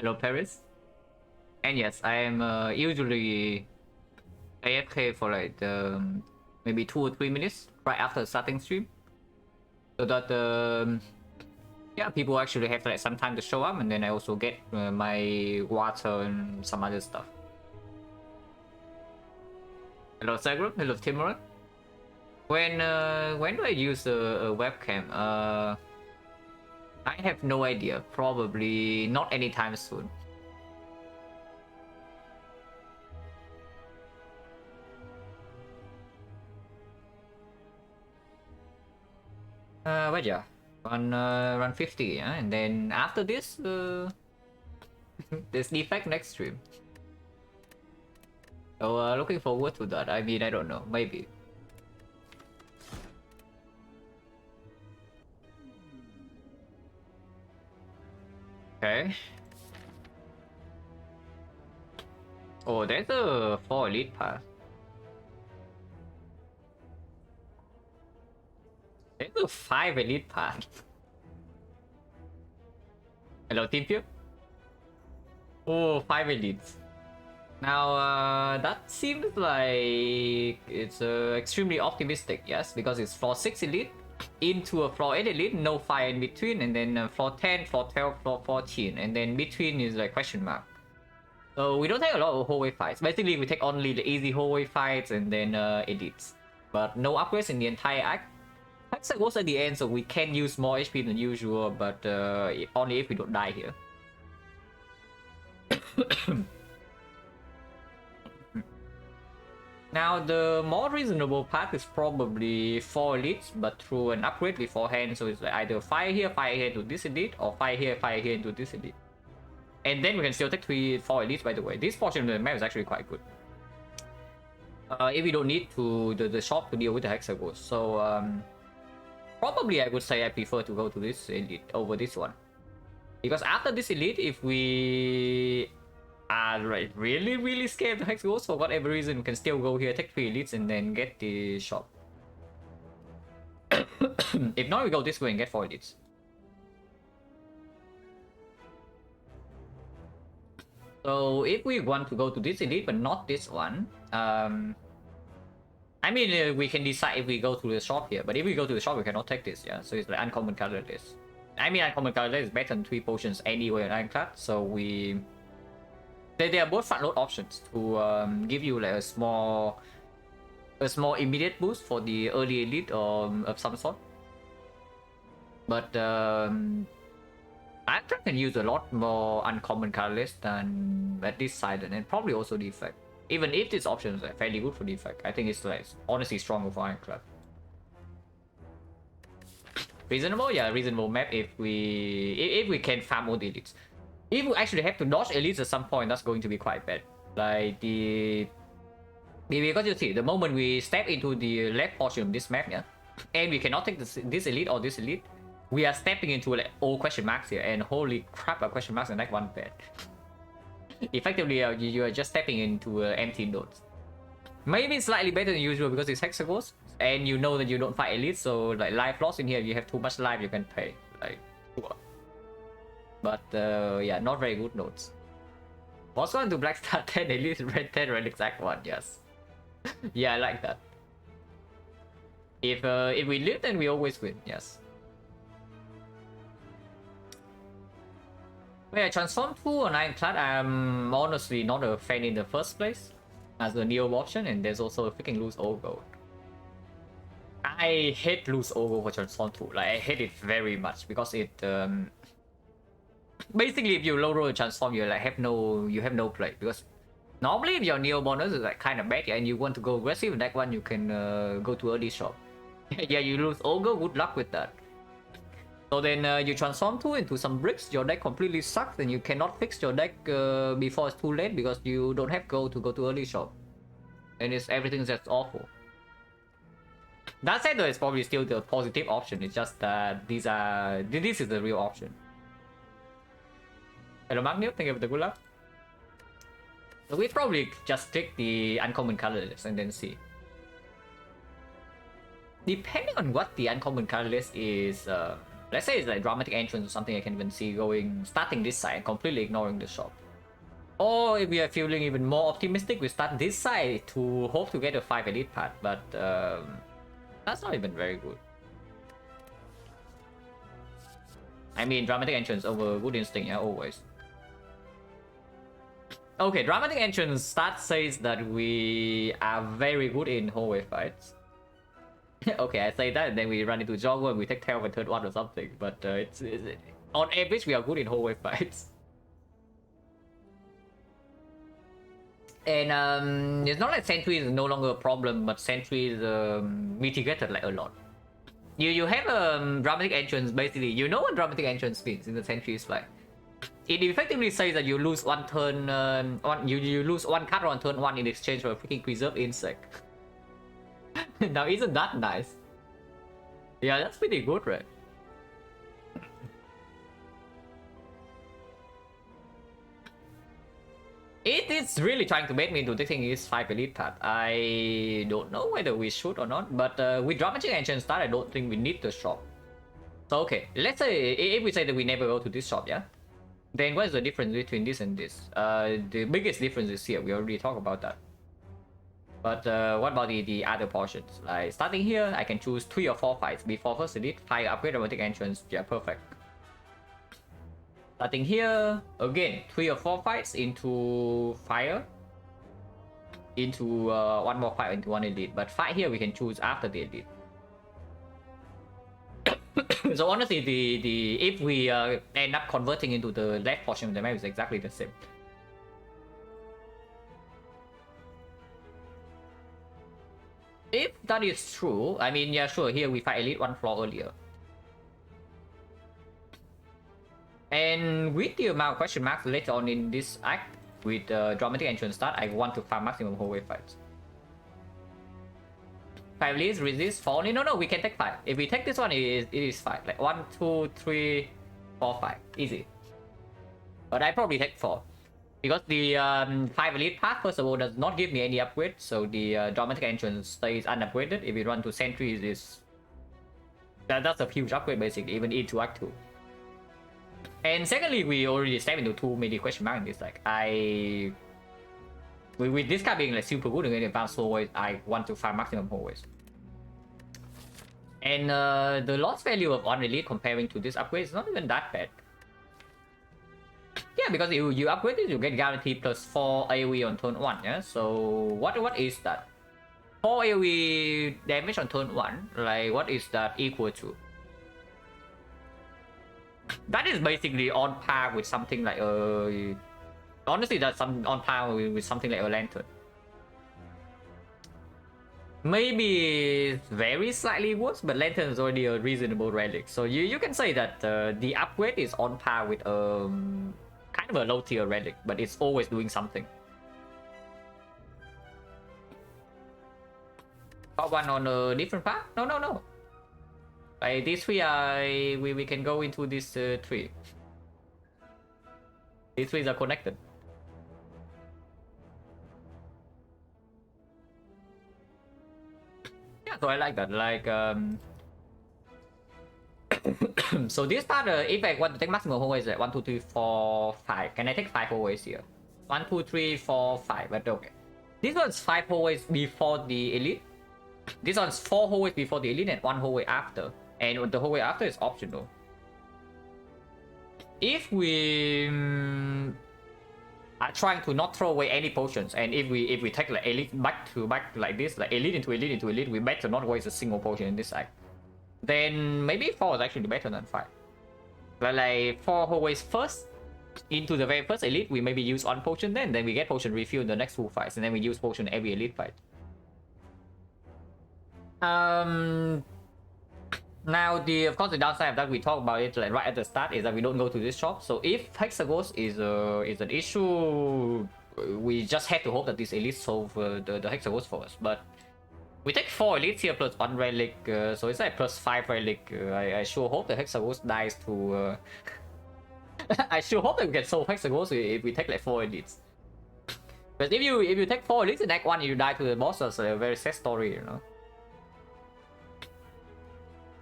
Hello, Paris. And yes, I am usually AFK for like maybe 2 or 3 minutes right after starting stream, so that yeah, people actually have like some time to show up, and then I also get my water and some other stuff. Hello, Sagrum. Hello, Timur. When do I use a webcam? I have no idea. Probably not anytime soon. But yeah, run 50, yeah? And then after this, there's defect next stream. So looking forward to that. I mean, I don't know, maybe. Okay. Oh, there's a 4 elite pass. There's a 5 elite pass. Hello, Team Pew. Oh, 5 elites. Now, that seems like it's extremely optimistic, yes, because it's floor 6 elite into a floor 8 elite, no fire in between, and then floor 10, floor 12, floor 14, and then between is like question mark. So we don't take a lot of hallway fights. Basically, we take only the easy hallway fights and then elites, but no upgrades in the entire act. Hexagon goes at the end, so we can use more HP than usual, but only if we don't die here. Now, the more reasonable path is probably 4 elites, but through an upgrade beforehand. So it's like either fire here into this elite, or fire here into this elite. And then we can still take 4 elites, by the way. This portion of the map is actually quite good. If we don't need to the shop to deal with the hexagons. So probably I would say I prefer to go to this elite over this one. Because after this elite, if we are really scared of hexagons for whatever reason, we can still go here, take 3 elites, and then get the shop. If not, we go this way and get 4 elites. So if we want to go to this elite but not this one, I mean, we can decide if we go to the shop here, but if we go to the shop, we cannot take this, yeah? So it's like uncommon colorless. I mean, uncommon colorless is better than 3 potions anyway on Ironclad, so we... They are both front load options to give you like a small immediate boost for the early elite of some sort. But Ironclad can use a lot more uncommon colorless than at this side, and probably also defect. Even if this option is like fairly good for defect, I think it's like honestly stronger for Ironclad. Reasonable, yeah, reasonable map if we can farm all the elites. If we actually have to dodge elites at some point, that's going to be quite bad. Like because you see, the moment we step into the left portion of this map, yeah, and we cannot take this elite or this elite, we are stepping into like all question marks here, and holy crap, our question marks are like one bad. Effectively, you are just stepping into empty nodes. Maybe slightly better than usual because it's hexagons, and you know that you don't fight elites, so like life loss in here, you have too much life you can pay. Like, sure. But yeah, not very good nodes. What's going to Black Star 10 elite red 10 relics act 1? Yes. Yeah, I like that. If we live, then we always win. Yes. Wait, Transform 2 on Ironclad, I'm honestly not a fan in the first place as a Neo option, and there's also a freaking lose all gold. I hate lose all gold for Transform 2. Like, I hate it very much because it basically if you low roll a transform, you like have no play, because normally if your Neo bonus is like kind of bad, yeah, and you want to go aggressive in that one, you can go to early shop. Yeah, you lose all gold, good luck with that. So then you transform 2 into some bricks, your deck completely sucks, and you cannot fix your deck before it's too late because you don't have gold to go to early shop. And everything's just awful. That said though, it's probably still the positive option, it's just that this is the real option. Hello Magnus, thank you for the good luck. So we probably just click the uncommon colorless and then see. Depending on what the uncommon colorless is Let's say it's like dramatic entrance or something I can even see going, starting this side, completely ignoring the shop. Or if we are feeling even more optimistic, we start this side to hope to get a 5 elite path, but that's not even very good. I mean, dramatic entrance over good instinct, yeah, always. Okay, dramatic entrance start says that we are very good in hallway fights. Okay, I say that, and then we run into Jogger and we take tail of a third one or something, but it's on average we are good in hallway fights. And it's not like sentry is no longer a problem, but sentry is mitigated like a lot. You have dramatic entrance, basically. You know what dramatic entrance means in the sentry is like. It effectively says that you lose one turn, you lose one card on turn 1 in exchange for a freaking preserve insect. Now isn't that nice? Yeah, that's pretty good, right? It is really trying to bait me into taking his 5 elite path. I don't know whether we should or not, but with dramatic engine start, I don't think we need the shop. So okay, let's say if we say that we never go to this shop, yeah? Then what is the difference between this and this? The biggest difference is here, we already talked about that. But what about the other portions? Like starting here, I can choose 3 or 4 fights before first elite, fire, upgrade, dramatic entrance, yeah, perfect. Starting here, again, 3 or 4 fights into fire, into one more fight into one elite. But fight here we can choose after the elite. So honestly, if we end up converting into the left portion of the map, is exactly the same. If that is true, I mean, yeah, sure, here we fight elite 1 floor earlier. And with the amount of question marks later on in this act, with dramatic entrance start, I want to farm maximum hallway fights. 5 leads, resist, fall. No, we can take 5. If we take this one, it is 5. Like 1, 2, 3, 4, 5. Easy. But I probably take 4. Because the 5 elite path, first of all, does not give me any upgrade. So the dramatic entrance stays unupgraded. If we run to sentries, that's a huge upgrade basically, even into Act 2. And secondly, we already stepped into too many question marks in this. Like, with this card being like super good in advanced hallways, I want to farm maximum hallways. And the loss value of on elite comparing to this upgrade is not even that bad. Yeah, because you upgrade it, you get guaranteed plus 4 AoE on turn 1, yeah? So what is that? 4 AoE damage on turn 1, like what is that equal to? That is basically on par with something like a... Honestly, that's on par with something like a lantern. Maybe very slightly worse, but lantern is already a reasonable relic. So you can say that the upgrade is on par with kind of a low tier relic, but it's always doing something. Got one on a different path? No. Like these 3 are... We can go into this 3. These 3 are connected. Yeah, so I like that. Like, so this part, if I want to take maximum hallways, like 1, 2, 3, 4, 5. Can I take 5 hallways here? 1, 2, 3, 4, 5. But okay. This one's 5 hallways before the elite. This one's 4 hallways before the elite and 1 hallway after. And the hallway after is optional. If we are trying to not throw away any potions, and if we take like elite back like this, like elite into elite, we better not waste a single potion in this side. Then maybe 4 is actually better than 5. But like 4 hallways first into the very first elite, we maybe use 1 potion, then we get potion refill in the next 2 fights, and then we use potion every elite fight. Now, of course, the downside of that, we talked about it like right at the start, is that we don't go to this shop. So if Hexaghost is an issue, we just have to hope that this elite solve the Hexaghost for us. But we take 4 elites here plus 1 relic, so it's like plus 5 relic. I sure hope the Hexaghost dies to... I sure hope that we can solve Hexaghost if we take like 4 elites. But if you take 4 elites in Act 1 and you die to the boss, that's a very sad story, you know.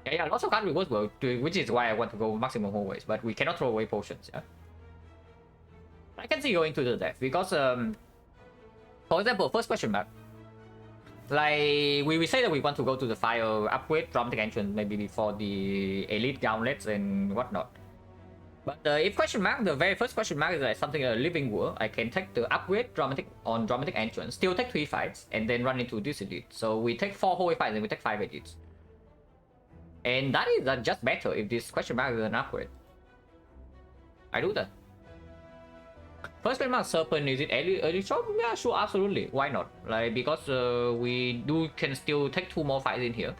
Yeah, lots of card rewards will, which is why I want to go maximum always, but we cannot throw away potions, yeah. I can see going to the death because, for example, first question mark. Like, we say that we want to go to the fire upgrade dramatic entrance maybe before the elite gauntlets and whatnot. But if question mark, the very first question mark is like something a living war, I can take the upgrade dramatic on dramatic entrance, still take 3 fights, and then run into this elite. So we take 4 holy fights and we take 5 elites. And that is just better if this question mark is an upgrade. I do that. First question mark Serpent, is it early shot? Yeah, sure, absolutely. Why not? Like, because we can still take 2 more fights in here.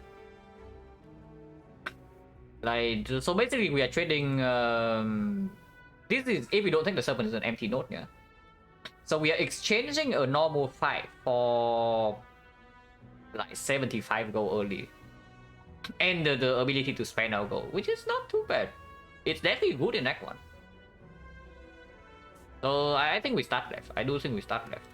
Like, so basically we are trading, this is, if we don't take the Serpent, it's an empty node, yeah. So we are exchanging a normal fight for like 75 gold early. And the ability to spend our gold, which is not too bad. It's definitely good in Act 1. So I think we start left. I do think we start left.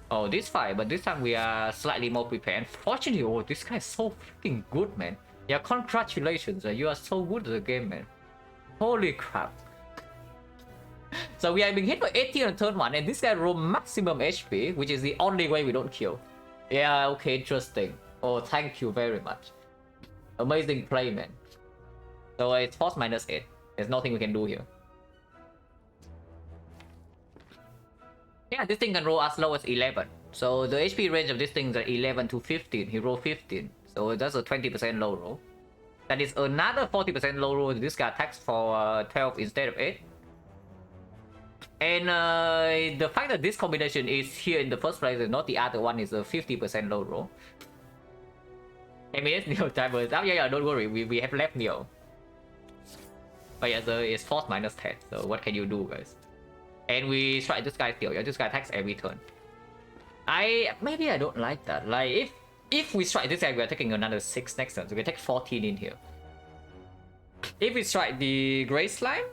Oh, this fight, but this time we are slightly more prepared. Unfortunately, oh, this guy is so freaking good, man. Yeah, congratulations, you are so good at the game, man. Holy crap. So we are being hit for 18 on turn 1, and this guy rolled maximum HP, which is the only way we don't kill. Yeah, okay, interesting. Oh, thank you very much. Amazing play, man. So it's force -8. There's nothing we can do here. Yeah, this thing can roll as low as 11. So the HP range of this thing is 11 to 15. He rolled 15. So that's a 20% low roll. That is another 40% low roll. This guy attacks for 12 instead of 8. And the fact that this combination is here in the first place and not the other one is a 50% low roll. I mean, it's Neo timers. Oh, yeah, don't worry. We have left Neo. But yeah, so it's force -10. So what can you do, guys? And we strike this guy still. Yeah, this guy attacks every turn. Maybe I don't like that. Like, if we strike this guy, we are taking another 6 next turn. So we take 14 in here. If we strike the Grey Slime,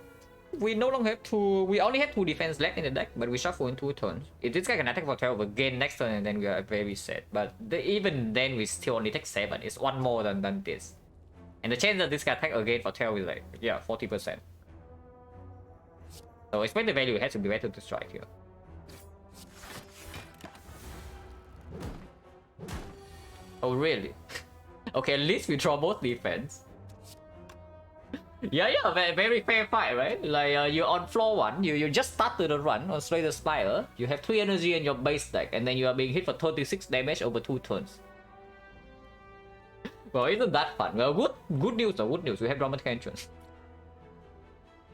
we no longer have to. We only have 2 defense left in the deck, but we shuffle in 2 turns. If this guy can attack for 12 again next turn, and then we are very set. But even then, we still only take 7. It's 1 more than this. And the chance that this guy attack again for 12 is like, yeah, 40%. So expected value has to be better to strike here. Oh, really? Okay, at least we draw both defense. Yeah, very fair fight, right? Like, you're on floor 1, you just started the run on Slay the Spire, you have 3 energy in your base deck, and then you are being hit for 36 damage over 2 turns. Well, isn't that fun? Well, good news though, good news, we have dramatic entrance.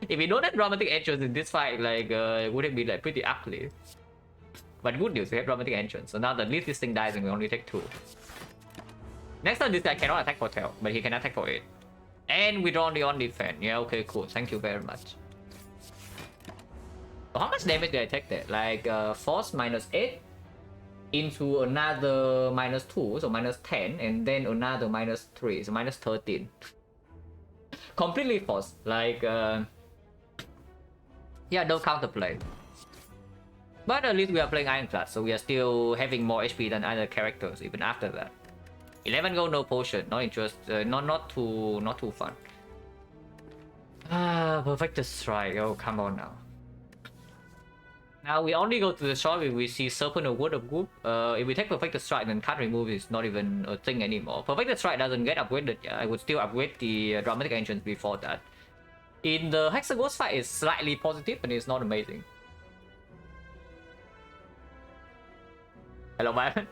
If we don't have dramatic entrance in this fight, like, it would have been like pretty ugly. But good news, we have dramatic entrance. So now at least this thing dies and we only take 2. Next time this guy cannot attack for 12, but he can attack for 8. And we draw only on defense. Yeah, okay, cool. Thank you very much. So how much damage did I take there? Like, force -8 into another -2, so -10, and then another -3, so -13. Completely forced. Like, yeah, no counterplay. But at least we are playing Ironclad, so we are still having more HP than other characters even after that. 11 gold, no potion, no interest, not too fun. Perfect strike. Oh, come on now. Now we only go to the shop if we see Serpent or Word of Goop. If we take Perfect Strike, then card remove is not even a thing anymore. Perfect Strike doesn't get upgraded. Yeah, I would still upgrade the Dramatic Entrance before that. In the Hexaghost fight, it's slightly positive, but it's not amazing. Hello, man.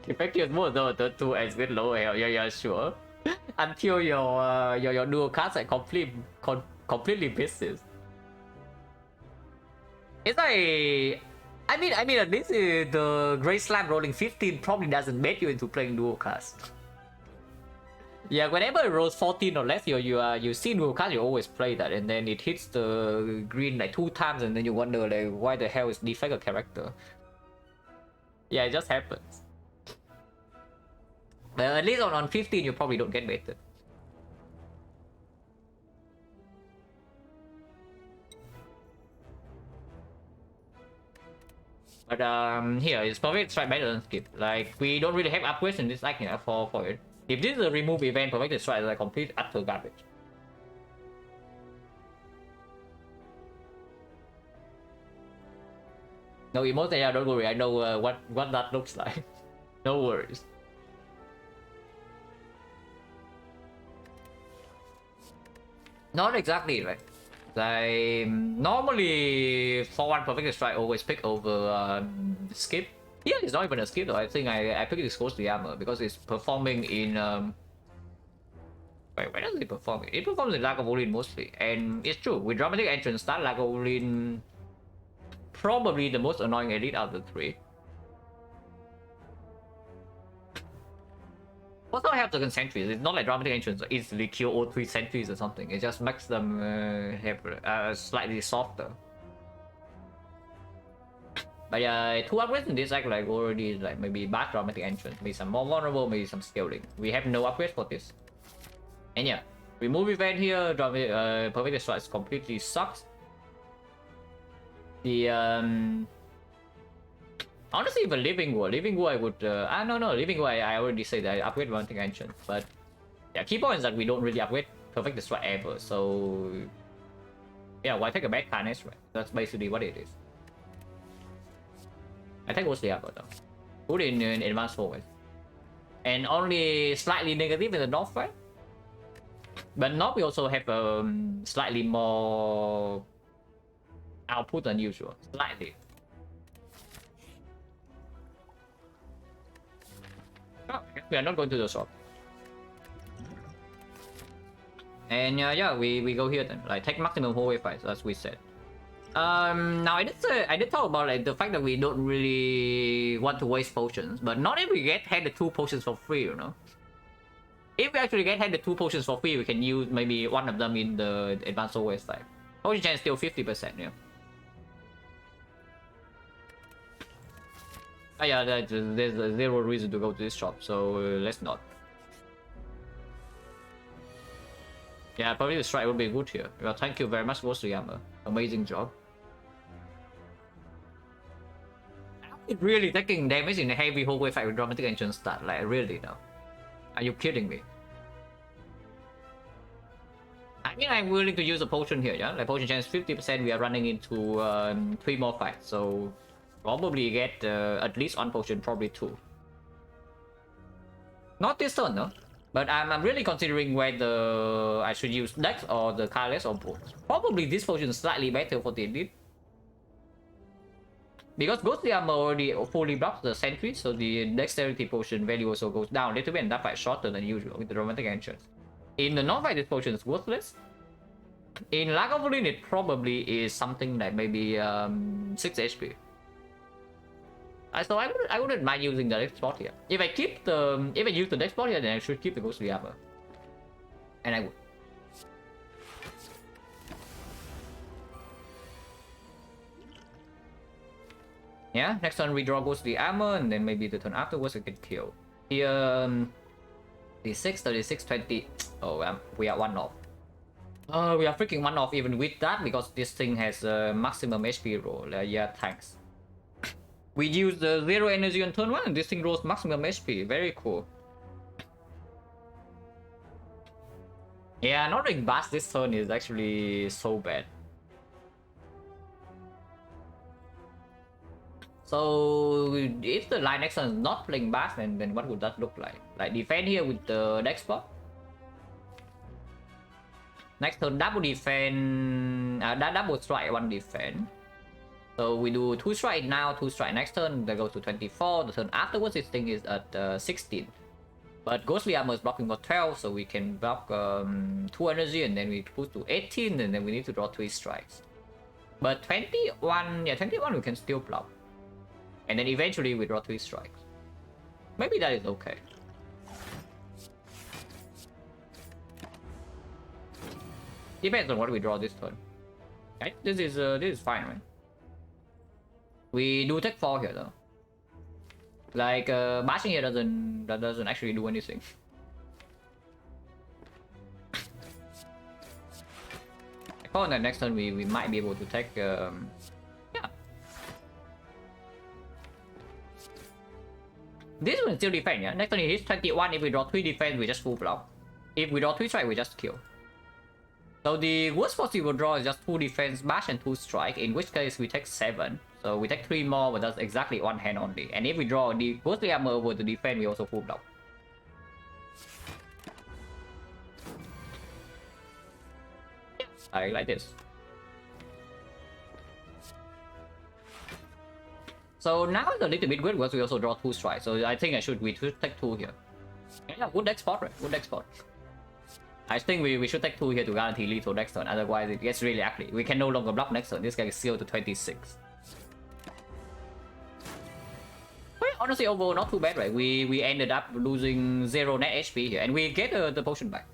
Effective mode though, the 2 ends with low health. Yeah, sure. Until your dual cards are completely business. It's like, I mean, at least the Grey Slime rolling 15 probably doesn't bait you into playing dual cards. Yeah, whenever it rolls 14 or less, you see dual cards, you always play that, and then it hits the green like 2 times, and then you wonder like why the hell is defect a character. Yeah, it just happens. But at least on 15, you probably don't get baited. But here, it's probably strike better than skip. Like, we don't really have upgrades in this deck here for it. If this is a remove event, perfect strike is like complete utter garbage. No emote, yeah, don't worry. I know what that looks like. No worries. Not exactly, right? Like normally for one perfect strike, always pick over skip. Yeah, it's not even a skip though. I think I picked this ghostly armor because it's performing in wait, where does it perform? It performs in Lagavulin mostly, and it's true. With dramatic entrance, that Lagavulin probably the most annoying elite out of the three. Also have the sentries. It's not like dramatic entrance easily kill all 3 sentries or something. It just makes them have slightly softer. But yeah, 2 upgrades in this act like already like maybe bad dramatic entrance, maybe some more vulnerable, maybe some scaling. We have no upgrades for this. And yeah, remove event here, dramatic perfect strike completely sucks. The honestly, even Living War I would no, Living War I already said that I upgrade dramatic entrance, but yeah, key point is that we don't really upgrade perfect strike ever, so yeah, why take a bad carnage, right? That's basically what it is. I think what's the upper though. Put in advanced forward. And only slightly negative in the north, right? But north we also have slightly more output than usual. Slightly. Oh, we are not going to the shop. And yeah, we go here then. Like take maximum hallway fights, as we said. Now I did talk about like the fact that we don't really want to waste potions, but not if we get had the 2 potions for free, you know. If we actually get had the 2 potions for free, we can use maybe one of them in the advanced always type. Potion chance still 50%, yeah. Oh yeah, there's zero reason to go to this shop, so let's not. Yeah, probably the strike will be good here. Well, thank you very much, Ghost-Yama. Amazing job. It really taking damage in a heavy hallway fight with dramatic entrance stat, like really now. Are you kidding me? I mean, I'm willing to use a potion here, yeah? Like potion chance 50%, we are running into 3 more fights, so probably get at least 1 potion, probably 2. Not this turn, no? But I'm really considering whether I should use Dex or the Careless or both. Probably this potion is slightly better for the elite. Because Ghostly Armor already fully blocks the sentry, so the Dexterity potion value also goes down a little bit, and that fight shorter than usual with the Romantic Entrance. In the non-fight, this potion is worthless. In Lagavulin, it probably is something like maybe 6 HP. So I wouldn't mind using the Dex spot here. If I use the Dex spot here, then I should keep the Ghostly Armor. And I would. Yeah, next turn we draw Ghostly Armor, and then maybe the turn afterwards I get killed. Here, 36, 36, 20. Oh, we are 1 off. We are freaking 1 off even with that, because this thing has a maximum HP roll. Yeah, thanks. We use the 0 energy on turn 1, and this thing rolls maximum HP. Very cool. Yeah, not doing Bass this turn is actually so bad. So if the line next turn is not playing Bass, then what would that look like? Like defend here with the next spot. Next turn double defend, double strike 1 defend. So we do 2 strike now, 2 strike next turn. That goes to 24. The turn afterwards, this thing is at 16. But Ghostly Armor is blocking for 12, so we can block 2 energy, and then we push to 18, and then we need to draw 3 strikes. But 21, yeah, 21 we can still block. And then eventually we draw 3 strikes. Maybe that is okay. Depends on what we draw this turn. Okay, this is fine, right? We do take 4 here though. Like bashing here doesn't actually do anything. I thought that next turn we might be able to take yeah. This one still defend, yeah? Next turn he hits 21. If we draw 3 defense, we just full block. If we draw 3 strike, we just kill. So the worst possible draw is just 2 defense bash and 2 strike, in which case we take 7. So we take 3 more, but that's exactly 1 hand only. And if we draw the ghostly armor over the defense, we also full block. I like this. So now it's a little bit weird because we also draw 2 strikes. So I think we should take 2 here. Yeah, good deck spot, right? Good deck spot. I think we should take 2 here to guarantee lethal next turn. Otherwise, it gets really ugly. We can no longer block next turn. This guy is sealed to 26. Well, honestly, overall, not too bad, right? We ended up losing 0 net HP here, and we get the potion back.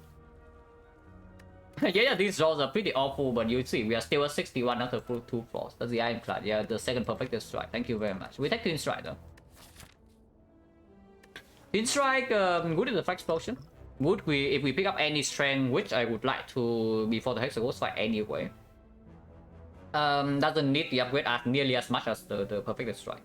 Yeah, these draws are pretty awful, but you see, we are still at 61 after 2 floors. That's the Ironclad. Yeah, the second perfected strike. Thank you very much. We take 2 strike though. In strike, good in the flex potion. Good if we pick up any strength, which I would like to before the Hex Ghost fight anyway. Doesn't need the upgrade as nearly as much as the perfected strike.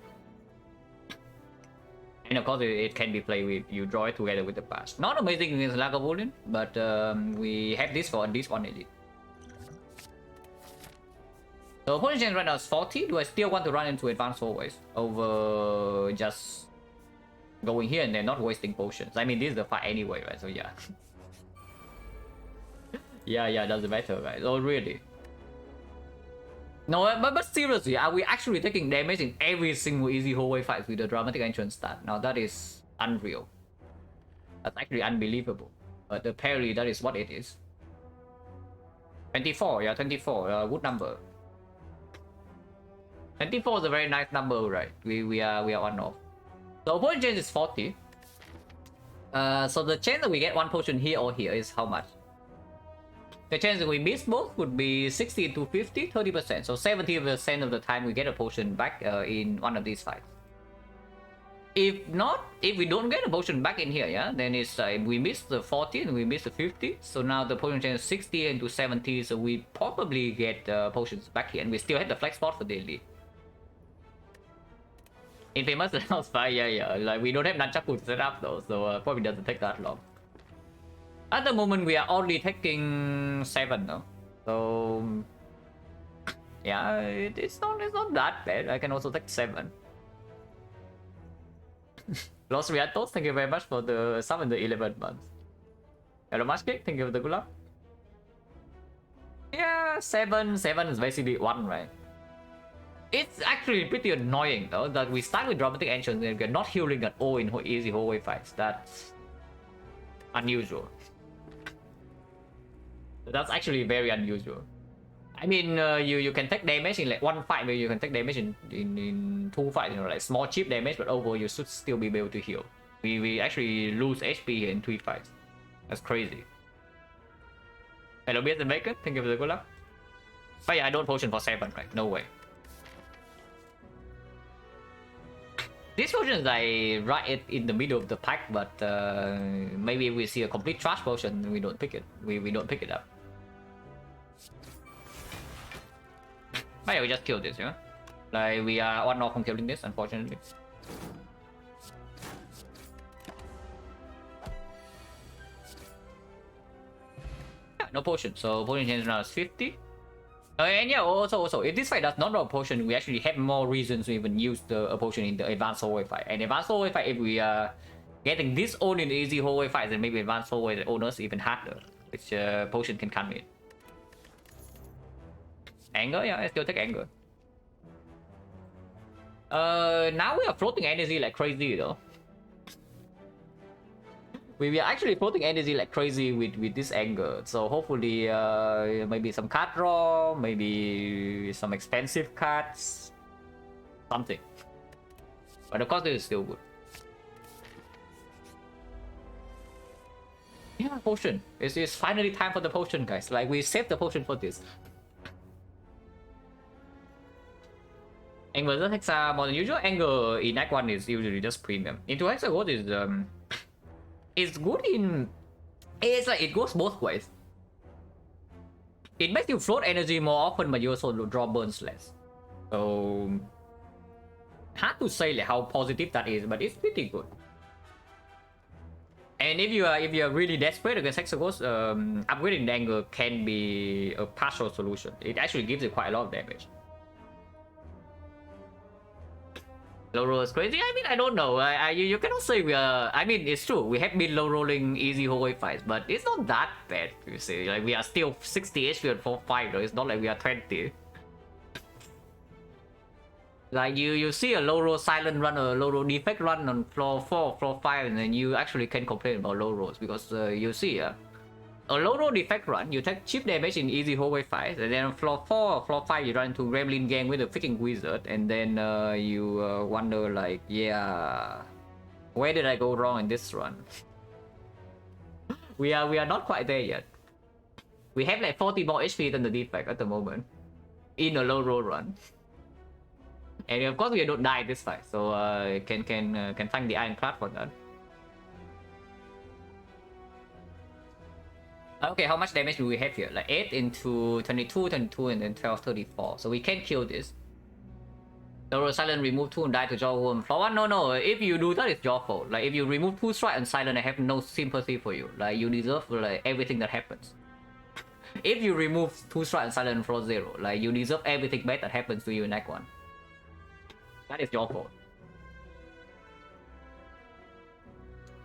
And of course, it can be played with you draw it together with the patch. Not amazing against Lagavulin, but we have this for this one elite. So opponent change right now is 40. Do I still want to run into advanced always over just going here and then not wasting potions? I mean, this is the fight anyway, right? So yeah. yeah, doesn't matter, right? Oh really? No, but seriously, are we actually taking damage in every single easy hallway fight with the dramatic entrance stat? Now that is unreal. That's actually unbelievable. But apparently that is what it is. 24, yeah, 24, good number. 24 is a very nice number, right? We are one off. The opponent change is 40. So the chance that we get 1 potion here or here is how much? The chance that we miss both would be 60 to 50, 30%. So 70% of the time we get a potion back in one of these fights. If not, if we don't get a potion back in here, yeah, then it's we miss the 40 and we miss the 50. So now the potion chance is 60 into 70. So we probably get potions back here, and we still have the flex spot for the elite. Infamous house fight, yeah. Like we don't have Nunchaku set up though, so probably doesn't take that long. At the moment, we are only taking 7 though, so yeah, it's not that bad. I can also take 7. Los Riatos, thank you very much for the summon the 11 months. Hello Mashcake, thank you for the good luck. Yeah, 7 is basically 1, right? It's actually pretty annoying though that we start with dramatic entrance and we're not healing at all in easy hallway fights. That's unusual. That's actually very unusual. I mean, you can take damage in like 1 fight, where you can take damage in 2 fights, you know, like small cheap damage, but overall you should still be able to heal. We actually lose HP here in 3 fights. That's crazy. Hello, Beers and Bacon, thank you for the good luck. But yeah, I don't potion for 7, right? No way. This potion is like right in the middle of the pack, but maybe if we see a complete trash potion, we don't pick it. We don't pick it up. But yeah, we just kill this, yeah? Like, we are 1 off from killing this, unfortunately. Yeah, no potion, so potion change now is 50. And yeah, also, if this fight does not draw a potion, we actually have more reasons to even use the potion in the advanced hallway fight. And advanced hallway fight, if we are getting this owned in the easy hallway fight, then maybe advanced hallway owners even harder, which potion can come in. Anger, yeah, I still take anger. Now we are floating energy like crazy though. We are actually floating energy like crazy with this anger. So hopefully maybe some card draw, maybe some expensive cards, something. But of course it is still good. Yeah, potion. It's finally time for the potion, guys. Like, we saved the potion for this. Anger versus Hexa more than usual. Anger in Act 1 is usually just premium. Into Hexa Gold is it's good in... It's like it goes both ways. It makes you float energy more often, but you also draw burns less. So hard to say like how positive that is, but it's pretty good. And if you are really desperate against Hexagons, upgrading the angle can be a partial solution. It actually gives you quite a lot of damage. Low roll is crazy. I mean, I don't know. You cannot say we are. I mean, it's true. We have been low rolling easy hallway fights, but it's not that bad. You see, like we are still 60 HP at 4-5 though. It's not like we are 20. Like you see a low roll silent run or a low roll defect run on floor 4, floor 5, and then you actually can complain about low rolls because you see a low roll defect run, you take cheap damage in easy hallway fights, and then on floor 4 or floor 5 you run into Gremlin gang with a freaking wizard, and then you wonder like, yeah, where did I go wrong in this run? we are not quite there yet. We have like 40 more HP than the defect at the moment in a low roll run. And of course we don't die this fight, so can thank the Ironclad for that. Okay, how much damage do we have here? Like 8 into 22, 22, and then 12, 34. So we can kill this. The silent remove 2 and die to Jaw Worm. Floor 1, no. If you do that, it's your fault. Like if you remove 2 strike and silent, I have no sympathy for you. Like you deserve like everything that happens. If you remove 2 strike and silent floor 0, like you deserve everything bad that happens to you in Act 1. That is your fault.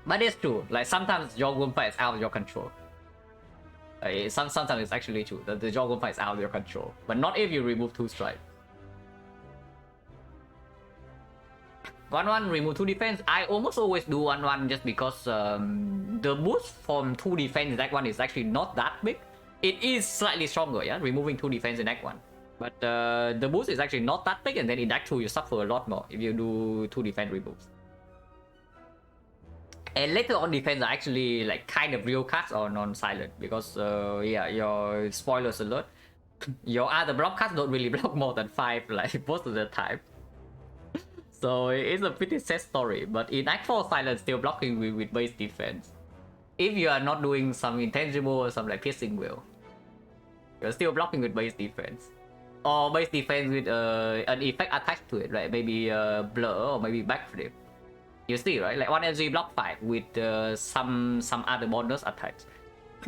But it's true. Like sometimes your Worm fight is out of your control. Sometimes it's actually true that the Jorgon fight is out of your control, but not if you remove 2 strike. 1-1 remove 2 defense. I almost always do 1-1 just because the boost from 2 defense in Act 1 is actually not that big. It is slightly stronger, yeah, removing 2 defense in Act 1. But the boost is actually not that big, and then in Act 2 you suffer a lot more if you do 2 defense removes. And later on defense are actually like kind of real cards or non-silent because yeah, your spoilers alert, your other block cards don't really block more than 5 like most of the time. So it's a pretty sad story, but in Act 4 silent still blocking with base defense. If you are not doing some intangible or some like piercing will, you're still blocking with base defense. Or base defense with an effect attached to it, right? Maybe blur or maybe backflip. You see, right? Like 1 energy block 5 with some other bonus attached.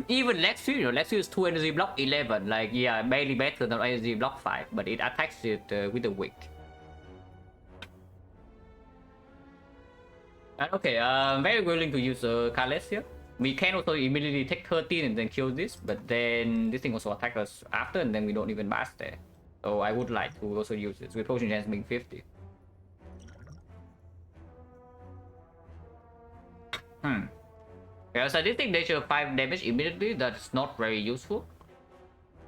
Even Lexu, you know, Lexu is 2 energy block 11. Like, yeah, barely better than energy block 5, but it attacks it with a wick. And okay, I'm very willing to use Kales here. We can also immediately take 13 and then kill this, but then this thing also attacks us after, and then we don't even mass there. So I would like to also use this with potion chance being 50. Yeah, sadistic nature 5 damage immediately, that's not very useful.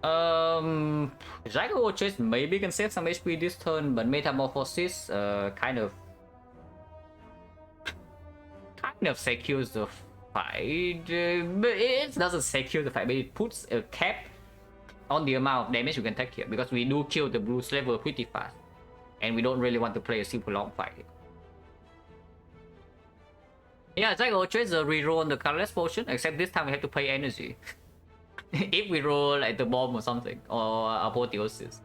XecnaR maybe can save some HP this turn, but Metamorphosis kind of secures the fight. But it doesn't secure the fight, but it puts a cap on the amount of damage you can take here, because we do kill the blue slaver pretty fast, and we don't really want to play a super long fight here. Yeah, XecnaR is a reroll on the colorless potion, except this time we have to pay energy. If we roll like the bomb or something, or apotheosis,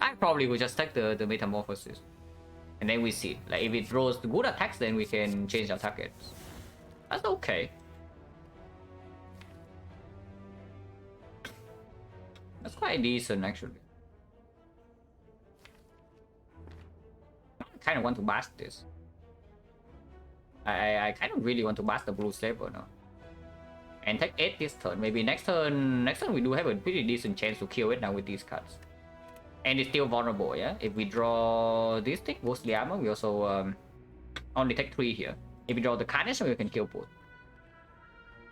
I probably would just take the metamorphosis. And then we see, like if it rolls good attacks, then we can change our targets. That's okay. That's quite decent actually. I kind of want to bash this. I kind of really want to bash the blue slaver now. And take 8 this turn. Maybe next turn we do have a pretty decent chance to kill it now with these cards. And it's still vulnerable, yeah? If we draw this thing, ghostly armor, we also only take 3 here. If we draw the Carnage, we can kill both.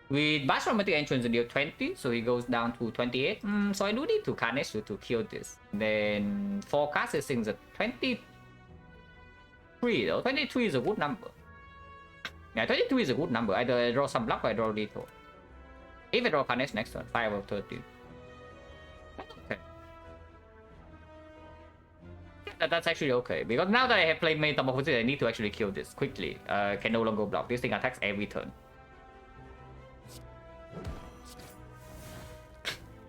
With Bash Romantic Entrance, we deal 20, so he goes down to 28. So I do need to Carnage to kill this. Then 4 cards, it seems at 23 though. 23 is a good number. Yeah, 22 is a good number. Either I draw some block or I draw lethal. If I draw Carnage next turn, 5 of 13. That's okay. That's actually okay. Because now that I have played Metamorphosis, I need to actually kill this quickly. Can no longer block. This thing attacks every turn.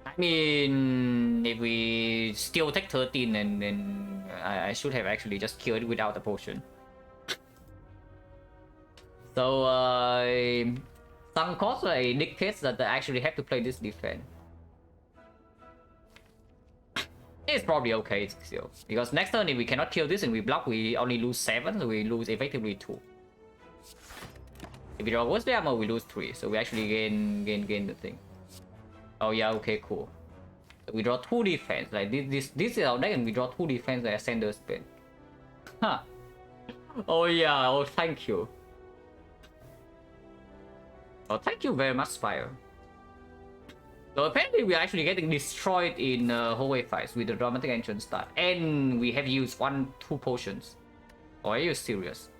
I mean, if we still take 13, and then I should have actually just killed it without the potion. So some cost like dictates that I actually have to play this defense. It's probably okay still, because next turn if we cannot kill this and we block, we only lose 7, so we lose effectively 2. If we draw Ghostly Armor, we lose 3, so we actually gain the thing. Oh yeah, okay, cool. So we draw 2 defense, like this is our deck, and we draw 2 defense like Ascender Spin. Huh. Oh yeah, oh thank you. Oh, thank you very much, Spire. So apparently we are actually getting destroyed in hallway fights with the dramatic entrance start, and we have used 2 potions. Oh, are you serious?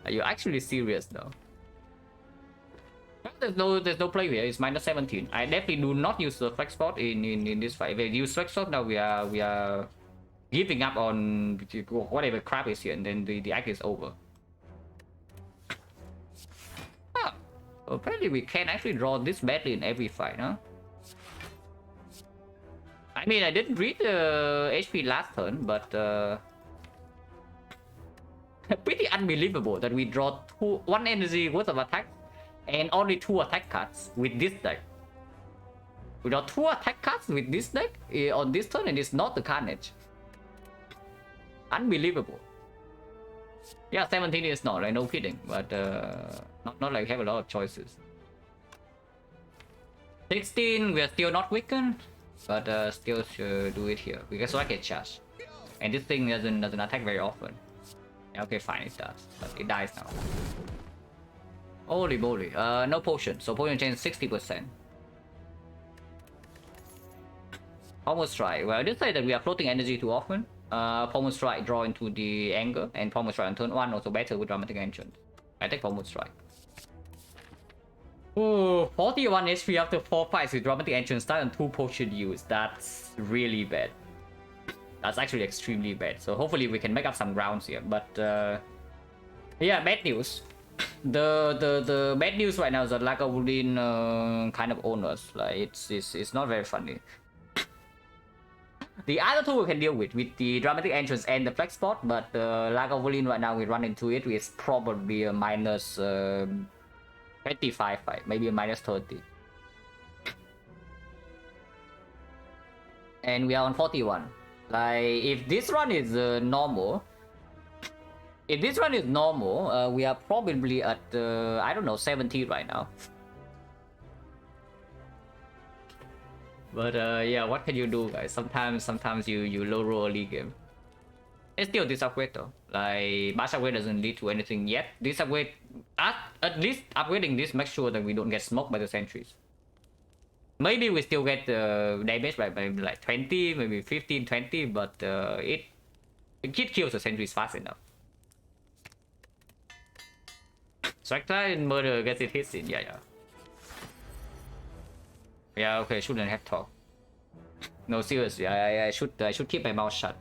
Are you actually serious though? There's no play here. It's minus 17. I definitely do not use the flex spot in this fight. If I use flex spot now, we are giving up on whatever crap is here, and then the act is over. Apparently we can actually draw this badly in every fight, huh? I mean, I didn't read the HP last turn, but pretty unbelievable that we draw 1 energy worth of attack and only 2 attack cards with this deck. We draw 2 attack cards with this deck on this turn, and it's not the Carnage. Unbelievable. Yeah, 17 is not, like, no kidding, but not like we have a lot of choices. 16, we are still not weakened, but still should do it here. We can select a charge, and this thing doesn't attack very often. Yeah, okay, fine, it does, but it dies now. Holy moly, no potion, so potion change 60%. Almost Strike. Well, I did say that we are floating energy too often. Pommel Strike draw into the anger, and Pommel Strike on turn 1 also better with dramatic entrance. I take Pommel Strike. Oh, 41 HP after 4 fights with dramatic entrance start and 2 potion use. That's really bad. That's actually extremely bad. So hopefully we can make up some grounds here. But yeah, bad news. The bad news right now is that Lagavulin kind of owns us. Like it's not very funny. The other 2 we can deal with the dramatic entrance and the flex spot, but Lagavulin right now we run into it with probably a minus 25 fight, maybe a minus 30. And we are on 41. Like, if this run is normal, we are probably at I don't know, 70 right now. But yeah, what can you do, guys? Sometimes you low roll a league game. It's still this upgrade though. Like, bash upgrade doesn't lead to anything yet. This upgrade, at least upgrading this makes sure that we don't get smoked by the sentries. Maybe we still get damage by maybe like 20, maybe 15, 20, but it kills the sentries fast enough. XecnaR in murder gets it hits in, yeah. Yeah, okay, shouldn't have talk. No, seriously, I should keep my mouth shut.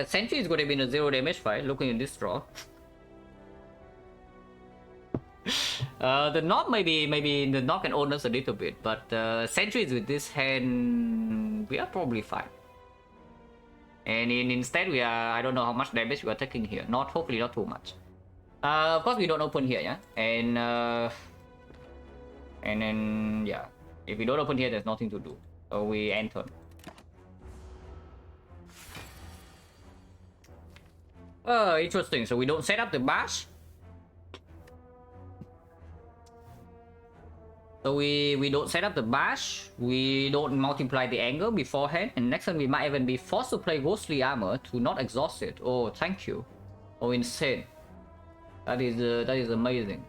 Sentry is going to be in a 0 damage fight, looking at this draw. The knock maybe the knock can own us a little bit, but sentries with this hand, we are probably fine. And instead we are, I don't know how much damage we are taking here. Hopefully not too much. Of course we don't open here, yeah? And then, yeah. If we don't open here, there's nothing to do. So we end turn. Interesting. So we don't set up the bash. So we don't set up the bash. We don't multiply the angle beforehand. And next time we might even be forced to play Ghostly Armor to not exhaust it. Oh, thank you. Oh, insane. That is amazing.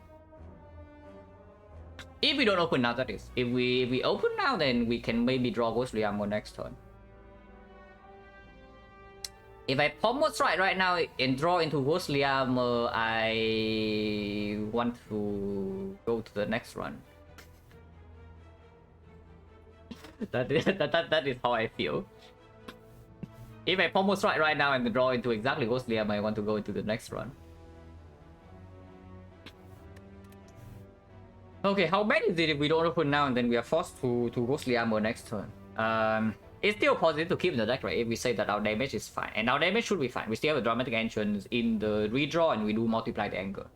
If we don't open now, that is. If we open now, then we can maybe draw Ghostly Armor next turn. If I Pommel Strike right now and draw into Ghostly Armor, I want to go to the next run. that is how I feel. If I Pommel Strike right now and draw into exactly Ghostly Armor, I want to go into the next run. Okay, how bad is it if we don't open now and then we are forced to Ghostly Armor next turn? It's still positive to keep in the deck, right? If we say that our damage is fine, and our damage should be fine. We still have a dramatic entrance in the redraw, and we do multiply the anger.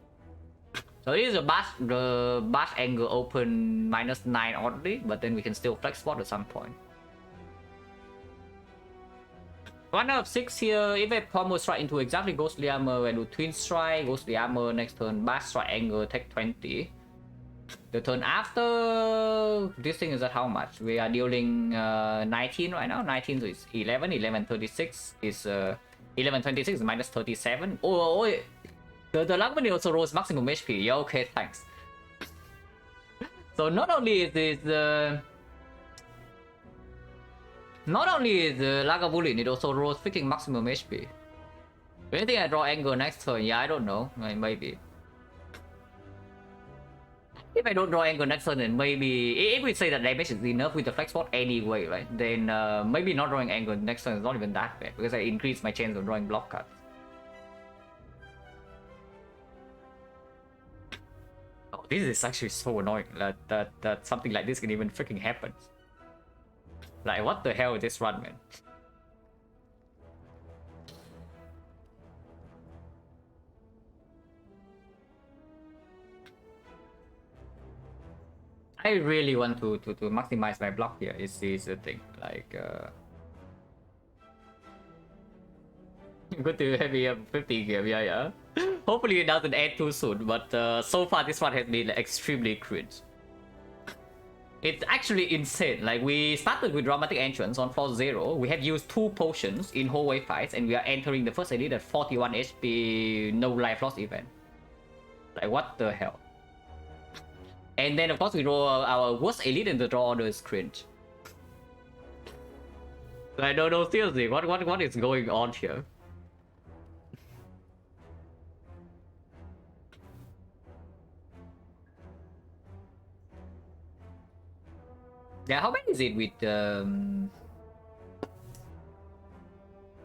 So it is a the bash anger open -9 oddly, but then we can still flex spot at some point. 1 out of 6 here. If I combo strike into exactly ghostly armor, I do twin strike, ghostly armor next turn, bash strike anger, take 20. The turn after, this thing is at how much? We are dealing 19 right now. 19 so it's 11. 1136 is 1126 is -37. Oh, the Lagmani also rolls maximum HP. Yeah, okay, thanks. So not only is this Lagavulin, it also rolls freaking maximum HP. Do you think I draw anger next turn? Yeah, I don't know. Maybe. If I don't draw anger next turn, then maybe if we say that damage is enough with the flex spot anyway, right? Then maybe not drawing anger next turn is not even that bad because I increase my chance of drawing block cards. Oh, this is actually so annoying that something like this can even freaking happen. Like, what the hell is this run, man? I really want to maximize my block here. Is the thing. Like, good to have you 50 game, yeah. Hopefully it doesn't end too soon, but so far this one has been extremely cringe. It's actually insane. Like, we started with dramatic entrance on floor 0. We have used 2 potions in whole wave fights, and we are entering the first elite at 41 HP, no life loss event. Like, what the hell? And then of course we draw our worst elite, and the draw order is cringe. Like, no, seriously, what is going on here? Yeah, how many is it with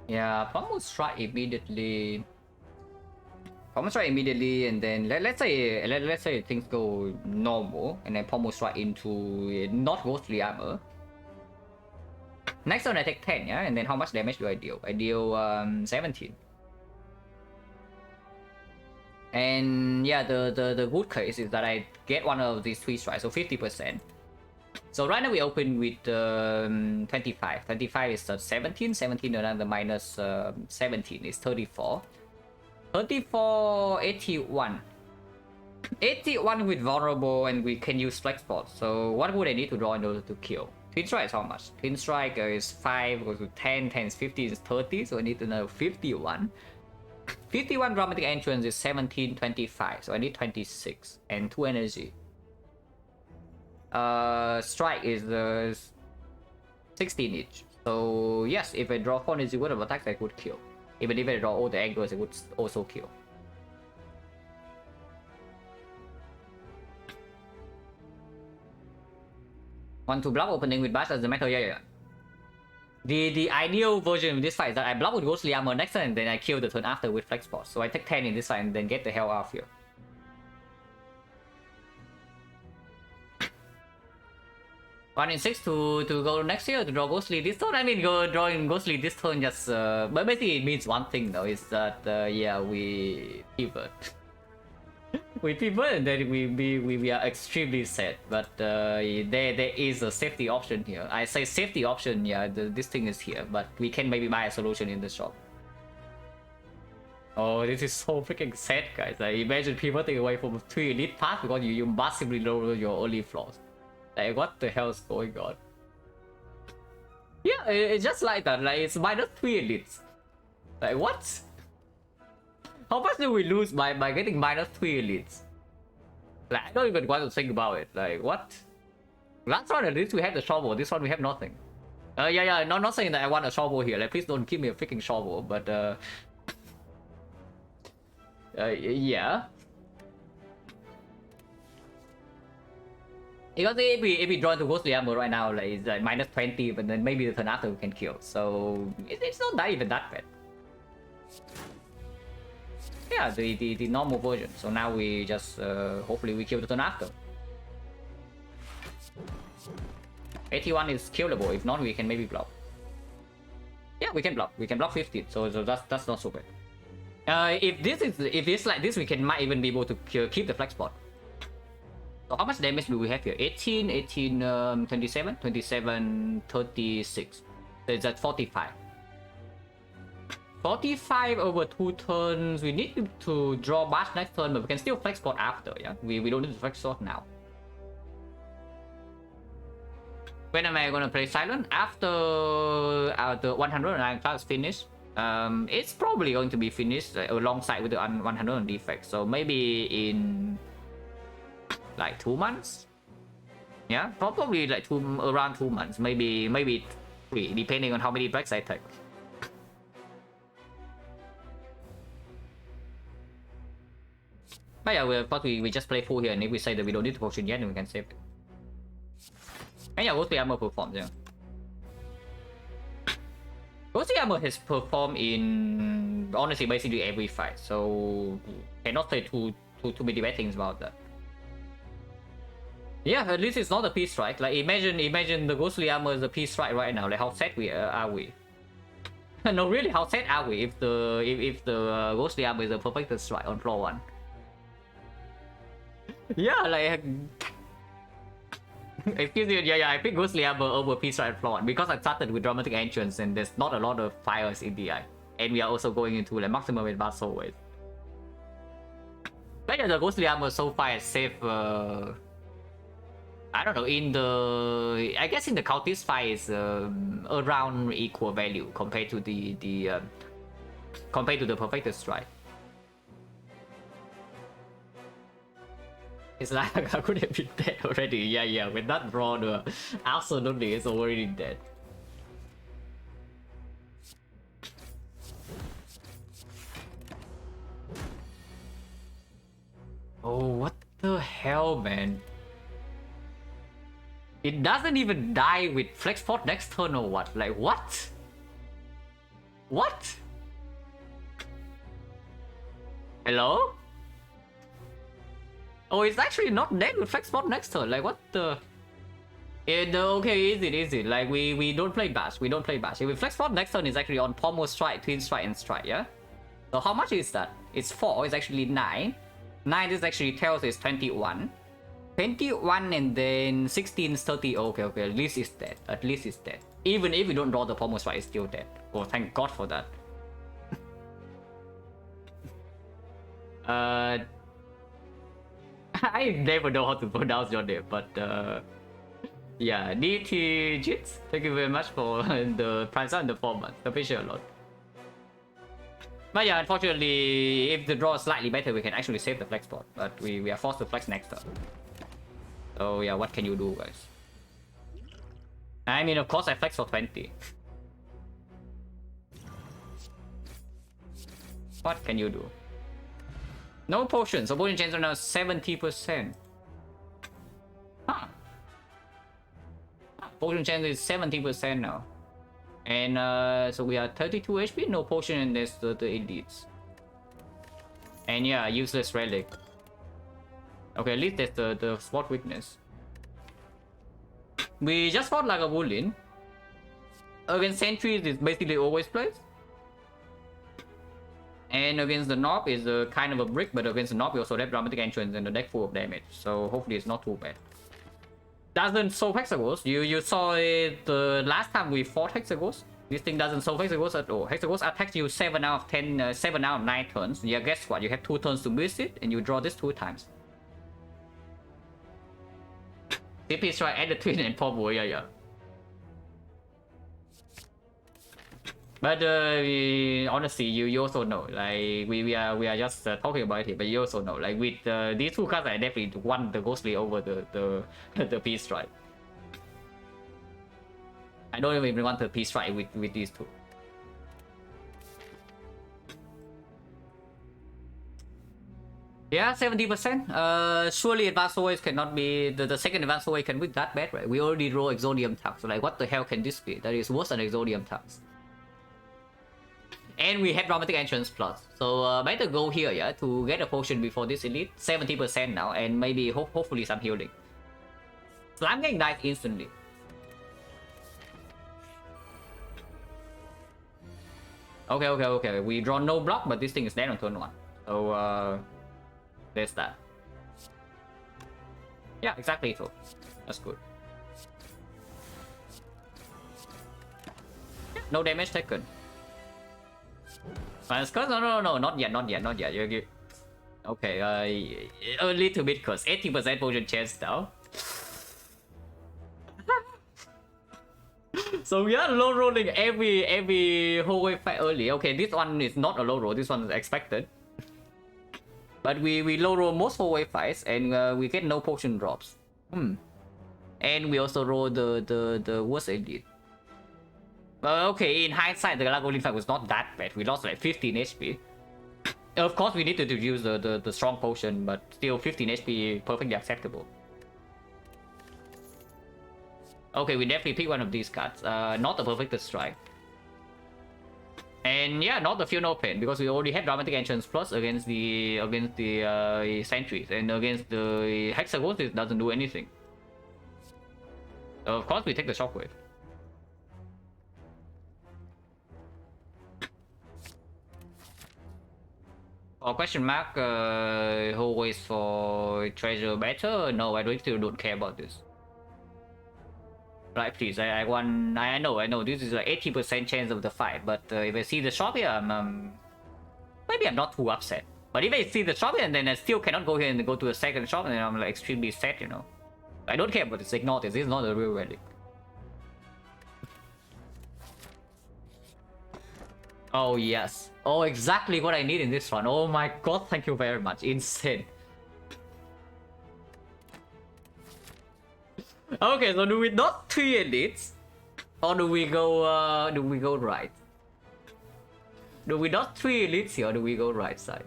yeah, Pommel strike immediately. Pommel strike immediately, and then let's say things go normal, and then Pommel strike into not ghostly armor. Next turn I take 10, yeah, and then how much damage do I deal? I deal 17. And yeah, the good case is that I get one of these 3 strikes, so 50%. So right now we open with 25. 25 is 17. 17 another minus 17 is 34. 34, 81. 81 with vulnerable, and we can use flex spot. So what would I need to draw in order to kill? Twin strike is how much? Twin strike is 5, goes to 10, 10 is 50, is 30. So I need to know 51. 51 dramatic entrance is 17, 25. So I need 26 and 2 energy. Strike is 16 each. So yes, if I draw 4 energy worth of attacks, I could kill. Even if I draw all the angles, I would also kill. Want to block opening with bash as the metal? Yeah. The ideal version of this fight is that I block with ghostly armor next turn, and then I kill the turn after with flex spot. So I take 10 in this fight and then get the hell out of here. 1 in 6 to go next year to draw ghostly this turn. I mean, drawing ghostly this turn just but basically it means one thing though, is that yeah, we pivot. We pivot, and then we are extremely sad. But there is a safety option here. I say safety option, yeah, this thing is here, but we can maybe buy a solution in the shop. Oh, this is so freaking sad, guys. Like, imagine pivoting away from 3 elite path because you massively lower your early flaws. Like, what the hell is going on? Yeah, it's just like that. Like, it's -3 elites. Like, what? How much do we lose by getting -3 elites? Like, I don't even want to think about it. Like, what? Last one at least we had the shovel. This one we have nothing. Yeah. Not saying that I want a shovel here. Like, please don't give me a freaking shovel. But yeah. Because if we draw into ghostly armor right now, like, it's like -20, but then maybe the turn after we can kill. So it's not that even that bad. Yeah, the normal version. So now we just hopefully we kill the turn after. 81 is killable. If not, we can maybe block. Yeah, we can block. We can block 15. So that's not so bad. If it's like this, we might even be able to keep the flex spot. So how much damage do we have here? 18, 18, 27, 27, 36. So it's at 45. 45 over 2 turns. We need to draw bash next turn, but we can still flex spot after, yeah? We don't need to flex spot now. When am I gonna play silent? After the 109 class finish. It's probably going to be finished alongside with the 100 defect. So maybe in like 2 months. Yeah, probably like around 2 months. Maybe 3, depending on how many breaks I take. But yeah, we just play full here, and if we say that we don't need to potion yet, then we can save it. And yeah, Ghostly Armor performs, yeah. Ghostly Armor has performed in, honestly, basically every fight, so cannot say too many bad things about that. Yeah, at least it's not a Peace Strike. Like, imagine the Ghostly Armor is a Peace Strike right now. Like, how sad are we? No, really, how sad are we if the Ghostly Armor is a perfect strike on floor 1? Yeah, like... Excuse me, yeah, I picked Ghostly Armor over Peace Strike floor 1 because I started with Dramatic Entrance and there's not a lot of fires in the eye. And we are also going into like maximum advanced soul wave. But yeah, the Ghostly Armor so far has saved... I don't know, I guess in the Cultist fight is around equal value compared to the Perfected Strike. It's like I could have been dead already. Yeah, with that draw, absolutely, it's already dead. Oh, what the hell, man? It doesn't even die with flex pot next turn or what? Like, what? What? Hello? Oh, it's actually not dead with flex pot next turn. Like, what the? Okay, easy. Like, we don't play bash. We don't play bash. If we flex pot next turn, is actually on pommel strike, twin strike, and strike, yeah? So how much is that? It's 4. It's actually 9. 9 is actually tells is 21. 21 and then 16 is 30. Okay, at least it's dead. At least it's dead. Even if we don't draw the pommel strike, it's still dead. Oh, thank God for that. I never know how to pronounce your name, but yeah, DT Jits, thank you very much for the prize and the 4 months. Appreciate a lot. But yeah, unfortunately, if the draw is slightly better, we can actually save the flex spot. But we are forced to flex next turn. So yeah, what can you do, guys? I mean, of course, I flex for 20. What can you do? No potions, so potion chance are now 70%. Huh. Potion chance is 70% now. And so we are 32 HP, no potion, and there's the elites. And yeah, useless relic. Okay, at least that's the spot weakness. We just fought like a Wulin. Against sentries, it's basically always plays. And against the Knob is a kind of a brick, but against the Knob we also have Dramatic Entrance and the deck full of damage. So hopefully it's not too bad. Doesn't solve Hexaghost. You saw it the last time we fought Hexaghost. This thing doesn't solve Hexaghost at all. Hexaghost attacks you 7 out of 10, 7 out of 9 turns. Yeah, guess what? You have 2 turns to miss it, and you draw this 2 times. TP strike at the twin and pommel, yeah. But honestly, you also know, like we are just talking about it, but you also know, like with these 2 cards, I definitely won the Ghostly over the Peace Strike. I don't even want the Peace Strike with these 2. Yeah, 70%. Surely Advanced Always cannot be the second Advanced Always can be that bad, right? We already draw Exodium Tax, so like what the hell can this be? That is worse than Exodium Tax. And we have Dramatic Entrance Plus. So better go here, yeah, to get a potion before this elite. 70% now, and maybe hopefully some healing. Slime Gang dies instantly. Okay. We draw no block, but this thing is dead on turn 1. So, there's that. Yeah, exactly so. That's good. Yeah, no damage taken. Minus curse? No, not yet. You... Okay, a little bit curse. 80% potion chance though. So we are low rolling every whole wave fight early. Okay, this one is not a low roll. This one is expected. But we low roll most whole wave fights and we get no potion drops. And we also roll the worst elite. Okay, in hindsight, the Gargoyle fight was not that bad. We lost like 15 HP. Of course, we needed to use the strong potion, but still 15 HP perfectly acceptable. Okay, we definitely pick one of these cards. Not the Perfected Strike. And yeah, not the Feel No Pain, because we already have Dramatic Entrance plus against the Sentries, and against the Hexagons it doesn't do anything. Of course, we take the Shockwave. Or question mark, who waits for treasure better? No, I still don't care about this. Right, please. I know. This is like 80% chance of the fight, but if I see the shop here, maybe I'm not too upset. But if I see the shop here and then I still cannot go here and go to a second shop, and I'm like extremely sad, you know. I don't care about this. Ignore this. This is not a real relic. Oh yes. Oh, exactly what I need in this run. Oh my god, thank you very much. Insane. Okay, so do we not 3 elites? Or do we go right? Do we not 3 elites here, or do we go right side?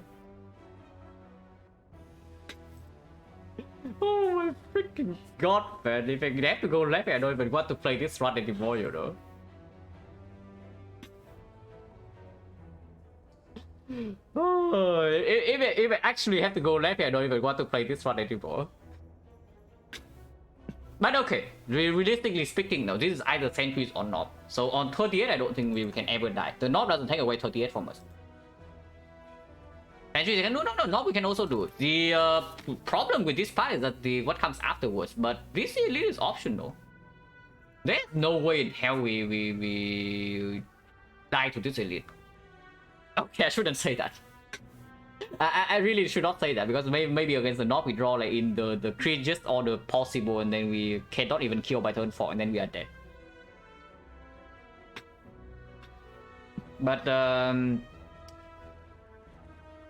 Oh my freaking god, man. If I have to go left, I don't even want to play this run anymore, you know. Oh, if I actually have to go left, I don't even want to play this run anymore. But okay, realistically speaking though, this is either Sentries or Knob. So on 38, I don't think we can ever die. The Knob doesn't take away 38 from us. Sentries, no, Knob we can also do. The problem with this part is that what comes afterwards, but this elite is optional. There's no way in hell we die to this elite. Okay, I shouldn't say that. I really should not say that, because maybe against the Knob we draw like in the cringiest order possible, and then we cannot even kill by turn 4, and then we are dead. But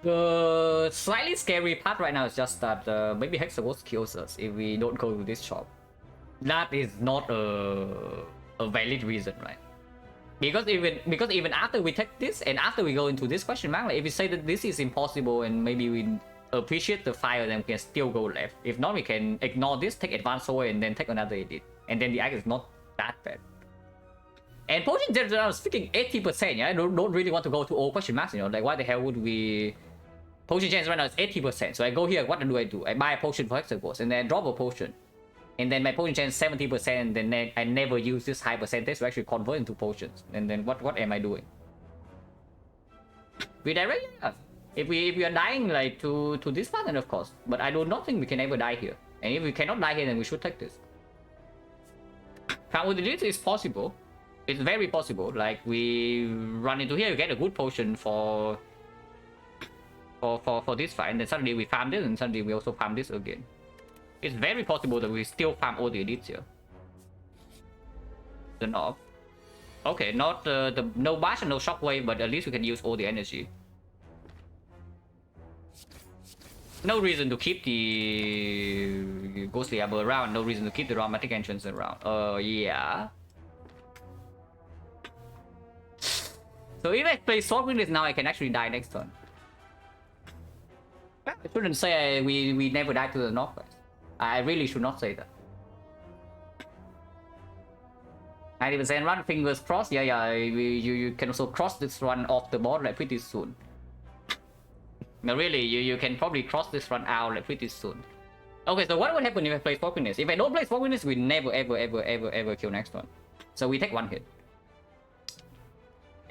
the slightly scary part right now is just that maybe Hexagons kills us if we don't go to this shop. That is not a valid reason, right? Because even after we take this and after we go into this question mark, like if we say that this is impossible and maybe we appreciate the fire, then we can still go left. If not, we can ignore this, take advanced sword, and then take another edit, and then the act is not that bad. And potion gen right now is freaking 80%. Yeah, I don't really want to go to all question marks. You know, like why the hell would we? Potion gen right now is 80%. So I go here. What do? I buy a potion for Hexagons, and then I drop a potion. And then my potion chance 70%, and then I never use this high percentage to actually convert into potions. And then what am I doing? We direct, yeah. If we are dying like to this part, then of course. But I do not think we can ever die here. And if we cannot die here, then we should take this. How with this is possible. It's very possible. Like we run into here, you get a good potion for this fight, and then suddenly we farm this, and suddenly we also farm this again. It's very possible that we still farm all the elites here. The Knob. Okay, not the no bash and no shockwave, but at least we can use all the energy. No reason to keep the Ghostly Arbor around. No reason to keep the Dramatic Entrance around. Yeah. So if I play Sword Witness now, I can actually die next turn. I shouldn't say we never die to the Northwest. I really should not say that. 90% run, fingers crossed. Yeah. You can also cross this run off the board like pretty soon. No, really, you can probably cross this run out like pretty soon. Okay, so what would happen if I play Sword Witness? If I don't play Sword Witness, we never ever kill next one. So we take 1 hit.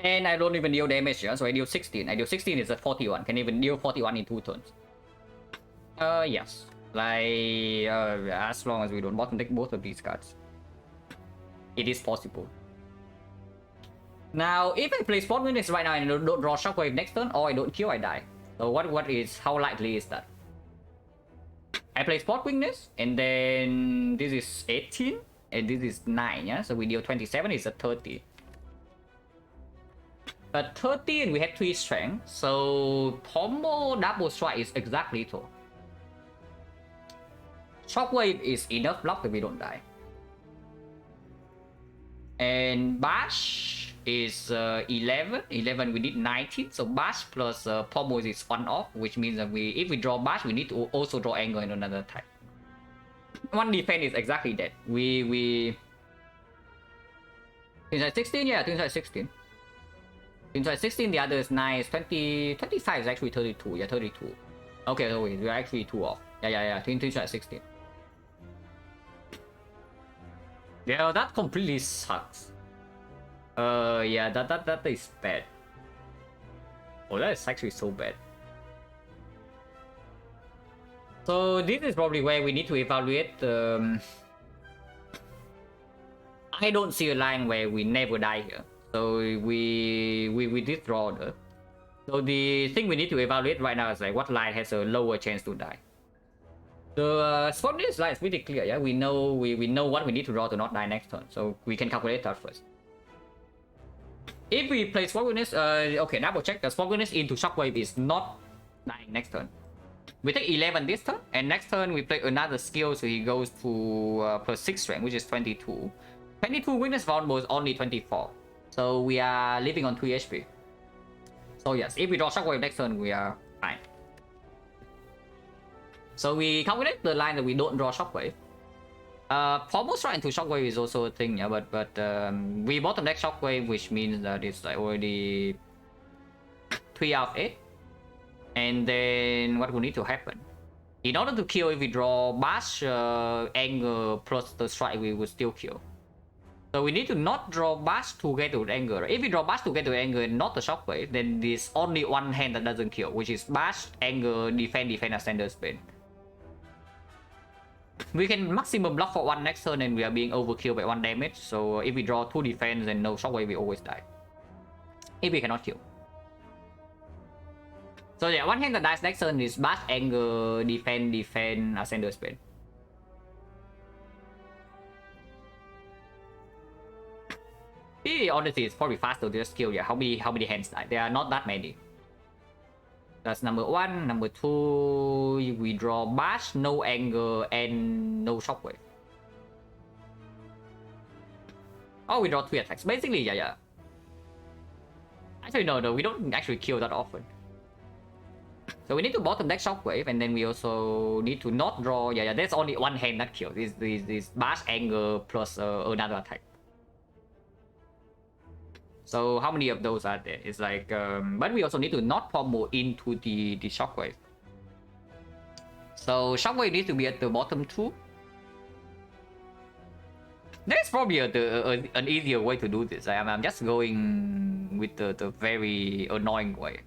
And I don't even deal damage here, so I deal 16. I deal 16 is at 41. Can even deal 41 in 2 turns. Yes. Like, as long as we don't bottom deck both of these cards. It is possible. Now, if I play Spot Witness right now and I don't draw Shockwave next turn, or I don't kill, I die. So how likely is that? I play Spot Witness, and then this is 18, and this is 9, yeah? So we deal 27, is a 30. But 30 and we have 3 strength, so combo double strike is exactly equal. Shockwave is enough block that we don't die. And Bash is 11. 11 we need 19, so Bash plus Pommel is 1 off, which means that if we draw Bash, we need to also draw Anger in another type. One defense is exactly that. Inside 16, yeah, inside 16. Inside 16, the other is 9, is 20, 25 is actually 32, yeah, 32. Okay, so we're actually 2 off. Yeah, inside 16. Yeah, that completely sucks. Yeah, that is bad. Oh, that is actually so bad. So this is probably where we need to evaluate. I don't see a line where we never die here. So we did draw the. So the thing we need to evaluate right now is like what line has a lower chance to die. The spot this line is pretty clear, yeah. We know what we need to draw to not die next turn, so we can calculate that first. If we play Spot Witness, okay, double check. The Spot Witness into Shockwave is not dying next turn. We take 11 this turn, and next turn we play another skill, so he goes to plus 6 strength, which is 22. 22 Witness vulnerable is only 24, so we are living on 3 HP. So yes, if we draw Shockwave next turn, we are fine. So we calculate the line that we don't draw Shockwave. Pommel strike into Shockwave is also a thing, yeah, but we bottom deck Shockwave, which means that it's like already 3 out of 8. And then what will need to happen? In order to kill, if we draw Bash, Anger plus the strike, we will still kill. So we need to not draw Bash together with Anger. If we draw Bash together with Anger and not the Shockwave, then there's only one hand that doesn't kill, which is Bash, Anger, defend, Ascender, Spin. We can maximum block for 1 next turn and we are being overkilled by 1 damage. So if we draw 2 defense and no Shockwave, we always die. If we cannot kill. So yeah, one hand that dies next turn is Bash, Anger, defend, Ascender, Spin. Honestly, it's probably faster to just kill. Yeah, how many hands die? There are not that many. That's number 1. Number 2, we draw Bash, no Anger, and no Shockwave. Oh, we draw 3 attacks. Basically, yeah. Actually, no, we don't actually kill that often. So we need to bottom deck Shockwave, and then we also need to not draw. Yeah, there's only one hand that kills. This Bash, Anger, plus another attack. So how many of those are there? It's like, but we also need to not pommel into the Shockwave. So Shockwave needs to be at the bottom 2. There's probably an easier way to do this. I'm just going with the very annoying way.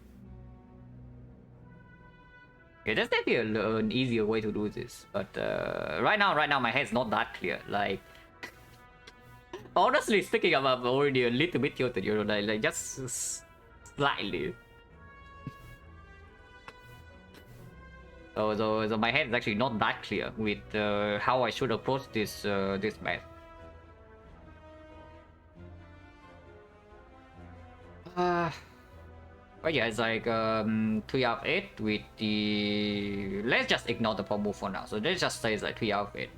Yeah, there's definitely an easier way to do this. But right now my head's not that clear. Like, honestly speaking, I'm already a little bit tilted, you know, like just slightly. So my head is actually not that clear with how I should approach this this math. But yeah, it's like 3 out of 8 with the. Let's just ignore the pommel for now. So let's just say it's like 3 out of 8,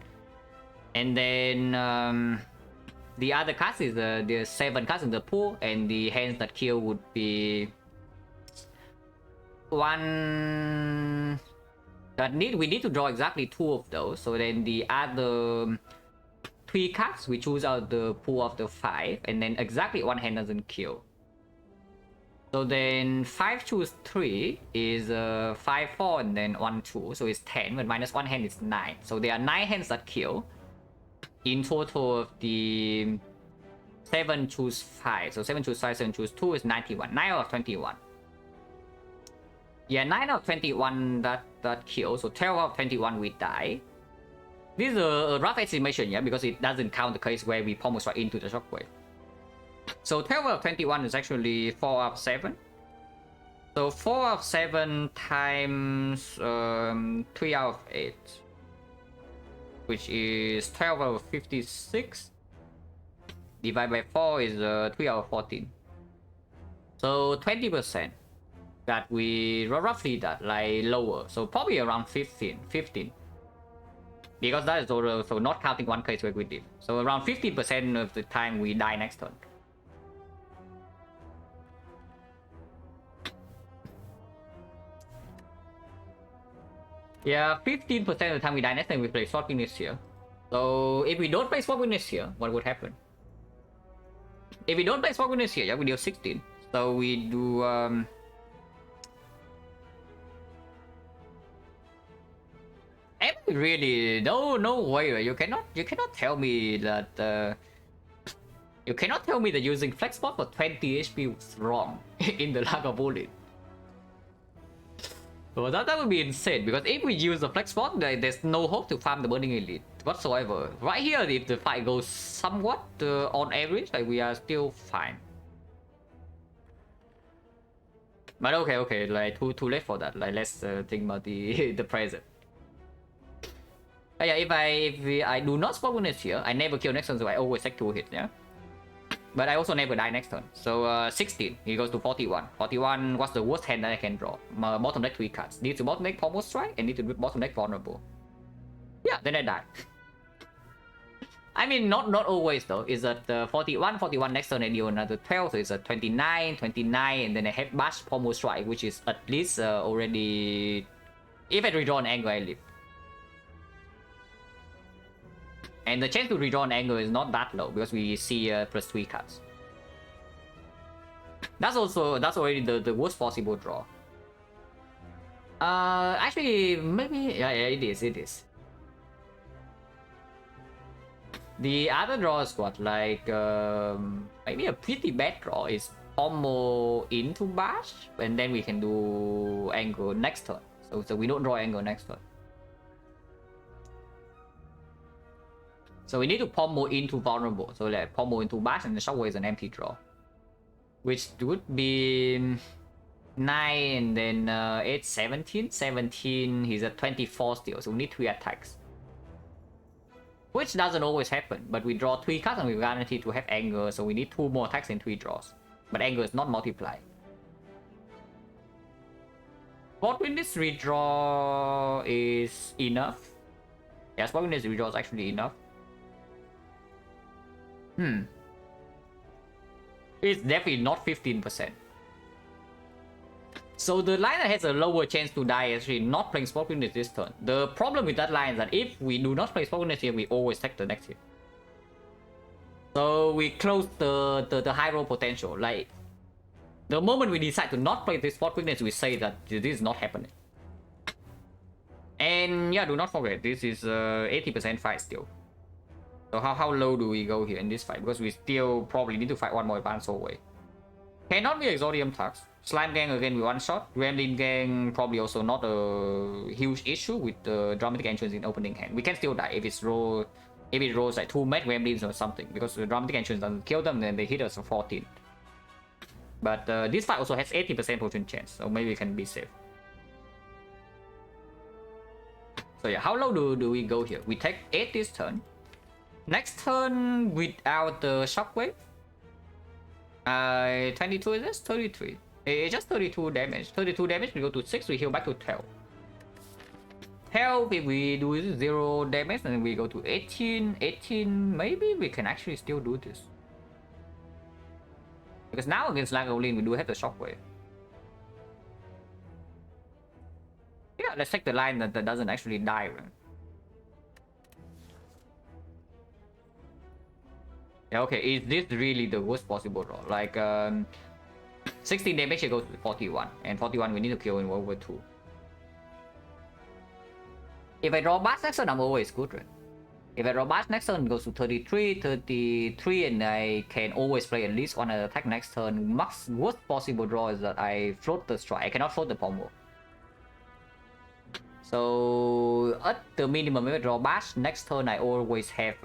and then the other cards is the 7 cards in the pool, and the hands that kill would be 1. We need to draw exactly 2 of those. So then the other 3 cards we choose out the pool of the 5, and then exactly 1 hand doesn't kill. So then 5 choose 3 is 5 4 and then 1 2, so it's 10, but minus 1 hand is 9. So there are 9 hands that kill in total of the 7 choose 5. So 7 choose 5, 7 choose 2 is 91. 9 out of 21. Yeah, 9 out of 21 that kills. So 12 out of 21 we die. This is a rough estimation, yeah, because it doesn't count the case where we pommel strike into the shockwave. So 12 out of 21 is actually 4 out of 7. So 4 out of 7 times 3 out of 8, which is 12 out of 56. Divided by 4 is 3 out of 14. So 20%. That we roughly that, like lower. So probably around 15. Because that is also not counting one case where we did. So around 15% of the time we die next turn. Yeah, 15% of the time we die next time we play Sword Witness here. So if we don't play Sword Witness here, what would happen? If we don't play Sword Witness here, yeah, we deal 16. So we do really no way, right? You cannot tell me that you cannot tell me that using flex spot for 20 HP was wrong in the lack of bullet. So that would be insane, because if we use the flex spot, there's no hope to farm the burning elite whatsoever. Right here, if the fight goes somewhat on average, like we are still fine. But okay, like too late for that. Like let's think about the the present. Yeah, if I do not spot witness here, I never kill next turn, so I always take 2 hits, yeah. But I also never die next turn. So 16, he goes to 41. 41 was the worst hand that I can draw. Bottom deck 3 cards. Need to bottom deck pommel strike and need to bottom deck vulnerable. Yeah, then I die. I mean, not always though. It's at 41 next turn I deal another 12, so it's at 29, and then I have bash pommel strike, which is at least already. If I redraw an angle, I live. And the chance to redraw an angle is not that low because we see +3 cards. That's already the worst possible draw. Actually, maybe yeah, it is. The other draw is what, like maybe a pretty bad draw is pommel into bash, and then we can do angle next turn. So we don't draw angle next turn. So we need to pommel into vulnerable. So like pommel into bash, and the shockwave is an empty draw, which would be 9 and then 8, 17. 17, he's at 24 still, so we need 3 attacks. Which doesn't always happen, but we draw 3 cards and we're guaranteed to have anger, so we need 2 more attacks and 3 draws. But anger is not multiplied. Spot Witness redraw is enough. Yeah, Spot Witness redraw is actually enough. It's definitely not 15%. So the line that has a lower chance to die is actually not playing Spot Witness this turn. The problem with that line is that if we do not play Spot Witness here, we always take the next hit. So we close the high roll potential. Like, the moment we decide to not play this Spot Witness, we say that this is not happening. And yeah, do not forget, this is 80% fight still. So how low do we go here in this fight? Because we still probably need to fight one more advance away. Cannot be Exodium Tux. Slime Gang again with one shot. Gremlin Gang probably also not a huge issue with the Dramatic Entrance in opening hand. We can still die if it rolls like 2 Mad Gremlins or something, because the Dramatic Entrance doesn't kill them, then they hit us for 14. But this fight also has 80% potion chance, so maybe we can be safe. So yeah, how low do we go here? We take 8 this turn. Next turn without the shockwave. 22 is this? 33. It's just 32 damage. 32 damage, we go to 6, we heal back to 12. 12, if we do 0 damage, then we go to 18. 18, maybe we can actually still do this. Because now against Lagolin, we do have the shockwave. Yeah, let's take the line that doesn't actually die. Right? Yeah, okay, is this really the worst possible draw? Like, 16 damage, it goes to 41. And 41, we need to kill in over 2. If I draw Bass next turn, I'm always good, right? If I draw bash next turn, it goes to 33, and I can always play at least one attack next turn. Max worst possible draw is that I float the strike. I cannot float the pommel. So at the minimum, if I draw bash next turn, I always have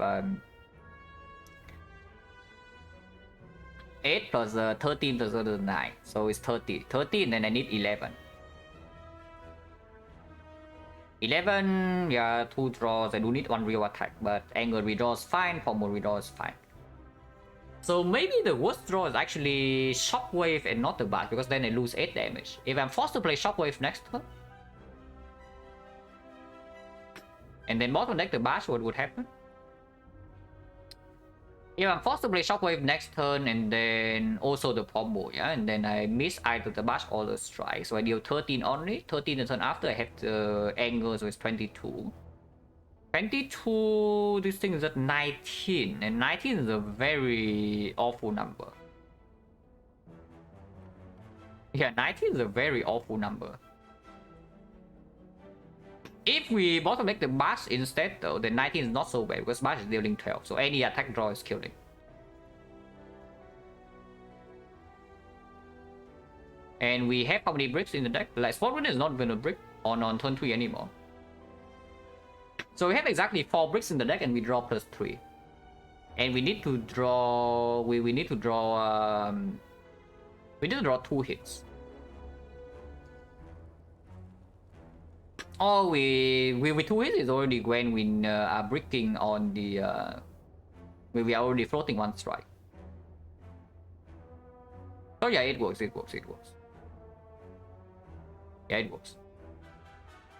8 plus 13 plus 9. So it's 30. 13, and I need 11. 11, yeah, 2 draws. I do need 1 real attack, but anger redraw is fine, pommel redraw is fine. So maybe the worst draw is actually Shockwave and not the bash, because then I lose 8 damage. If I'm forced to play Shockwave next turn, and then bottom deck the bash, what would happen? If I'm forced to play Shockwave next turn, and then also the pommel, yeah, and then I miss either the bash or the strike, so I deal 13 only. 13 the turn after, I have the anger, so it's 22. 22, this thing is at 19, and 19 is a very awful number. Yeah, 19 is a very awful number. If we bottom deck the bash instead though, then 19 is not so bad, because bash is dealing 12, so any attack draw is killing. And we have how many bricks in the deck? Like, Spot Winner is not gonna brick on turn 3 anymore. So we have exactly 4 bricks in the deck, and we draw +3. And we need to draw... We need to draw... we need to draw 2 hits. Oh, with 2 hits is already when we are bricking on the... we are already floating 1 strike. Oh yeah, it works. Yeah, it works.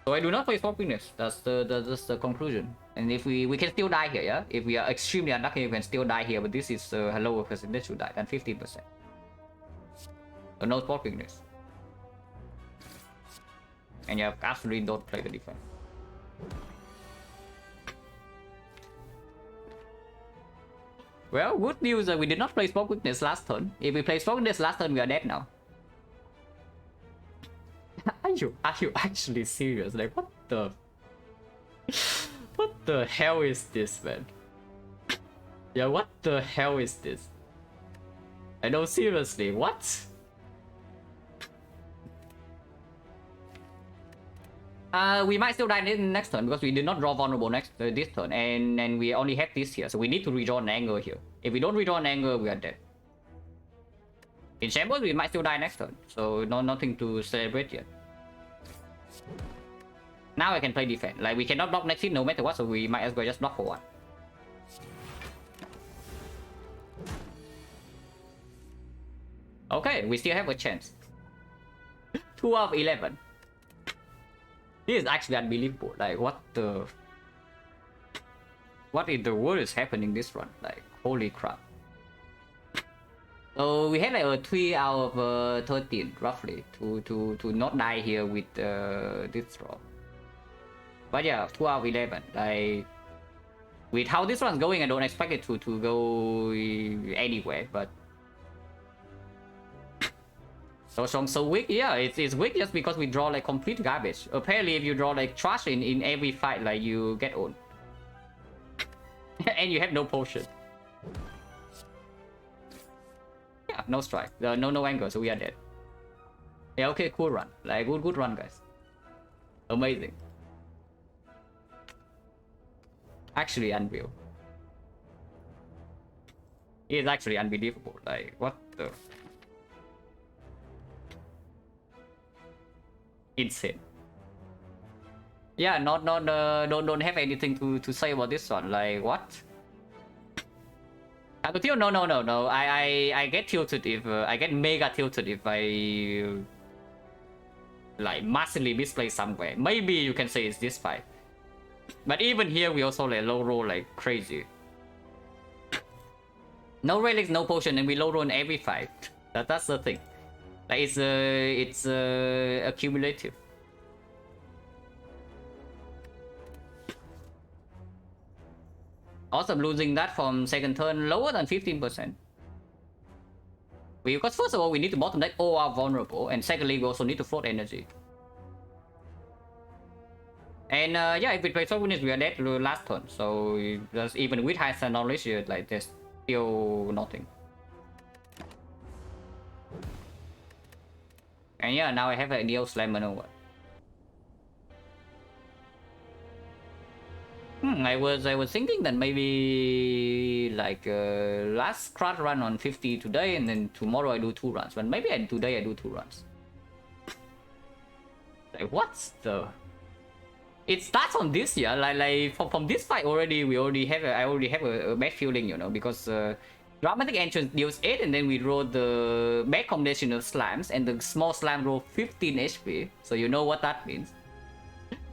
So I do not play Spot Weakness. That's the conclusion. And if we can still die here, yeah? If we are extremely unlucky, we can still die here, but this is a lower percentage to die than 15%. So no Spot Weakness. And you absolutely don't play the defense. Well, good news that we did not play Spot Weakness last turn. If we play Spot Weakness last turn, we are dead now. Are you actually serious? Like, what the... what the hell is this, man? Yeah, what the hell is this? I know, seriously, what? We might still die next turn, because we did not draw vulnerable this turn, and we only have this here, so we need to redraw an anger here. If we don't redraw an anger, we are dead. In Shambles, we might still die next turn, so nothing to celebrate yet. Now I can play defense. Like, we cannot block next hit no matter what, so we might as well just block for 1. Okay, we still have a chance. 2 out of 11. This is actually unbelievable. Like, what the... what in the world is happening this run? Like, holy crap. So we had like a 3 out of 13, roughly, to not die here with this draw. But yeah, 2 out of 11. Like, with how this one's going, I don't expect it to go anywhere, but... So weak, yeah, it's weak just because we draw like complete garbage. Apparently, if you draw like trash in every fight, like, you get owned. And you have no potion. Yeah, no strike, no anger, so we are dead. Yeah, okay, cool run. Like, good run, guys. Amazing. Actually unreal. It is actually unbelievable. Like, what the... insane. Yeah, don't have anything to say about this one. Like, what? No. I get tilted if I get mega tilted if I like massively misplay somewhere. Maybe you can say it's this fight, but even here we also like low roll like crazy. No relics, no potion, and we low roll in every fight. That's the thing. Like, it's accumulative. Awesome, losing that from second turn lower than 15%. Because first of all, we need to bottom deck all our vulnerable, and secondly, we also need to float energy. And yeah, if we play so winners, we are dead last turn. So just even with high knowledge, like there's still nothing. And yeah, now I have a Neo Slam maneuver. I was thinking that maybe like last crash run on 50 today, and then tomorrow I do 2 runs. But maybe today I do 2 runs. Like what's the? It starts on this, yeah. Like from this fight already, I already have a bad feeling, you know, because dramatic entrance deals 8, and then we roll the bad combination of slams, and the small slam roll 15 HP. So you know what that means.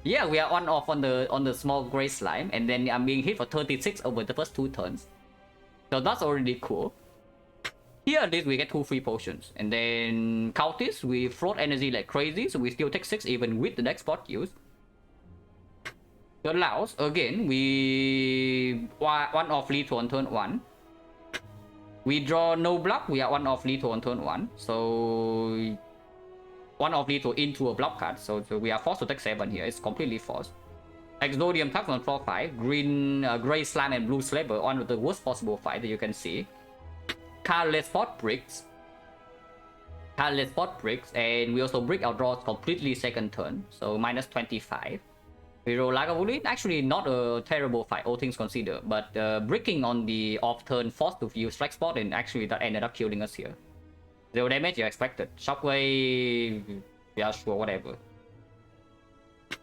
Yeah, we are on off on the small gray slime, and then I'm being hit for 36 over the first 2 turns. So that's already cool. Here at least we get 2 free potions, and then Cultist, we float energy like crazy, so we still take 6 even with the next spot use. The Laos, again, we 1 off lethal on turn 1. We draw no block, we are 1 off lethal on turn 1, so 1 off lethal into a block card, so we are forced to take 7 here. It's completely forced. Exodium Tax on floor 5, green, gray slam and blue slaver on the worst possible fight that you can see. Cardless spot bricks. And we also brick our draws completely second turn, so minus 25. We roll Lagavulin, actually not a terrible fight, all things considered, but bricking on the off turn forced to use strike spot, and actually that ended up killing us here. 0 damage you expected. Shockwave, yeah sure, whatever.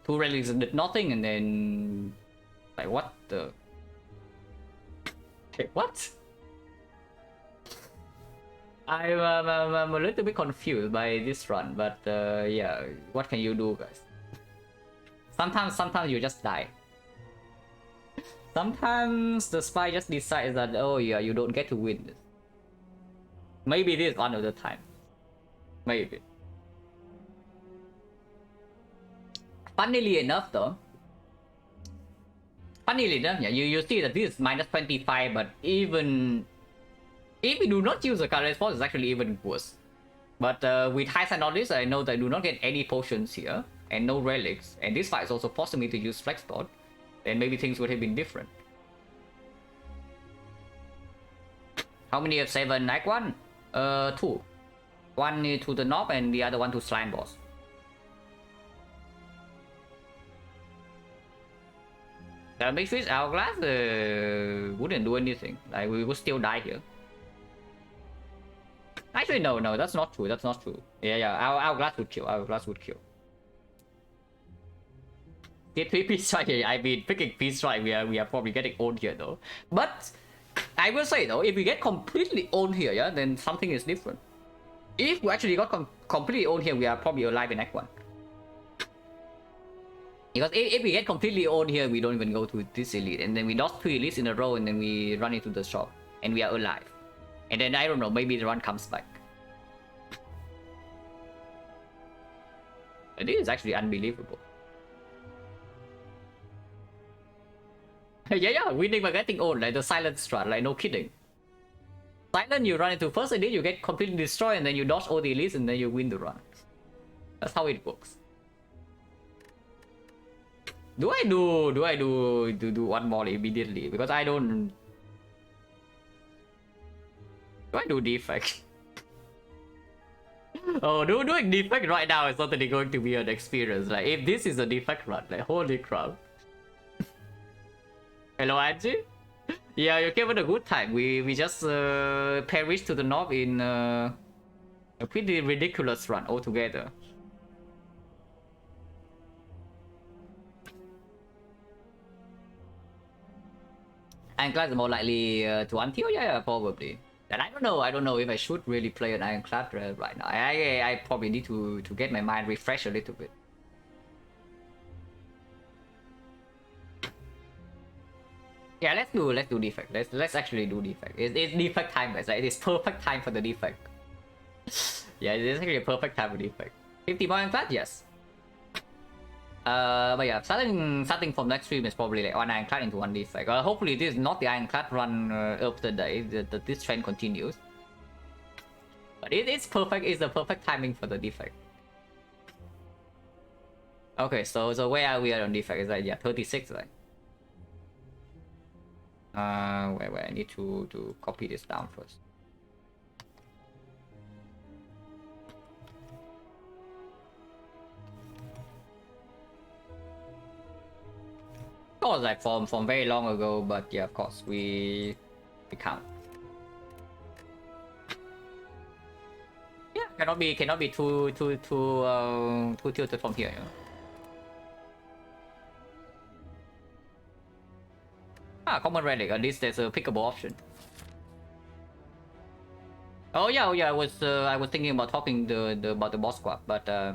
2 relics did nothing, and then like what the? Hey, what? I'm a little bit confused by this run, but yeah, what can you do, guys? Sometimes you just die. Sometimes the spy just decides that, oh yeah, you don't get to win this. Maybe this is one of the time. Maybe. Funnily enough though, yeah, you see that this is minus 25, but even if we do not use the current response, it's actually even worse. But with high side knowledge, I know that I do not get any potions here, and no relics, and this fight is also forcing me to use flex spot, then maybe things would have been different. How many have 7? Like 1? 2. 1 to the knob and the other one to slime boss. The big fish hourglass wouldn't do anything. Like we would still die here. Actually, no, that's not true. That's not true. Yeah, hourglass would kill. Hourglass would kill. Get 3 piece strike here. I mean, picking piece strike, we are probably getting owned here though. But I will say though, if we get completely owned here, yeah, then something is different. If we actually got completely owned here, we are probably alive in Act 1. Because if we get completely owned here, we don't even go to this elite, and then we lost 3 elites in a row, and then we run into the shop, and we are alive. And then I don't know, maybe the run comes back. This is actually unbelievable. yeah, winning by getting owned, like the silent strat, like no kidding. Silent, you run into first elite, you get completely destroyed, and then you dodge all the elites, and then you win the run. That's how it works. Do I do one more immediately? Because I don't. Do I do defect? Oh, doing defect right now is certainly going to be an experience. Like if this is a defect run, like holy crap. Hello, Angie. Yeah, you gave it a good time. We just perished to the north in a pretty ridiculous run altogether. Ironclad is more likely to until, yeah, probably. And I don't know if I should really play an Ironclad right now. I probably need to get my mind refreshed a little bit. Yeah, let's do defect. Let's actually do defect. It's defect time, guys. Right? It's perfect time for the defect. Yeah, it's actually a perfect time for defect. 50 more Ironclad, yes. But yeah, starting from next stream is probably like 1 Ironclad into 1 defect. Hopefully this is not the Ironclad run of the day, that this trend continues. But it's perfect, it's the perfect timing for the defect. Okay, so where are we on defect? Is that, yeah, 36, right? Wait, I need to copy this down first. It was like from very long ago, but yeah, of course we count. Yeah, cannot be too tilted from here. You know? Common relic. At least there's a pickable option. Oh yeah, I was thinking about talking about the boss squad, but I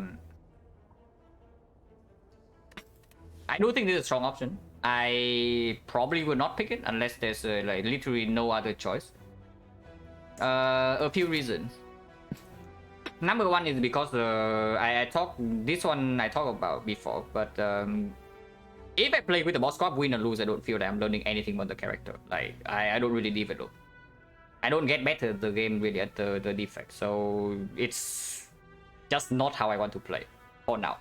do think this is a strong option. I probably would not pick it unless there's like literally no other choice. A few reasons. Number one is because I talked about before, but if I play with the boss squad, win or lose, I don't feel that I'm learning anything about the character. Like I don't really develop. I don't get better at the game really at the defect, so it's just not how I want to play for now.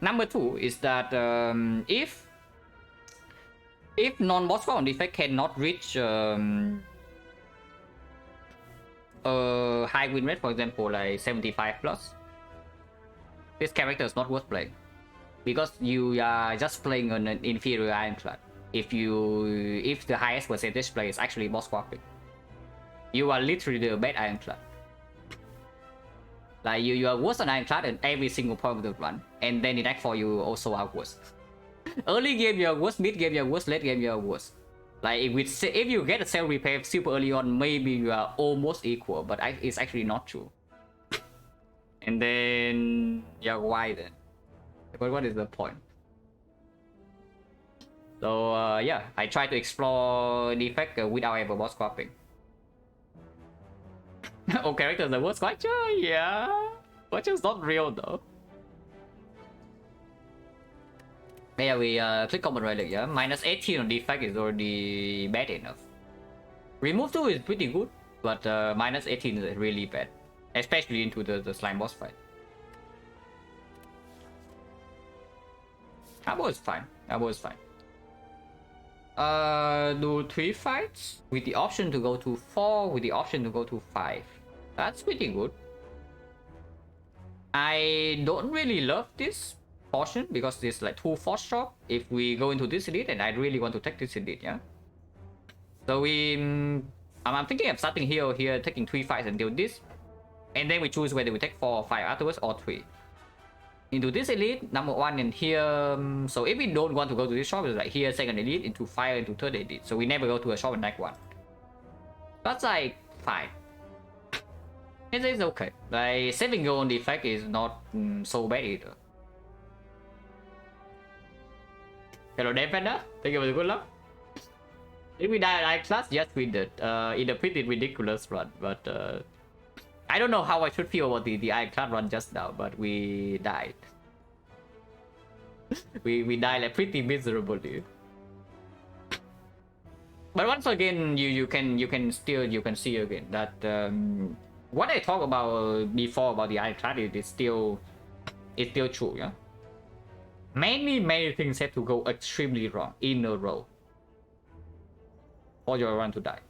Number two is that if non-boss squad on defect cannot reach a high win rate, for example, like 75 plus, this character is not worth playing because you are just playing on an inferior Ironclad. If the highest percentage play is actually boss squad pick, you are literally the bad Ironclad. Like you are worse on Ironclad in every single point of the run, and then in Act 4 you also are worse. Early game you are worse, mid game you are worse, late game you are worse. Like if you get a cell repair super early on, maybe you are almost equal, but it's actually not true. And then yeah, why then? But what is the point? So yeah, I try to explore the effect without ever boss swapping. Oh, characters the worst Watcher? Yeah. Watcher's not real though. Yeah, we click common relic, yeah. Minus 18 on defect is already bad enough. Remove 2 is pretty good, but minus 18 is really bad. Especially into the slime boss fight. Abo is fine. Abo is fine. Do 3 fights with the option to go to 4, with the option to go to 5. That's pretty good. I don't really love this portion because it's like 2 force shop. If we go into this elite, and I really want to take this elite, yeah. So I'm thinking of starting here, taking 3 fights until this, and then we choose whether we take 4 or 5 afterwards or 3. Into this elite, number 1, and here. So if we don't want to go to this shop, it's like here, second elite, into 5, into third elite. So we never go to a shop in Act 1. That's like fine. It's okay. Like saving goal on the effect is not so bad either. Hello, Defender. Thank you for the good luck. Did we die at class? Yes, we did. In a pretty ridiculous run, but I don't know how I should feel about the Ironclad run just now, but we died. we died like pretty miserably. But once again, you can see again that what I talked about before about the Ironclad is still true, yeah. Many things have to go extremely wrong in a row for your run to die.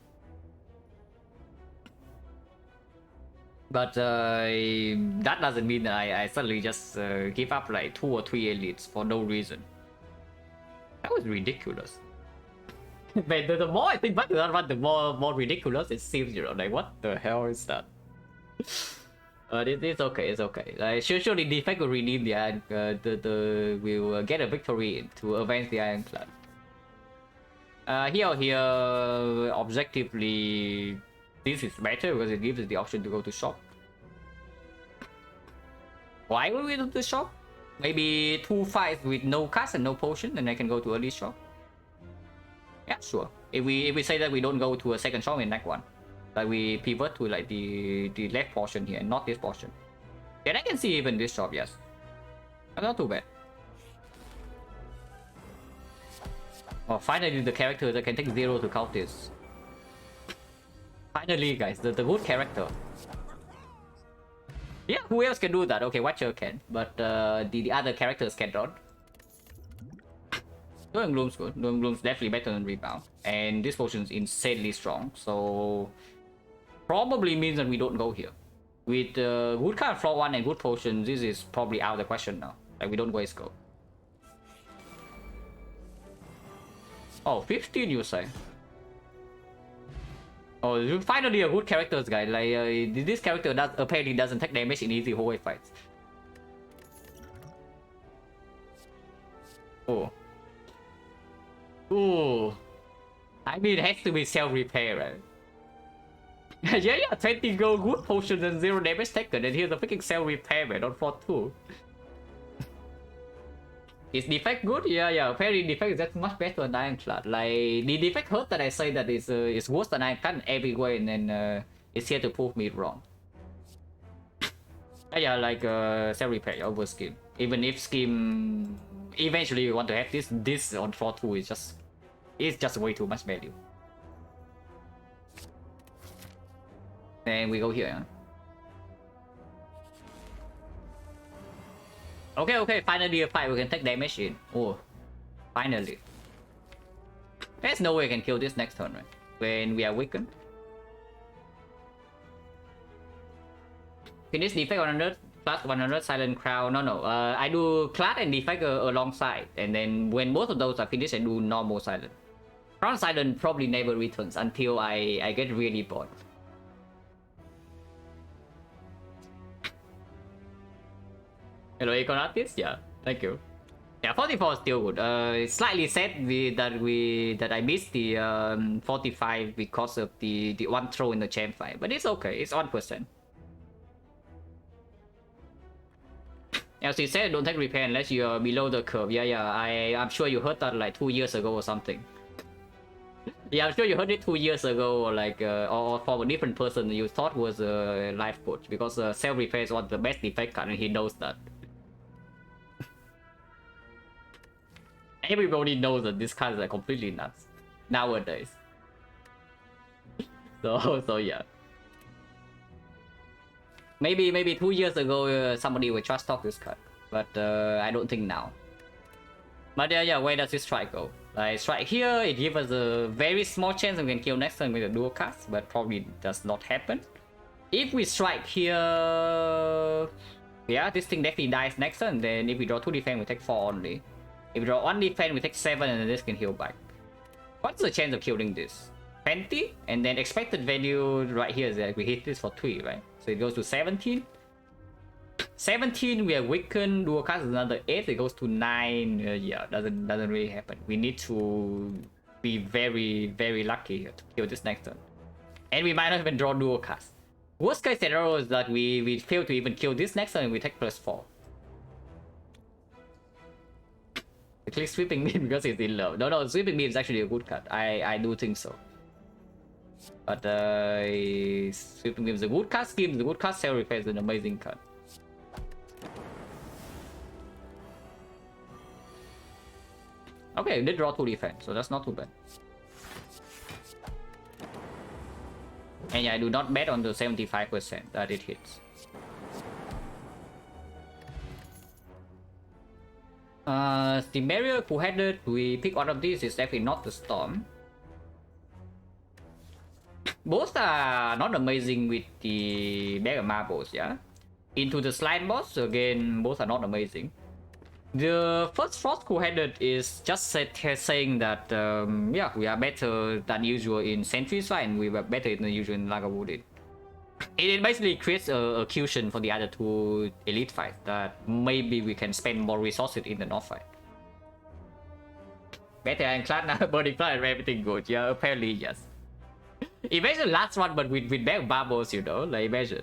But that doesn't mean that I suddenly just give up like 2 or 3 elites for no reason. That was ridiculous. But the more I think back to that run, the more ridiculous it seems, you know, like what the hell is that? It's okay, it's okay. Like surely defect will redeem the will get a victory to avenge the Ironclad. Here, objectively, this is better because it gives us the option to go to shop. Why will we do the shop? Maybe 2 fights with no cast and no potion, then I can go to early shop. Yeah, sure. If we say that we don't go to a second shop in Act 1, like we pivot to like the left portion here and not this portion. And I can see even this shop, yes. That's not too bad. Oh, finally the character that can take 0 to count this. Finally, guys, the good character. Yeah, who else can do that? Okay, Watcher can, but the other characters cannot. Doom Gloom's good. Doom Gloom's definitely better than Rebound. And this potion is insanely strong, so probably means that we don't go here. With good card floor 1 and good potions, this is probably out of the question now. Like, we don't waste go. Oh, 15 you say? Oh, finally a good characters, guys. Like, this character apparently doesn't take damage in easy hallway fights. Oh. Ooh. I mean, it has to be self-repair, right? yeah, 20 gold, good potions and 0 damage taken, and here's a freaking self-repair, man, on 4-2. Is defect good? Yeah, apparently defect is just much better than Ironclad. Like, the defect hurt that I say that is worse than Ironclad in every way, and then it's here to prove me wrong. Yeah, like self-repair over scheme. Even if scheme eventually you want to have this on 4-2 is just way too much value. And we go here. Okay, finally a fight we can take damage in. Oh, finally. There's no way I can kill this next turn, right? When we are weakened. Finish defect 100 plus 100 silent crown. No. I do clad and defect alongside, and then when both of those are finished, I do normal silent. Crown silent probably never returns until I get really bored. Hello, Econ Artist? Yeah, thank you. Yeah, 44 is still good. It's slightly sad that I missed the 45 because of the one throw in the champ fight, but it's okay. It's 1%. As you said, don't take repair unless you're below the curve. Yeah. I'm sure you heard that like 2 years ago or something. Yeah, I'm sure you heard it 2 years ago, or like or from a different person you thought was a life coach, because self repair is one of the best defect card and he knows that. Everybody knows that this card is like completely nuts nowadays. So yeah. Maybe 2 years ago somebody would trust talk this card, but I don't think now. But yeah, where does this strike go? Like, strike here, it gives us a very small chance we can kill next turn with a dual cast, but probably does not happen. If we strike here, yeah, this thing definitely dies next turn. Then if we draw 2 defense, we take 4 only. If we draw 1 defense, we take 7, and then this can heal back. What's the chance of killing this? 20, and then expected value right here is that we hit this for 3, right? So it goes to 17. 17, we are weakened. Dual cast is another 8. It goes to 9. Yeah, doesn't really happen. We need to be very lucky here to kill this next turn, and we might not even draw dual cast. Worst case scenario is that we fail to even kill this next turn and we take +4. I click sweeping beam because it's in low. No, sweeping beam is actually a good card. I do think so. But sweeping beam is a good card. Scheme is a good card. Cell repair is an amazing card. Okay, we did draw 2 defense, so that's not too bad. And yeah, I do not bet on the 75% that it hits. Steam barrier, two-headed, we pick one of these, is definitely not the storm. Both are not amazing with the bag of marbles, yeah. Into the slide boss, again, both are not amazing. The first frost two-headed is just saying that yeah, we are better than usual in Sentry Slide and we were better than usual in Lagavulin. It basically creates a cushion for the other 2 elite fights that maybe we can spend more resources in the North fight. Better Ironclad now, burning fly and everything good. Yeah, apparently yes. Imagine last one, but with bag of marbles, you know, like imagine.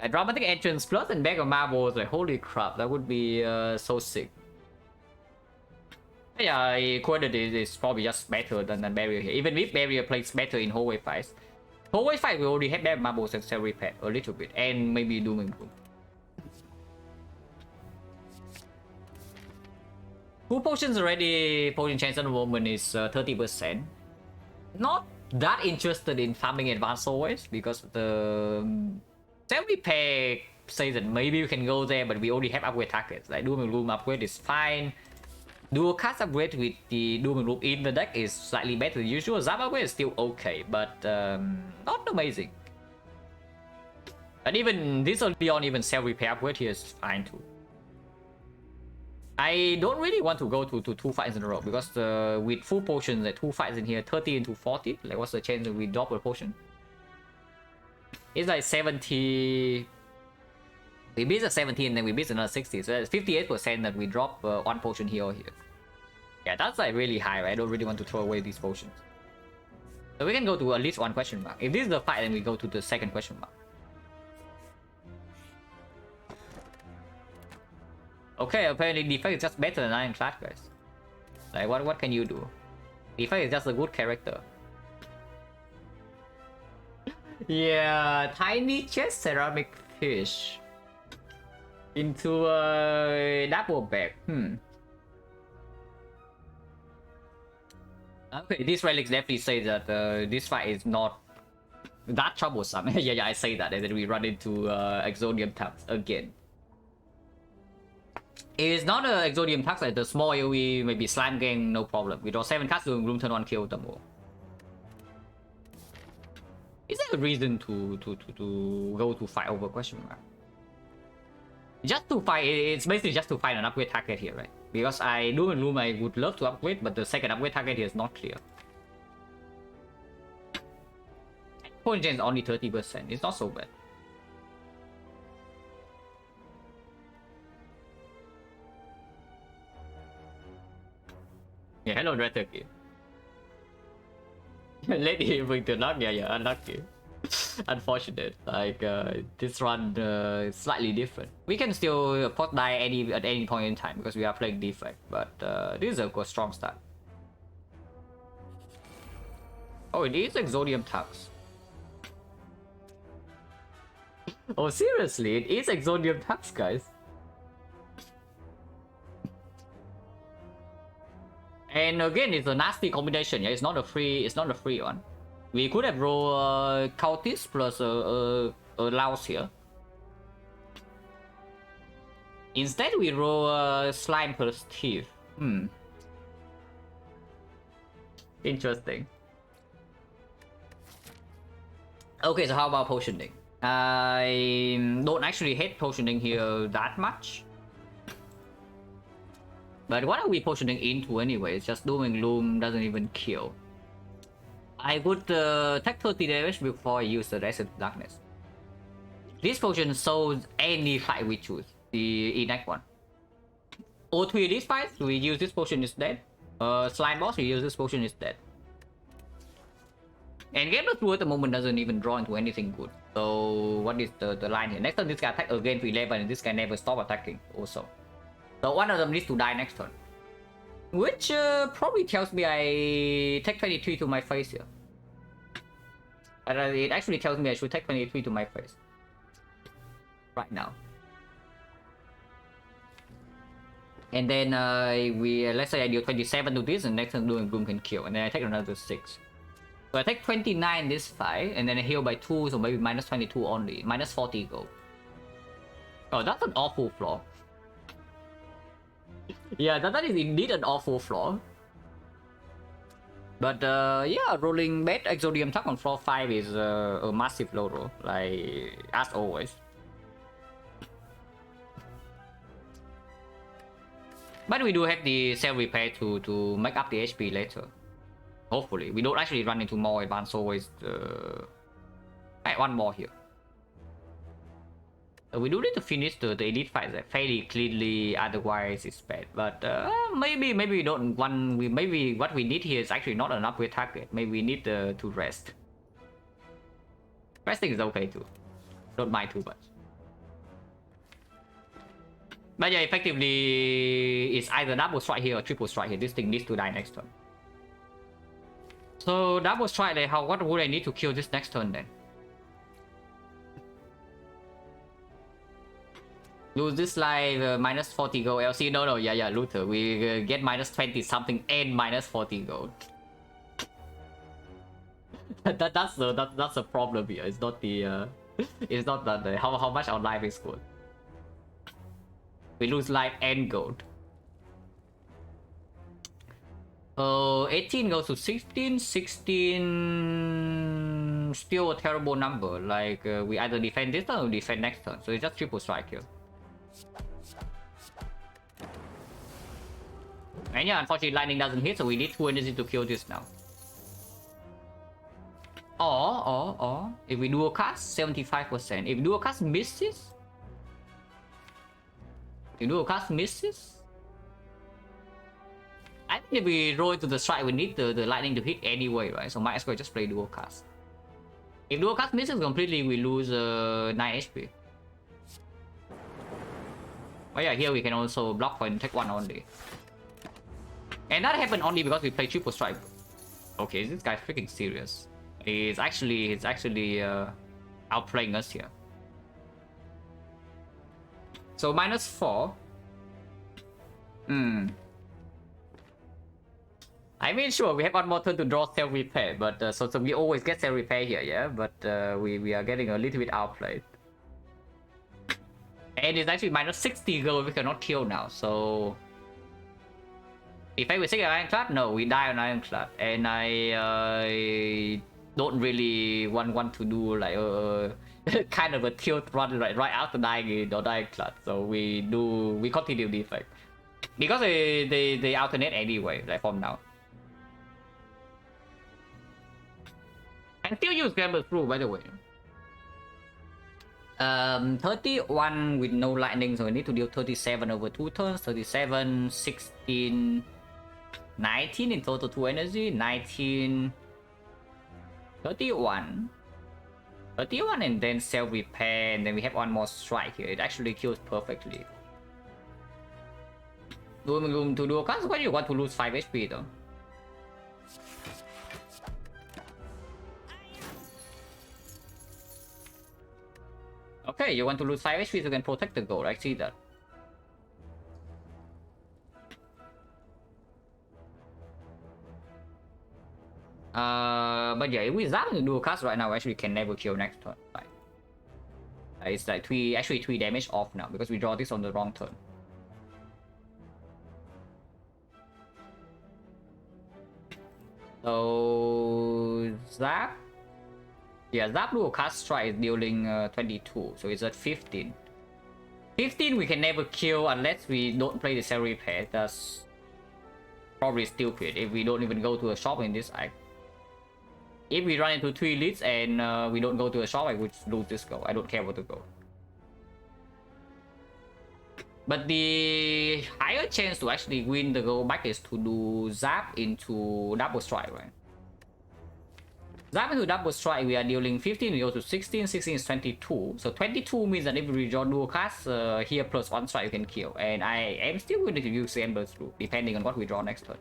A dramatic entrance plus and bag of marbles, like holy crap, that would be so sick. Yeah, quantity is probably just better than barrier here. Even if barrier plays better in hallway fights. Hallway fight we already have bag of marbles and cell repair a little bit, and maybe doom and gloom. Full potions already. Potion chance at the moment is 30%. Not that interested in farming advanced hallways because the Then we pay say that maybe we can go there, but we only have upgrade targets. Like Doom and Gloom upgrade is fine. Dual cast upgrade with the Doom and Gloom in the deck is slightly better than usual. Zap upgrade is still okay, but not amazing. And even this early on, even self repair upgrade here is fine too. I don't really want to go to 2 fights in a row because with full potions, like 2 fights in here, 30 into 40. Like what's the chance that we drop a potion? It's like 70. We miss a 70 and then we miss another 60. So that's 58% that we drop 1 potion here or here. Yeah, that's like really high, right? I don't really want to throw away these potions. So we can go to at least 1 question mark. If this is the fight, then we go to the second question mark. Okay, apparently defect is just better than Ironclad, guys. Like, what can you do? Defect is just a good character. Yeah, tiny chest ceramic fish. Into a double bag. Okay, these relics definitely say that this fight is not that troublesome. yeah, I say that, and then we run into Exodium Tux again. If it's not an Exodium Tux, like the small AoE, maybe Slime Gang, no problem. We draw 7 cards doing Room turn 1 kill them all. Is there a reason to go to fight over question mark? Just to fight, it's basically just to find an upgrade target here, right? Because Doom and Gloom I would love to upgrade, but the second upgrade target here is not clear. Point gen is only 30%, it's not so bad. Yeah, hello Red Turkey. Lady bring to luck, yeah, unlucky. Unfortunate. Like this run is slightly different. We can still pot die at any point in time because we are playing defect, but this is a strong start. Oh, it is Exodium Tux. Oh, seriously, it is Exodium Tux, guys. And again, it's a nasty combination. Yeah, it's not a free one. We could have rolled Cultist plus a Laos here. Instead, we roll Slime plus Thief. Interesting. Okay, so how about potioning? I don't actually hate potioning here that much. But what are we potioning into anyway? It's just Doom and Gloom doesn't even kill. I would take 30 damage before I use the Resident Darkness. This potion solves any fight we choose. The next one. All 3 of these fights, we use this potion is dead. Slime boss, we use this potion is dead. And Game of Through at the moment doesn't even draw into anything good. So what is the line here? Next turn this guy attack again for 11 and this guy never stop attacking also. So one of them needs to die next turn. Which probably tells me I take 23 to my face here. But it actually tells me I should take 23 to my face. Right now. And then let's say I deal 27 to this and next turn Doom and Gloom can kill. And then I take another 6. So I take 29 this fight and then I heal by 2, so maybe minus 22 only. Minus 40 gold. Oh, that's an awful flaw. Yeah, that is indeed an awful flaw. But yeah, rolling bad Exodium Tux on floor 5 is a massive low roll, like as always. But we do have the self repair to make up the HP later. Hopefully, we don't actually run into more advanced always. One more here. We do need to finish the elite fights fairly cleanly, otherwise it's bad. But maybe we don't want. Maybe what we need here is actually not an upgrade target. Maybe we need to rest. Resting is okay too. Don't mind too much. But yeah, effectively, it's either double strike here or triple strike here. This thing needs to die next turn. So double strike, like what would I need to kill this next turn then? Lose this life, minus 40 gold. LC, no, yeah, Luther. We get minus 20 something and minus 40 gold. that's the problem here. It's not the It's not that how much our life is good. We lose life and gold. 18 goes to 16, 16 still a terrible number. Like we either defend this turn or defend next turn. So it's just triple strike here. And yeah, unfortunately lightning doesn't hit, so we need 2 energy to kill this now. Or if we dual cast, 75%. If dual cast misses, I think if we roll into the strike, we need the lightning to hit anyway, right? So might as well just play dual cast. If dual cast misses completely, we lose 9 HP. Oh yeah, here we can also block for and take 1 only. And that happened only because we play triple strike. Okay, this guy's freaking serious. He's actually outplaying us here. So -4. I mean, sure, we have 1 more turn to draw self-repair, but so we always get self-repair here, yeah? But we are getting a little bit outplayed. And it's actually -60 gold we cannot kill now, so... If I will take an Ironclad, no, we die on Ironclad. And I don't really want to do like a kind of a tilt run right after dying on Ironclad. So we continue defect. Because they alternate anyway, like from now. And still use Gambler's Rule, by the way. 31 with no lightning, so we need to deal 37 over 2 turns. 37, 16, 19 in total 2 energy. 19, 31, 31, and then self-repair, and then we have 1 more strike here. It actually kills perfectly. Room to dual cast, why do you want to lose 5 HP though? Okay, you want to lose 5 HP so you can protect the gold. I see that. But yeah, if we zap into dual cast right now, actually can never kill next turn. Right? It's like 3 damage off now because we draw this on the wrong turn. So zap. Yeah, zap dual cast strike is dealing 22, so it's at 15. 15 we can never kill unless we don't play the cell repair. That's probably stupid if we don't even go to a shop in this act. If we run into 3 leads and we don't go to a shop, I would lose this go. I don't care what to go. But the higher chance to actually win the gold back is to do zap into double strike, right? Zap into double strike, we are dealing 15, we go to 16, 16 is 22. So 22 means that if we draw dual cast, here plus 1 strike you can kill. And I am still going to use the Ember's Rule, depending on what we draw next turn.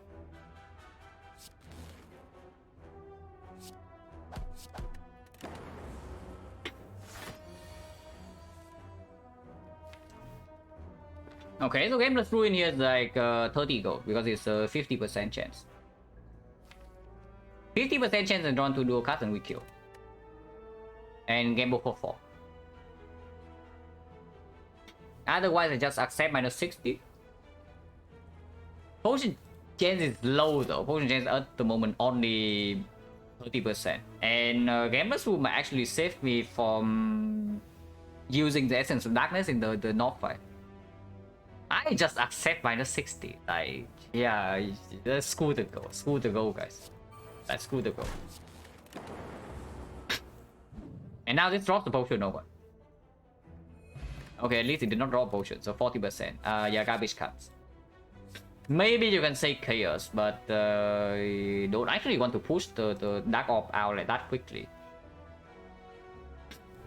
Okay, so Gameless Ruin here is like 30 gold, because it's a 50% chance. 50% chance and drawn to dual cast and we kill. And gamble for 4. Otherwise I just accept -60. Potion chance is low though. Potion chance at the moment only 30%. And Gambler's Rule might actually save me from using the Essence of Darkness in the North fight. I just accept -60. Like, yeah, let's screw the goal. Screw the goal, guys. Let's screw the goal. And now this drops the potion over. Okay, at least it did not drop a potion, so 40%. Yeah, garbage cuts. Maybe you can say chaos, but don't actually want to push the Dark Orb out like that quickly.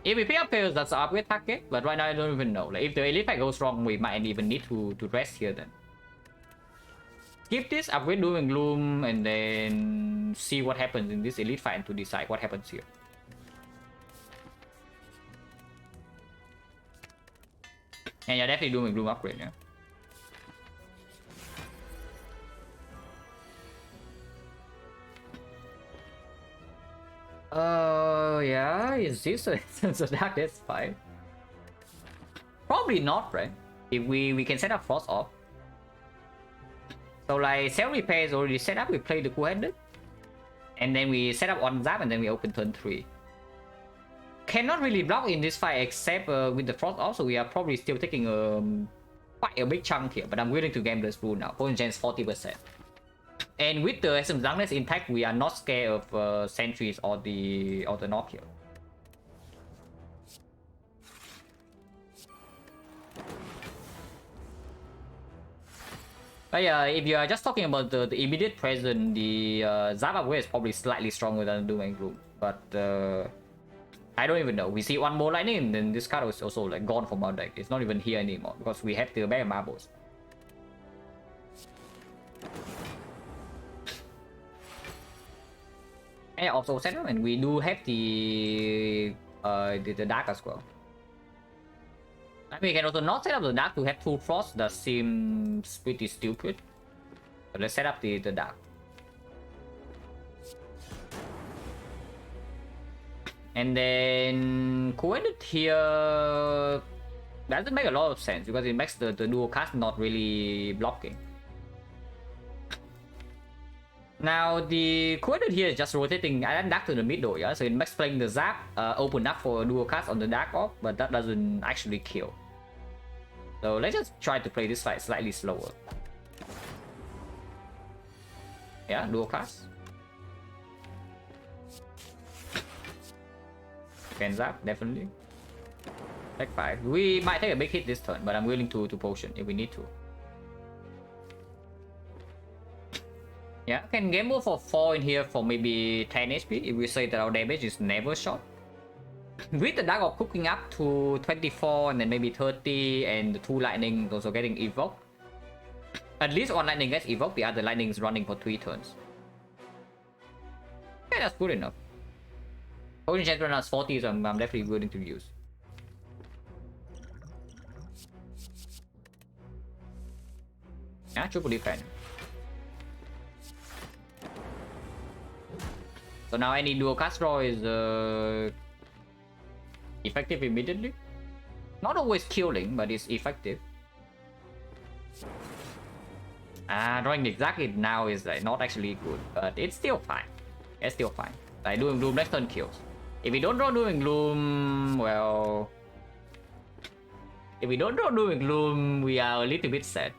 If we pick up chaos, that's our upgrade target, but right now I don't even know. Like, if the elite fight goes wrong, we might even need to rest here then. Skip this, upgrade Doom and Gloom, and then see what happens in this elite fight and to decide what happens here. And yeah, definitely Doom and Gloom upgrade, yeah. Yeah, is this a Essence of Darkness fight? Probably not, right? If we can set up Frost off. So like Self Repair is already set up, we play the Cool-Headed. And then we set up one Zap and then we open turn 3. Cannot really block in this fight except with the Frost off, so we are probably still taking quite a big chunk here, but I'm willing to gamble this rule now. Potion chance 40%. And with the Essence of Darkness intact, we are not scared of sentries or the knock here. But yeah, if you are just talking about the immediate present, the Zap upgrade is probably slightly stronger than Doom and Gloom. But I don't even know. We see one more lightning and then this card is also like gone from our deck. It's not even here anymore because we have the Bear Marbles. And also set up, and we do have the dark as well. I mean, we can also not set up the dark to have 2 frost. That seems pretty stupid. But let's set up the dark. And then Coordinate here doesn't make a lot of sense because it makes the dual cast not really blocking. Now the Coordinate here is just rotating dark to the middle, yeah. So it makes playing the Zap open up for a dual cast on the dark off, but that doesn't actually kill. So let's just try to play this fight slightly slower. Yeah, dual cast. Can Zap, definitely. Take 5. We might take a big hit this turn, but I'm willing to potion if we need to. Yeah, can gamble for 4 in here for maybe 10 HP if we say that our damage is never shot. With the Dark of cooking up to 24 and then maybe 30 and the 2 lightning also getting evoked. At least 1 lightning gets evoked, the other lightning is running for 3 turns. Okay, that's good enough. Potion chance right now is 40, so I'm definitely willing to use. Yeah, triple defense. So now any dual cast draw is effective immediately. Not always killing, but it's effective. Drawing exactly now is like not actually good, but it's still fine. It's still fine. Like Doom Gloom next turn kills. If we don't draw Doom Gloom, well, if we don't draw Doom Gloom, we are a little bit sad.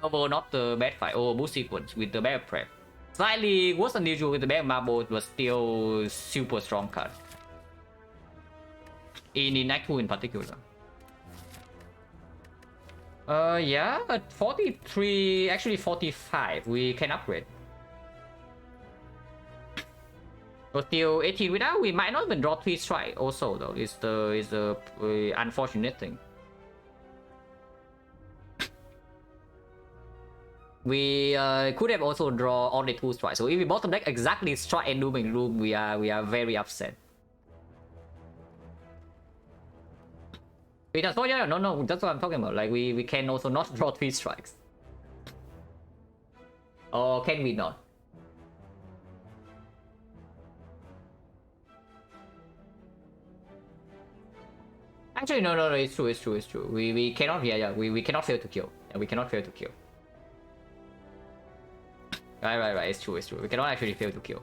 Overall, not the bad fight. Oh, boost sequence with the bear prep. Slightly worse than usual with the bear marble, but still super strong card. In Act 2 in particular. Yeah, at 43, actually 45, we can upgrade. But still 18 without, we might not even draw 3 strike also though. It's the unfortunate thing. We could have also draw only 2 strikes. So if we bottom deck exactly strike and Doom and Gloom, we are very upset. Wait, oh yeah, no, that's what I'm talking about. Like we can also not draw 3 strikes. Or can we not? Actually, no, it's true. We cannot, we cannot fail to kill. Yeah, we cannot fail to kill. Right, it's true. We cannot actually fail to kill.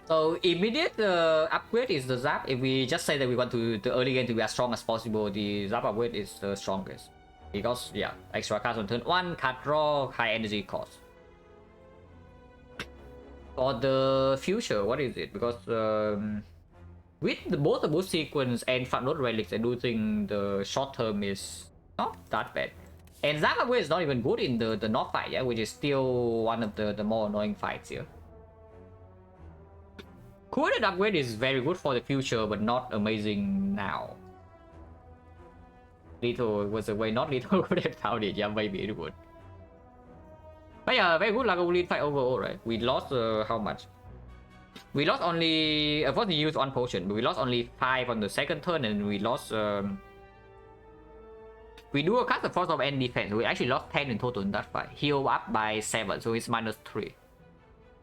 So immediate upgrade is the Zap. If we just say that we want to the early game to be as strong as possible, the Zap upgrade is the strongest. Because yeah, extra cards on turn 1, card draw, high energy cost. For the future, what is it? Because with both the boost sequence and Frontload relics, I do think the short term is not that bad. And Zap upgrade is not even good in the North fight, yeah, which is still one of the more annoying fights here. Coordinate upgrade is very good for the future, but not amazing now. Little was a way not Little could have found it, yeah, maybe it would. But yeah, very good Lagavulin fight overall, right? We lost how much? We lost only, of course we used 1 potion, but we lost only 5 on the second turn, and we lost we do a cast the force of end defense. We actually lost 10 in total in that fight. Heal up by 7, so it's -3.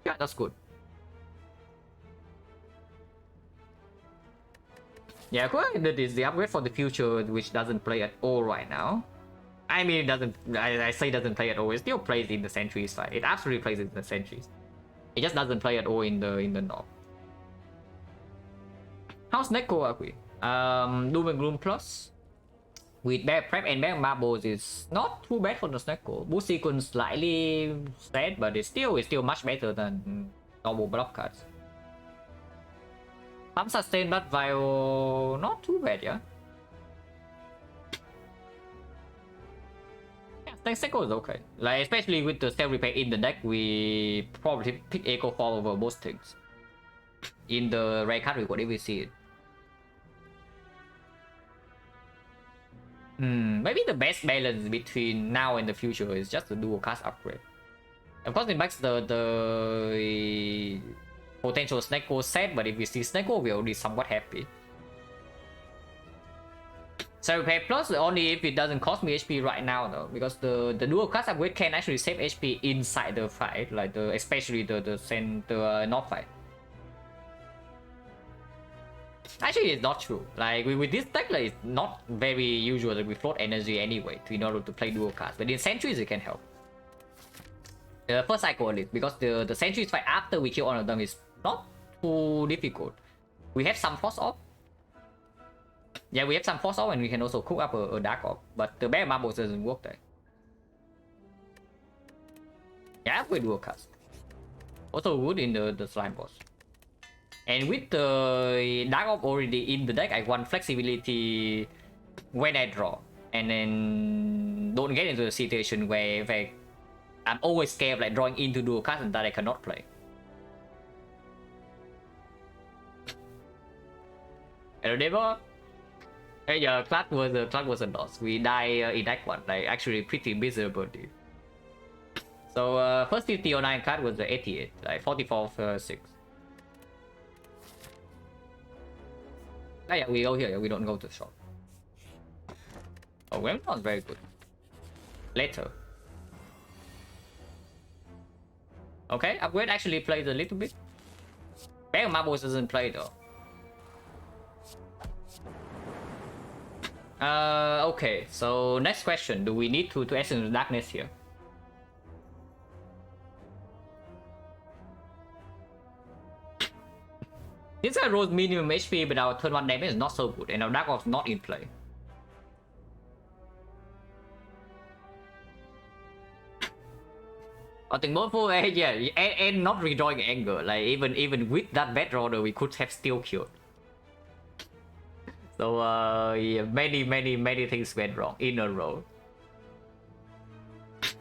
Yeah, that's good. Yeah, that is the upgrade for the future, which doesn't play at all right now. I mean, it doesn't. I say doesn't play at all. It still plays in the centuries side. It absolutely plays in the centuries. It just doesn't play at all in the north. How's Neko are we? Doom and Gloom Plus with Bear Prep and Bear Marbles is not too bad for the Snecko. Boost sequence slightly sad, but it's still much better than normal block cards. Some sustain blood vial, not too bad, yeah. Yeah, Snecko is okay. Like especially with the self repair in the deck, we probably pick Echo Fall over most things. In the rare card report, if we see it. Maybe the best balance between now and the future is just the dual cast upgrade. Of course, it makes the potential Snecko sad, but if we see Snecko, we're already somewhat happy. So repair plus only if it doesn't cost me HP right now though, because the dual cast upgrade can actually save HP inside the fight, like especially the north fight. Actually, it's not true. Like with this deck, like, it's not very usual that we float energy anyway in order to play dual cards. But in centuries, it can help. First cycle at least, because the centuries fight after we kill one of them is not too difficult. We have some force off. Yeah, we have some force off, and we can also cook up a dark off. But the Bear Marbles doesn't work there. Yeah, we dual cast. Also good in the slime boss. And with the Dark Orb already in the deck, I want flexibility when I draw. And then don't get into a situation where I'm always scared of like drawing into dual cards and that I cannot play. Hello, Devo. Hey, yeah, Clark was a loss. We die in that one, like actually pretty miserably. So first 5009 card was the 88, like 44 for 6. Oh yeah, we go here, we don't go to the shop. Oh, well, not very good. Later. Okay, upgrade actually plays a little bit. Bear Marbles doesn't play though. Okay, so next question. Do we need to Essence of Darkness here? This guy rolls minimum HP, but our turn 1 damage is not so good, and our Dark Orb's not in play. I think more for yeah, and not redrawing anger. Like even with that bad roller, we could have still killed. So yeah, many things went wrong in a row.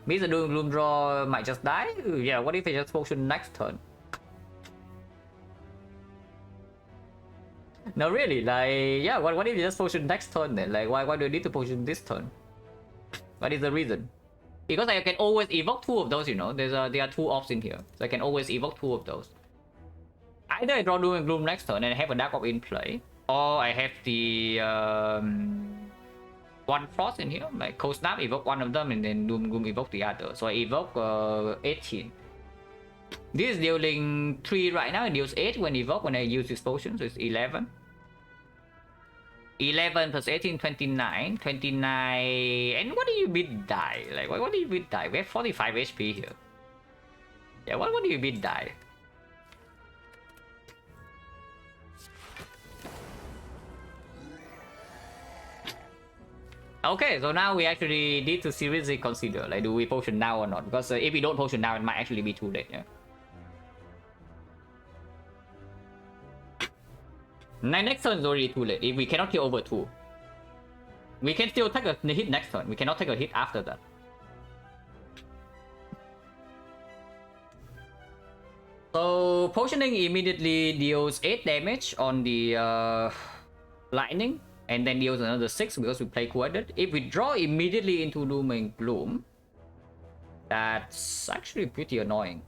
Mr. Doom Gloom draw might just die. Yeah, what if I just potion next turn? No, really, like, yeah, what if you just potion next turn then? Like, why do you need to potion this turn? What is the reason? Because I can always evoke 2 of those, you know. There are 2 ops in here, so I can always evoke 2 of those. Either I draw Doom and Gloom next turn and I have a Dark Orb in play, or I have the one Frost in here, like Cold Snap, evoke one of them, and then Doom and Gloom evoke the other. So I evoke 18. This is dealing 3 right now, it deals 8 when evoke when I use this potion, so it's 11. 11 plus 18, 29. 29. And what do you mean die? Like, what do you mean die? We have 45 HP here. Yeah, what do you mean die? Okay, so now we actually need to seriously consider, like, do we potion now or not? Because if we don't potion now, it might actually be too late, yeah? Next turn is already too late. If we cannot kill over 2, we can still take a hit next turn. We cannot take a hit after that. So potioning immediately deals 8 damage on the lightning, and then deals another 6 because we play coordinate. If we draw immediately into Doom and Gloom, that's actually pretty annoying.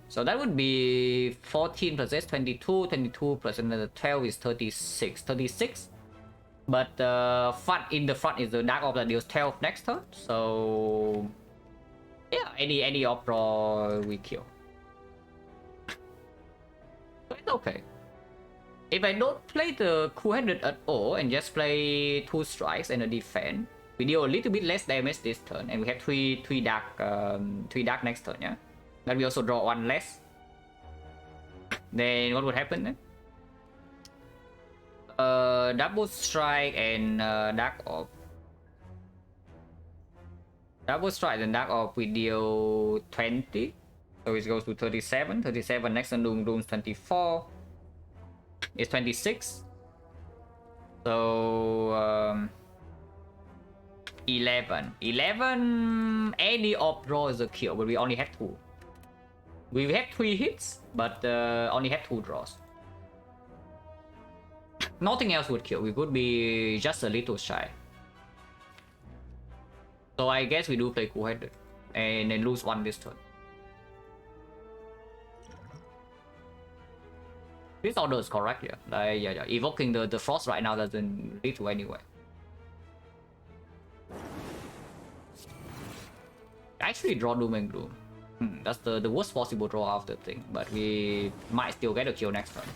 So that would be 14 plus S, 22, 22 plus another 12 is 36. 36. But in the front is the Dark Orb that deals 12 next turn. So Yeah, any opera we kill. So it's okay. If I don't play the cool-handed at all and just play 2 strikes and a defense, we deal a little bit less damage this turn, and we have three dark next turn, yeah. Then we also draw 1 less. Then what would happen then? Double strike and dark orb. Double strike and dark orb we deal 20, so it goes to 37. 37 next turn dooms 24. It's 26. So 11. Any orb draw is a kill, but we only have 2. We have 3 hits, but only have 2 draws. Nothing else would kill. We could be just a little shy. So I guess we do play cool-headed and then lose 1 this turn. This order is correct, yeah. Yeah. Evoking the frost right now doesn't lead to anywhere. Actually draw Doom and Gloom. That's the worst possible draw of the thing, but we might still get a kill next turn.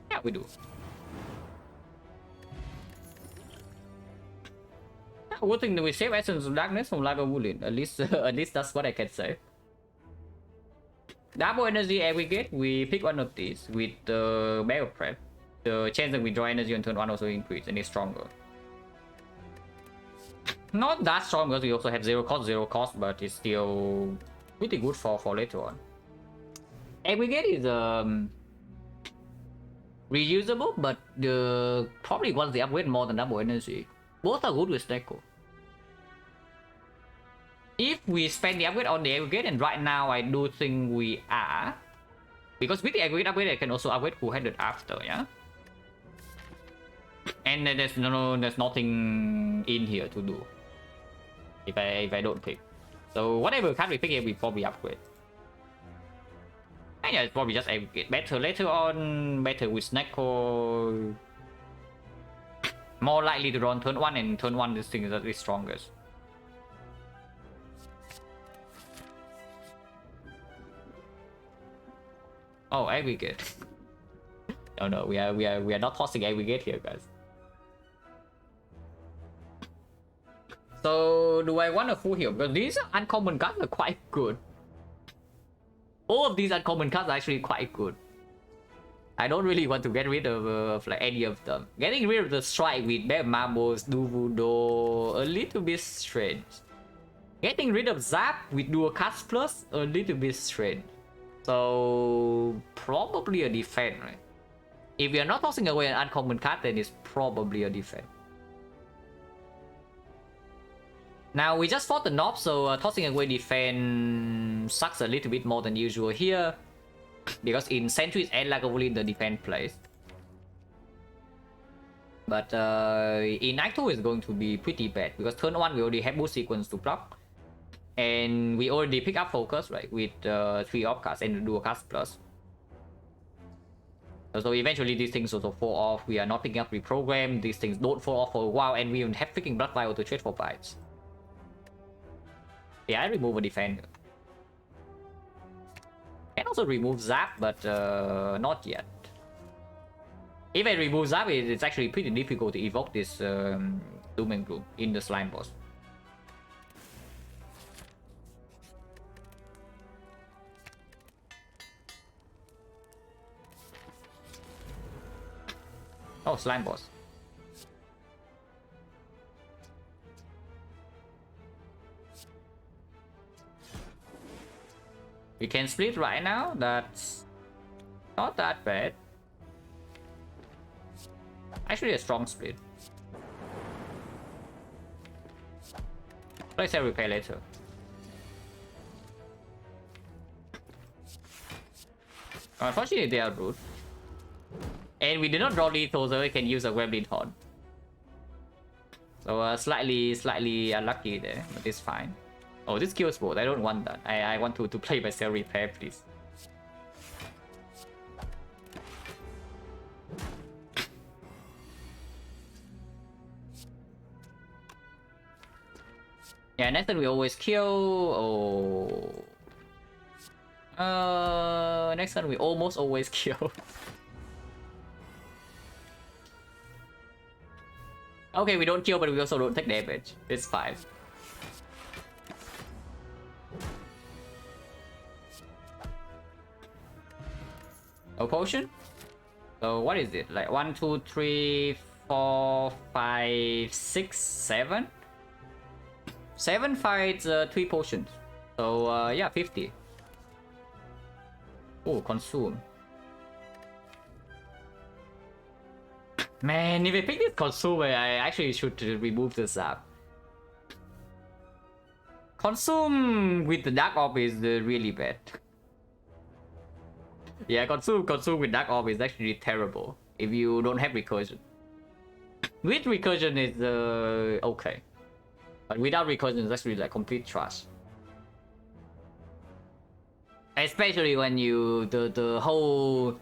Yeah, we do. Good thing that we save Essence of Darkness from Lago Woollin. At least that's what I can say. Double energy aggregate, we pick one of these with the Battle Prep. The chance that we draw energy on turn 1 also increase and it's stronger. Not that strong because we also have 0 cost, but it's still pretty good for later on. Aggregate is reusable, but probably wants the upgrade more than double energy. Both are good with Neko. If we spend the upgrade on the aggregate, and right now I do think we are, because with the aggregate upgrade I can also upgrade cool-handed after, yeah. And there's nothing in here to do if I don't pick. So whatever card we pick here, we probably upgrade. And yeah, it's probably just aggregate. Better later on, better with Neko. More likely to run turn 1, and turn 1 this thing is at least strongest. Oh, aggregate. No, we are not tossing aggregate here, guys. So do I want a full heal? Because these uncommon cards are quite good. All of these uncommon cards are actually quite good. I don't really want to get rid of like any of them. Getting rid of the strike with Bad Marbles, Duvudo, a little bit strange. Getting rid of Zap with Dual Cast Plus, a little bit strange. So probably a defense, right? If we are not tossing away an uncommon card, then it's probably a defense. Now we just fought the Knob, so tossing away defense sucks a little bit more than usual here. Because in Sentries and Lagavulin the defense plays. But in Act 2 is going to be pretty bad, because turn 1 we already have boost sequence to block. And we already pick up focus, right, with 3 off cards and Dual Cast Plus. So eventually these things also fall off. We are not picking up Reprogram, these things don't fall off for a while, and we even have freaking Blood Vial to trade for bites. Yeah, I remove a defender. Can also remove Zap, but not yet. If I remove Zap, it's actually pretty difficult to evoke this Doom and Gloom in the Slime Boss. Oh, Slime Boss. We can split right now, that's not that bad. Actually a strong split. Let's say repair later. Unfortunately they are rude. And we did not draw lethal, so we can use a Gremlin Horn. So slightly unlucky there, but it's fine. Oh, this kills both. I don't want that. I want to play by Cell Repair, please. Yeah, next turn we always kill. Next turn we almost always kill. Okay, we don't kill, but we also don't take damage. It's fine. A potion? So what is it? Like 1, 2, 3, 4, 5, 6, 7? 7 fights 3 potions. So yeah, 50. Oh, consume. Man, if I pick this consume, I actually should remove this app. Consume with the Dark Orb is really bad. Yeah, consume with Dark Orb is actually terrible if you don't have recursion. With recursion is okay, but without recursion it's actually like complete trash. Especially when you the whole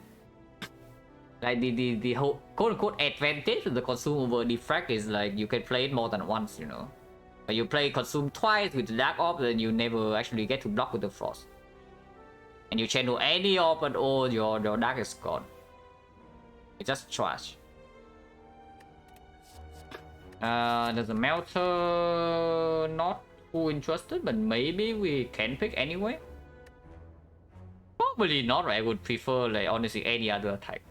like the whole quote unquote advantage of the consume over defect is like you can play it more than once, you know. But you play consume twice with the Dark Orb, then you never actually get to block with the frost. And you channel any orb and all your dark is gone. It's just trash. There's a melter, not too interested, but maybe we can pick anyway. Probably not, right? I would prefer like honestly any other attack.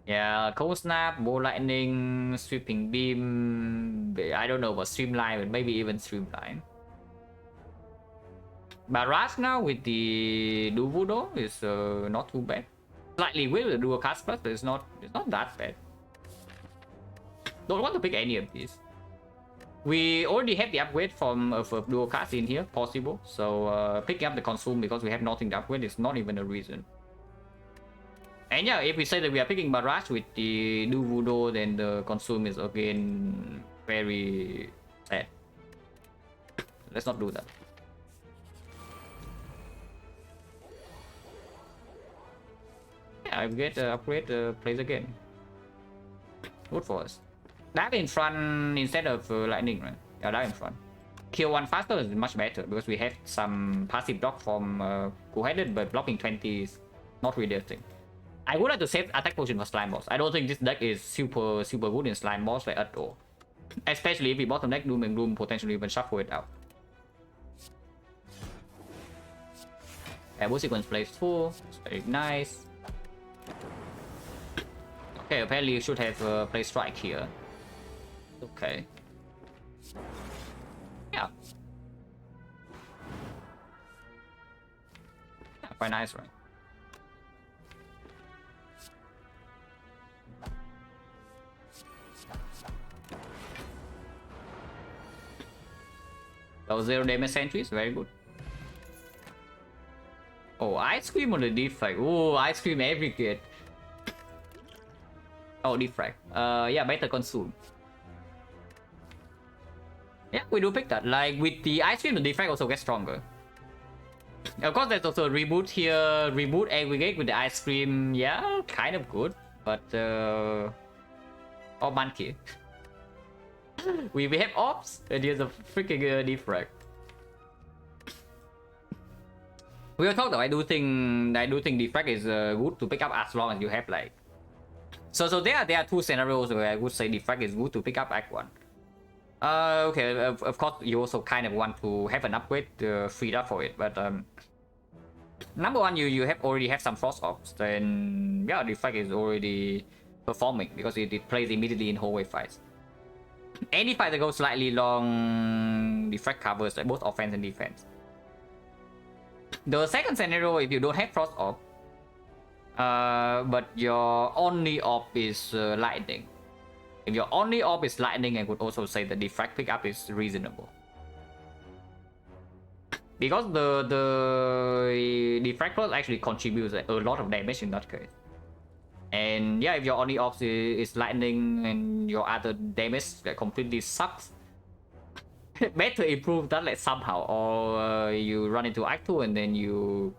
Yeah, cold snap, bow lightning, sweeping beam. I don't know about streamline, but maybe even streamline. Barrage now with the Duvudo is not too bad. Slightly weird with the dual cast plus, but it's not that bad. Don't want to pick any of these. We already have the upgrade from dual cast in here, possible. So picking up the consume because we have nothing to upgrade is not even a reason. And yeah, if we say that we are picking Barrage with the Duvudo, then the consume is again very sad. Let's not do that. Yeah, I get upgrade plays again. Good for us. Dark in front instead of lightning, right? Yeah, dark in front. Kill one faster is much better because we have some passive block from Cool-Headed, but blocking 20 is not really a thing. I would like to save attack potion for slime boss. I don't think this deck is super good in slime boss like at all. Especially if we bottom deck Doom and Gloom, potentially even shuffle it out. Evo sequence plays full. It's very nice. Okay, apparently you should have play strike here. Okay. Yeah. Yeah, quite nice, right? Those 0 damage sentries, very good. Oh, ice cream on the defect. Oh, ice cream every kid. Oh, defect. Yeah, better consume. Yeah, we do pick that. Like with the ice cream, the defect also gets stronger. Of course, there's also a reboot here. Reboot aggregate with the ice cream. Yeah, kind of good, but oh, monkey. we have ops and here's a freaking defect. We will talk though. I do think defect is good to pick up as long as you have like. So there are 2 scenarios where I would say defect is good to pick up Act 1. Okay, of course you also kind of want to have an upgrade freed up for it, but number 1 you already have some frost ops, then yeah, defect is already performing because it plays immediately in hallway fights. Any fight that goes slightly long, defect covers like both offense and defense. The second scenario, if you don't have frost op, but your only op is lightning. If your only op is lightning, I would also say the defect pickup is reasonable. Because the defect plus actually contributes a lot of damage in that case. And yeah, if your only op is lightning and your other damage that completely sucks, better improve that like somehow, or you run into Act 2 and then you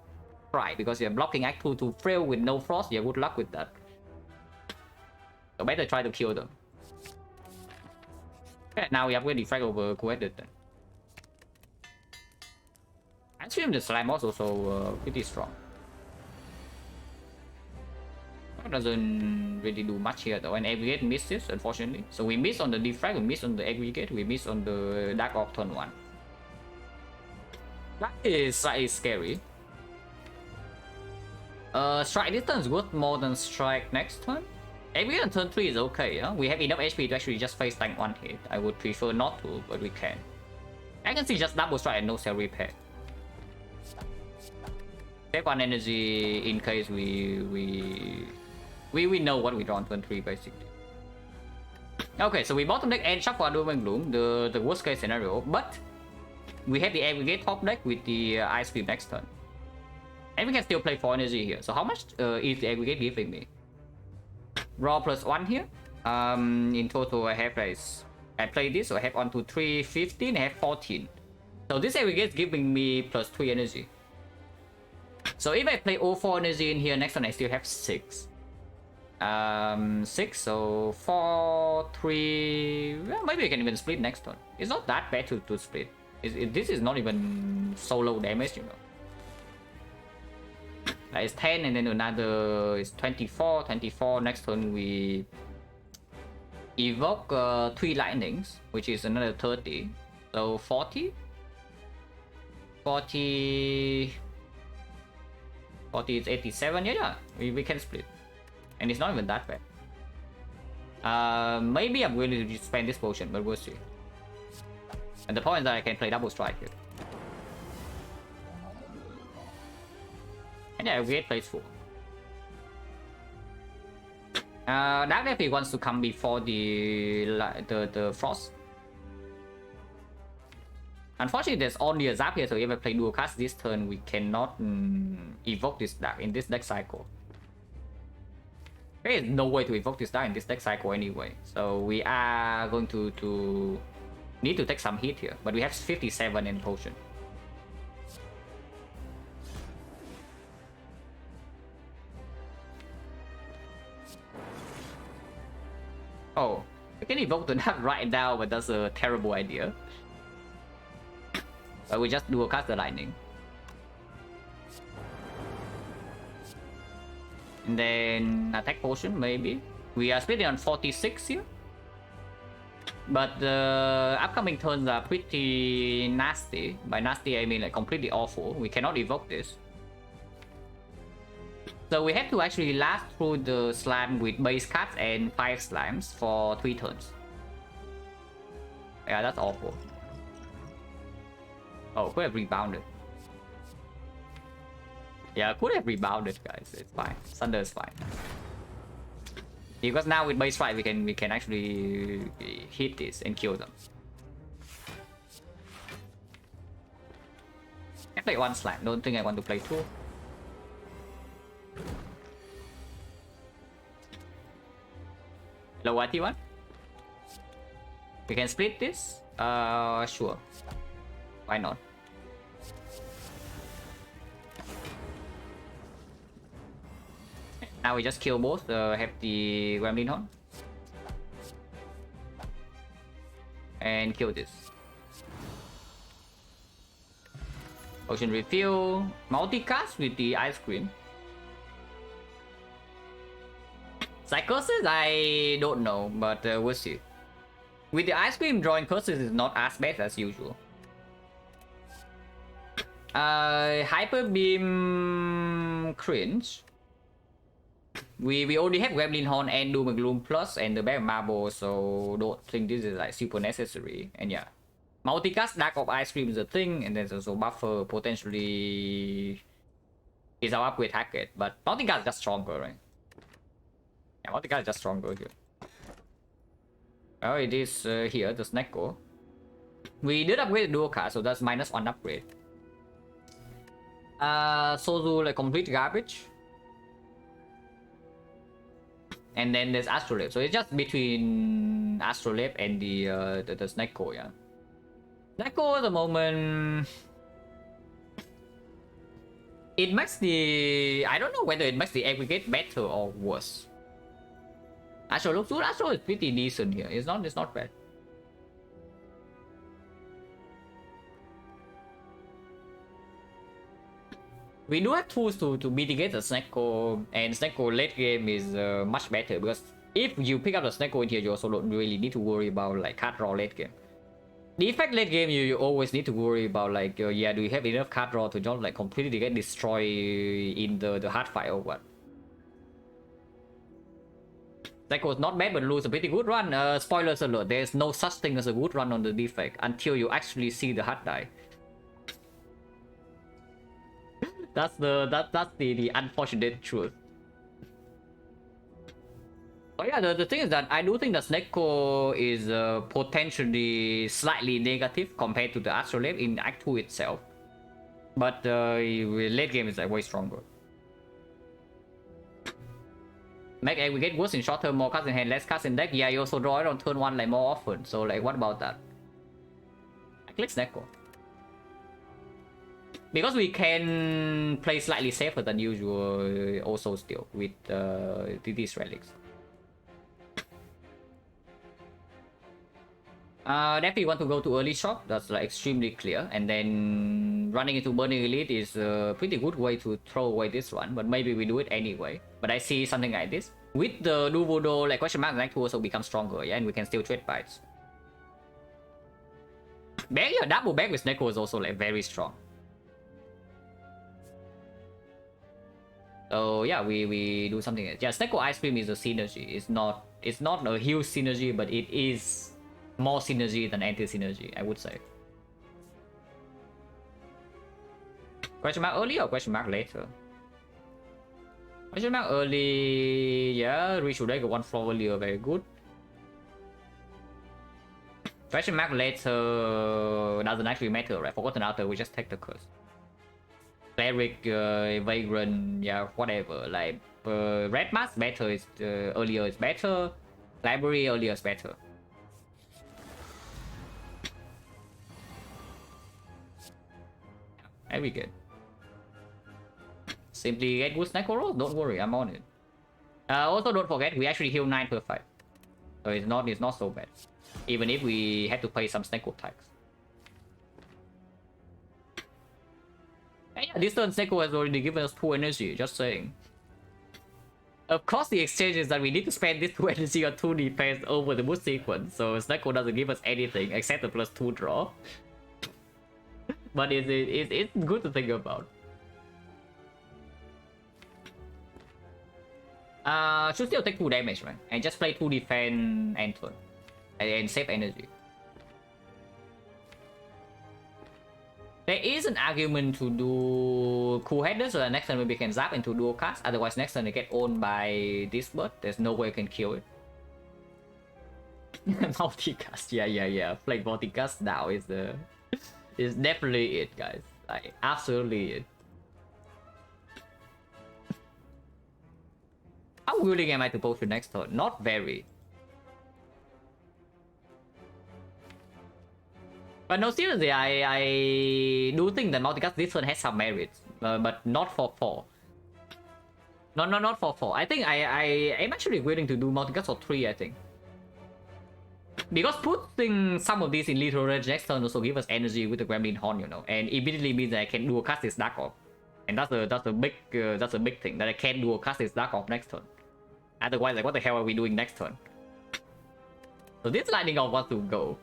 cry because you're blocking Act 2 to fail with no frost. Yeah, good luck with that. So better try to kill them. Okay, now we upgrade defect over co-edit. I assume the slime was also pretty strong. Doesn't really do much here though, and aggregate misses unfortunately. So we miss on the defrag, we miss on the aggregate, we miss on the dark orb turn 1. That is slightly scary. Strike this turn is good more than strike next turn. Aggregate on turn 3 is okay, yeah? We have enough HP to actually just face tank 1 hit. I would prefer not to, but we can. I can see just double strike and no cell repair. Save 1 energy in case we know what we draw on turn 3 basically. Okay, so we bottom deck and shuffle Doom and Gloom, the worst case scenario, but we have the aggregate top deck with the ice cream next turn. And we can still play 4 energy here. So how much is the aggregate giving me? Raw plus 1 here. In total I have I play this, so I have 1, 2, 3, 15, I have 14. So this aggregate is giving me plus 3 energy. So if I play all 4 energy in here, next turn I still have 6. 6, so 4, 3, well, maybe we can even split next turn. It's not that bad to split. This is not even solo damage, you know. It's 10 and then another is 24. 24, next turn we evoke 3 lightnings, which is another 30. So 40. 40 is 87, yeah, we can split. And it's not even that bad. Maybe I'm going to spend this potion, but we'll see. And the point is that I can play double strike here. And yeah, we get place 4. That definitely wants to come before the frost. Unfortunately, there's only a zap here, so if I play dual cast this turn, we cannot evoke this dark in this deck cycle. There is no way to evoke this dark in this deck cycle anyway, so we are going to need to take some hit here, but we have 57 in potion. Oh, we can evoke the dark right now, but that's a terrible idea. But we just dual cast the lightning. And then attack potion maybe. We are splitting on 46 here. But the upcoming turns are pretty nasty. By nasty I mean like completely awful. We cannot evoke this. So we have to actually last through the slime with base cards and 5 slimes for 3 turns. Yeah, that's awful. Oh, could have rebounded. Yeah, could have rebounded, guys. It's fine. Thunder is fine. Because now with base strike we can actually hit this and kill them. I play 1 slime. Don't think I want to play 2. Lower T1. We can split this. Sure. Why not? Now we just kill both. Have the Gremlin Horn. And kill this. Potion refill. Multicast with the ice cream. Psychosis, I don't know, but we'll see. With the ice cream, drawing curses is not as bad as usual. Hyper Beam cringe. We already have Gremlin Horn and Doom and Gloom Plus and the Bag of Marble, so don't think this is like super necessary. And yeah, multicast Dark of Ice Cream is a thing, and there's also Buffer potentially is our upgrade target, but multicast is just stronger, right? Yeah, multicast is just stronger here. Oh, it is here, the Snecko. We did upgrade the dual card, so that's -1 upgrade. Sozu like complete garbage. And then there's Astrolabe, so it's just between Astrolabe and the Snecko, yeah. Snecko at the moment, it makes the, I don't know whether it makes the aggregate better or worse. Astro looks good. Astro is pretty decent here. It's not bad. We do have tools to mitigate the Snecko, and Snecko late game is much better because if you pick up the Snecko in here, you also don't really need to worry about like card draw late game. Defect late game, you always need to worry about like, yeah, do you have enough card draw to just like completely get destroyed in the hard fight or what? That was not bad, but lose a pretty good run. Spoilers alert, there's no such thing as a good run on the defect until you actually see the hard die. That's the unfortunate truth. But yeah, the thing is that I do think that Snecko is potentially slightly negative compared to the Astrolabe in Act 2 itself. But late game is like way stronger. Make we get worse in short term, more cards in hand, less cards in deck. Yeah, you also draw it on turn 1 like more often. So like, what about that? I click Snecko. Because we can play slightly safer than usual also still with these relics. Definitely want to go to early shop, that's like extremely clear. And then running into Burning Elite is a pretty good way to throw away this one, but maybe we do it anyway. But I see something like this. With the Duvodo, like question mark, like to also become stronger, yeah, and we can still trade bites. Back, yeah, double back with Snecko is also like very strong. So yeah, we do something else. Yeah, Snecko Ice Cream is a synergy. It's not a huge synergy, but it is more synergy than anti-synergy, I would say. Question mark early or question mark later? Question mark early, yeah, Ritual Deck 1 floor earlier, very good. Question mark later doesn't actually matter, right? Forgotten Outer, we just take the curse. Cleric, Vagrant, yeah, whatever. Like, Red Mask better is earlier is better. Library earlier is better. Very good. Simply get good Snecko rolls, don't worry, I'm on it. Also don't forget, we actually heal 9 per fight. So it's not so bad. Even if we had to play some Snecko tags. And yeah, this turn Snecko has already given us 2 energy, just saying. Of course the exchange is that we need to spend this 2 energy on 2 defense over the boost sequence, so Snecko doesn't give us anything except the +2 draw. But it's good to think about. Should still take 2 damage, right? And just play 2 defense and turn. And save energy. There is an argument to do Cool Header, so that next turn we can zap into dual cast. Otherwise, next turn they get owned by this bird. There's no way you can kill it. Multicast, yeah. Flake multicast now is definitely it, guys. Like, absolutely it. How willing am I to post the next turn? Not very. But no, seriously, I do think that multicast this turn has some merits, but not for 4. Not for 4. I think I am actually willing to do multicast for 3, I think. Because putting some of these in lethal range next turn also give us energy with the Gremlin Horn, you know, and immediately means that I can do a cast this Dark Orb, and that's a big thing that I can do a cast this Dark Orb next turn. Otherwise, like, what the hell are we doing next turn? So this Lightning Orb wants to go.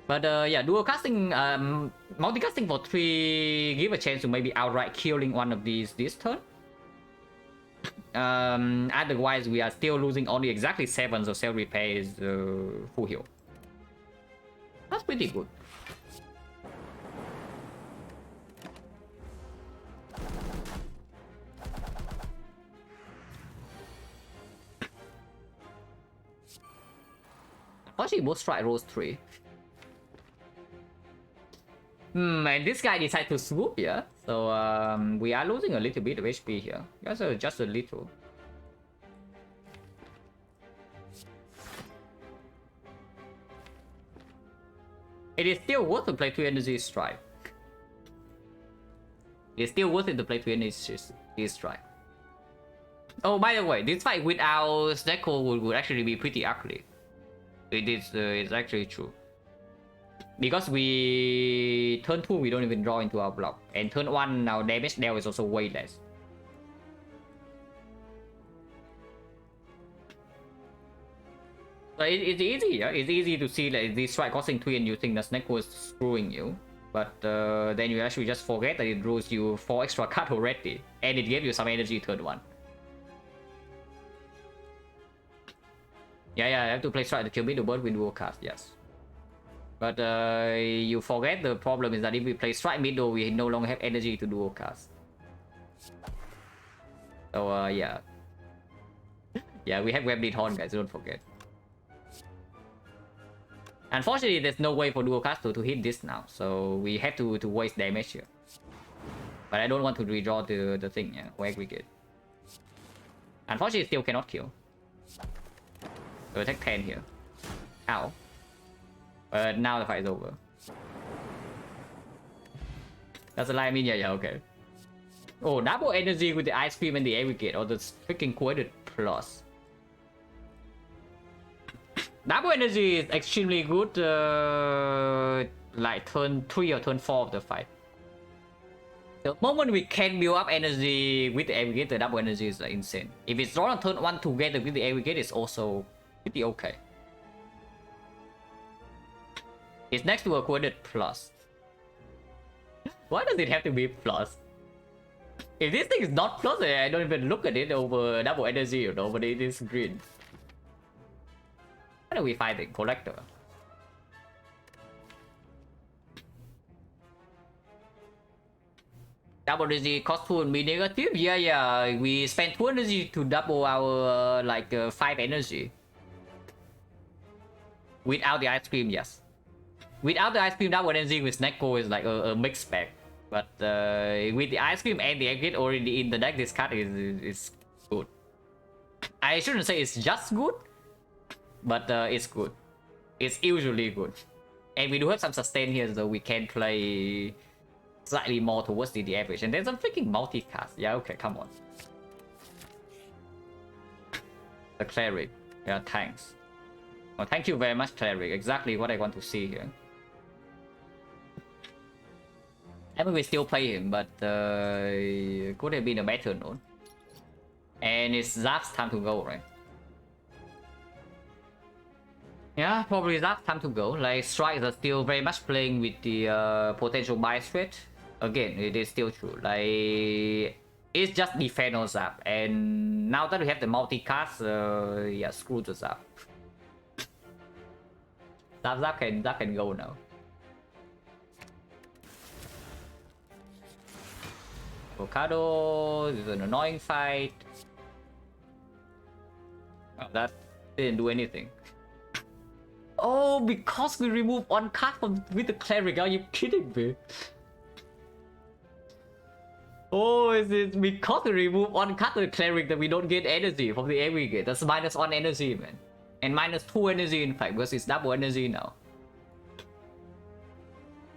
But yeah, dual casting, multicasting for 3 give a chance to maybe outright killing one of these this turn. Otherwise, we are still losing only exactly 7, so Cell Repair is full heal. That's pretty good. Actually, both strike rolls 3. And this guy decided to swoop, yeah? So we are losing a little bit of HP here. Just a little. It is still worth to play 2 energy strike. It's still worth it to play 2 energy strike. Oh, by the way, this fight without Snecko would actually be pretty ugly. It's actually true. Because we turn 2 we don't even draw into our block, and turn 1 our damage dealt is also way less. So it's easy, yeah? It's easy to see like this strike costing 3 and you think the snake was screwing you. But then you actually just forget that it draws you 4 extra cards already, and it gave you some energy turn 1. Yeah, I have to play strike to kill me the bird with dual cast, yes. But you forget the problem is that if we play strike middle, we no longer have energy to dual cast. So yeah. Yeah, we have web lead horn, guys, don't forget. Unfortunately, there's no way for dual caster to hit this now, so we have to waste damage here. But I don't want to redraw the thing, yeah, for aggregate. Unfortunately, still cannot kill. So attack 10 here. Ow. But now the fight is over. That's a lie, I mean, yeah, okay. Oh, double energy with the ice cream and the aggregate, or the freaking quoted plus. Double energy is extremely good, like turn 3 or turn 4 of the fight. The moment we can build up energy with the aggregate, the double energy is insane. If it's drawn on turn 1 together with the aggregate, it's also pretty okay. It's next to a quoted plus. Why does it have to be plus? If this thing is not plus, I don't even look at it over double energy, you know, but it is green. What are we fighting? Collector. Double energy cost 2 and be negative? Yeah. We spent 2 energy to double our 5 energy. Without the ice cream, yes. Without the ice cream, double energy with Snecko is like a mixed bag. But with the ice cream and the aggregate already in the deck, this card is good. I shouldn't say it's just good, but it's good. It's usually good. And we do have some sustain here, so we can play slightly more towards the average. And there's a freaking multicast. Yeah, okay, come on. The cleric. Yeah, thanks. Oh, thank you very much, cleric. Exactly what I want to see here. I mean, we still play him, but could have been a better note. And it's Zap's time to go, right? Yeah, probably Zap's time to go. Like, strikes are still very much playing with the potential buy threat. Again, it is still true. Like, it's just defend on Zap. And now that we have the multicast, yeah, screw the Zap. Zap can go now. Avocado, this is an annoying fight. Oh, that didn't do anything. Oh, because we remove one card from with the cleric, are you kidding me? Oh, is it because we remove one card from the cleric that we don't get energy from the aggregate? That's -1 energy, man. And -2 energy in fact, because it's double energy now.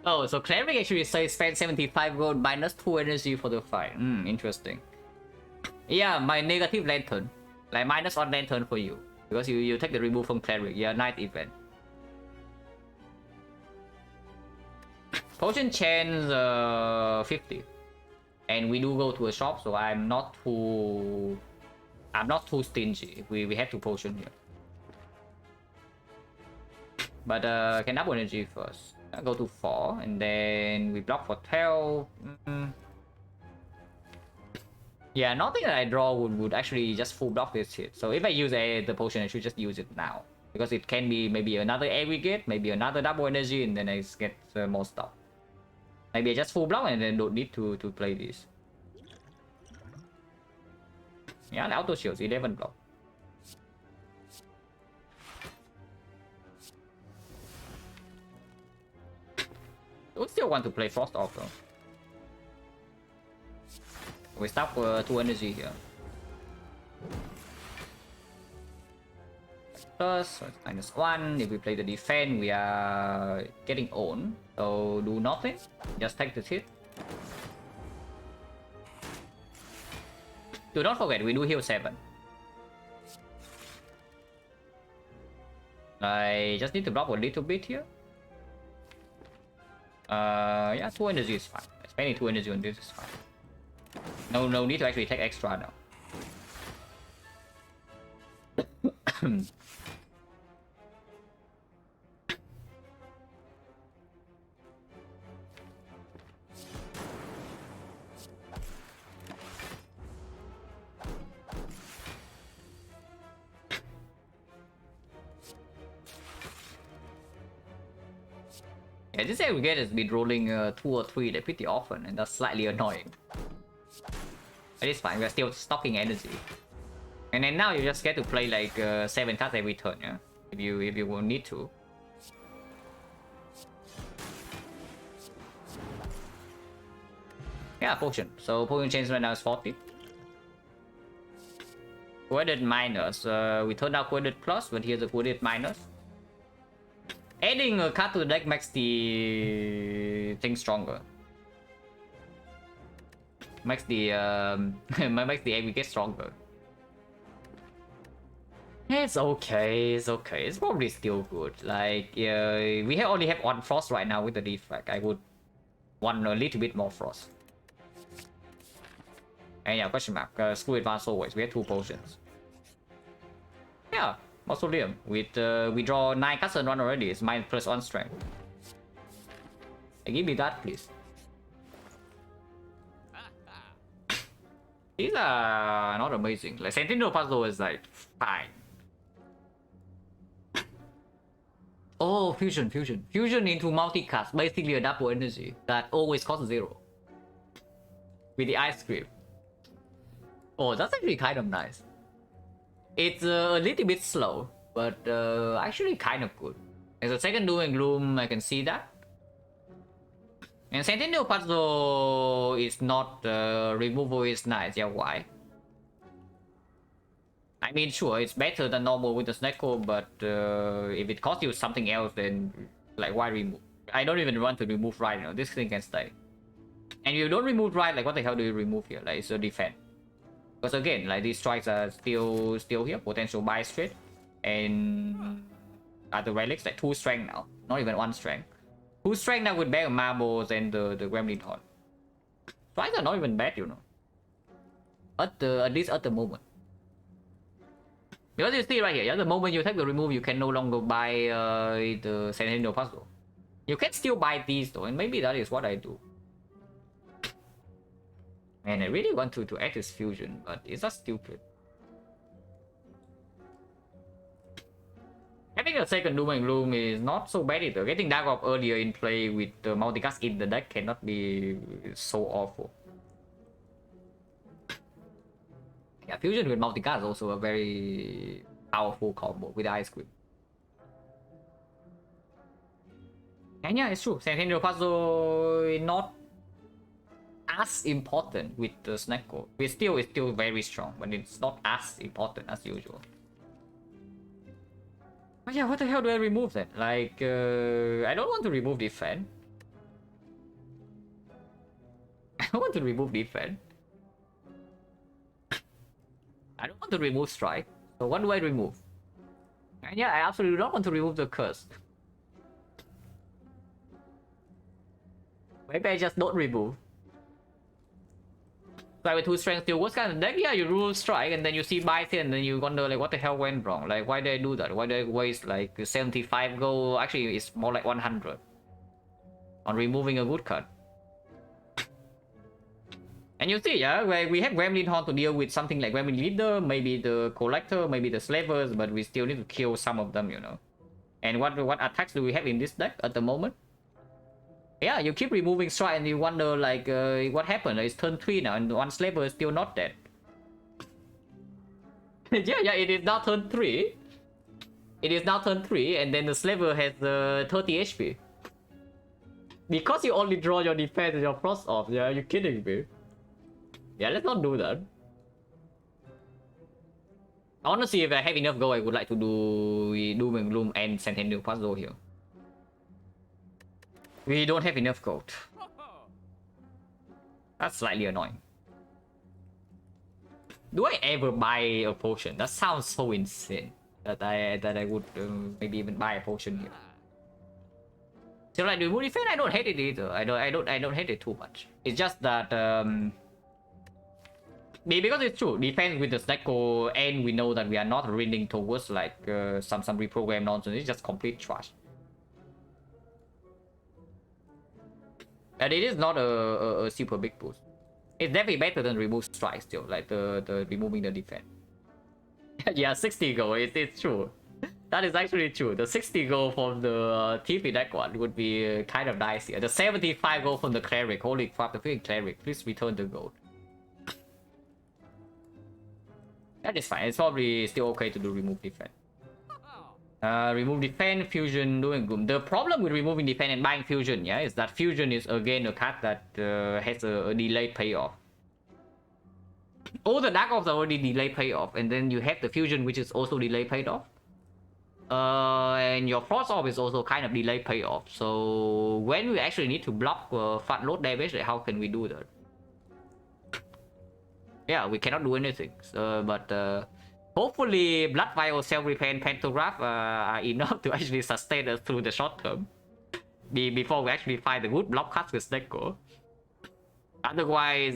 Oh, so cleric actually says spend 75 gold, -2 energy for the fight. Interesting. Yeah, my negative lantern. Like -1 lantern for you. Because you take the remove from cleric. Yeah, night event. Potion chains 50. And we do go to a shop, so I'm not too stingy. We have to potion here. But can double energy first. I'll go to 4 and then we block for 12. Yeah, nothing that I draw would actually just full block this hit. So if I use the potion, I should just use it now. Because it can be maybe another aggregate, maybe another double energy, and then I get more stuff. Maybe I just full block and then don't need to play this. Yeah, the auto shields, 11 block. We still want to play Frost off though. We stop 2 energy here. Plus, so it's -1. If we play the defense, we are getting owned. So do nothing. Just take this hit. Do not forget, we do heal 7. I just need to block a little bit here. Yeah, 2 energy is fine. Spending 2 energy on this is fine. No need to actually take extra now. Yeah, this aggregate has been rolling 2 or 3 like, pretty often, and that's slightly annoying. But it's fine, we're still stocking energy. And then now you just get to play like 7 cards every turn, yeah? If you will need to. Yeah, potion. So potion change right now is 40. Coordinate minus. We turned out coordinate plus, but here's a coordinate minus. Adding a card to the deck makes the thing stronger. Makes the makes the aggregate stronger. It's okay, it's okay. It's probably still good. Like, we only have 1 frost right now with the defect. I would want a little bit more frost. And yeah, question mark. Screw advance always. We have 2 potions. Yeah, mausoleum. With we draw 9 cards and 1 already. It's mine plus 1 strength. Give me that, please. These are not amazing. Like Sentinel Puzzle is like fine. Oh, fusion. Fusion into multicast, basically a double energy that always costs 0. With the ice cream. Oh, that's actually kind of nice. It's a little bit slow, but actually kind of good. As a second Doom and Gloom, I can see that. And Sentinel Puzzle is not removal is nice. Yeah, why? I mean, sure, it's better than normal with the Snecko, but if it costs you something else, then like why remove? I don't even want to remove right now. This thing can stay. And if you don't remove right, like what the hell do you remove here? Like it's a defense. Because again, like these strikes are still here. Potential buy straight. And other relics, like 2 strength now. Not even 1 strength. 2 strength now with better marbles and the Gremlin Horn. Strikes are not even bad, you know. At least at the moment. Because you see right here, yeah, the moment you take the remove, you can no longer buy the Sentinel Puzzle. You can still buy these though, and maybe that is what I do. Man, I really want to add this fusion, but it's just stupid. Having a second Doom and Gloom is not so bad either. Getting Dark Orb earlier in play with the multicast in the deck cannot be so awful. Yeah, fusion with multicast is also a very powerful combo with ice cream. And yeah, it's true. Sentinel Puzzle is not as important with the Snecko. It's still very strong, but it's not as important as usual. But yeah, what the hell do I remove then? Like, I don't want to remove defense. I don't want to remove defense. I don't want to remove strike. So what do I remove? And yeah, I absolutely don't want to remove the curse. Maybe I just don't remove. Like with 2 strength still works kind of deck. Yeah, you rule strike and then you see buy and then you wonder like what the hell went wrong. Like why did I do that? Why did I waste like 75 gold? Actually, it's more like 100 on removing a good card. And you see, yeah, we have Gremlin Horn to deal with something like Gremlin Leader, maybe the Collector, maybe the Slavers, but we still need to kill some of them, you know. And what attacks do we have in this deck at the moment? Yeah, you keep removing strike and you wonder like what happened? It's turn 3 now and 1 Slaver is still not dead. yeah, it is now turn 3. It is now turn 3 and then the Slaver has 30 HP. Because you only draw your defense and your frost off, yeah, you're kidding me. Yeah, let's not do that. Honestly, if I have enough gold, I would like to do Doom and Gloom and Sentinel Puzzle here. We don't have enough gold. That's slightly annoying. Do I ever buy a potion? That sounds so insane that I would maybe even buy a potion here. So like the remove defense, I don't hate it either. I don't hate it too much. It's just that because it's true, defense with the Snecko, and we know that we are not leaning towards like some reprogram nonsense. It's just complete trash. And it is not a super big boost. It's definitely better than remove strike still, like the removing the defense. Yeah, 60 gold, it's true. That is actually true. The 60 gold from the TP deck one would be kind of nice here. The 75 gold from the cleric. Holy crap, the freaking cleric. Please return the gold. That is fine. It's probably still okay to do remove defense. Remove defense, fusion, doing gloom. The problem with removing defense and buying fusion, yeah, is that fusion is again a card that has a delayed payoff. All the dark ops are already delayed payoff, and then you have the fusion, which is also delayed payoff. And your frost orb is also kind of delayed payoff. So when we actually need to block fat load damage, like, how can we do that? Yeah, we cannot do anything. But hopefully Blood Vial, Self-Repair, and Pantograph are enough to actually sustain us through the short term. Before we actually find the good block cuts with Snecko. Otherwise,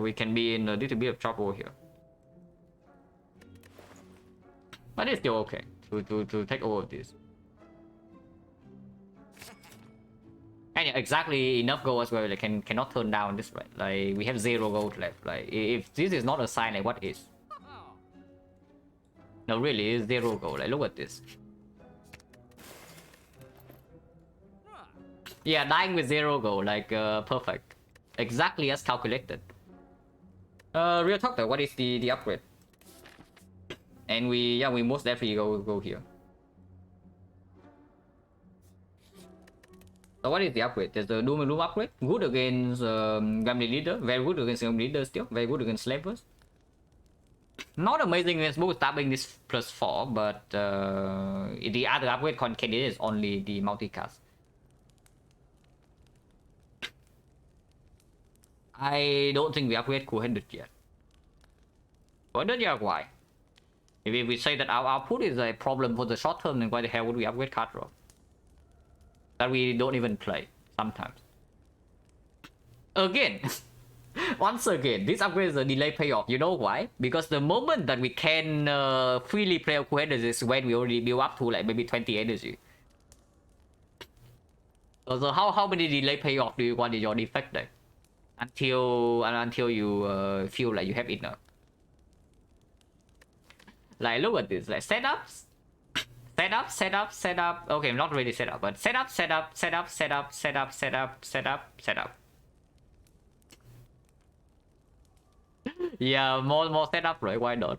we can be in a little bit of trouble here. But it's still okay to take all of this. And yeah, exactly enough gold as well. Like cannot turn down this, right? Like we have 0 gold left. Like if this is not a sign, like what is? No, really, it's 0 gold. Like look at this. Yeah, dying with 0 gold, like perfect, exactly as calculated. Real talk though, what is the upgrade? And we most definitely go here. So what is the upgrade? There's the Doom and Gloom upgrade. Good against Gambling Leader. Very good against Gambling Leader still. Very good against Slavers. Not amazing against both stabbing this +4, but the other upgrade candidate is only the multicast. I don't think we upgrade Cool-Handed yet. Cool-Handed, yeah, why? If we say that our output is a problem for the short term, then why the hell would we upgrade card draw? That we don't even play sometimes. Again, once again, this upgrade is a delay payoff. You know why? Because the moment that we can freely play a Cool-Handed is when we already build up to like maybe 20 energy. So how many delay payoff do you want in your defect deck? Until you feel like you have enough. Like look at this, like setups. Setup. Okay, not really setup, but setup. Yeah, more setup, right? Why not?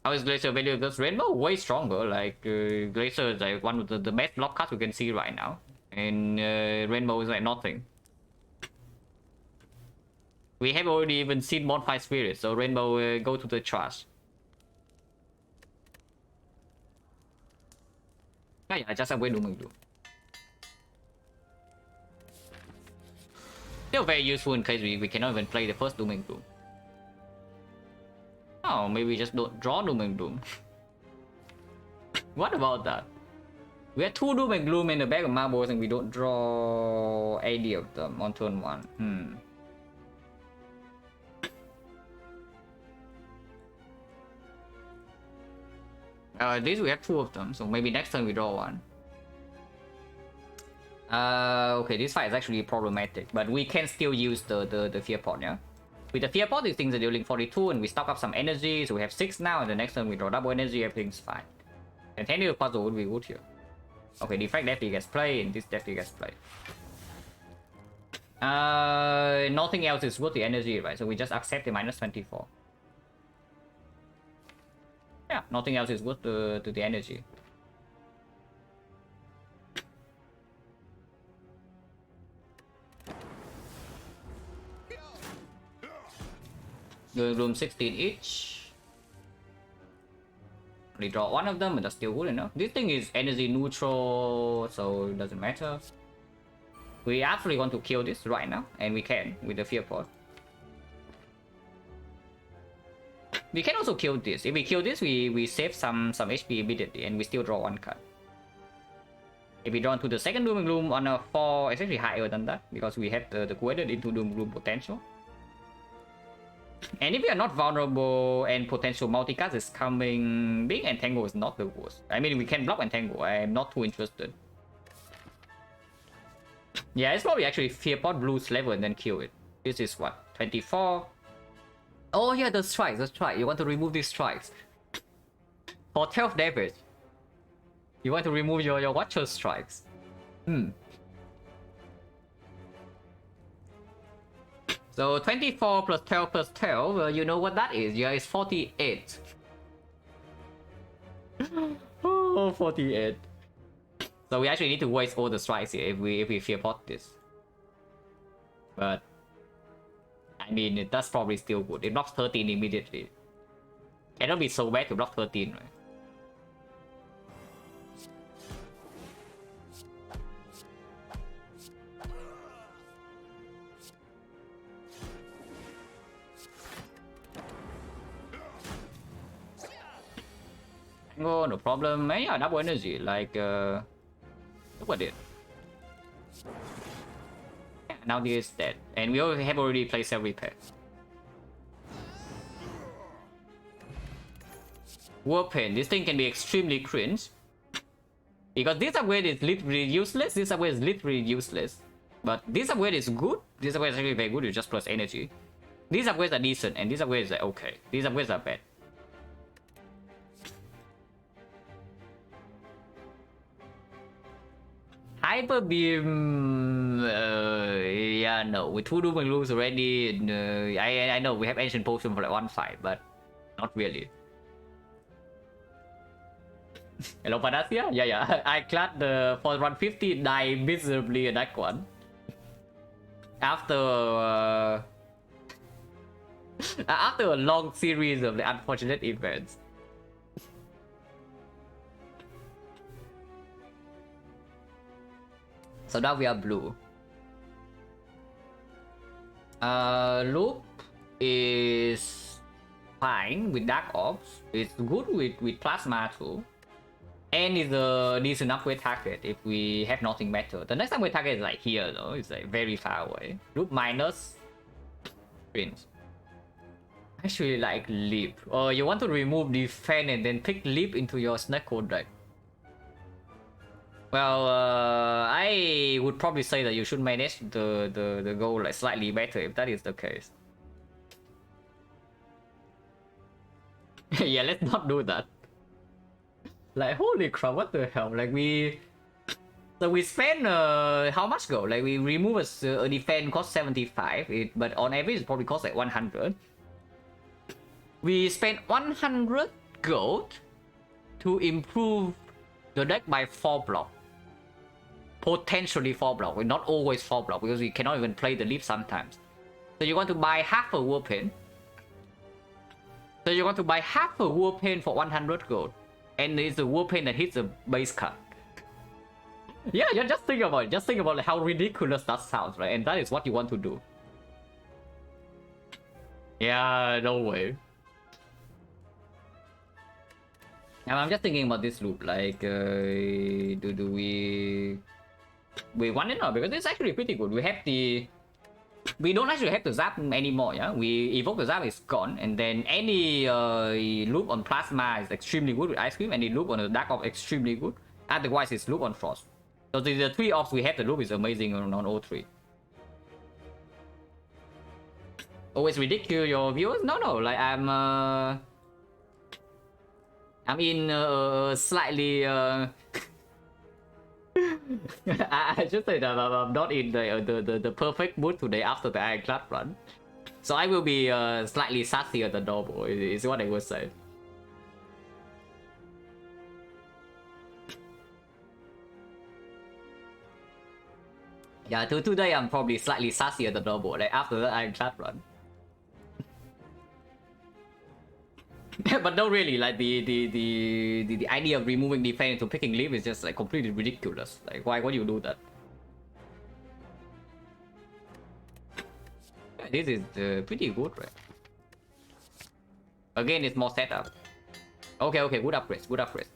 How is Glacier value against Rainbow? Way stronger. Like Glacier is like one of the best block cards we can see right now, and Rainbow is like nothing. We have already even seen Bonfire Spirit, so Rainbow go to the trash. Yeah, just avoid Doom and Gloom. Still very useful in case we cannot even play the first Doom and Gloom. Oh, maybe we just don't draw Doom and Gloom. What about that? We have 2 Doom and Gloom in the bag of marbles and we don't draw any of them on turn 1. At least we have 2 of them, so maybe next turn we draw 1. Okay, this fight is actually problematic, but we can still use the Fear Pot, yeah? With the Fear Pot, these things are dealing 42, and we stock up some energy, so we have 6 now, and the next turn we draw double energy, everything's fine. And Tentacle Puzzle would be good here. Okay, defect definitely gets played, and this definitely gets played. Nothing else is worth the energy, right? So we just accept the -24. Yeah, nothing else is worth the energy. The room 16 each. Only draw 1 of them, but that's still good enough. This thing is energy neutral, so it doesn't matter. We actually want to kill this right now, and we can with the Fear Pot. We can also kill this. If we kill this, we save some HP immediately, and we still draw 1 card. If we draw into the second Doom and Gloom on a 4, it's actually higher than that because we have the coordinate into Doom and Gloom potential. And if we are not vulnerable and potential multicast is coming, being Entangle is not the worst. I mean, we can block Entangle. I am not too interested. Yeah, it's probably actually Fearpot Blues level and then kill it. This is what? 24? Oh yeah, the strikes, the strike. You want to remove these strikes. For 12 damage. You want to remove your Watcher strikes. So 24 plus 12 plus 12, you know what that is. Yeah, it's 48. Oh, 48. So we actually need to waste all the strikes here if we fear pot this. But I mean, that's probably still good. It blocks 13 immediately. Cannot be so bad to block 13, right? Oh, no problem. Yeah, double energy. Like, look at it. Yeah, now this is dead. And we have already played Self Repair. Warpaint. This thing can be extremely cringe. Because this upgrade is literally useless. This upgrade is literally useless. But this upgrade is good. This upgrade is actually very good. You just plus energy. These upgrades are decent. And these upgrades are okay. These upgrades are bad. Hyper Beam, yeah, no. With 2 Doom and Glooms already, I know we have Ancient Potion for like 1 fight, but not really. Hello, Panacea? Yeah. I clad the for 150 die miserably in that one. After after a long series of the unfortunate events. So now we are blue. Loop is fine with Dark Ops. It's good with Plasma too. And is a decent upgrade target if we have nothing better. The next upgrade target is like here though. It's like very far away. Loop minus Prince. Actually like Leap. Or you want to remove defend and then pick Leap into your Snake Code deck. Well, I would probably say that you should manage the goal like slightly better if that is the case. Yeah, let's not do that. Like, holy crap, what the hell? Like, so we spend how much gold? Like, we remove a defense cost 75, but on average it probably costs like 100. We spend 100 gold to improve the deck by 4 block. Potentially 4 block, not always 4 block because we cannot even play the leap sometimes. So you want to buy half a Warpaint. So you want to buy half a Warpaint for 100 gold. And it's a Warpaint that hits a base card. Yeah, just think about it. Just think about how ridiculous that sounds, right? And that is what you want to do. Yeah, no way. Now I'm just thinking about this loop. Like, do we want it now? Because it's actually pretty good. We have the... We don't actually have the Zap anymore, yeah? We evoke the Zap is gone, and then any loop on Plasma is extremely good with Ice Cream, and the loop on the Dark Ops extremely good. Otherwise, it's loop on Frost. So the 3 ops we have, the loop is amazing on all 3. Always ridicule your viewers? No, like I'm in slightly I just say that I'm not in the perfect mood today after the Ironclad run. So I will be slightly sassier than normal, is what I would say. Yeah, today I'm probably slightly sassier than normal, like after the Ironclad run. But no, really, like the idea of removing defense to picking leaf is just like completely ridiculous. Like, why would you do that? Yeah, this is pretty good, right? Again, it's more setup. Okay, good upgrades, good upgrades.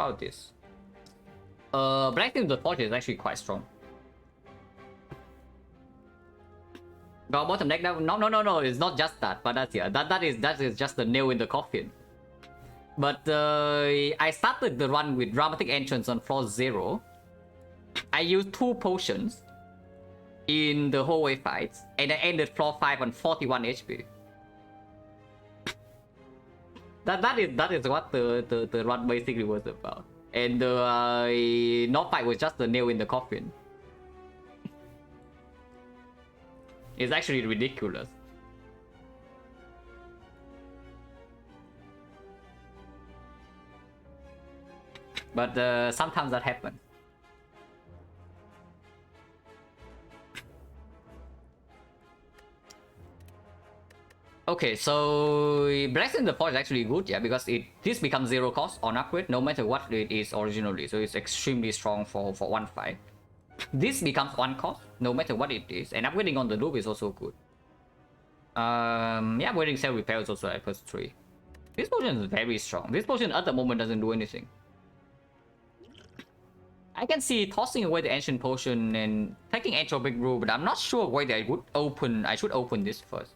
about this? Black Team the Forge is actually quite strong. Got bottom deck now? No, it's not just that, but that's yeah, that is just the nail in the coffin. But I started the run with Dramatic Entrance on floor 0. I used 2 potions in the hallway fights, and I ended floor 5 on 41 HP. That is what the run basically was about. And the North fight was just the nail in the coffin. It's actually ridiculous. But sometimes that happens. Okay, so Blessing the Forge is actually good, yeah, because this becomes 0 cost on upgrade no matter what it is originally, so it's extremely strong for one fight. This becomes 1 cost no matter what it is, and upgrading on the loop is also good. Yeah, upgrading Cell Repair is also at +3. This potion is very strong. This potion at the moment doesn't do anything. I can see tossing away the Ancient Potion and taking Entropic Brew, but I'm not sure whether I should open this first.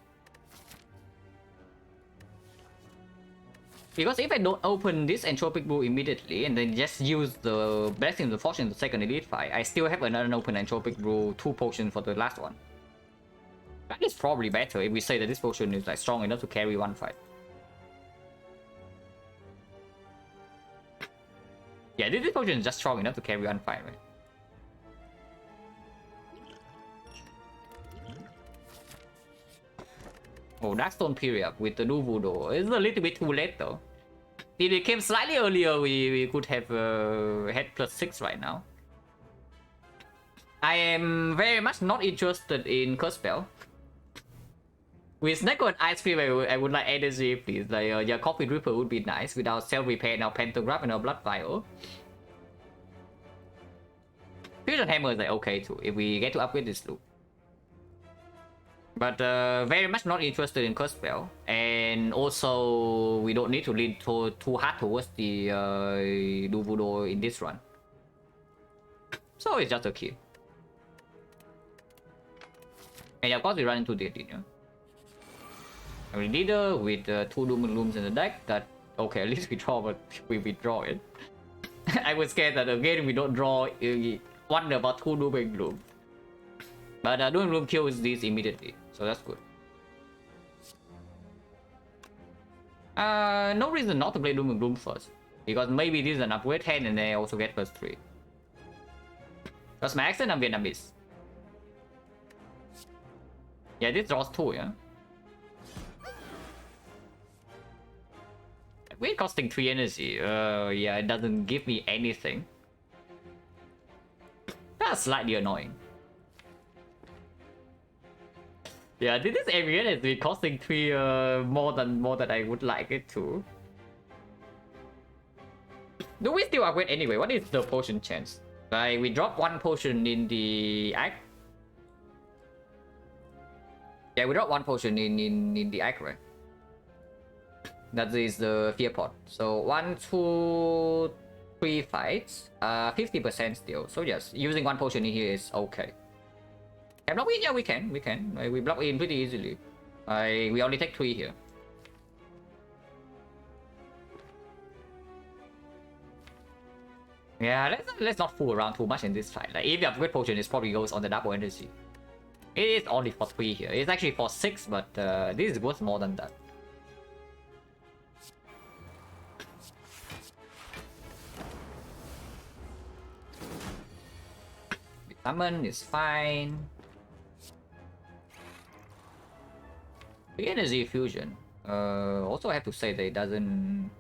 Because if I don't open this Entropic Brew immediately and then just use the Blessing of the Fortune in the second elite fight, I still have another open Entropic Brew 2 potions for the last one. That is probably better if we say that this potion is like strong enough to carry one fight. Yeah, this potion is just strong enough to carry one fight, right? Oh, Darkstone period with the new Voodoo. It's a little bit too late though. If it came slightly earlier, we could have had +6 right now. I am very much not interested in Curse Spell. With Snake and Ice Cream, I would like energy, please. Like, yeah, Coffee Ripper would be nice without Self Repair, now Pentagram, and now Blood Vial. Fusion Hammer is like okay too, if we get to upgrade this loop. But very much not interested in Curse Spell, and also we don't need to lean too hard towards the Duvudo in this run. So it's just a key. And of course we run into the Athena. We leader with 2 Doom and Glooms in the deck. That okay, at least we draw, but we withdraw it. I was scared that again we don't draw. Wonder about 2 Doom and Gloom. But Doom and Gloom kills these immediately, so that's good. No reason not to play Doom and Gloom first, because maybe this is an upgrade hand and they also get +3. Because my accent I'm Vietnamese. Yeah, this draws 2, yeah. We're costing 3 energy. Yeah, it doesn't give me anything. That's slightly annoying. Yeah, this area has been costing 3 more than I would like it to. Do we still upgrade anyway? What is the potion chance? Like, we drop 1 potion in the act. Yeah, we drop 1 potion in the act, right? That is the fear pot. So 1, 2, 3 fights. 50% still. So yes, using 1 potion in here is okay. Can block in? Yeah, we can. We block in pretty easily. We only take 3 here. Yeah, let's not fool around too much in this fight. Like, if you upgrade potion, it probably goes on the double energy. It is only for 3 here. It's actually for 6, but this is worth more than that. Summon is fine. The energy fusion. Also I have to say that it doesn't.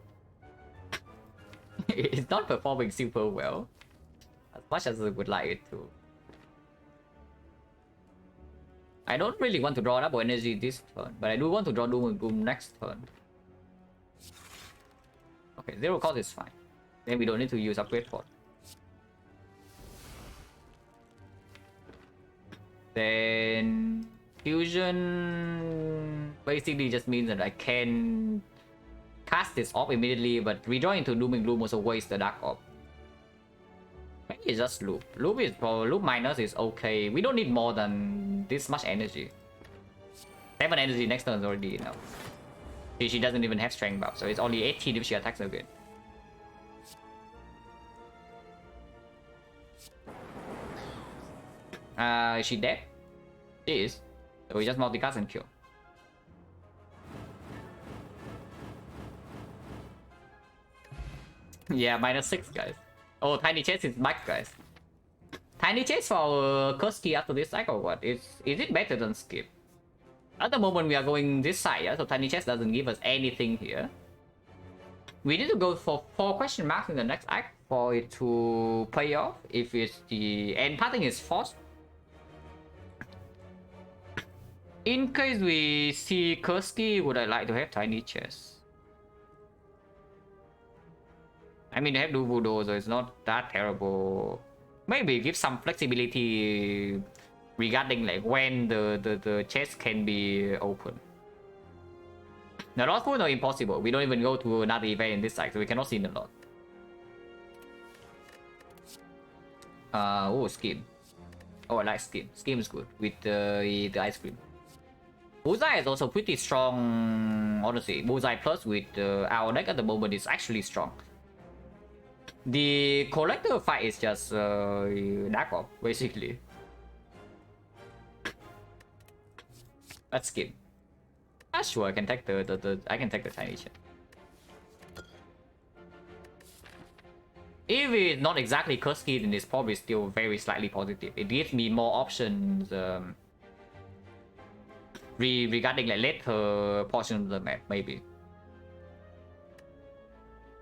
It's not performing super well, as much as I would like it to. I don't really want to draw double energy this turn, but I do want to draw Doom and Gloom next turn. Okay, 0 cost is fine. Then we don't need to use upgrade for. Then fusion basically just means that I can't cast this off immediately, but redraw into Doom and Gloom also waste the Dark Orb. Maybe it's just Loop. Loop minus is okay. We don't need more than this much energy. 7 energy next turn is already enough. She doesn't even have strength buff, so it's only 18 if she attacks again. Is she dead? She is. So we just multicast and kill. Yeah, -6, guys. Oh, Tiny Chase is back, guys. Tiny Chase for Curse Key after this cycle, what? Is it better than Skip? At the moment, we are going this side, yeah? So Tiny Chest doesn't give us anything here. We need to go for 4 question marks in the next act for it to pay off. If it's the end parting is forced. In case we see Kursky, would I like to have Tiny Chest? I mean, I have Dubudo, so it's not that terrible. Maybe give some flexibility regarding like when the chest can be open. The Lost Food, no, impossible. We don't even go to another event in this side, so we cannot see the lot. Oh, Skim. Oh, I like Skim. Skim is good with the ice cream. Bullseye is also pretty strong, honestly. Bullseye plus with our deck at the moment is actually strong. The collector fight is just Dark Orb, basically. Let's skip. Ah, sure, I can take I can take the Tiny Chest. If it's not exactly curse key, then it's probably still very slightly positive. It gives me more options regarding like later portion of the map, maybe.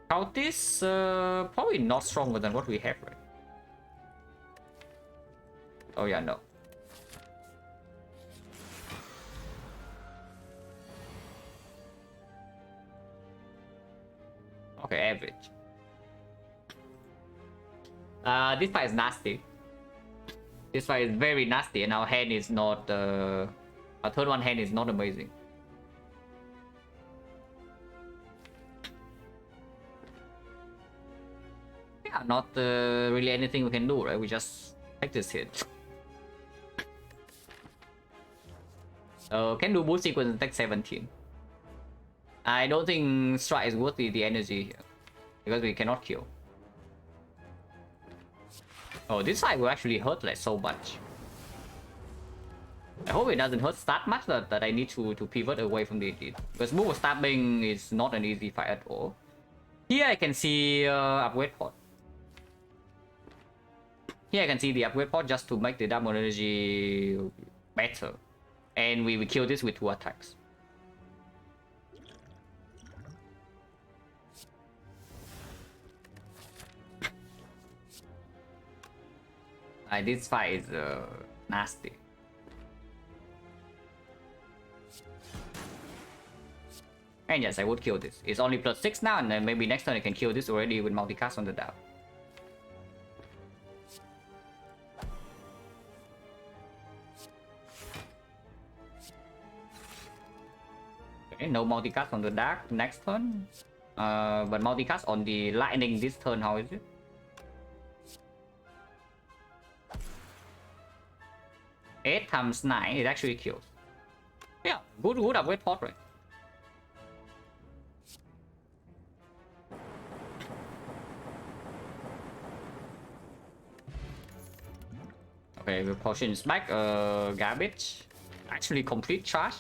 Cultist, probably not stronger than what we have, right? Oh yeah, no. Okay, average. This fight is nasty. This fight is very nasty, and our hand is not. Our third one hand is not amazing. Yeah, not really anything we can do, right? We just take this hit. Can do boost sequence and take 17. I don't think strike is worth the energy here because we cannot kill. Oh, this side will actually hurt like so much. I hope it doesn't hurt that much that I need to pivot away from the elite. Because move stabbing is not an easy fight at all. Here I can see upgrade pot. Here I can see the upgrade pot just to make the double energy better. And we kill this with 2 attacks. This fight is nasty. And yes, I would kill this. It's only +6 now, and then maybe next turn I can kill this already with multicast on the down. Okay, no multicast on the dark next turn. But multicast on the lightning this turn, how is it? Eight times 9, it actually kills. Yeah, good upgrade pot, right? Okay, the potion is back. Garbage. Actually, complete trash.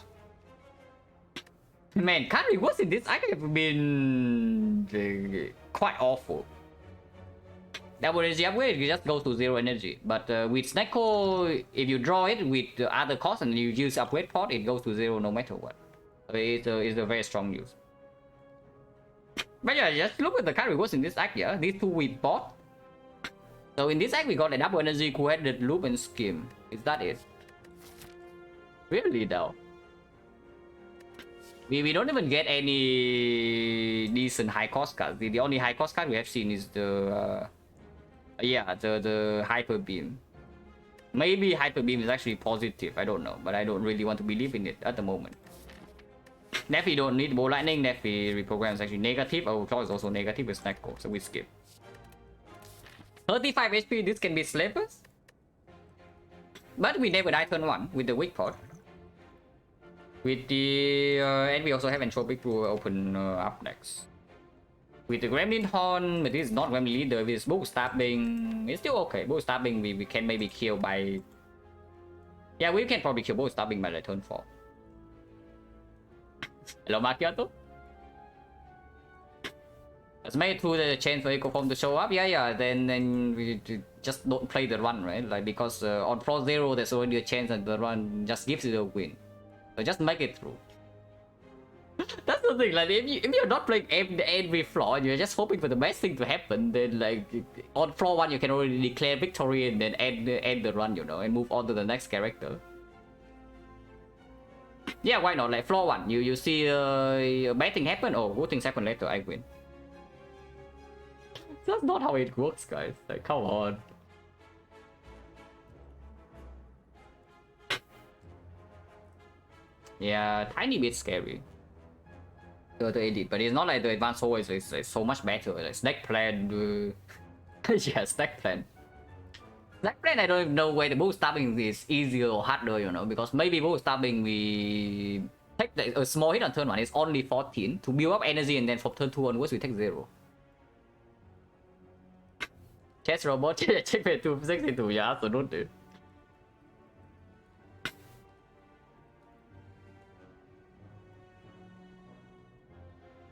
Man, can't reverse in this. I have been quite awful. Double energy upgrade, you just go to 0 energy. But with Snecko, if you draw it with the other cost and you use upgrade pot, it goes to 0 no matter what. So it's a very strong use. But yeah, just look at the card reverse in this act, yeah. These 2 we bought. So in this act, we got a double energy, co-headed loop, and skim. Is that it? Really though? We don't even get any decent high cost cards. The only high cost card we have seen is the the hyper beam. Maybe hyper beam is actually positive. I don't know, but I don't really want to believe in it at the moment. Nephi don't need Bow Lightning. Nephi reprogram is actually negative. Our claw is also negative with Snack Core, so we skip. 35 HP, this can be slavers. But we never die turn 1 with the weak pot. With the... and we also have Entropic to open up next. With the Gremlin Horn, but this is not Gremlin Leader. With Bow Stabbing, it's still okay. Bow Stabbing we can maybe kill by... Yeah, we can probably kill Bow Stabbing by the turn 4. Hello, Macchiato. Let's make through the chain for Eco Form to show up. Yeah, then we just don't play the run, right? Like, because on floor 0, there's already a chance that the run just gives you the win. So just make it through. That's the thing, like, if you're not playing every floor, you're just hoping for the best thing to happen, then, like, on floor 1, you can already declare victory and then end the run, you know, and move on to the next character. Yeah, why not? Like, floor 1, you see a bad thing happen, oh, good things happen later, I win. That's not how it works, guys. Like, come on. Yeah, tiny bit scary. To edit, but it's not like the advanced always is so much better. Like Snack Plan, yeah, Snack Plan. Snack Plan, I don't even know where the Bow Stabbing is easier or harder, you know, because maybe Bow Stabbing we take a small hit on turn 1 is only 14 to build up energy, and then from turn 2 onwards we take 0. Chess robot, check về 262, yeah, absolutely.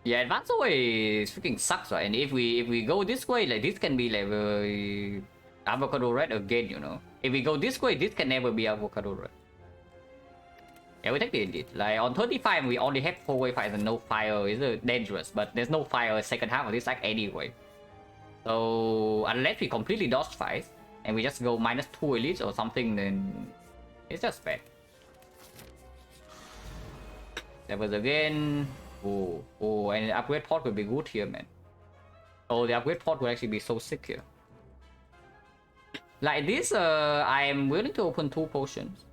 Yeah, advanced always freaking sucks, right? And if we go this way, like this can be like avocado red again, you know. If we go this way, this can never be avocado red. Yeah, we take the edit. Like on 35, we only have 4-way fights and no fire. It's dangerous, but there's no fire second half of this act anyway. So unless we completely dodge fights and we just go -2 elites or something, then it's just bad. That was again. Oh, and the upgrade pot would be good here, man. Oh, the upgrade pot would actually be so sick here. Like this, I am willing to open 2 potions.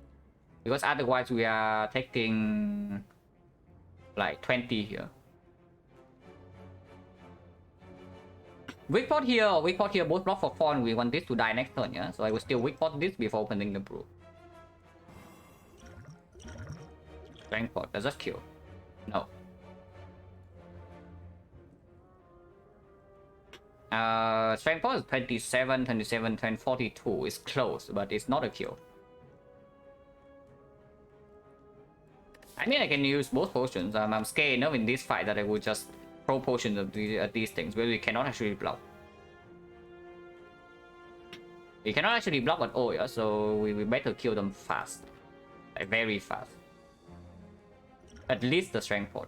Because otherwise we are taking like 20 here. Weak pot here or weak pot here both block for 4 and we want this to die next turn, yeah? So I will still weak pot this before opening the brew. Strength pot, does that kill? No. Strength pot is 27, 27, 10, 42. It's close, but it's not a kill. I mean, I can use both potions. I'm scared enough in this fight that I would just throw potions at these things, where we cannot actually block. We cannot actually block at all, yeah? So we better kill them fast. Like, very fast. At least the strength pot.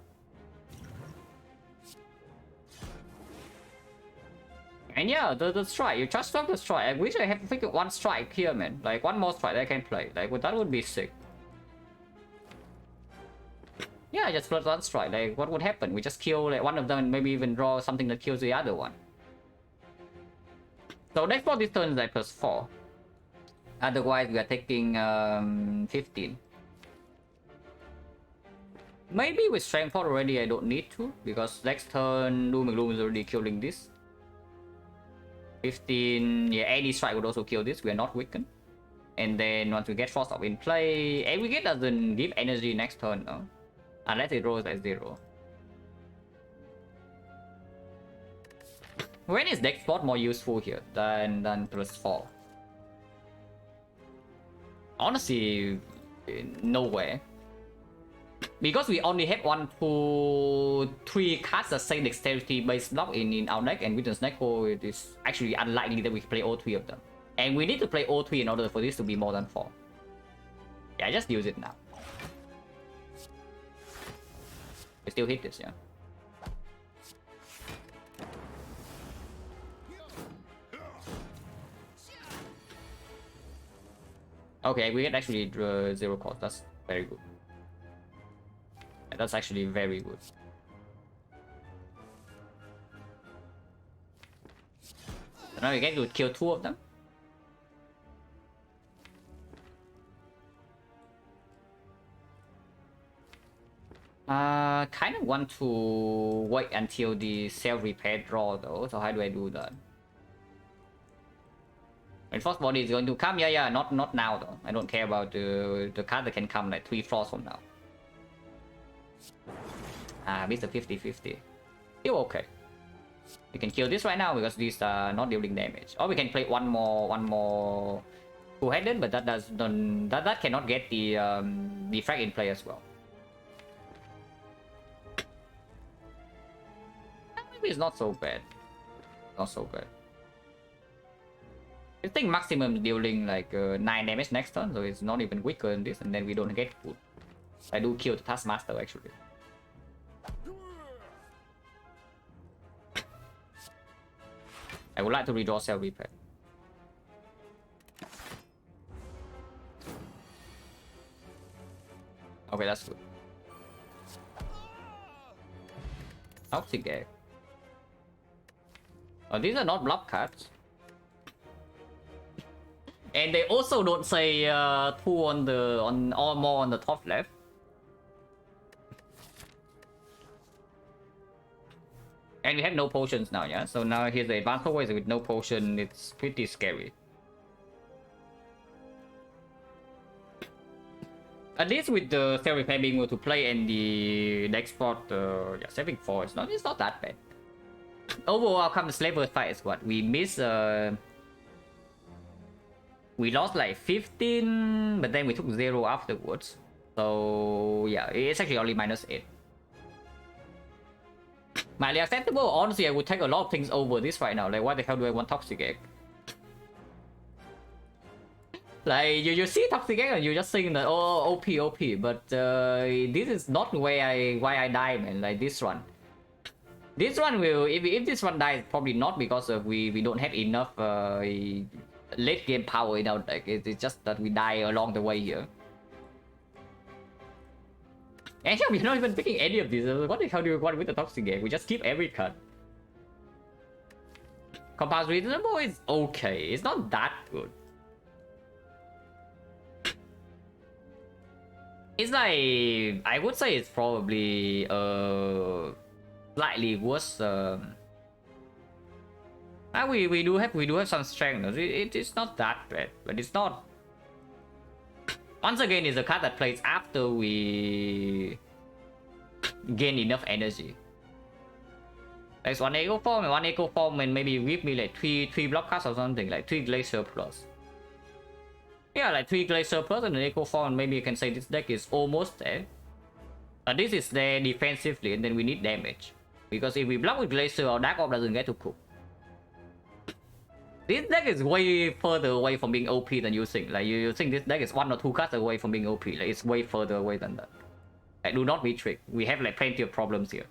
And yeah, the strike, you just stop the strike. I wish I had freaking 1 strike here, man. Like 1 more strike that I can play. Like, well, that would be sick. Yeah, just plus 1 strike. Like, what would happen? We just kill like 1 of them and maybe even draw something that kills the other one. So next for this turn is like +4. Otherwise, we are taking 15. Maybe with strength pot already, I don't need to, because next turn Doom and Gloom is already killing this. 15, yeah, any strike would also kill this. We are not weakened. And then once we get Frost up in play, Aggregate doesn't give energy next turn, no? Unless it rolls at 0. When is deck spot more useful here than +4? Honestly, nowhere. Because we only have 1, 2, 3 cards that say dexterity based block in our deck, and with the Snack Hole, it is actually unlikely that we can play all 3 of them. And we need to play all 3 in order for this to be more than 4. Yeah, just use it now. We still hit this, yeah. Okay, we get actually 0 cost. That's very good. That's actually very good. So now we get to kill 2 of them. Kind of want to wait until the self-repair draw though, so how do I do that? When Force Body is going to come, yeah, not now though. I don't care about the card that can come like 3 floors from now. Mr. 50-50. Still okay. We can kill this right now because these are not dealing damage. Or we can play one more two-headed, but that cannot get the frag in play as well. Maybe it's not so bad. Not so bad. I think maximum dealing like 9 damage next turn, so it's not even weaker than this, and then we don't get food. I do kill the Taskmaster actually. I would like to redraw Cell Repair. Okay, that's good. Toxic Egg. Oh, these are not block cards. And they also don't say 2 or more on the top left. And we have no potions now, yeah? So now here's the advanced ways with no potion, it's pretty scary. At least with the Cell Repair being able to play and the export, yeah, saving 4, it's not that bad. Overall outcome, the Slaver fight is what? We miss, we lost like 15, but then we took 0 afterwards. So yeah, it's actually only -8. Mildly acceptable. Honestly, I would take a lot of things over this right now. Like, why the hell do I want Toxic Egg? Like, you see Toxic Egg and you just think that, oh, OP, but this is not why I die, man. Like, this one. This one will, if this one dies, probably not because of we don't have enough late game power in our deck. It's just that we die along the way here. And we're not even picking any of these. What the hell do you want with the Toxic Egg? We just keep every card. Compound's reasonable is okay. It's not that good. It's like, I would say it's probably slightly worse. We do have some strength. It is not that bad, but it's not. Once again, it's a card that plays after we gain enough energy. There's one Echo Form and maybe give me like three block cards or something, like 3 Glacier plus. Yeah, like 3 Glacier plus and an Echo Form, and maybe you can say this deck is almost there. This is there defensively, and then we need damage. Because if we block with Glacier, our Dark Orb doesn't get to cook. This deck is way further away from being OP than you think. Like, you think this deck is 1 or 2 cards away from being OP. Like, it's way further away than that. Like, do not be tricked. We have like plenty of problems here.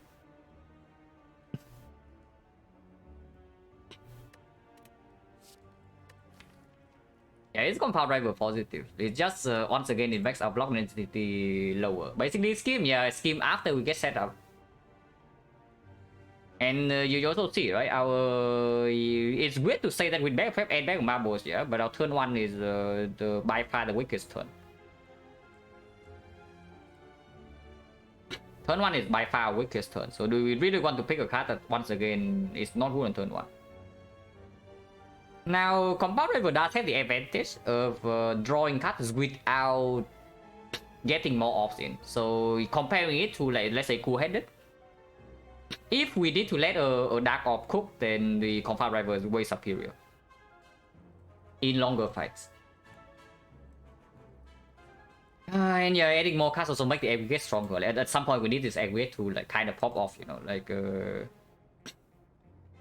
Yeah, it's Compound Driver positive. It's just, once again, it makes our block density lower. Basically, scheme, yeah, scheme after we get set up. And you also see, right, it's weird to say that with back prep and back marbles, yeah, but our turn 1 is by far the weakest turn. Turn 1 is by far our weakest turn, so do we really want to pick a card that, once again, is not good on turn 1? Now, Compound River does have the advantage of drawing cards without getting more ops in. So, comparing it to, like, let's say, Cool-Headed, if we need to let a Dark Orb cook, then the Compound River is way superior in longer fights. And yeah, adding more cards also make the aggregate stronger. Like, at some point, we need this aggregate to like kind of pop off, you know, like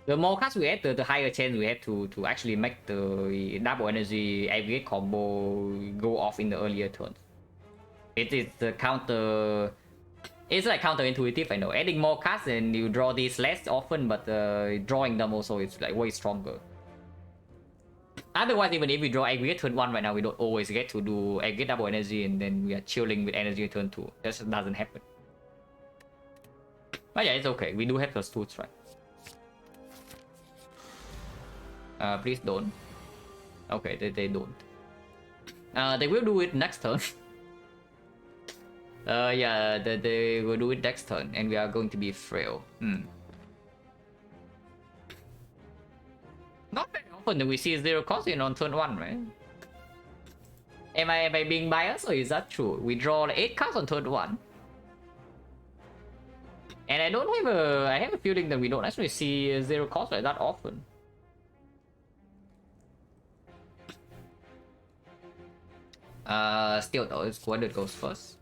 the more cards we add, the higher chance we have to actually make the double energy aggregate combo go off in the earlier turns. It is the counter. It's like counterintuitive, I know. Adding more cards and you draw these less often, but drawing them also is like way stronger. Otherwise, even if we draw aggregate turn 1 right now, we don't always get to do aggregate double energy and then we are chilling with energy turn 2. That just doesn't happen. But yeah, it's okay. We do have those tools, right? Please don't. Okay, they don't. They will do it next turn. Yeah, they will do it next turn, and we are going to be frail. Not very often that we see 0 cost in on turn 1, right? Am I being biased, or is that true? We draw 8 cards on turn 1. And I have a feeling that we don't actually see 0 cost like that often. Still though, it's Squadron goes first.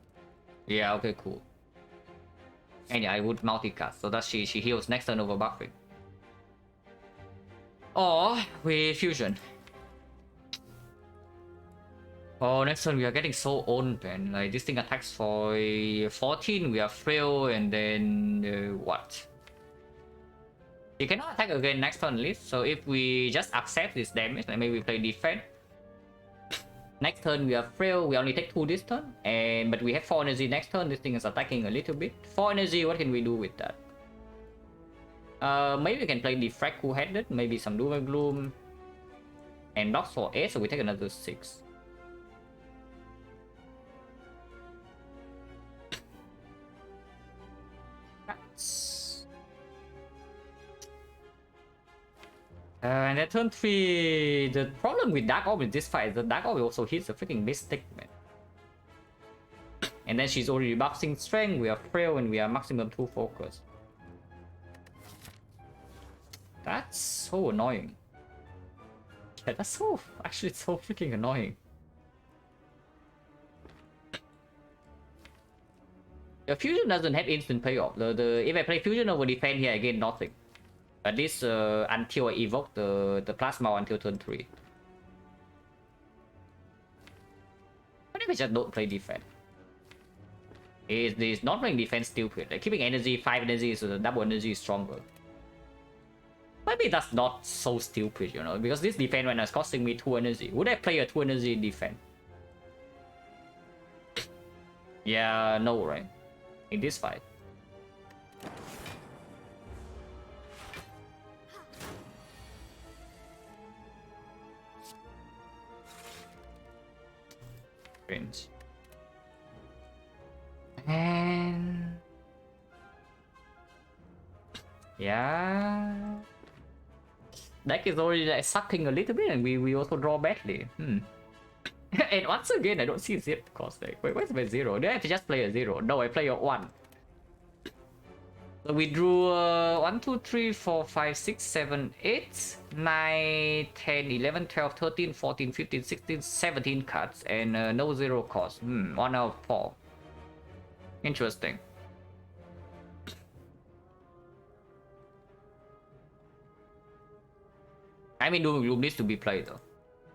Yeah, okay, cool. And yeah, I would multicast, so that she heals next turn over buffing. Or we fusion. Oh, next turn we are getting so owned, man. Like this thing attacks for 14, we are frail, and then what? You cannot attack again next turn at least. So if we just accept this damage, like maybe we play defense. Next turn we are frail, we only take 2 this turn, but we have 4 energy next turn. This thing is attacking a little bit. 4 energy, what can we do with that? Maybe we can play defect cool-headed, maybe some doom and gloom, and blocks for 8, so we take another 6. And at turn 3, the problem with Dark Orb in this fight is that Dark Orb also hits a freaking Mystic, man. And then she's already boxing strength, we are frail, and we are maximum 2 focus. That's so annoying. Yeah, that's so... actually, it's so freaking annoying. The fusion doesn't have instant payoff. If I play fusion over defense here, I get nothing. At least until I evoke the plasma until turn 3. What if I just don't play defense? Is not playing defense stupid? Like keeping energy 5 energy so the double energy is stronger. Maybe that's not so stupid, you know, because this defense right now is costing me 2 energy. Would I play a 2 energy defense? Yeah, no, right? In this fight. Cringe. And... yeah... deck is already like sucking a little bit, and we also draw badly. And once again, I don't see 0 cost. Like, wait, where's my 0? Do I have to just play a 0? No, I play a 1. So we drew 1, 2, 3, 4, 5, 6, 7, 8, 9, 10, 11, 12, 13, 14, 15, 16, 17 cards, and no 0 cost. 1 out of 4. Interesting. I mean, Doom needs to be played though.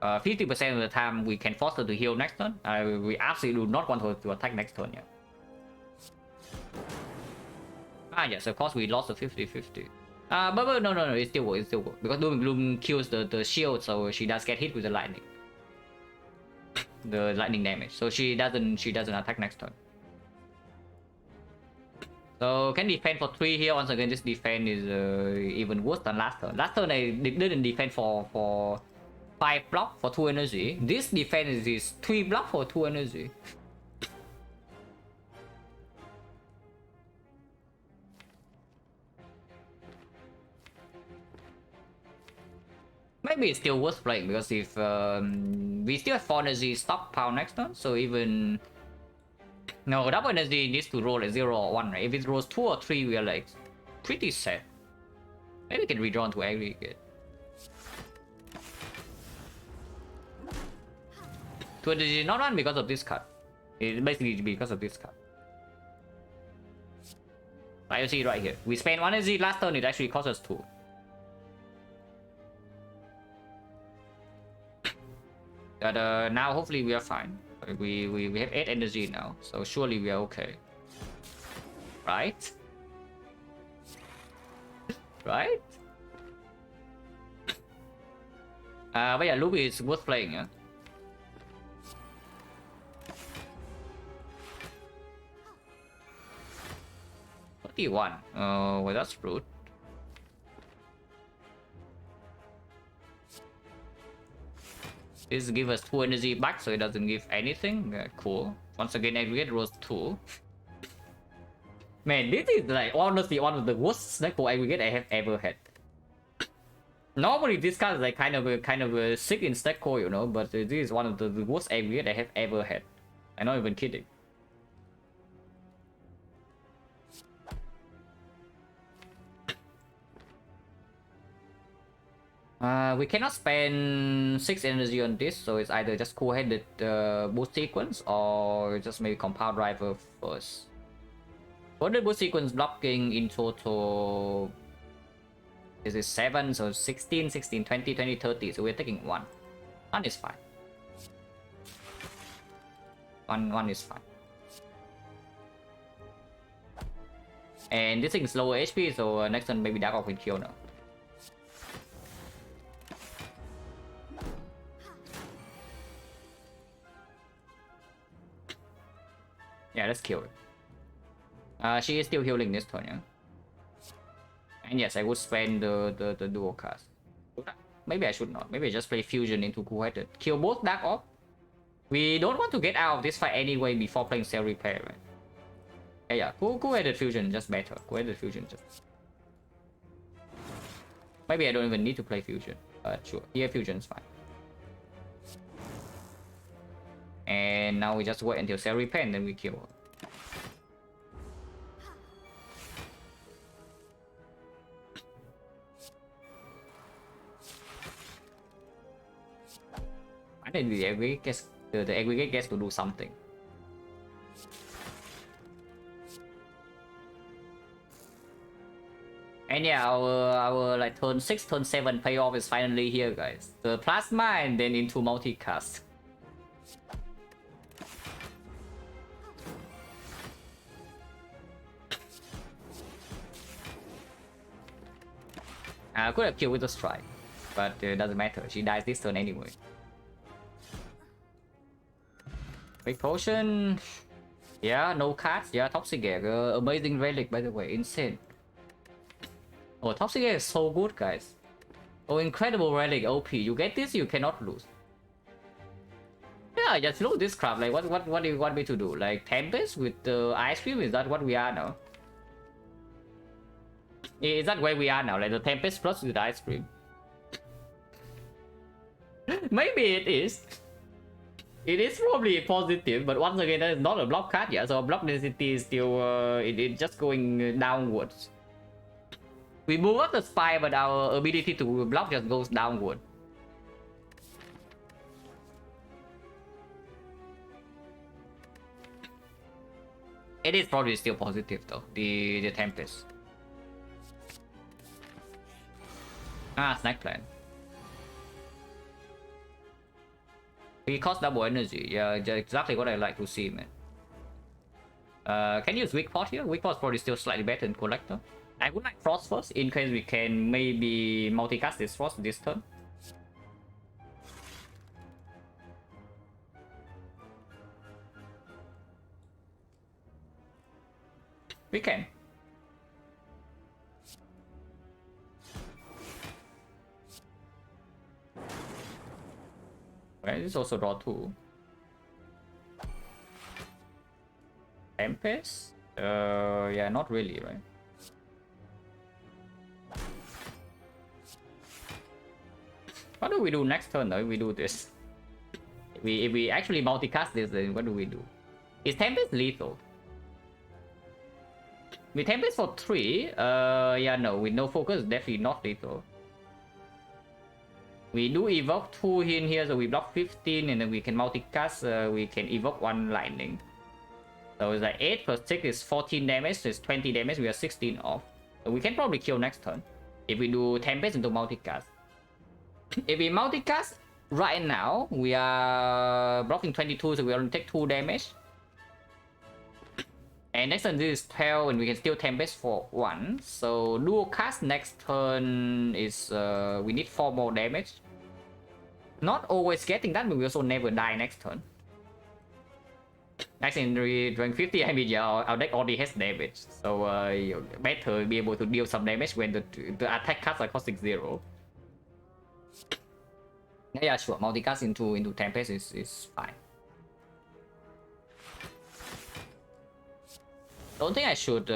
50% of the time we can force her to heal next turn. We absolutely do not want her to attack next turn yet. Yes, of course we lost the 50-50. But no, it still works, because Doom and Gloom kills the shield, so she does get hit with the lightning. The lightning damage, so she doesn't attack next turn. So can defend for 3 here. Once again, this defense is even worse than last turn. Last turn I didn't defend for 5 block for 2 energy. This defense is 3 block for 2 energy. Maybe it's still worth playing, because if we still have 4 energy stockpile next turn, so even... no, double energy needs to roll a 0 or 1, right? If it rolls 2 or 3, we are like pretty set. Maybe we can redraw into aggregate. 2 energy not run because of this card. It's basically because of this card. Right, you see it right here. We spent 1 energy last turn, it actually cost us 2. But now hopefully we are fine. We have 8 energy now, so surely we are okay. Right? Right? But yeah, Luby is worth playing, yeah? What? Well, that's rude. This gives us 2 energy back, so it doesn't give anything. Cool. Once again, aggregate rolls 2. Man, this is like honestly one of the worst snack for aggregate I have ever had. Normally this card is like kind of sick in stack core, you know, but this is one of the worst aggregate I have ever had. I'm not even kidding. We cannot spend 6 energy on this, so it's either just cool-headed boost sequence or just maybe compound driver first. For the boost sequence blocking in total, this is 7, so 16, 16, 20, 20, 30, so we're taking 1. 1 is fine. 1 is fine. And this thing is lower HP, so next turn maybe Dark Oak can kill now. Yeah, let's kill it. She is still healing this turn, yeah. And yes, I would spend the dual cast. Maybe I should not. Maybe I just play fusion into cool-headed. Kill both Dark Orb. We don't want to get out of this fight anyway before playing Cell Repair, right? Yeah, cool-headed fusion just better. Cool-headed fusion just. Maybe I don't even need to play fusion. Sure. Here fusion is fine. And now we just wait until Cell Repair and then we kill her. I think the aggregate gets to do something. And yeah, our like turn 6, turn 7 payoff is finally here, guys. The plasma and then into multicast. I could have killed with a strike, but it doesn't matter. She dies this turn anyway. Big potion. Yeah, no cards. Yeah, Toxic Egg. Amazing relic, by the way. Insane. Oh, Toxic Egg is so good, guys. Oh, incredible relic. OP. You get this, you cannot lose. Yeah, just look this crap. Like, what do you want me to do? Like, Tempest with the ice cream? Is that what we are now? Is that where we are now? Like the Tempest plus with the ice cream? Maybe it is. It is probably positive, but once again, that is not a block card yet, so block density is still it's just going downwards. We move up the spire, but our ability to block just goes downward. It is probably still positive though, the Tempest. Snack plan. We cost double energy. Yeah, exactly what I like to see, man. Can you use Weak Pot here? Weak Pot is probably still slightly better than Collector. I would like Frost first, in case we can maybe multicast this Frost this turn. We can. Okay, this is also draw 2. Tempest? Yeah, not really, right? What do we do next turn though if we do this? If we actually multicast this, then what do we do? Is Tempest lethal? With Tempest for 3, yeah, no, with no focus, definitely not lethal. We do evoke 2 in here, so we block 15, and then we can multicast, we can evoke 1 lightning. So it's like 8 plus 6 is 14 damage, so it's 20 damage, we are 16 off. So we can probably kill next turn, if we do Tempest into multicast. If we multicast right now, we are blocking 22, so we only take 2 damage. And next turn this is 12, and we can still Tempest for 1. So dual cast next turn is we need 4 more damage. Not always getting that, but we also never die next turn. Actually, during 50, I mean, yeah, our deck already has damage, so better be able to deal some damage when the attack cards are costing 0. Yeah, sure. Multicast into Tempest is fine. Don't think I should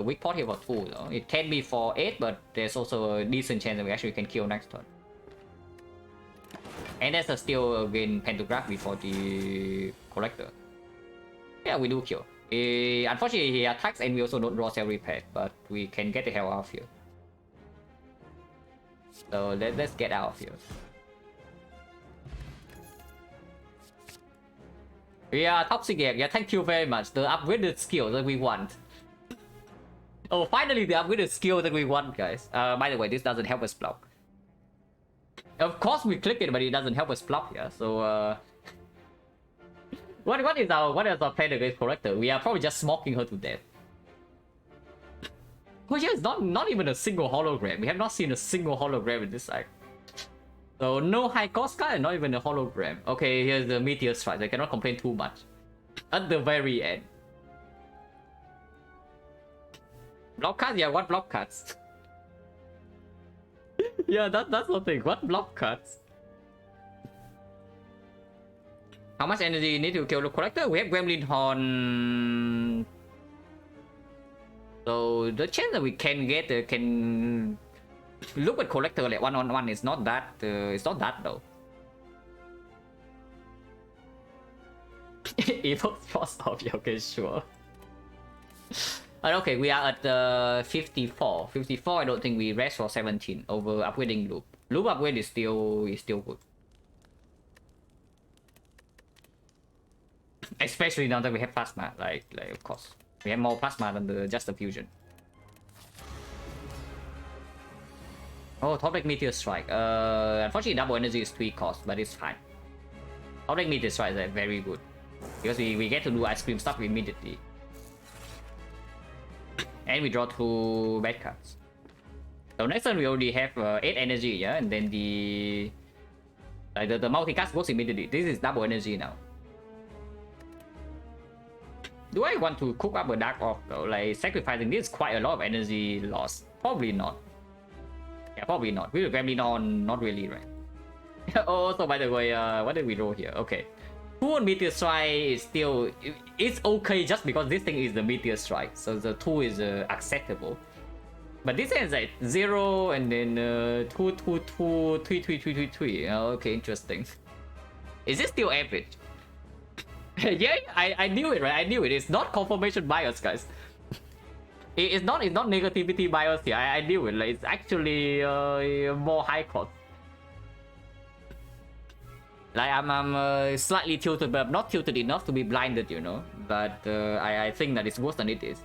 weak pot here for 2 though. It can be for 8, but there's also a decent chance that we actually can kill next turn. And there's a still again pentagraph for the collector. Yeah, we do kill. Unfortunately, he attacks and we also don't draw cell repair, but we can get the hell out of here. So let's get out of here. Yeah, toxic game. Yeah, thank you very much. The upgraded skill that we want. Oh, finally the upgraded skill that we want, guys. By the way, this doesn't help us block. Of course we click it, but it doesn't help us block. Yeah, so what is our plan against collector? We are probably just smoking her to death. Oh yeah, it's not even a single hologram. We have not seen a single hologram in this side. So no high cost card and not even a hologram. Okay, here's the meteor strike. I cannot complain too much. At the very end. Block cards? Yeah, what block cards? Yeah, that's the thing. What block cards? How much energy you need to kill the collector? We have Gremlin Horn. So the chance that we can get can look at collector like 1-on-1 is not that it's not that though. Evil Frost off, yeah, okay, sure. Okay, we are at 54. 54, I don't think we rest for 17 over upgrading loop. Loop upgrade is still good. Especially now that we have plasma, like of course. We have more plasma than just the fusion. Oh, top deck meteor strike. Unfortunately double energy is 3 cost, but it's fine. Top deck meteor strike is very good. Because we get to do ice cream stuff immediately. And we draw 2 bad cards. So next turn we already have 8 energy, yeah, and then the multicast works immediately. This is double energy now. Do I want to cook up a dark orc though? Like sacrificing this is quite a lot of energy loss. Probably not. Yeah, probably not. We will Gremlin on, not really, right? Oh, so by the way, what did we roll here? Okay. 2 on Meteor Strike is still... It's okay just because this thing is the Meteor Strike. So the 2 is acceptable. But this is like 0 and then 2, 2, 2, 3, 3, 3, 3, 3. Okay, interesting. Is this still average? Yeah, I knew it, right? I knew it. It's not confirmation bias, guys. It's not negativity bias here. I knew it. Like, it's actually more high cost. Like I'm slightly tilted, but I'm not tilted enough to be blinded, you know. But I think that it's worse than it is.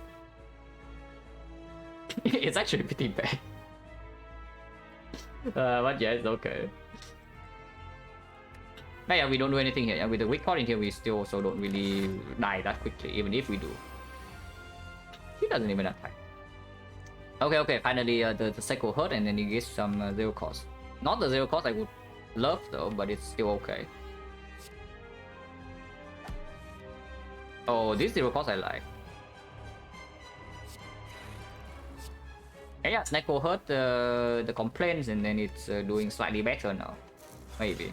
It's actually pretty bad. But yeah, it's okay. But yeah, we don't do anything here. Yeah, with the weak point in here, we still also don't really die that quickly, even if we do. He doesn't even attack. Okay, finally the cycle hurt and then he gets some 0 cost. Not the 0 cost I would love though, but it's still okay. Oh, this 0 cost I like. Yeah, Snecko hurt the complaints and then it's doing slightly better now. Maybe.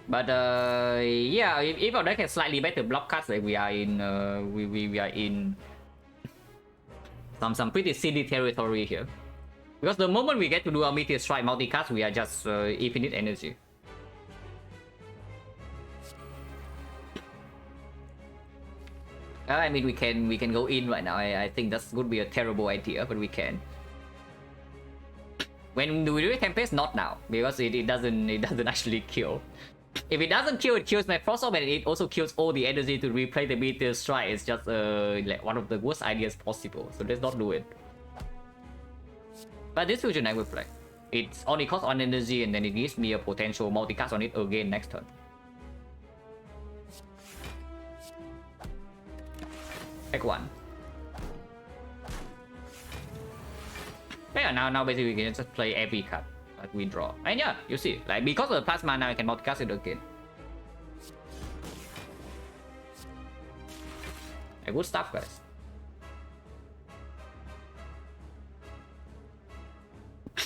But yeah, if our deck has slightly better block cards, like we are in we are in some pretty silly territory here. Because the moment we get to do our Meteor Strike multicast, we are just infinite energy. I mean, we can go in right now. I think that would be a terrible idea, but we can. When do we do Tempest? Not now, because it doesn't actually kill. If it doesn't kill, it kills my Frost Orb, and it also kills all the energy to replay the Meteor Strike. It's just like one of the worst ideas possible. So let's not do it. But this fusion I will play. It's only costs 1 energy, and then it gives me a potential multicast on it again next turn. Take 1. Yeah, now basically we can just play every card that we draw. And yeah, you see, like because of the plasma now I can multicast it again. Good stuff, guys.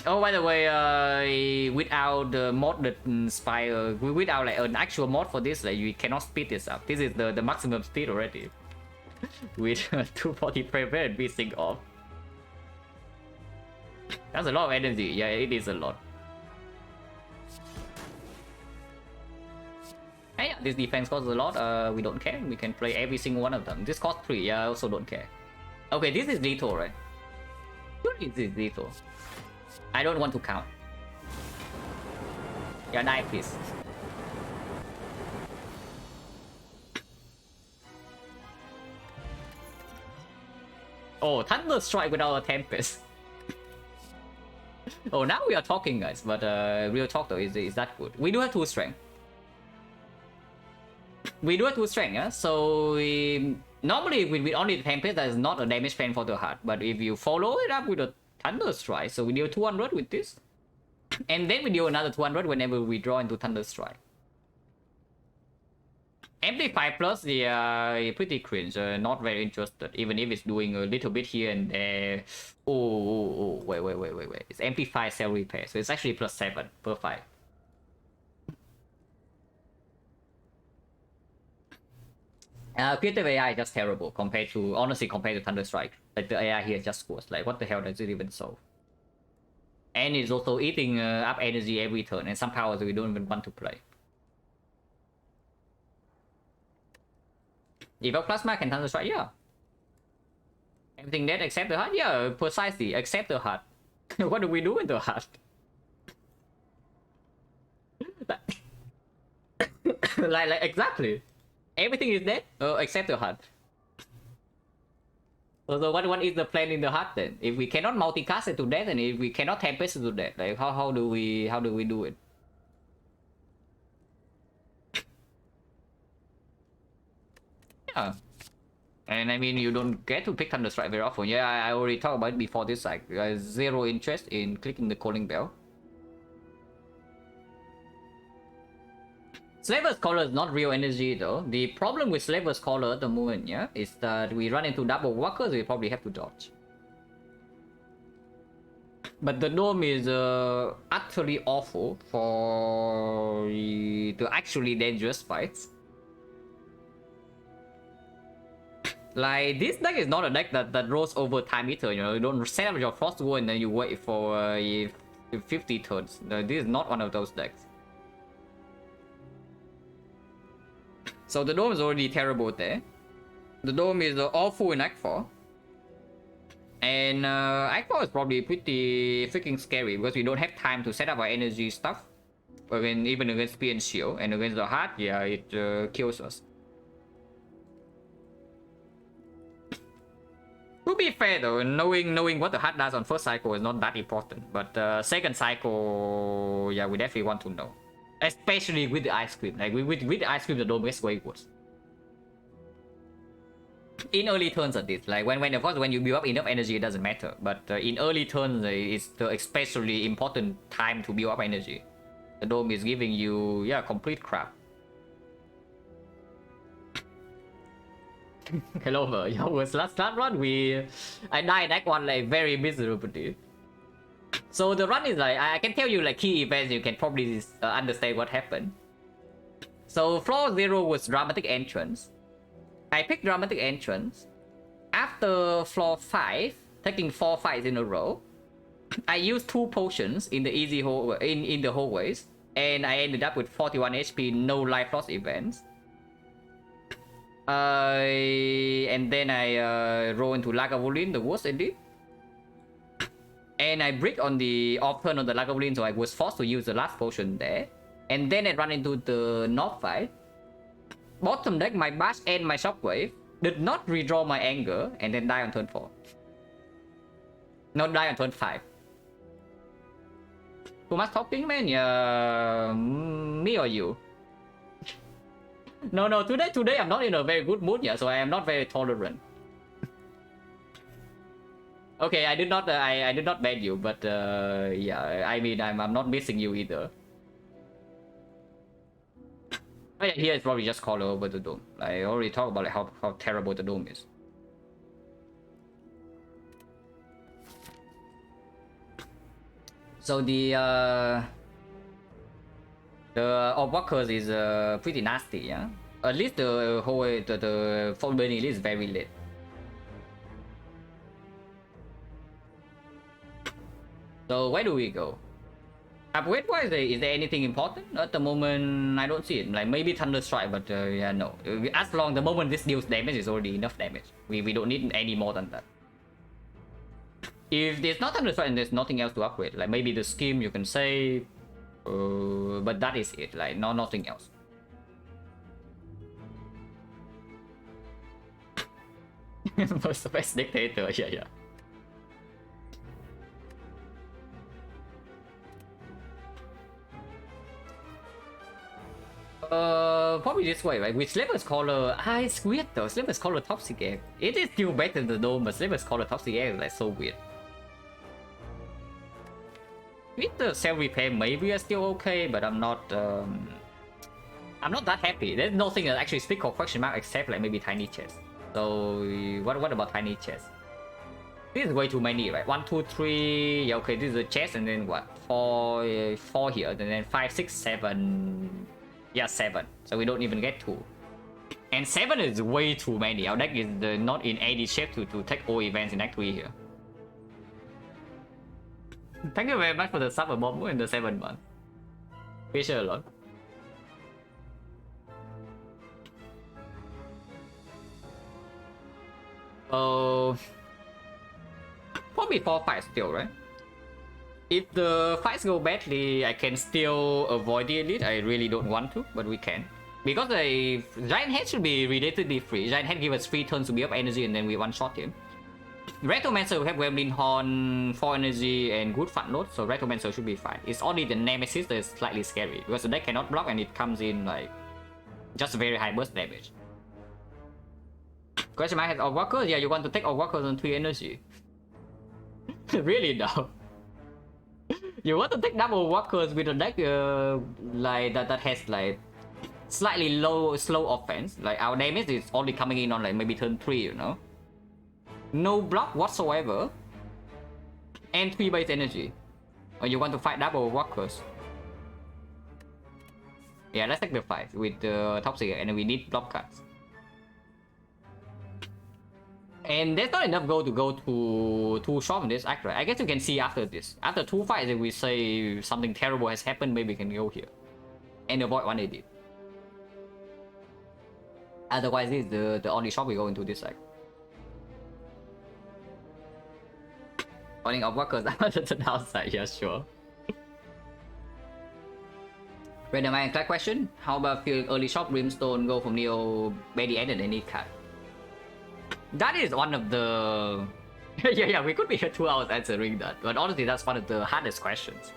Oh, by the way, without the modded spire, without like an actual mod for this, like you cannot speed this up. This is the maximum speed already. With 240 frame rate beating off. That's a lot of energy. Yeah, it is a lot. And yeah, this defense costs a lot. We don't care. We can play every single one of them. This costs 3. Yeah, I also don't care. Okay, this is lethal, right? Surely this is lethal. I don't want to count. Yeah, die, please. Oh, Thunder Strike without a Tempest. Oh, now we are talking, guys. But real talk though, is that good? We do have 2 strength. We do have 2 strength, yeah? So normally with only the Tempest, that is not a damage pen for the heart. But if you follow it up with a Thunder Strike, so we deal 200 with this. And then we deal another 200 whenever we draw into Thunder Strike. Amplify plus, yeah, pretty cringe. Not very interested, even if it's doing a little bit here and there. Oh, wait. It's Amplify Cell Repair, so it's actually plus 7 per 5. Creative AI is just terrible compared to, honestly, compared to Thunder Strike. Like the AI here is just worse. Like what the hell does it even solve? And it's also eating up energy every turn, and some powers we don't even want to play. Evoke Plasma can Thunder Strike, yeah. Everything dead except the heart, yeah, precisely, except the heart. What do we do with the heart? like exactly. Everything is dead, except the heart. So what is the plan in the heart then? If we cannot multicast it to death, and if we cannot tempest it to death, like how do we do it? Yeah. And I mean, you don't get to pick Thunder Strike very often. Yeah, I already talked about it before this. Like, zero interest in clicking the calling bell. Slaver's Collar is not real energy though. The problem with Slaver's Collar at the moment, yeah, is that we run into double walkers, we probably have to dodge. But the Dome is utterly awful for the actually dangerous fights. Like, this deck is not a deck that rolls over time either, you know. You don't set up your Frost Wall and then you wait for 50 turns. This is not one of those decks. So the Dome is already terrible there. The Dome is awful in Act 4. And Act 4 is probably pretty freaking scary because we don't have time to set up our energy stuff. Even against Spear and Shield, and against the Heart, yeah, it kills us. To be fair though, knowing what the Heart does on first cycle is not that important. But second cycle, yeah, we definitely want to know. Especially with the Ice Cream. Like with the Ice Cream, the Dome gets way worse. In early turns at least. Like of course when you build up enough energy, it doesn't matter. But in early turns, it's the especially important time to build up energy. The Dome is giving you, yeah, complete crap. Hello, yeah, was last run I died that one like very miserably. So the run is like, I can tell you like key events, you can probably understand what happened. So floor 0 was Dramatic Entrance. I picked Dramatic Entrance. After floor 5, taking 4 fights in a row, I used 2 potions in the easy in the hallways, and I ended up with 41 HP, no life loss events. And then I roll into Lagavulin, the worst indeed. And I brick on the off turn on the Lagavulin, so I was forced to use the last potion there. And then I run into the North fight. Bottom deck, my Bash and my Shockwave did not redraw my Anger, and then die on turn 4. No, die on turn 5. Too much talking, man? Yeah, me or you? No, today I'm not in a very good mood yet, so I am not very tolerant. Okay, I did not ban you, but yeah, I mean I'm not missing you either. But yeah, here it's probably just color over the Dome. I already talked about like, how terrible the Dome is. So the orb walkers is pretty nasty, yeah. At least the whole the full burning elite is very late. So where do we go? Upgrade wise, is there anything important? At the moment, I don't see it. Like maybe Thunder Strike, but yeah, no. As long the moment this deals damage is already enough damage. We don't need any more than that. If there's not Thunder Strike and there's nothing else to upgrade, like maybe the scheme you can say, but that is it. Like nothing else. Most best dictator, yeah. Probably this way, right? With Slaver's Collar, it's weird though. Slaver's Collar Toxic Egg. It is still better than the Dome, but Slaver's Collar Toxic Egg is like so weird. With the Self Repair, maybe are still okay, but I'm not that happy. There's nothing that actually speak of question mark except like maybe Tiny Chest. So what about Tiny Chest? This is way too many, right? 1, 2, 3. Yeah, okay, this is a chest, and then what? 4 here, and then 5, 6, 7. Yeah, 7. So we don't even get 2. And 7 is way too many. Our deck is not in any shape to take all events in Act 3 here. Thank you very much for the sub above in the 7 month. Appreciate a lot. Probably 4 fights still, right? If the fights go badly, I can still avoid the elite. I really don't want to, but we can. Because the Giant Head should be relatively free. Giant Head give us 3 turns to be up energy and then we one-shot him. Rectomancer will have Gremlin Horn, 4 energy and good front load, so Rectomancer should be fine. It's only the Nemesis that is slightly scary, because the deck cannot block and it comes in like just very high burst damage. Question mark has Orb Walkers? Yeah, you want to take Orb Walkers on 3 energy. Really no. You want to take double walkers with a deck like that has like slightly slow offense. Like our damage is only coming in on like maybe turn 3, you know. No block whatsoever. And 3 base energy. Or you want to fight double walkers? Yeah, let's take the fight with the Toxic and we need block cards. And there's not enough gold to go to 2 shop in this act, right? I guess you can see after this. After 2 fights, if we say something terrible has happened, maybe we can go here. And avoid 1 edit. Otherwise, this is the only shop we go into this act. Running of workers out of the downside, yeah, sure. Random Ironclad question. How about feeling early shop Brimstone go from Neo by the end and any card? That is one of the... yeah, we could be here 2 hours answering that. But honestly, that's one of the hardest questions.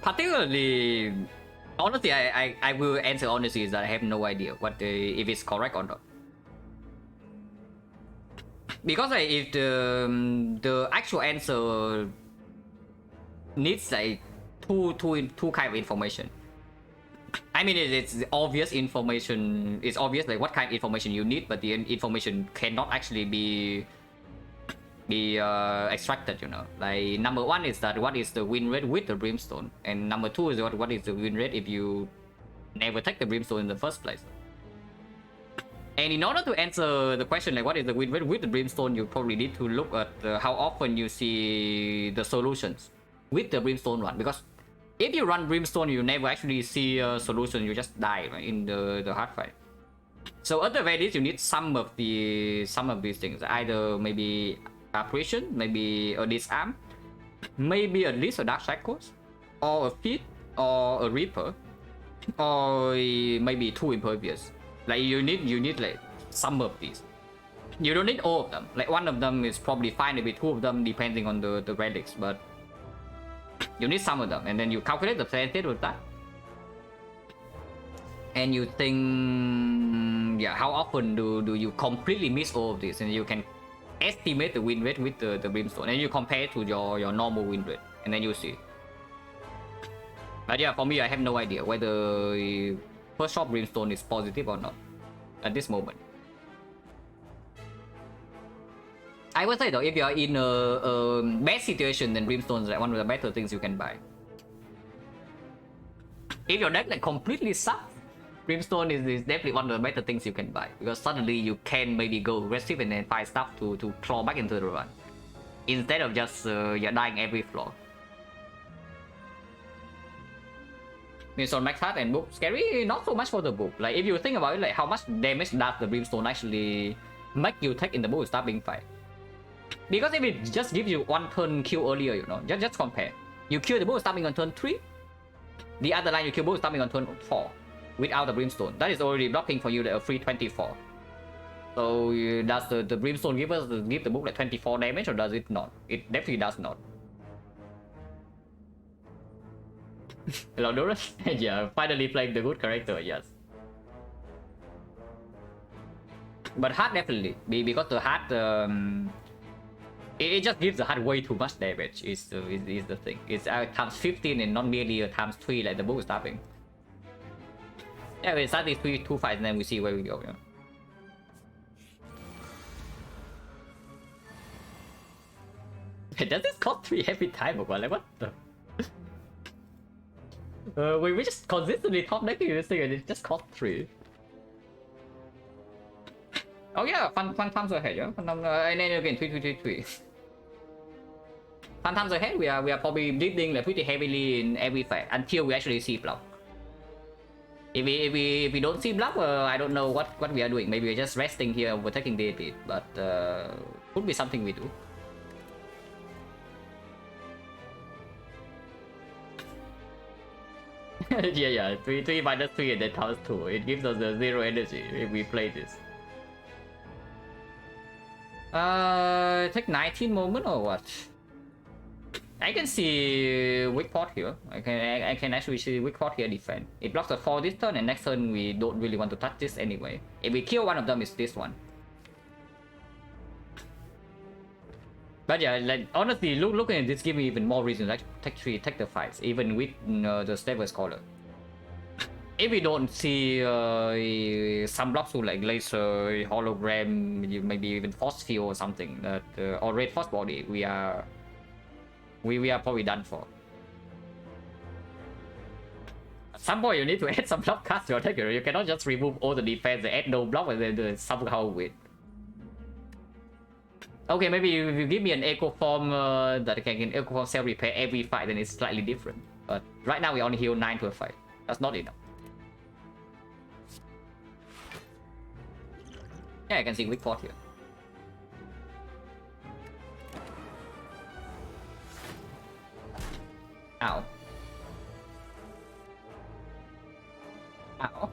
Particularly... Honestly, I will answer honestly is that I have no idea what if it's correct or not. Because if the actual answer needs like two kind of information. I mean, it's obvious information. It's obvious like what kind of information you need, but the information cannot actually be extracted. You know, like number 1 is that what is the win rate with the Brimstone, and number 2 is what is the win rate if you never take the Brimstone in the first place. And in order to answer the question like what is the win rate with the Brimstone, you probably need to look at how often you see the solutions with the Brimstone one, because if you run Brimstone, you never actually see a solution. You just die, right, in the hard fight. So at the very least, you need some of these things. Either maybe apparition, maybe a disarm, maybe at least a dark cycles, or a feat, or a reaper, or maybe 2 impervious. Like you need like some of these. You don't need all of them. Like one of them is probably fine, maybe 2 of them depending on the relics, but you need some of them, and then you calculate the percentage with that. And you think, yeah, how often do you completely miss all of this, and you can estimate the win rate with the Brimstone, and you compare it to your normal win rate, and then you see. But yeah, for me, I have no idea whether first shot Brimstone is positive or not at this moment. I would say though, if you are in a bad situation, then Brimstone is like one of the better things you can buy. If your deck like completely sucks, Brimstone is definitely one of the better things you can buy, because suddenly you can maybe go aggressive and then find stuff to claw back into the run, instead of just you're dying every floor. Brimstone max heart and book scary, not so much for the book. Like if you think about it, like how much damage does the Brimstone actually make you take in the book starting fight? Because if it just gives you one turn kill earlier, you know, just compare. You kill the book starting on turn 3. The other line you kill book starting on turn 4 without the Brimstone. That is already blocking for you like a free 24. So does the Brimstone give the book like 24 damage, or does it not? It definitely does not. Hello, Doris. Yeah, finally playing the good character, yes. But heart definitely, because the heart, it just gives the heart way too much damage. Is the thing. It's times 15 and not merely times 3 like the book stopping. Yeah, we start these two fights and then we see where we go. You know? Does this cost 3 every time? Or like what the? We just consistently top decking this thing and it just cost 3. Oh yeah, fun times ahead, yeah. And then again 3. Fun times ahead, we are probably bleeding like pretty heavily in every fight until we actually see block. If we don't see block, I don't know what we are doing. Maybe we're just resting here, we're taking the elite, but could be something we do. yeah, 3 minus 3 and then times 2. It gives us the 0 energy if we play this. Take 19 moment or what? I can see weak pot here. I can actually see weak pot here defend. It blocks the 4 this turn, and next turn we don't really want to touch this anyway. If we kill one of them, it's this one. But yeah, like honestly, looking at this gives me even more reasons to take the fights, even with the Stable Scholar. If we don't see some blocks to like laser, hologram, maybe even force field or something, that or red force body, we are probably done for. At some point you need to add some block cards to your deck. You cannot just remove all the defense and add no block and then somehow win. Okay, maybe if you give me an echo form that can echo form self repair every fight, then it's slightly different. But right now we only heal 9 to a fight. That's not enough. Yeah, I can see weak pot here. Ow. Ow.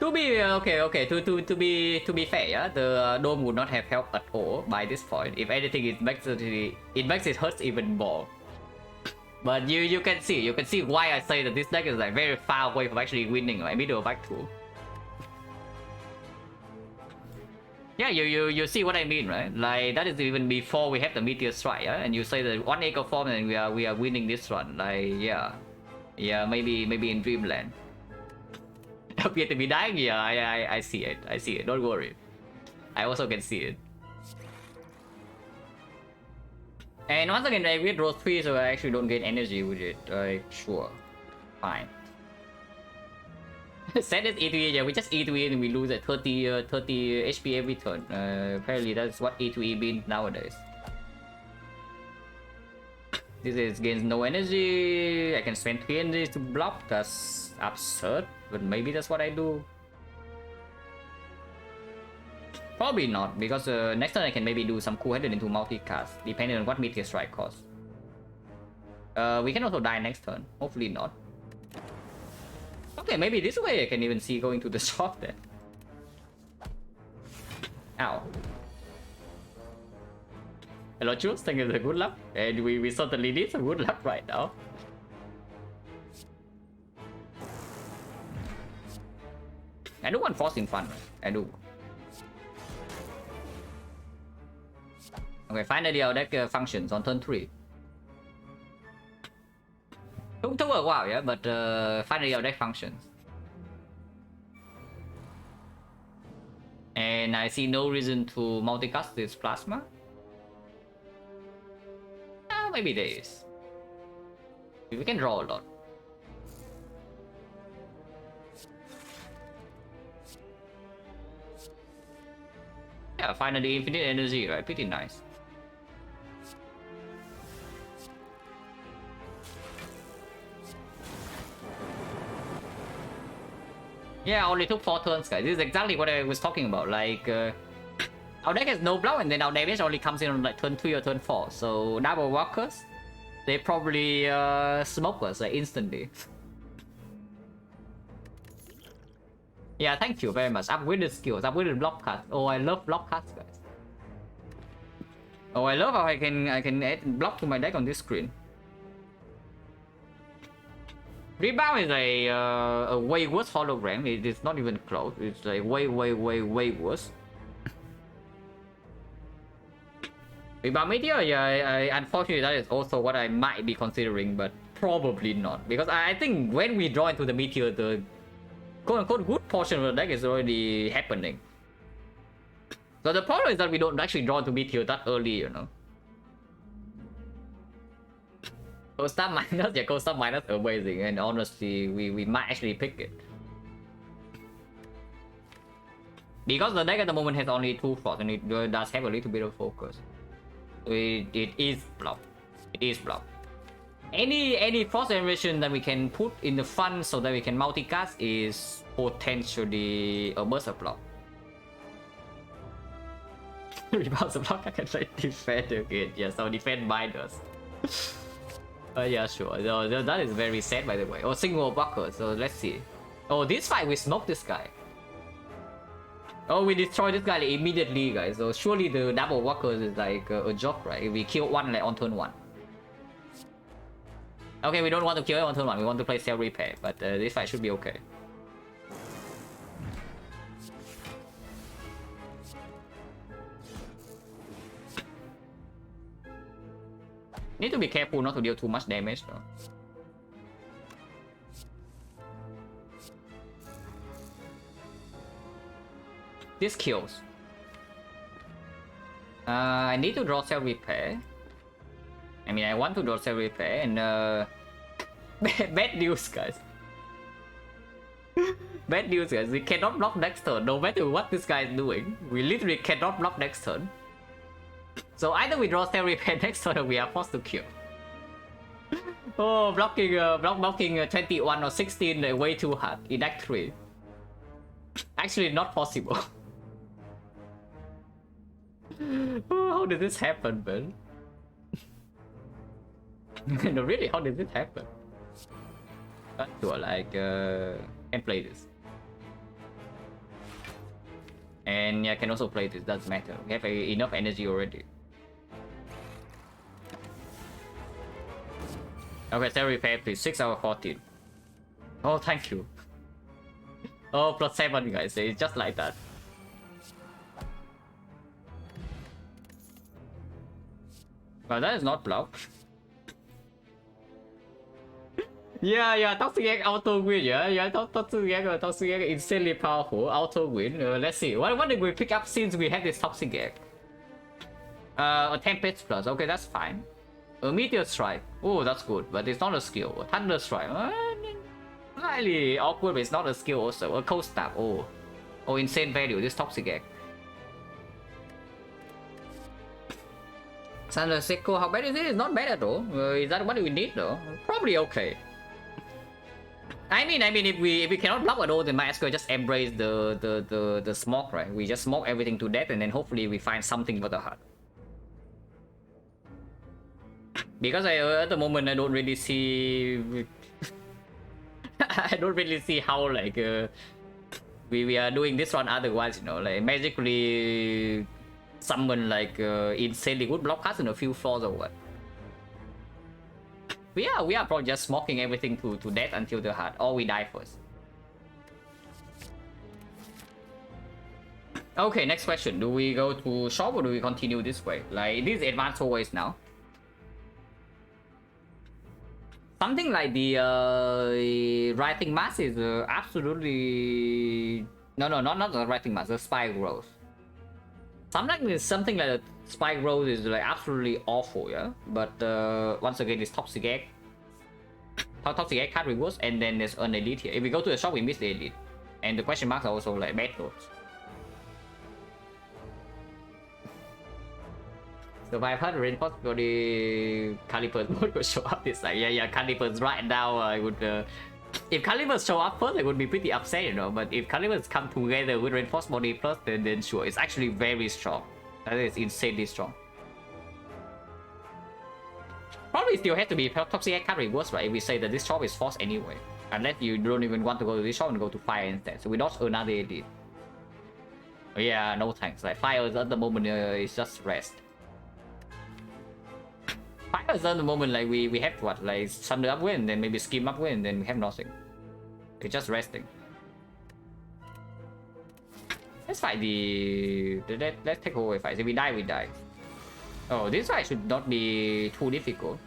To be okay. To be fair, yeah, the dome would not have helped at all by this point. If anything, it makes it hurt even more. But you can see why I say that this deck is like very far away from actually winning like middle back two. Yeah, you see what I mean, right? Like that is even before we have the Meteor Strike, yeah? And you say that one echo form and we are winning this run. Like yeah, maybe in Dreamland. Appear to be dying. Yeah, I see it. Don't worry, I also can see it. And once again, I get roll 3, so I actually don't get energy with it. Like sure, fine. Set it E2E, yeah, we just E2E and we lose at 30 HP every turn. Apparently that's what E2E means nowadays. This is gains no energy. I can spend 3 energy to block. That's absurd, but maybe that's what I do. Probably not, because next turn I can maybe do some cool-headed into multicast, depending on what Meteor Strike costs. We can also die next turn. Hopefully not. Okay, maybe this way I can even see going to the shop then. Ow. Hello Jules, thank you for the good luck. And we certainly need some good luck right now. I do want forcing fun, right? I do. Okay, finally our deck functions on turn 3. Took a while, yeah, but finally our deck functions. And I see no reason to multicast this plasma. Maybe there is. We can draw a lot. Yeah, finally infinite energy, right? Pretty nice. Yeah, only took 4 turns, guys. This is exactly what I was talking about. Like, our deck has no block, and then our damage only comes in on like turn 3 or turn 4. So double walkers, they probably smoke us like instantly. Yeah, thank you very much. Upgrade the skills, upgrade the block cast. Oh, I love block cast, guys. Oh, I love how I can add block to my deck on this screen. Rebound is a way worse hologram. It is not even close. It's like way worse. Rebound Meteor, yeah, unfortunately that is also what I might be considering, but probably not. Because I think when we draw into the Meteor, the quote-unquote good portion of the deck is already happening. So the problem is that we don't actually draw into Meteor that early, you know. Cold Star minus, yeah, Cold Star minus amazing, and honestly, we might actually pick it. Because the deck at the moment has only 2 frost, and it does have a little bit of focus. It is blocked. It is blocked. Any frost generation that we can put in the front so that we can multicast is potentially a burst of block. Rebound the block, I can say defend again. Yeah, so defend minus. Yeah, sure. That is very sad, by the way. Oh, single blocker. So let's see. Oh, this fight we smoke this guy. Oh, we destroy this guy like, immediately, guys. So surely the double walkers is like a joke, right? If we kill one like on turn 1. Okay, we don't want to kill it on turn 1. We want to play Cell Repair, but this fight should be okay. Need to be careful not to deal too much damage though. This kills. I need to draw Cell Repair. I mean, I want to draw Cell Repair and bad news, guys. Bad news, guys. We cannot block next turn, no matter what this guy is doing. We literally cannot block next turn. So either we draw Cell Repair next turn or we are forced to kill. Oh, blocking 21 or 16 way too hard in Act 3. Actually, not possible. Oh, how did this happen, man? No, really, how did this happen? Not sure, like, can play this. And yeah, I can also play this, doesn't matter. We have enough energy already. Okay, Cell Repair, please. 6 out of 14. Oh, thank you. Oh, plus 7, guys. It's just like that. Well, that is not blocked. Yeah, Toxic Egg auto win, yeah, Toxic Egg insanely powerful, auto win. Let's see, what did we pick up since we had this Toxic Egg? A Tempest Plus, okay, that's fine. A Meteor Strike, oh, that's good, but it's not a skill. A Thunder Strike, slightly awkward, but it's not a skill also. A Cold Snap, oh, insane value, this Toxic Egg. Thunder Sickle, how bad is it? It's not bad at all. Is that what we need though? Probably okay. I mean, if we cannot block at all, then might as well just embrace the smoke, right? We just smoke everything to death, and then hopefully we find something for the heart. Because at the moment I don't really see, I don't really see how like we are doing this one otherwise, you know, like magically summon like insanely good block cards in a few floors or what. We are probably just smoking everything to death until the heart, or we die first. Okay, next question. Do we go to shop or do we continue this way? Like, this is advanced always now. Something like the writing mass is absolutely No, not the writing mask, the spike rose. Something like the spike rose is like absolutely awful, yeah. But once again, it's toxic egg. Toxic egg card rewards, and then there's an elite here. If we go to the shop, we miss the elite, and the question marks are also like bad notes. So 500 reinforced body calipers would show up. It's like yeah calipers right now. I would if calipers show up first, I would be pretty upset, you know. But if calipers come together with reinforced body plus, then sure, it's actually very strong. That is insanely strong. Probably still has to be toxic egg card rewards, right? If we say that this shop is forced anyway, unless you don't even want to go to this shop and go to fire instead. So we dodge another elite. Yeah, no thanks. Like fire at the moment is just rest. Fire at the moment, like we have what, like thunder upwind, then maybe skim upwind, then we have nothing. It's just resting. Let's fight let's take away fight. If we die, we die. Oh, this fight should not be too difficult.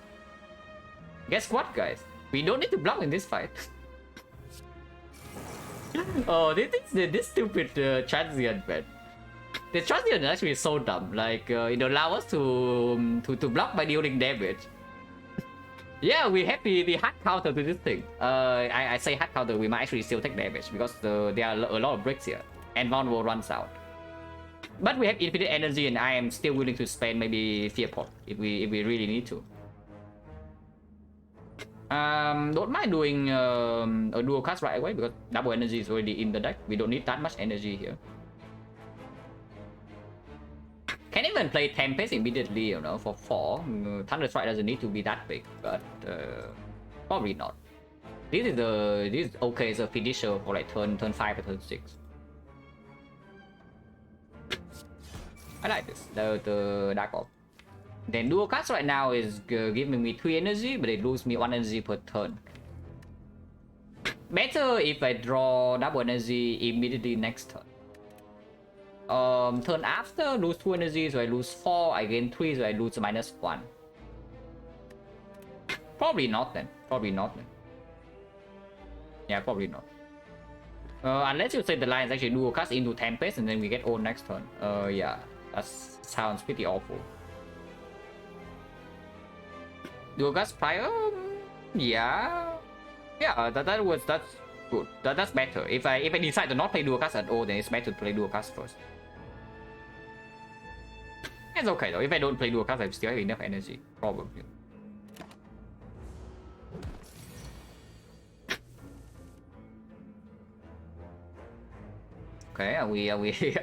Guess what, guys? We don't need to block in this fight. Oh, this stupid transient, man. The transient is actually so dumb. Like it allows us to block by dealing damage. Yeah, we have the hard counter to this thing. I say hard counter, we might actually still take damage because there are a lot of bricks here, and vulnerable runs out. But we have infinite energy, and I am still willing to spend maybe fear pot if we really need to. Don't mind doing a dual cast right away because double energy is already in the deck. We don't need that much energy here. Can even play Tempest immediately, you know, for 4. Thunder Strike doesn't need to be that big, but probably not. This is okay as a finisher for like turn 5 or turn 6. I like this, the Dark Orb. Then dual cast right now is giving me 3 energy, but it loses me 1 energy per turn. Better if I draw double energy immediately next turn. Turn after, lose 2 energy, so I lose 4, I gain 3, so I lose -1. Probably not then. Yeah, probably not. Unless you say the line is actually dual cast into Tempest and then we get all next turn. Yeah, that sounds pretty awful. Dual cast prior? Yeah, that's good. That's better. If I decide to not play dual cast at all, then it's better to play dual cast first. It's okay though. If I don't play dual cast, I still have enough energy, probably. Okay, are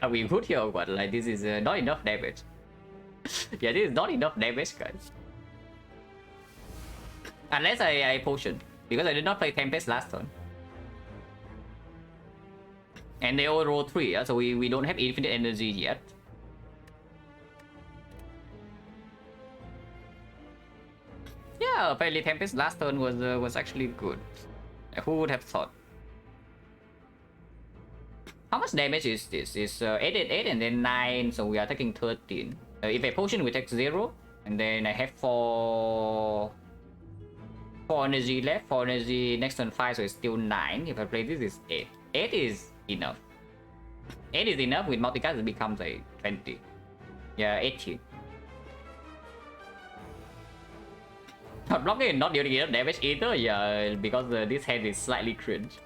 we good here or what? Like this is not enough damage. Yeah, this is not enough damage, guys. Unless I potion, because I did not play Tempest last turn. And they all roll 3, yeah? So we don't have infinite energy yet. Yeah, apparently Tempest last turn was actually good. Who would have thought? How much damage is this? It's 8 and then 9, so we are taking 13. If I potion, we take 0, and then I have 4 energy left. 4 energy next turn 5, so it's still 9. If I play this, is 8. 8 is enough. 8 is enough. With multicast, it becomes a 20. Yeah, 18. Not blocking and not dealing enough damage either. Yeah, because this hand is slightly cringe.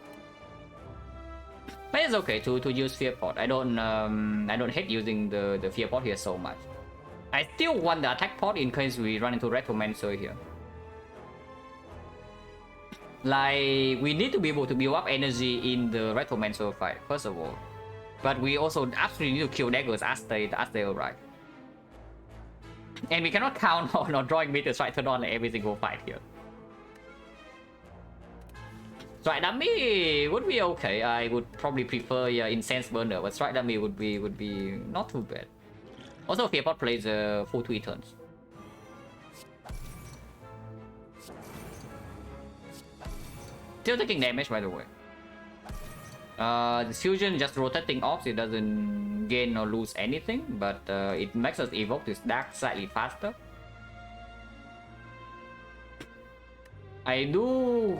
But it's okay to use Fear Pot. I don't hate using the Fear Pot here so much. I still want the attack pot in case we run into Retromancer here. Like, we need to be able to build up energy in the Retromancer fight, first of all. But we also absolutely need to kill daggers as they arrive. And we cannot count on drawing Meteor Strike turn on every single fight here. Strike Dummy would be okay. I would probably prefer Incense Burner, but Strike Dummy would be not too bad. Also, Fear Pot plays full 3 turns. Still taking damage, by the way. The fusion just rotating off, it doesn't gain or lose anything, but it makes us evoke this dark slightly faster. I do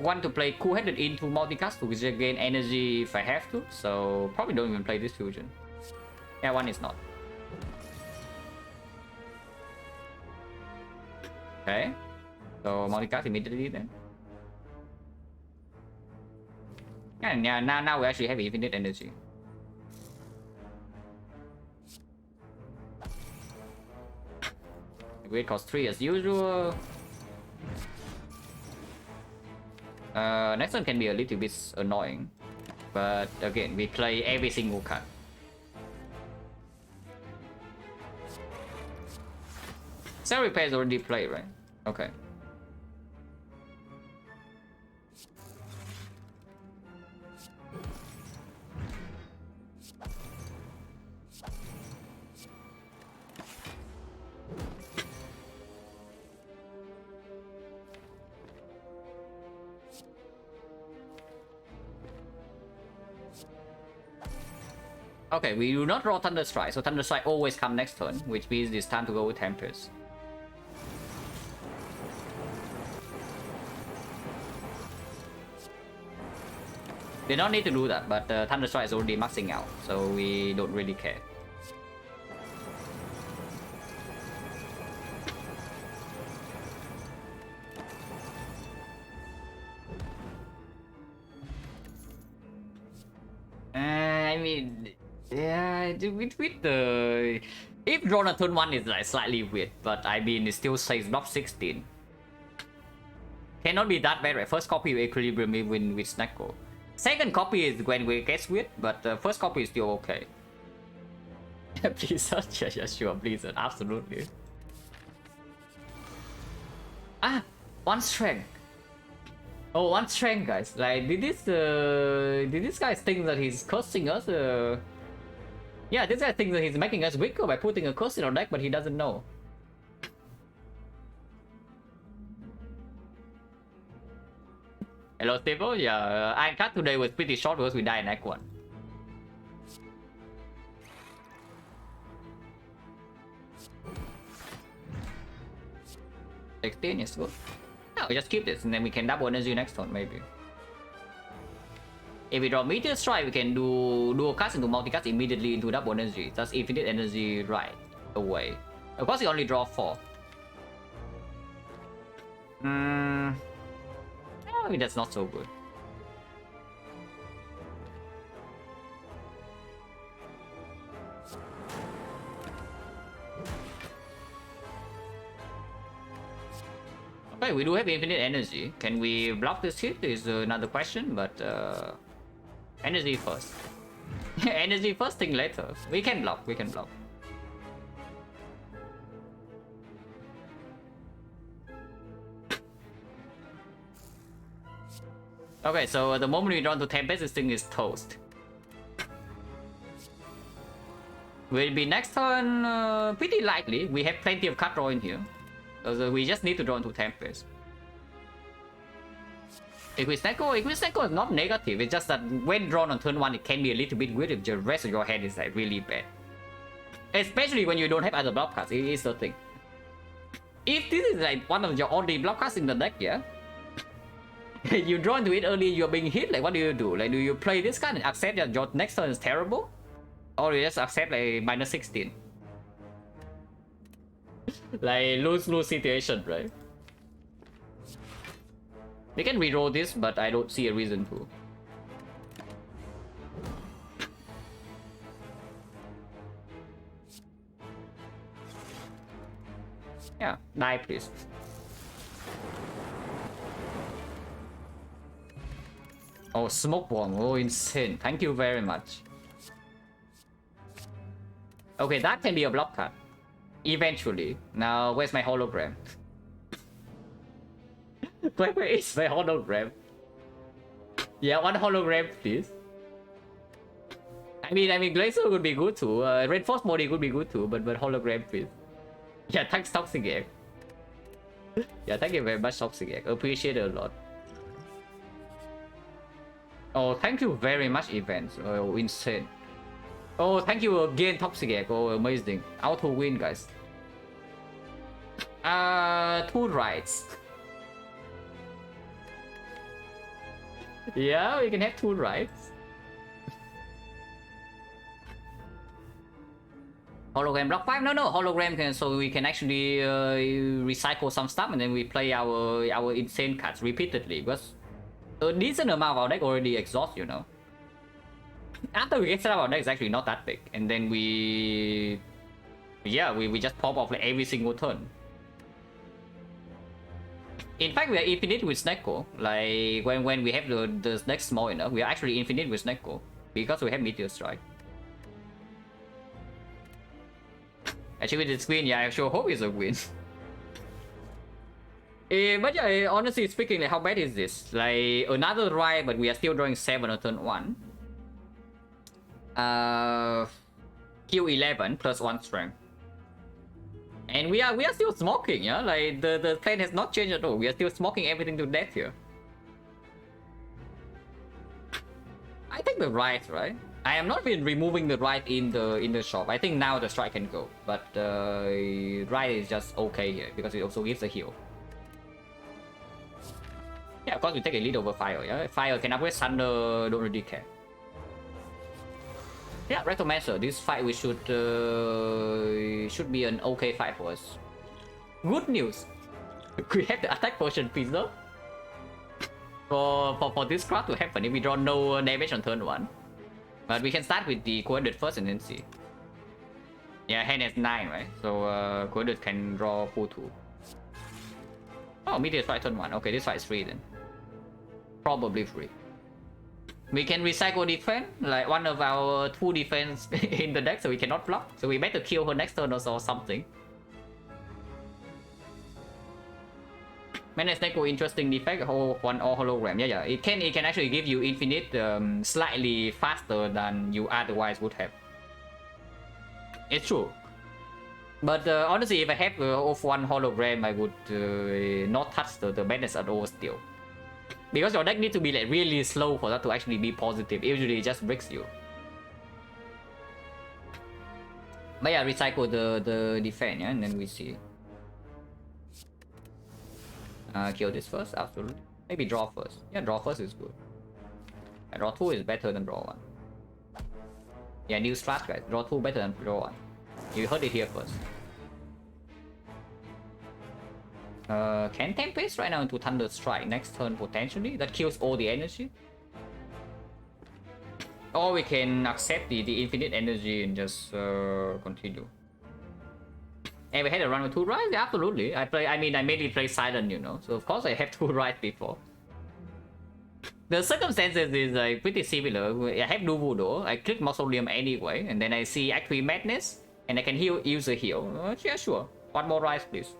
want to play cool-headed into multicast to gain energy if I have to, so probably don't even play this fusion. Yeah, one is not. Okay, so multicast immediately then. And yeah, now we actually have infinite energy. Weight cost 3 as usual. Next one can be a little bit annoying, but again, we play every single card. Cell repair is already played, right? Okay. Okay, we do not draw Thunder Strike, so Thunder Strike always come next turn, which means it's time to go with Tempest. They don't need to do that, but Thunder Strike is already maxing out, so we don't really care. I mean, yeah, with the... If drawn on turn 1 is like slightly weird, but I mean, it still says block 16. Cannot be that bad, right? First copy Equilibrium even with XecnaR. Second copy is when we get weird, but first copy is still okay. Blizzard, yeah, sure, Blizzard, absolutely. Ah, one strength. Oh, one strength, guys. Like, did this guy think that he's cursing us? Yeah, this guy thinks that he's making us weaker by putting a curse in our deck, but he doesn't know. Hello, Stable. Yeah, I cut today was pretty short because we died in Act 1. $16 is good. No, we just keep this and then we can double energy next turn, maybe. If we draw Meteor Strike, we can do dual cast into multicast immediately into double energy. That's infinite energy right away. Of course, we only draw 4. I mean, that's not so good. Okay, we do have infinite energy. Can we block this hit is another question, but energy first. Energy first, thing later. We can block, we can block. Okay, so the moment we draw to Tempest, this thing is toast. Will it be next turn? Pretty likely. We have plenty of card draw in here. So we just need to draw into Tempest. XecnaR is not negative, it's just that when drawn on turn 1 it can be a little bit weird if the rest of your hand is like really bad. Especially when you don't have other block cards, it is the thing. If this is like one of your only block cards in the deck, yeah? You draw into it early, you're being hit, like what do? Like, do you play this card and accept that your next turn is terrible? Or you just accept like minus 16? Like, lose-lose situation, right? We can reroll this, but I don't see a reason to. Yeah, die please. Oh, smoke bomb. Oh, insane. Thank you very much. Okay, that can be a block card. Eventually. Now, where's my hologram? Where is my hologram? Yeah, one hologram, please. I mean, Glacier would be good too. Reinforced Modi would be good too, but hologram, please. Yeah, thanks, Toxic Egg. Yeah, thank you very much, Toxic Egg. Appreciate it a lot. Oh, thank you very much, Events. Oh, insane. Oh, thank you again, Toxic Egg. Oh, amazing. Auto win, guys. 2 rights. Yeah, we can have 2 rights. Hologram block 5? No, hologram can, so we can actually recycle some stuff and then we play our insane cards repeatedly, because a decent amount of our deck already exhausts, you know. After we get set up, our deck is actually not that big, and then we just pop off like every single turn. In fact, we are infinite with XecnaR. Like when we have the deck small enough, we are actually infinite with XecnaR because we have Meteor Strike. Actually, with the screen, yeah, I sure hope it's a win. But yeah, honestly speaking, like, how bad is this? Like another ride, but we are still drawing 7 on turn 1. Q11 plus 1 strength. And we are still smoking, yeah? Like the plan has not changed at all. We are still smoking everything to death here. I think the right? I am not even removing the right in the shop. I think now the strike can go, but right is just okay here because it also gives a heal. Yeah, of course we take a lead over fire. Yeah, fire can upgrade thunder. Don't really care. Yeah, Retromancer. This fight we should be an okay fight for us. Good news. We have the attack potion pizza. For this card to happen, if we draw no damage on turn 1. But we can start with the coordinate first and then see. Yeah, hand has 9, right? So coordinate can draw full 2. Oh, Meteor Strike turn 1. Okay, this fight is free then. Probably free. We can recycle defense, like one of our 2 defense in the deck, so we cannot block. So we better kill her next turn or something. Menace Neko interesting defect, one or hologram. Yeah. It can actually give you infinite slightly faster than you otherwise would have. It's true. But honestly, if I have of 1 hologram, I would not touch the menace at all still. Because your deck needs to be like really slow for that to actually be positive. Usually it just breaks you. But yeah, recycle the defense, yeah, and then we see. Kill this first, absolutely. Maybe draw first. Yeah, draw first is good. Yeah, draw 2 is better than draw 1. Yeah, new strat, guys. Draw 2 better than draw 1. You heard it here first. Can Tempest right now into Thunder Strike next turn potentially? That kills all the energy. Or we can accept the infinite energy and just continue. And we had a run with 2 rides? Yeah, absolutely. I mainly play silent, you know. So of course I have 2 rides before. The circumstances is like pretty similar. I have Nuvu though. I click Mausoleum anyway, and then I see Active Madness, and I can use a heal. Yeah, sure. 1 more rise, please.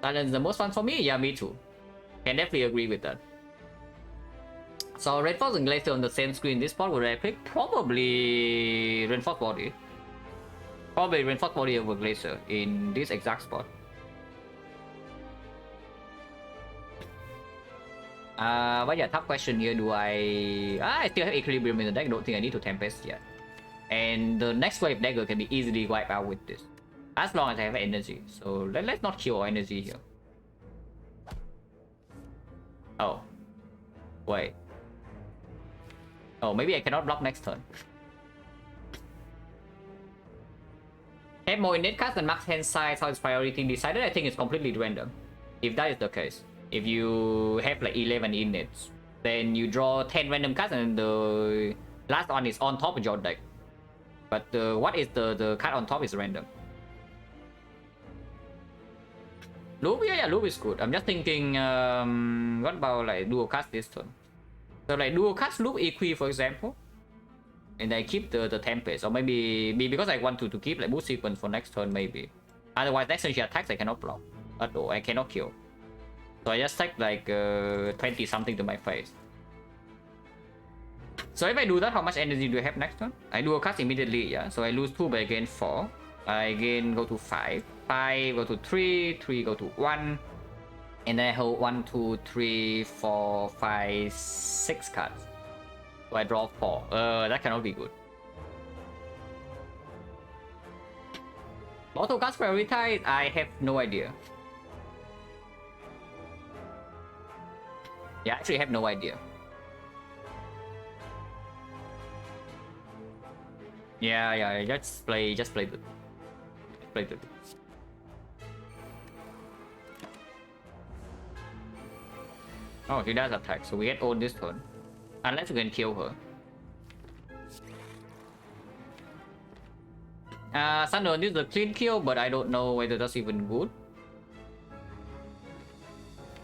Silence is the most fun for me? Yeah, me too. Can definitely agree with that. So Reinforced and Glacier on the same screen. This spot would I pick? Probably Reinforced Body. Probably Reinforced Body over Glacier in this exact spot. But yeah, tough question here. Do I still have Equilibrium in the deck. Don't think I need to Tempest yet. And the next wave dagger can be easily wiped out with this. As long as I have energy. So let's not kill our energy here. Oh. Wait. Oh, maybe I cannot block next turn. Have more innate cards than max hand size. How is priority decided? I think it's completely random. If that is the case. If you have like 11 innates, then you draw 10 random cards and the last one is on top of your deck. But what is the card on top is random. Loop? Yeah, loop is good. I'm just thinking, what about like dual cast this turn? So like dual cast loop Equi, for example. And I keep the Tempest. Or maybe because I want to keep like boost sequence for next turn, maybe. Otherwise, next turn she attacks, I cannot block. At all, I cannot kill. So I just take like 20 something to my face. So if I do that, how much energy do I have next turn? I do a cast immediately, yeah. So I lose 2, but I gain 4. I again go to 5. 5 go to 3. 3 go to 1. And then I hold 1, 2, 3, 4, 5, 6 cards. So I draw 4. That cannot be good. Auto cards prioritize? I have no idea. Yeah, I actually have no idea. Yeah, just play the play the. Oh, she does attack, so we get on this turn. Unless we can kill her. Thunder is a clean kill, but I don't know whether that's even good.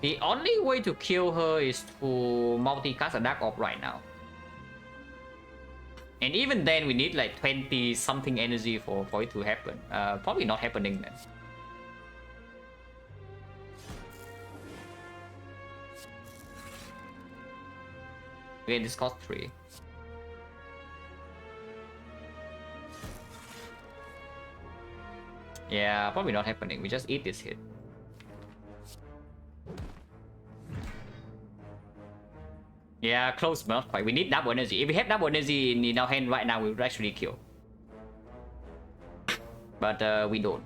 The only way to kill her is to multicast a Dark Orb right now. And even then, we need like 20 something energy for it to happen. Probably not happening then. Again, this costs 3. Yeah, probably not happening. We just eat this hit. Yeah, close but not quite. We need double energy. If we have double energy in our hand right now, we would actually kill. But we don't.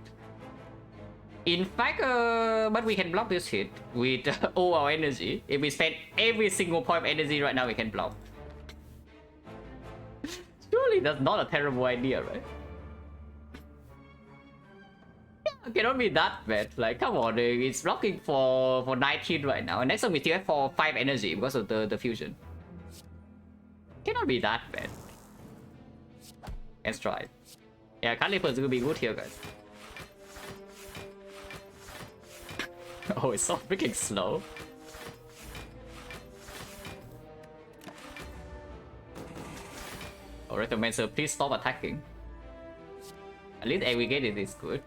In fact, but we can block this hit with all our energy. If we spend every single point of energy right now, we can block. Surely that's not a terrible idea, right? Yeah, cannot be that bad. Like, come on, it's blocking for 19 right now. And next time we still have for 5 energy because of the fusion. Cannot be that bad. Let's try. Yeah, Caliper is gonna be good here, guys. Oh, it's so freaking slow. Oh, recommend sir, please stop attacking. At least aggregated is good.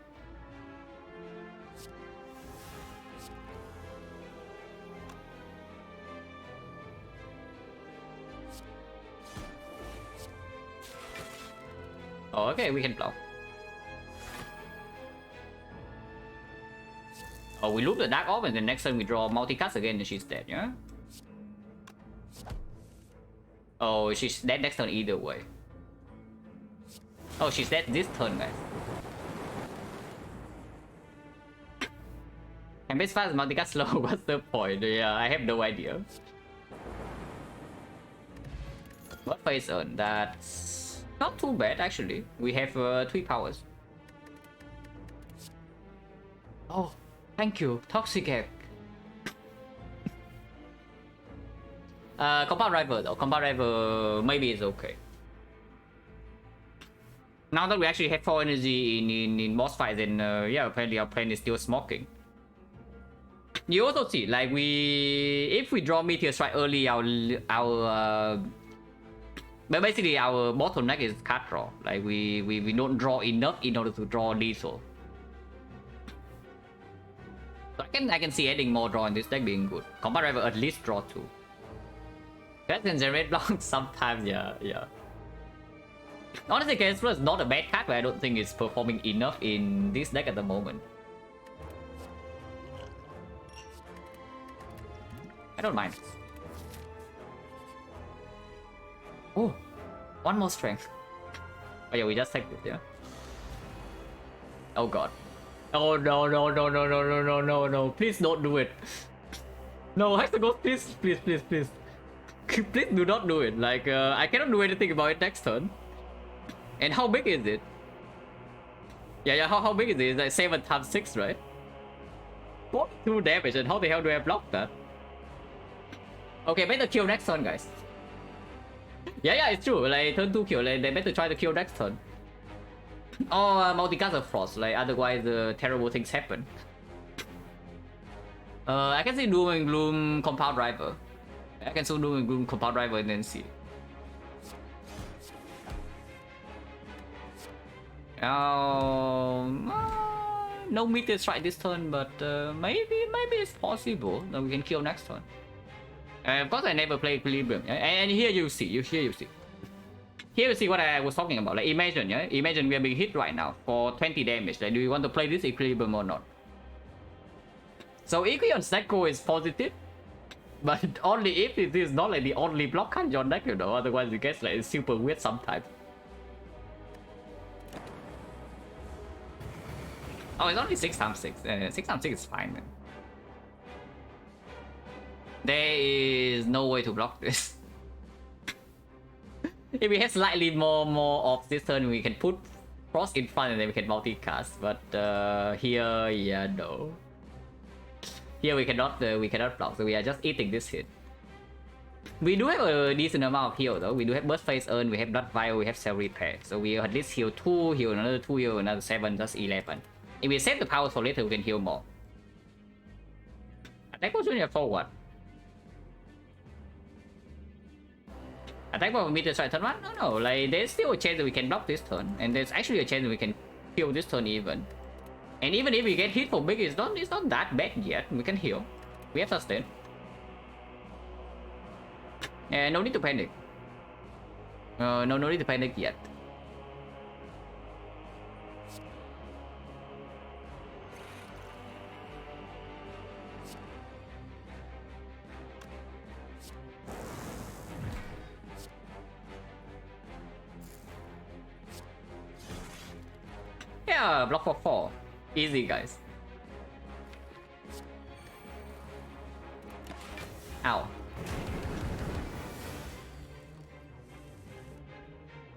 Oh, okay, we can block. Oh, we loop the Dark Orb and then next time we draw multicast again and she's dead, yeah? Oh, she's dead next turn either way. Oh, she's dead this turn, guys. Can base fast multicast slow? What's the point? Yeah, I have no idea. What phase earn? That's not too bad actually. We have 3 powers. Oh, thank you, Toxic Egg. Compound Rival though. Compound Rival maybe it's okay. Now that we actually have 4 energy in boss fights, then yeah, apparently our plan is still smoking. You also see, like if we draw Meteor Strike early, but basically our bottleneck is card draw. Like we don't draw enough in order to draw lethal. So I can see adding more draw in this deck being good. Combat Rival at least draw 2. That can generate block sometimes, yeah. Honestly, Kessler is not a bad card, but I don't think it's performing enough in this deck at the moment. I don't mind. Oh, 1 more strength. Oh yeah, we just take this, yeah. Oh god. Oh no. Please don't do it. No, Hexaghost, please. Please do not do it. Like, I cannot do anything about it next turn. And how big is it? Yeah, how big is it? It's like 7 times 6, right? 42 damage, and how the hell do I block that? Okay, better kill next turn, guys. Yeah, it's true. Like, turn 2 kill, like, they better try to kill next turn. Or multicast Frost, like, otherwise terrible things happen. I can see Doom and Gloom Compound Rival. I can still Doom and Gloom Compound Rival and then see. No Meteor Strike this turn, but maybe it's possible that we can kill next turn. Of course, I never play Equilibrium, yeah? And here you see. Here you see what I was talking about. Like, imagine, yeah? Imagine we are being hit right now for 20 damage. Like, do you want to play this Equilibrium or not? So Equi on Snecko is positive, but only if it is not like the only block card on deck, you know. Otherwise, it gets like super weird sometimes. Oh, it's only 6 times 6. 6 times 6 is fine, man. There is no way to block this. If we have slightly more of this turn, we can put Frost in front and then we can multicast. But here, yeah, no. Here we cannot block, so we are just eating this hit. We do have a decent amount of heal though. We do have Burst Phase Earn, we have Blood Vial, we have Cell Repair. So we at least heal 2, heal another 2, heal another 7, that's 11. If we save the power for later, we can heal more. Attack potion for what? Attack for meter strike turn 1? No, like there's still a chance that we can block this turn. And there's actually a chance that we can heal this turn even. And even if we get hit for big, it's not that bad yet. We can heal. We have sustain. And no need to panic. No need to panic yet. Yeah, block for 4. Easy, guys. Ow.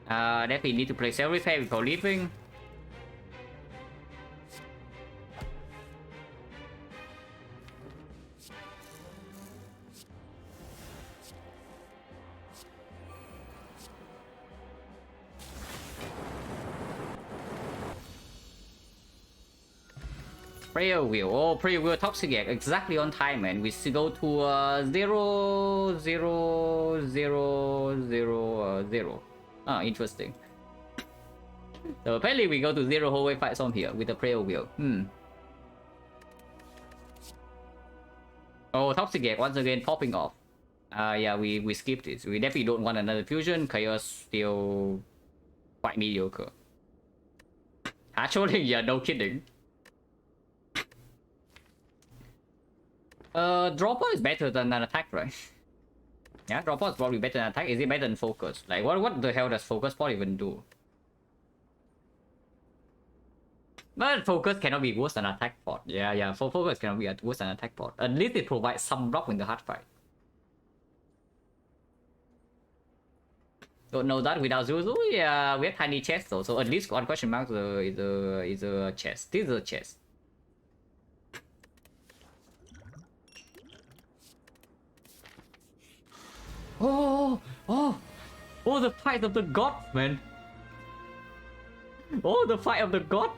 Definitely need to play Cell Repair before leaving. Prayer Wheel. Oh, Prayer Wheel Toxic Egg. Exactly on time, man. We still go to 0, 0, 0, 0, 0. Ah, interesting. So apparently we go to 0 whole way fight zone here with the Prayer Wheel. Oh, Toxic Egg once again popping off. Yeah, we skipped it. We definitely don't want another fusion. Chaos still quite mediocre. Actually, yeah, no kidding. Dropper is better than an attack, right? Yeah, Dropper is probably better than attack. Is it better than Focus? Like, what the hell does Focus Pot even do? But Focus cannot be worse than Attack Pot. Yeah, Focus cannot be worse than Attack Pot. At least it provides some block in the hard fight. Don't know that without Zuzu. Yeah, we have tiny chest though, so at least one question mark is a chest. This is a chest. Oh, the fight of the gods, man. Oh, the fight of the gods.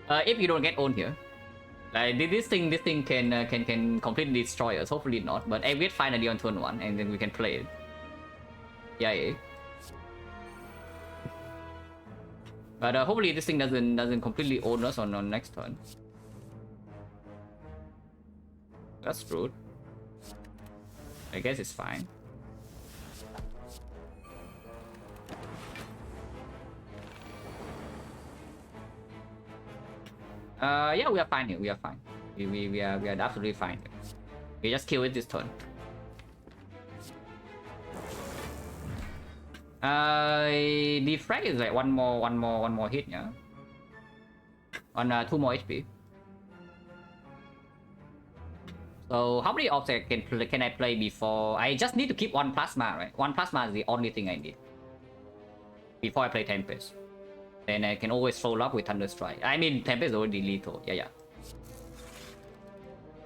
If you don't get on here, like this thing can completely destroy us. Hopefully not, but we get finally on turn 1, and then we can play it. Yeah. But hopefully this thing doesn't completely own us on next turn. That's rude. I guess it's fine. Yeah, we are fine here. We are fine. We are absolutely fine here. We just kill it this turn. Defect is like one more hit, yeah. On 2 more HP. So how many objects can I play before? I just need to keep 1 plasma, right? 1 plasma is the only thing I need before I play Tempest. Then I can always roll up with Thunder Strike. I mean, Tempest is already lethal. Yeah.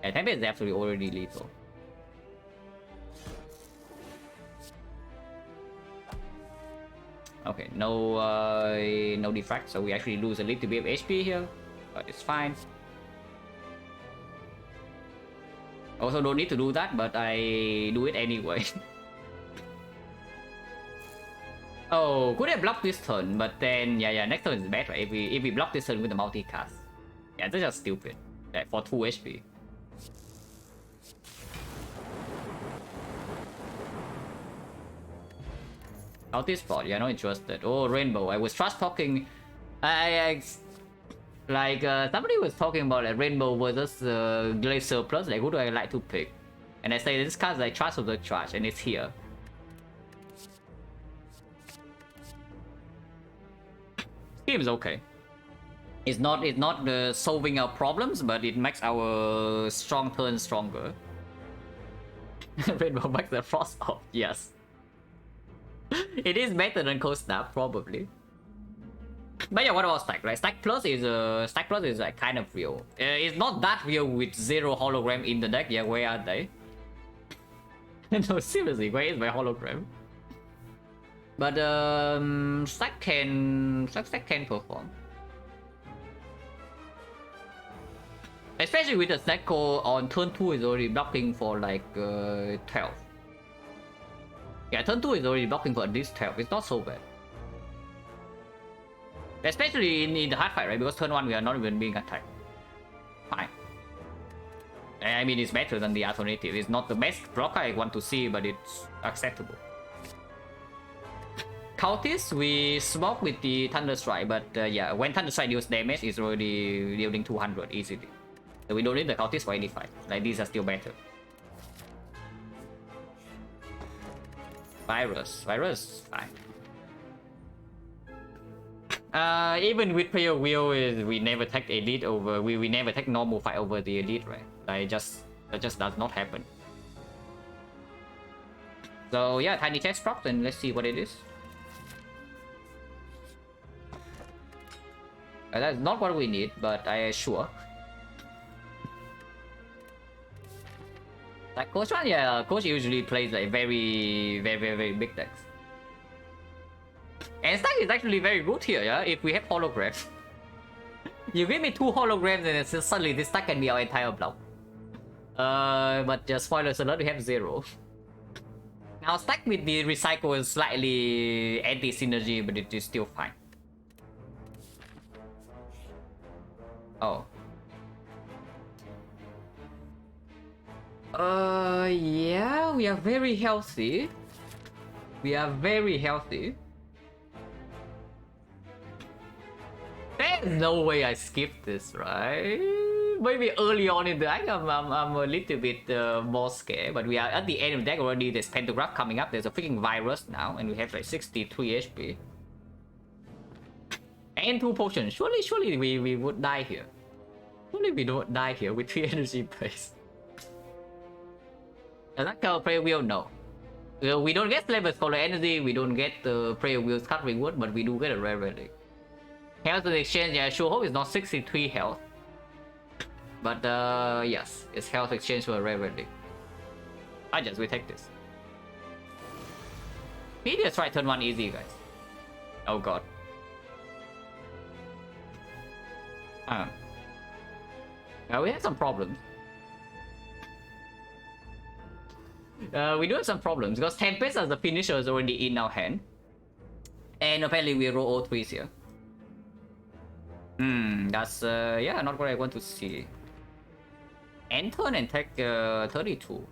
Tempest is absolutely already lethal. Okay, no defect, so we actually lose a little bit of HP here, but it's fine. Also, don't need to do that, but I do it anyway. Oh, could have blocked this turn, but then yeah, next turn is better if we block this turn with the multicast. Yeah, that's just stupid. Like for 2 HP. Multi spot, yeah, not interested. Oh, Rainbow. I was trash talking. Somebody was talking about like Rainbow versus Glacier Plus. Like, who do I like to pick? And I say this card is like trash of the trash, and it's here. Seems okay. It's not solving our problems, but it makes our strong turn stronger. Rainbow back the frost off. Yes. It is better than Cold Snap, probably. But yeah, what about Stack, right? Stack Plus is like kind of real. It's not that real with 0 hologram in the deck. Yeah, where are they? No, seriously, where is my hologram? But Stack can perform. Especially with the Snecko on turn 2 is already blocking for like 12. Yeah, turn 2 is already blocking for at least 12. It's not so bad. Especially in the hard fight, right? Because turn 1 we are not even being attacked. Fine. I mean, it's better than the alternative. It's not the best blocker I want to see, but it's acceptable. Cultist, we smoke with the Thunder Strike, but yeah, when Thunder Strike deals damage, it's already dealing 200 easily. So we don't need the Cultist for any fight. Like, these are still better. Virus, fine. Even with player wheel, we never take elite over. We never take normal fight over the elite, right? Like that just does not happen. So yeah, tiny chest proc, and let's see what it is. That's not what we need, but I sure. Like Coach one, yeah, Coach usually plays like very big decks. And Stack is actually very good here, yeah, if we have holograms. You give me 2 holograms and it's just suddenly this Stack can be our entire block. But just spoilers alert, we have 0. Now Stack with the recycle is slightly anti-synergy, but it is still fine. Oh. Yeah, we are very healthy. There's no way I skipped this, right? Maybe early on in the deck, I'm a little bit more scared, but we are at the end of the deck already. There's Pentagraph coming up. There's a freaking virus now, and we have like 63 HP. And 2 potions. Surely we would die here. Surely we don't die here with 3 energy plays. Does that count Prayer Wheel? No. We don't get Slaver's Color Energy, we don't get the Prayer Wheel's cut reward, but we do get a rare relic. Health in exchange, yeah, sure hope it's not 63 health. But yes, it's health exchange for a rare relic. We take this. Meteor Strike turn 1 easy, guys. Oh god. We have some problems. We do have some problems because Tempest as the finisher is already in our hand. And apparently we roll all 3s here. That's yeah, not what I want to see. End turn and take 32.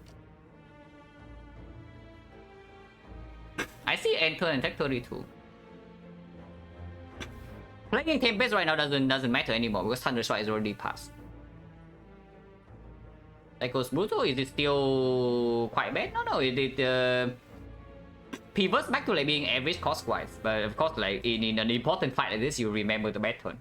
I see end turn and take 32. Playing Tempest right now doesn't matter anymore because Thunder Strike is already passed. Echo's Brutal, is it still quite bad? No, it pivots back to like being average cost-wise. But of course, like in an important fight like this, you remember the bad turn.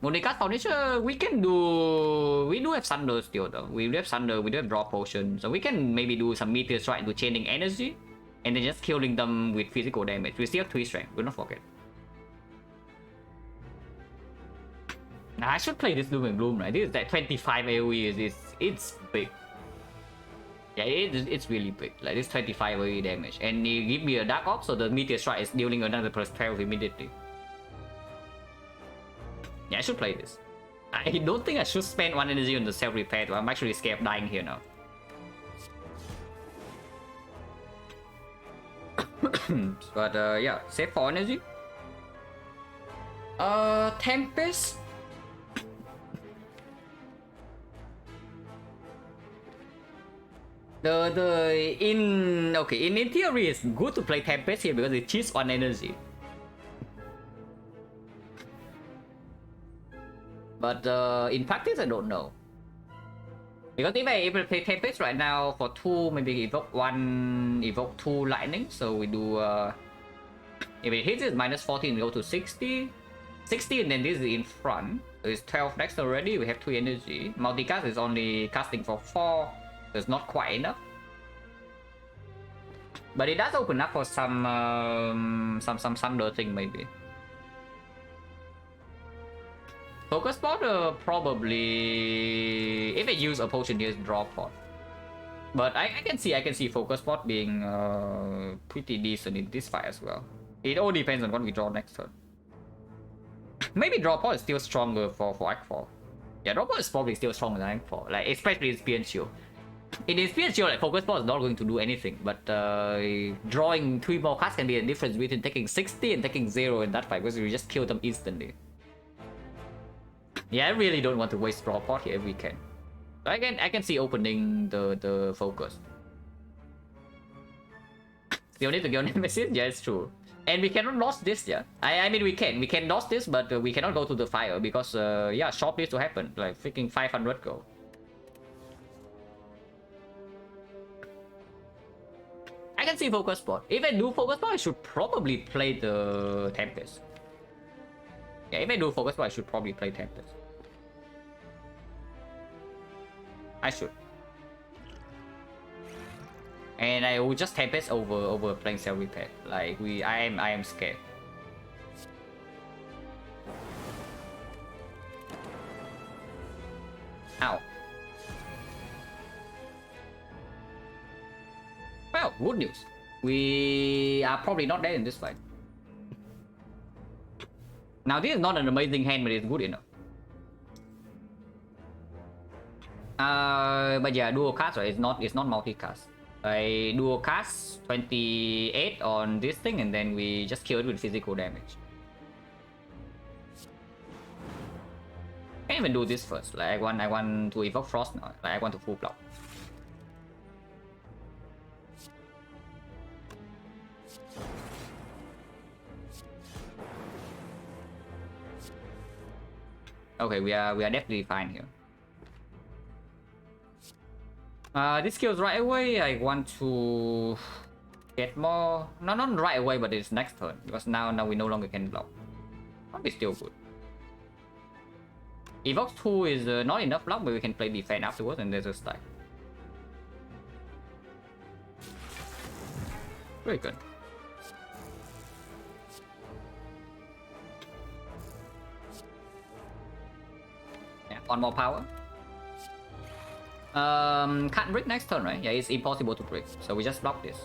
Monica's Foundation, we do have Thunder still though. We do have Thunder, we do have Draw Potion. So we can maybe do some Meteor Strike to chaining energy. And then just killing them with physical damage. We still have 3 strength, do not forget. Now I should play this Doom and Gloom, right? This is like 25 AoE, it's big. Yeah, it's really big. Like this 25 AoE damage. And you give me a Dark Ops, so the Meteor Strike is dealing another plus 12 immediately. Yeah, I should play this. I don't think I should spend 1 energy on the self-repair, I'm actually scared of dying here now. But yeah, save for energy. Tempest. In theory it's good to play Tempest here because it cheats 1 energy. But in practice I don't know. Because if I play Tempest right now for 2, maybe evoke 1, evoke 2 lightning. So we do if it hits it's minus 14, we go to 60. 60 and then this is in front. It's 12 next already. We have 3 energy. Multicast is only casting for 4. So it's not quite enough. But it does open up for some Thunder thing maybe. Focus Pot probably if I use a potion here, draw pot. But I can see Focus Pot being pretty decent in this fight as well. It all depends on what we draw next turn. Maybe draw pot is still stronger for Act 4. Yeah, draw pot is probably still stronger than Act 4. Like especially in Spear and Shield. In Spear and Shield, like Focus Pot is not going to do anything, but drawing 3 more cards can be a difference between taking 60 and taking 0 in that fight because we just kill them instantly. Yeah, I really don't want to waste draw pot here if we can. So I can see opening the focus. Still need to go Nemesis? Yeah, it's true. And we cannot lose this, yeah. I mean we can lose this, but we cannot go to the fire because yeah, shop needs to happen. Like freaking 500 gold. I can see Focus Pot. If I do Focus Pot, I should probably play the Tempest. Yeah, if I do Focus Pot, I should probably play Tempest. I should. And I will just Tempest over playing Self Repair. Like I am scared. Ow. Well, good news. We are probably not dead in this fight. Now this is not an amazing hand, but it's good enough. But yeah, dual cast, right? It's not multi-cast. I dual cast 28 on this thing, and then we just kill it with physical damage. Can't even do this first. Like I want to evoke Frost now. Like I want to full block. Okay, we are definitely fine here. This kills right away. I want to get more. No, not right away, but it's next turn because now we no longer can block. Probably still good. Evoke 2 is not enough block, but we can play defend afterwards, and there's a stack. Very good. Yeah, one more power. Can't break next turn, right? Yeah, it's impossible to break, so we just block this.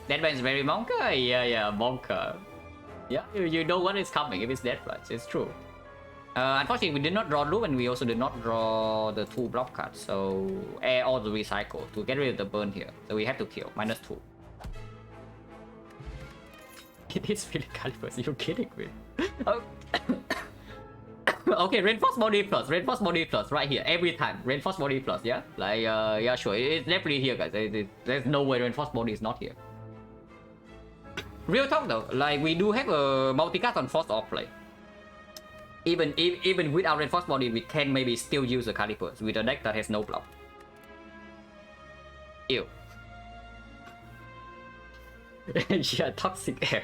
Deadman is very Monka? Yeah, Monka. Yeah, you know what is coming if it's Dead Flash, it's true. Unfortunately, we did not draw loop, and we also did not draw the 2 block cards, so air all the recycle to get rid of the burn here. So we have to kill, -2. It is really Calibers, you're kidding me. Oh. Okay, reinforced body plus, right here, every time. Reinforced body plus, yeah? Like, yeah, sure, it's definitely here, guys. There's no way reinforced body is not here. Real talk though, like, we do have a multicast on Force Off play. Even without reinforced body, we can maybe still use the Calipers with a deck that has no block. Ew. Yeah, toxic air.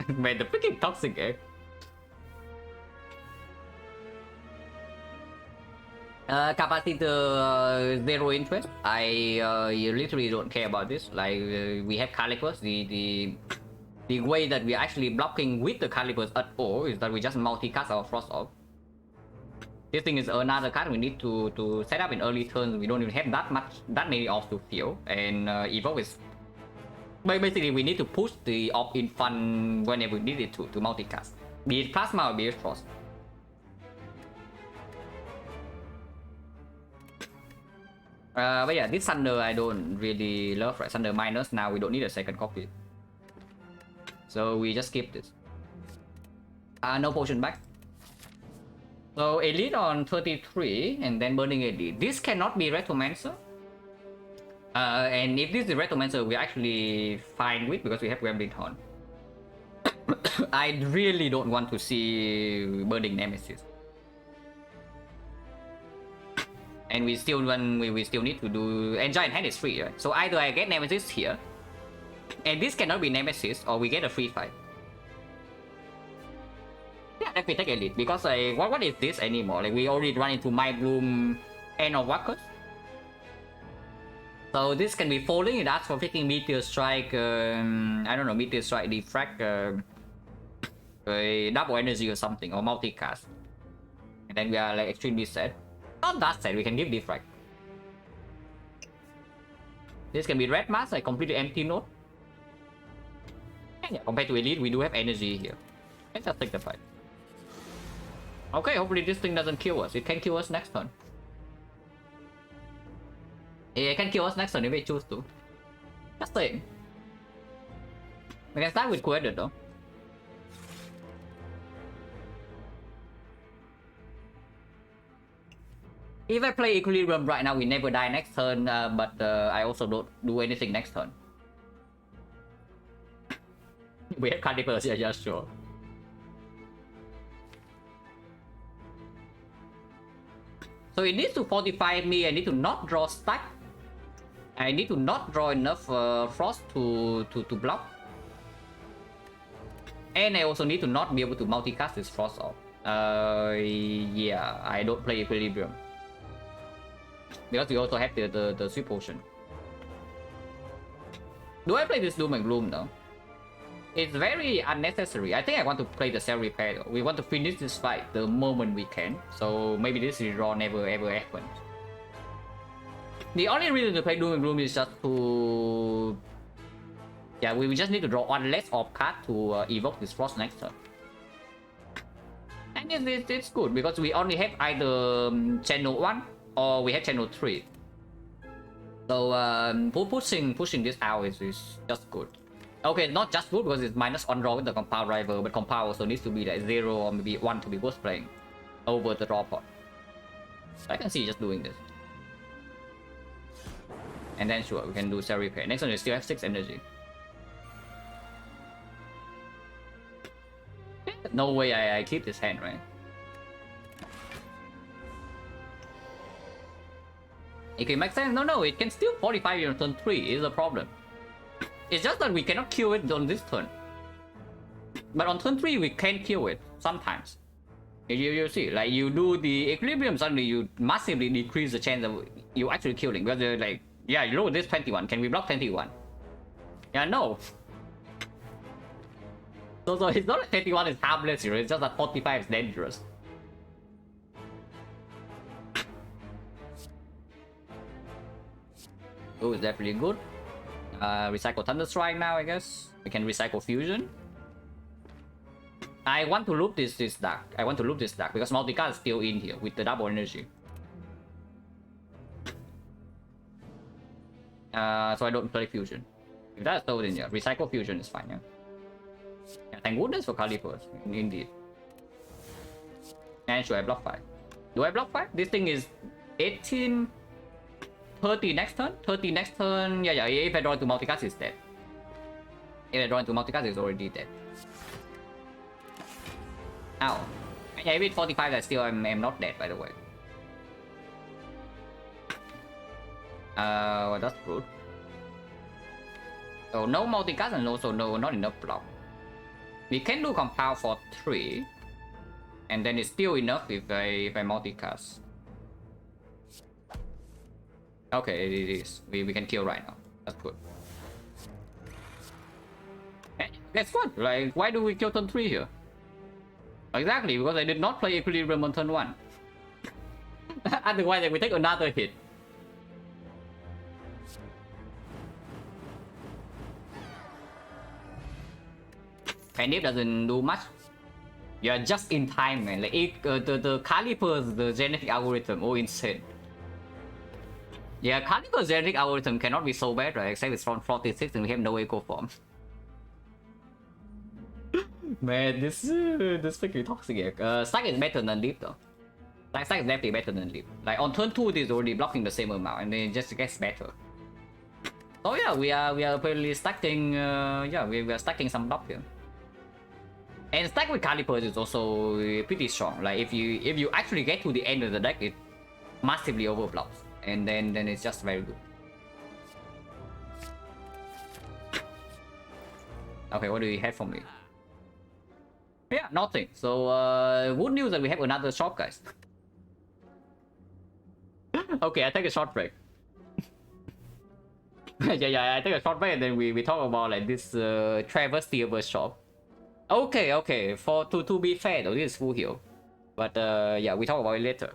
Man, the freaking toxic air. Capacity 0 interest. I literally don't care about this. Like we have calipers. The way that we're actually blocking with the calipers at all is that we just multicast our Frost Off. This thing is another card we need to set up in early turns. We don't even have that many offs to fill, and evoke is basically we need to push the off in front whenever we need it to multicast, be it plasma or be it frost. But yeah, this Thunder I don't really love, right? Thunder minus, now we don't need a second copy, so we just skip this. No potion back. So elite on 33 and then burning elite. This cannot be Retromancer. And if this is Retromancer, we're actually fine with because we have Gremlin Horn. I really don't want to see burning Nemesis. And we still need to do, and giant hand is free, right? So either I get Nemesis here, and this cannot be Nemesis, or we get a free fight. Yeah, let me take elite, because what is this anymore? Like, we already run into My Bloom, End of Walkers. So this can be falling. It asks for freaking Meteor Strike, I don't know, Meteor Strike, Defect, double energy or something, or multicast. And then we are like extremely sad. Not that sad, we can give Defect. This can be Red Mask, like completely empty node. And yeah, compared to Elite, we do have energy here. Let's just take the fight. Okay, hopefully this thing doesn't kill us. It can kill us next turn. Yeah, it can kill us next turn if we choose to. Just saying. We can start with Quedded though. If I play Equilibrium right now, we never die next turn, but I also don't do anything next turn. We have Carnivores, yeah, sure. So it needs to fortify me. I need to not draw stack. I need to not draw enough frost to block. And I also need to not be able to multicast this frost off. Yeah, I don't play Equilibrium. Because we also have the sweep potion. Do I play this Doom and Gloom though? It's very unnecessary. I think I want to play the Cell Repair though. We want to finish this fight the moment we can. So maybe this redraw never ever happens. The only reason to play Doom and Gloom is just to... Yeah, we just need to draw one less off card to evoke this Frost next turn. And it's good because we only have either channel 1 or we have channel 3. So pushing this out is just good. Okay, not just good because it's minus on draw with the compound rival, but compound also needs to be like 0 or maybe 1 to be worth playing over the draw pot. So I can see just doing this. And then sure, we can do Cell Repair. Next one we still have 6 energy. No way I keep this hand, right? It can make sense. No, it can still 45 on turn 3 is a problem. It's just that we cannot kill it on this turn. But on turn 3 we can kill it sometimes. You see, like you do the Equilibrium, suddenly you massively decrease the chance of you actually killing. Because you're like, yeah, you look at this 21. Can we block 21? Yeah, no. So it's not like 21 is harmless here, it's just that 45 is dangerous. Oh, it's definitely good. Recycle Thunder Strike now, I guess. We can recycle Fusion. I want to loop this deck. I want to loop this deck because Multicast is still in here with the double energy. So I don't play Fusion. If that's still in here, recycle Fusion is fine, yeah. Yeah, thank goodness for Calipers, indeed. And should I block 5? Do I block 5? This thing is 18... 30 next turn? 30 next turn... Yeah, if I draw into Multicast, it's dead. If I draw into Multicast, it's already dead. Ow. Yeah, with 45, I still am not dead, by the way. Well, that's good. So no Multicast and also not enough block. We can do compound for 3. And then it's still enough if I multicast. Okay, it is. We can kill right now. That's good. Guess what? Like, why do we kill turn 3 here? Exactly, because I did not play Equilibrium on turn 1. Otherwise, we take another hit. Candy doesn't do much. You're just in time, man. Like the Calipers, the genetic algorithm, oh insane. Yeah, Calipers genetic algorithm cannot be so bad, right? Except it's from 46 and we have no echo form. Man, this freaking toxic here. Stack is better than Leap though. Like Stack is definitely better than Leap. Like on turn 2 it is already blocking the same amount and then it just gets better. So yeah, we are apparently stacking we are stacking some block here. And stack with Calipers is also pretty strong. Like if you actually get to the end of the deck, massively overblocks, and then it's just very good. Okay, what do you have for me? Yeah, nothing. So good news that we have another shop, guys. Okay, I take a short break. yeah, I take a short break and then we talk about like this travesty of a shop. Okay, for to be fair though, this is full heal, but yeah, we talk about it later.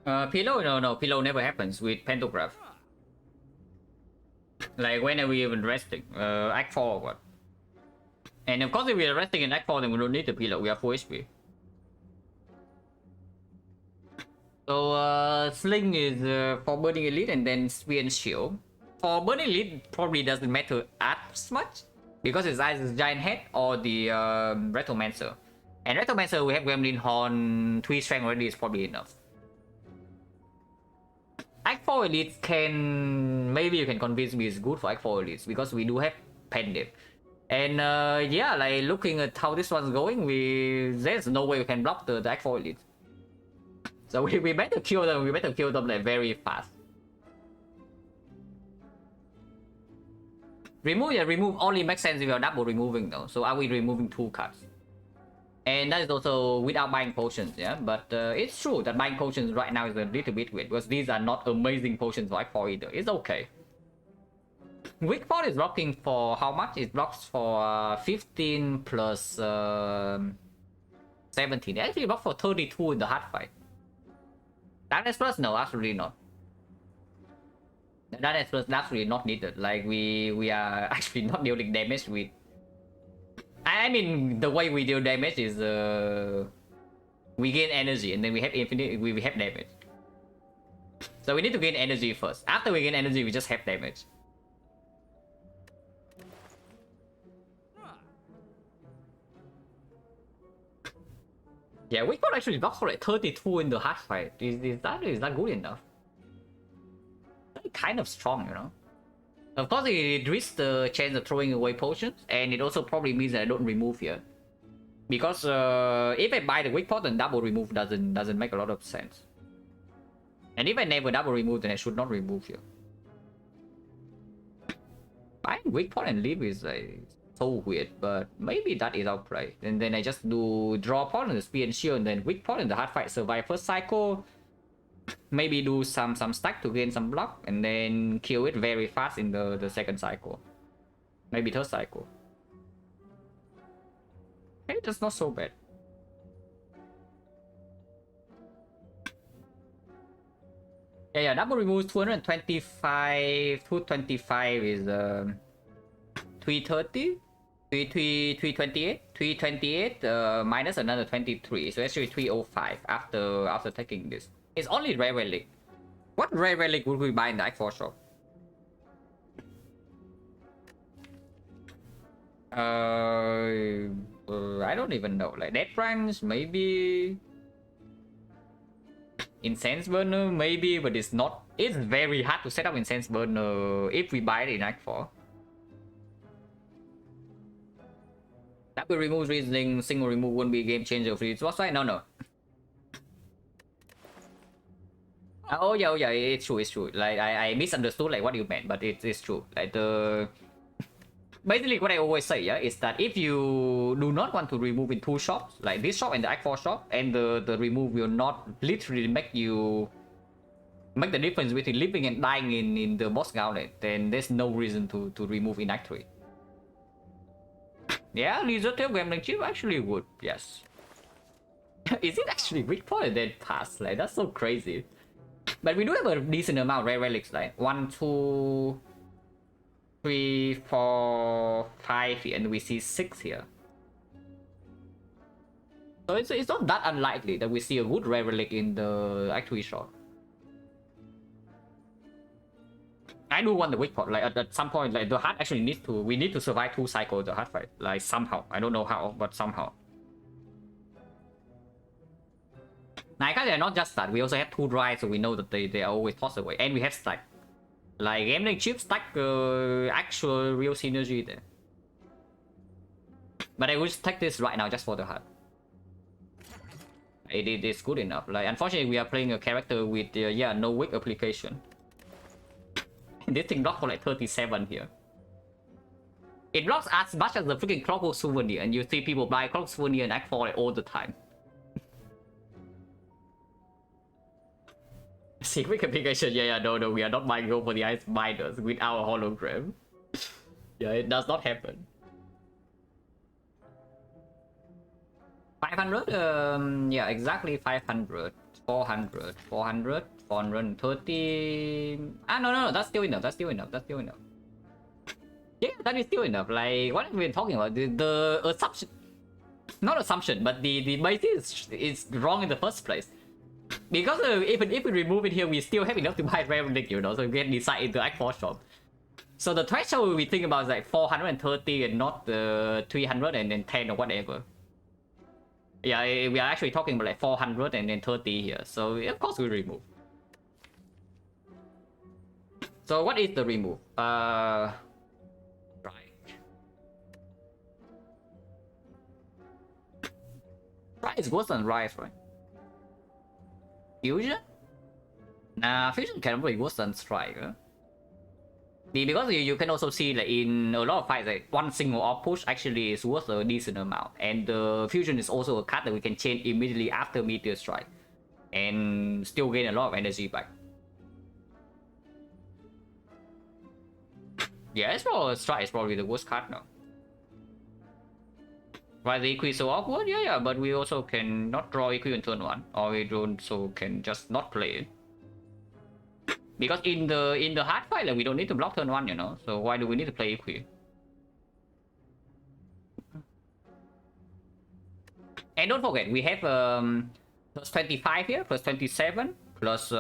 Pillow? No, pillow never happens with pantograph. Like whenever we're even resting, Act 4 or what. And of course if we are resting in Act 4 then we don't need the pillow, we are full HP. So Sling is for Burning Elite and then Spear and Shield. For Burning Elite probably doesn't matter as much, because it's either Giant Head or the Retromancer. And Retromancer we have Gremlin Horn, 3 strength already is probably enough. Act 4 Elite can... maybe you can convince me it's good for Act 4 Elites, because we do have Pendip. And yeah, like looking at how this one's going, there's no way we can block the Act 4 Elite. So we better kill them like very fast. Remove only makes sense if you're double removing though. So are we removing 2 cards? And that is also without buying potions, yeah? But it's true that buying potions right now is a little bit weird, because these are not amazing potions for Act 4 either. It's okay. Weak Spot is blocking for how much? It blocks for 15 plus 17. It actually blocks for 32 in the hard fight. Darkness Plus? No, absolutely not. Darkness Plus is absolutely not needed. Like we are actually not dealing damage with... I mean, the way we deal damage is we gain energy and then we have infinite, we have damage. So we need to gain energy first. After we gain energy, we just have damage. Yeah, we could actually blocks for like 32 in the hard fight. Is that good enough? That's kind of strong, you know. Of course, it risks the chance of throwing away potions, and it also probably means that I don't remove here. Because if I buy the weak pot, then double remove doesn't make a lot of sense. And if I never double remove, then I should not remove here. Buying weak pot and leave is so weird, but maybe that is our play. And then I just do draw pot on the spear and shield, and then weak pot in the hard fight, survive first cycle. Maybe do some stack to gain some block, and then kill it very fast in the second cycle. Maybe third cycle. Hey, that's not so bad. Yeah, double remove 225. 225 is 330, 328, 328 minus another 23. So actually 305 after taking this. It's only rare relic. What rare relic would we buy in the X4 shop? I don't even know. Like Death Branch, maybe. Incense Burner, maybe, but it's not. It's very hard to set up Incense Burner if we buy it in Act 4. Double remove reasoning, single remove won't be a game changer for it. What's right? No. Oh yeah, it's true. Like I misunderstood like what you meant, but it's true. Like the basically what I always say, yeah, is that if you do not want to remove in two shops, like this shop and the Act 4 shop, and the remove will not literally make the difference between living and dying in the boss gauntlet, then there's no reason to remove in Act 3. Yeah, Lizard Tail Gambling Chip actually would, yes. Is it actually weak for and then pass? Like that's so crazy. But we do have a decent amount of rare relics, like 1, 2, 3, 4, 5 here, and we see 6 here. So it's not that unlikely that we see a good rare relic in the Act 3 shop. I do want the weak pot. Like at some point, like the heart actually needs to. We need to survive 2 cycles the heart fight. Like somehow, I don't know how, but somehow. Now, they're not just that. We also have 2 drives, so we know that they are always tossed away, and we have stack. Like gambling chip stack actual real synergy there. But I will just take this right now just for the heart. It is good enough. Like unfortunately, we are playing a character with no weak application. This thing blocks for like 37 here. It blocks as much as the freaking Clockwork Souvenir, and you see people buy Clockwork Souvenir and Act 4 like all the time. Secret application, no, we are not buying gold for the ice miners with our hologram. Yeah, it does not happen. 500? Yeah, exactly 500. 400, 400, 430. No, that's still enough. Yeah, that is still enough. Like, what have we been talking about? The assumption. Not assumption, but the basis is wrong in the first place. Because even if we remove it here, we still have enough to buy rare relic, so we can decide into Act 4 shop. So the threshold we think about is like 430 and not the 310 or whatever. Yeah, we are actually talking about like 430 here, so of course we remove. So what is the remove? Right. Right is worse than Rise, right? Fusion? Nah, Fusion can be worse than Strike. Huh? Because you can also see that in a lot of fights, like one single off push actually is worth a decent amount. And the Fusion is also a card that we can change immediately after Meteor Strike. And still gain a lot of energy back. Yeah, it's probably Strike is probably the worst card now. Why the EQ is so awkward? Yeah, but we also can not draw EQ in turn 1, or we also can just not play it. Because in the hard fight, like, we don't need to block turn 1, so why do we need to play EQ? And don't forget, we have plus 25 here, plus 27, plus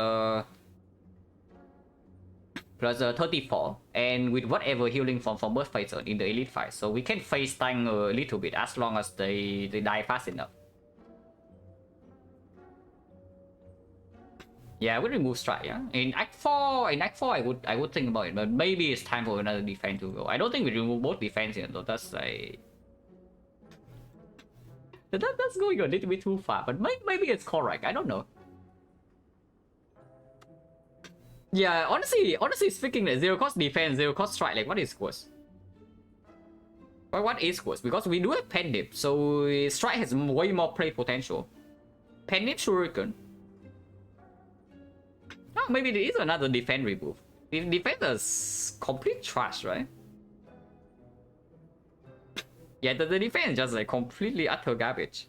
34, and with whatever healing from both phases in the elite fight, so we can face tank a little bit as long as they die fast enough. Yeah, I would remove strike. Yeah, in Act 4, I would think about it, but maybe it's time for another defense to go. I don't think we remove both defense here, though. That's like that's going a little bit too far, but maybe it's correct. I don't know. Yeah, honestly speaking, like zero cost defense, zero cost strike, like what is worse? Well, what is worse? Because we do have pen dip, so strike has way more play potential. Pen dip shuriken. Oh, maybe there is another defense remove. If defense is complete trash, right? Yeah, the defense is just like completely utter garbage.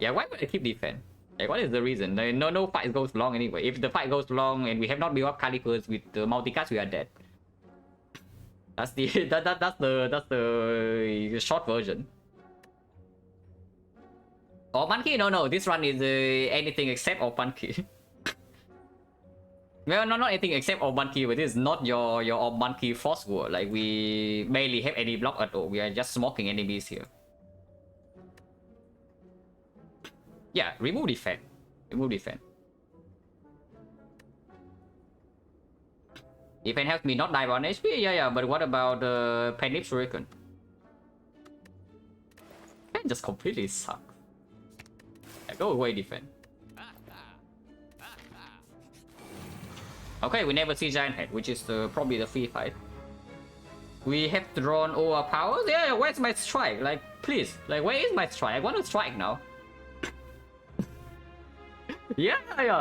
Yeah, why would I keep defense? Like, what is the reason? No fight goes long anyway. If the fight goes long and we have not built up calipers with the multicast, we are dead. That's the that's the short version. Oh, monkey? No. This run is anything except or monkey. Well, not anything except or monkey, but this is not your monkey force war. Like, we barely have any block at all. We are just smoking enemies here. Yeah, remove defense. Remove defense. Defense helps me not die 1 HP. Yeah, but what about the Panic Shuriken? That just completely sucks. Yeah, go away, defense. Okay, we never see Giant Head, which is probably the free fight. We have drawn all our powers. Yeah, where's my strike? Like, please, like, where is my strike? I want to strike now. yeah,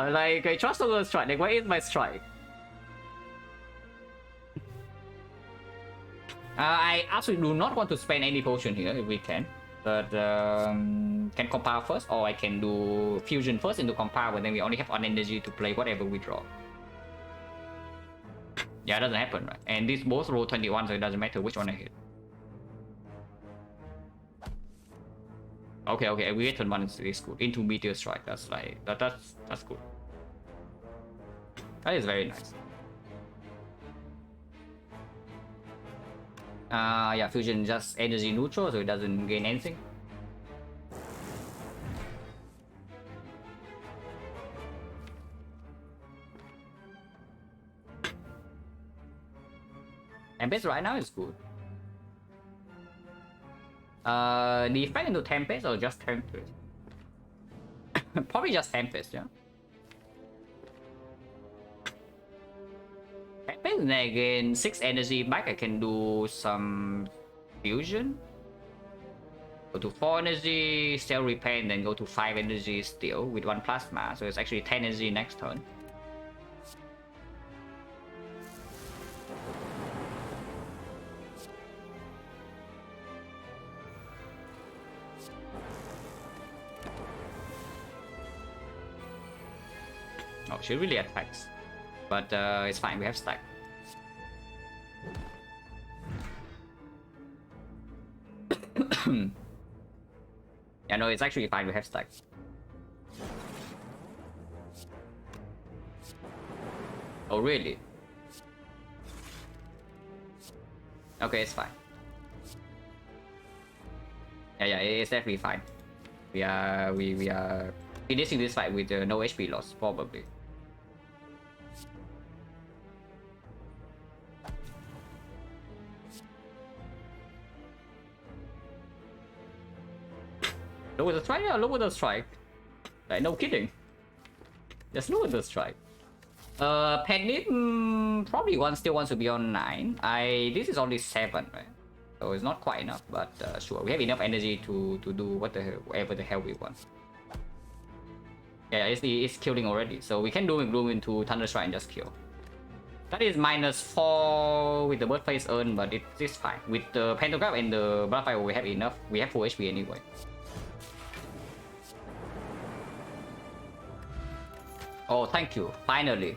like, I trust over strike. Like, where is my strike? I absolutely do not want to spend any potion here if we can. But can compile first, or I can do fusion first into compile, and then we only have one energy to play whatever we draw. Yeah, it doesn't happen, right? And these both roll 21, so it doesn't matter which one I hit. Okay, we hit turn 1 is good. Into meteor strike, that's like that's good. That is very nice. Yeah, fusion just energy neutral, so it doesn't gain anything. Tempest right now is good. Defect into Tempest or just Tempest? Probably just Tempest, yeah. Tempest, and again, 6 energy back, I can do some fusion. Go to 4 energy, still repair, and then go to 5 energy still with 1 plasma, so it's actually 10 energy next turn. Oh, she really attacks. But it's fine, we have stack. Yeah, no, it's actually fine, we have stack. Oh, really? Okay, it's fine. Yeah, it's definitely fine. We are finishing this fight with no HP loss, probably. Lower the strike? Yeah, lower the strike. Like, no kidding. Just lower the strike. Penny, probably still wants to be on 9. This is only 7, right? So it's not quite enough, but sure. We have enough energy to do whatever the hell we want. Yeah, it's killing already. So we can do Gloom into Thunder Strike and just kill. That is -4 with the Bird Face earn, but it's fine. With the Pentagram and the Blood Fire, we have enough. We have full HP anyway. Oh, thank you. Finally.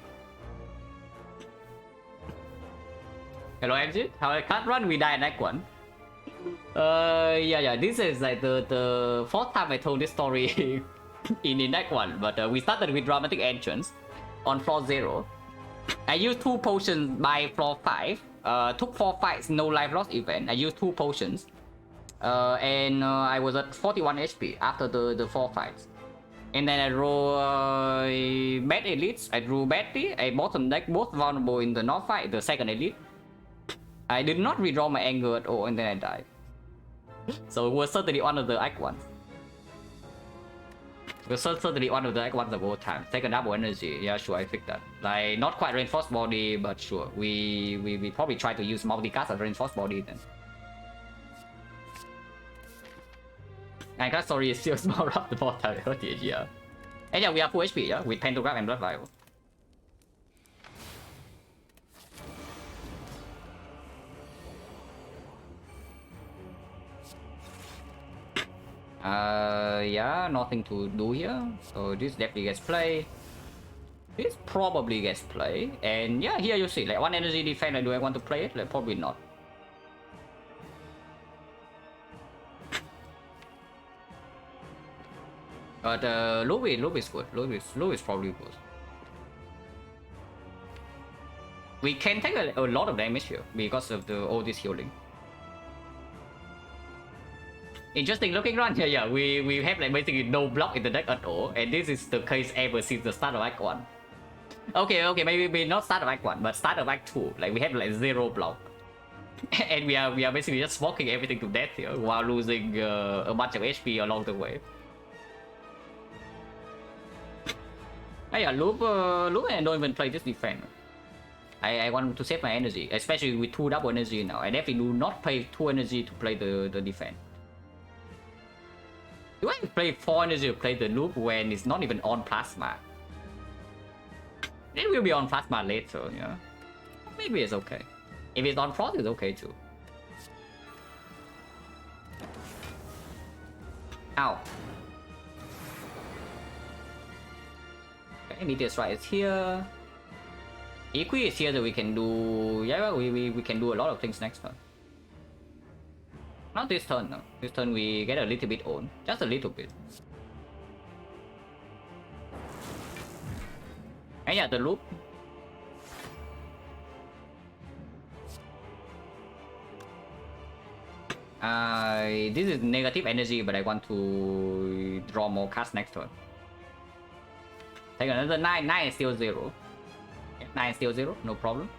Hello, MG. How I can't run, we die in Act 1. Yeah. This is like the 4th time I told this story in Act 1. But we started with Dramatic Entrance on floor 0. I used 2 potions by floor 5. Took 4 fights, no life loss event. I used 2 potions. And I was at 41 HP after the 4 fights. And then I roll bad elites. I drew badly. I bottom deck both vulnerable in the north fight, the second elite. I did not redraw my anger at all, and then I died. So it was certainly one of the Act ones. It was certainly one of the Act ones of all time. Second double energy. Yeah, sure, I picked that. Like, not quite reinforced body, but sure. We probably try to use multicast as reinforced body then. And that story is still small up the bottom. Yeah. And yeah, we are full HP, yeah, with Pentagram and Blood Vial. Yeah, nothing to do here. So this definitely gets play. This probably gets play. And yeah, here you see, like, one energy defense, like, do I want to play it? Like, probably not. But low is good. Low is probably good. We can take a lot of damage here because of all this healing. Interesting looking run. Yeah, we have like basically no block in the deck at all, and this is the case ever since the start of Act 1. Okay, maybe not start of Act 1, but start of Act 2. Like, we have like 0 block. And we are basically just smoking everything to death here while losing a bunch of HP along the way. Oh yeah, loop and don't even play this defense. I want to save my energy, especially with 2 double energy now. I definitely do not pay 2 energy to play the defense. Do I play 4 energy to play the loop when it's not even on plasma? It will be on plasma later, yeah. Maybe it's okay. If it's on frost, it's okay too. Ow. Okay, Meteor Strike is here. Equi is here that we can do... Yeah, we can do a lot of things next turn. Not this turn, no. This turn we get a little bit on. Just a little bit. And yeah, the loop. This is negative energy, but I want to draw more cards next turn. Take another 9. 9 is still 0. 9 is still 0, no problem.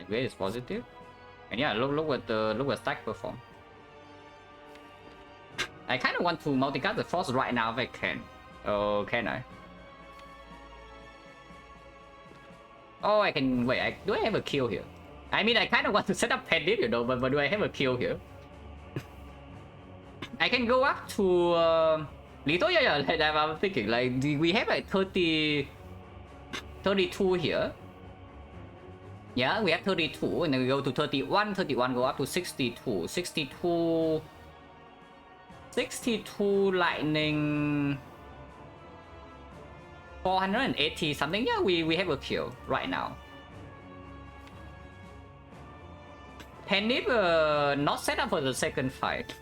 Where is positive? And yeah, look what stack perform. I kind of want to multicast the frost right now if I can. Oh, can I? Oh, I can. Wait, do I have a kill here? I mean, I kind of want to set up Pendant, you know, but do I have a kill here? I can go up to Lito. Yeah, like I'm thinking, like, we have like 32 here. Yeah, we have 32, and then we go to 31, 31 go up to 62, 62 lightning 480 something. Yeah, we have a kill right now. Penip not set up for the second fight.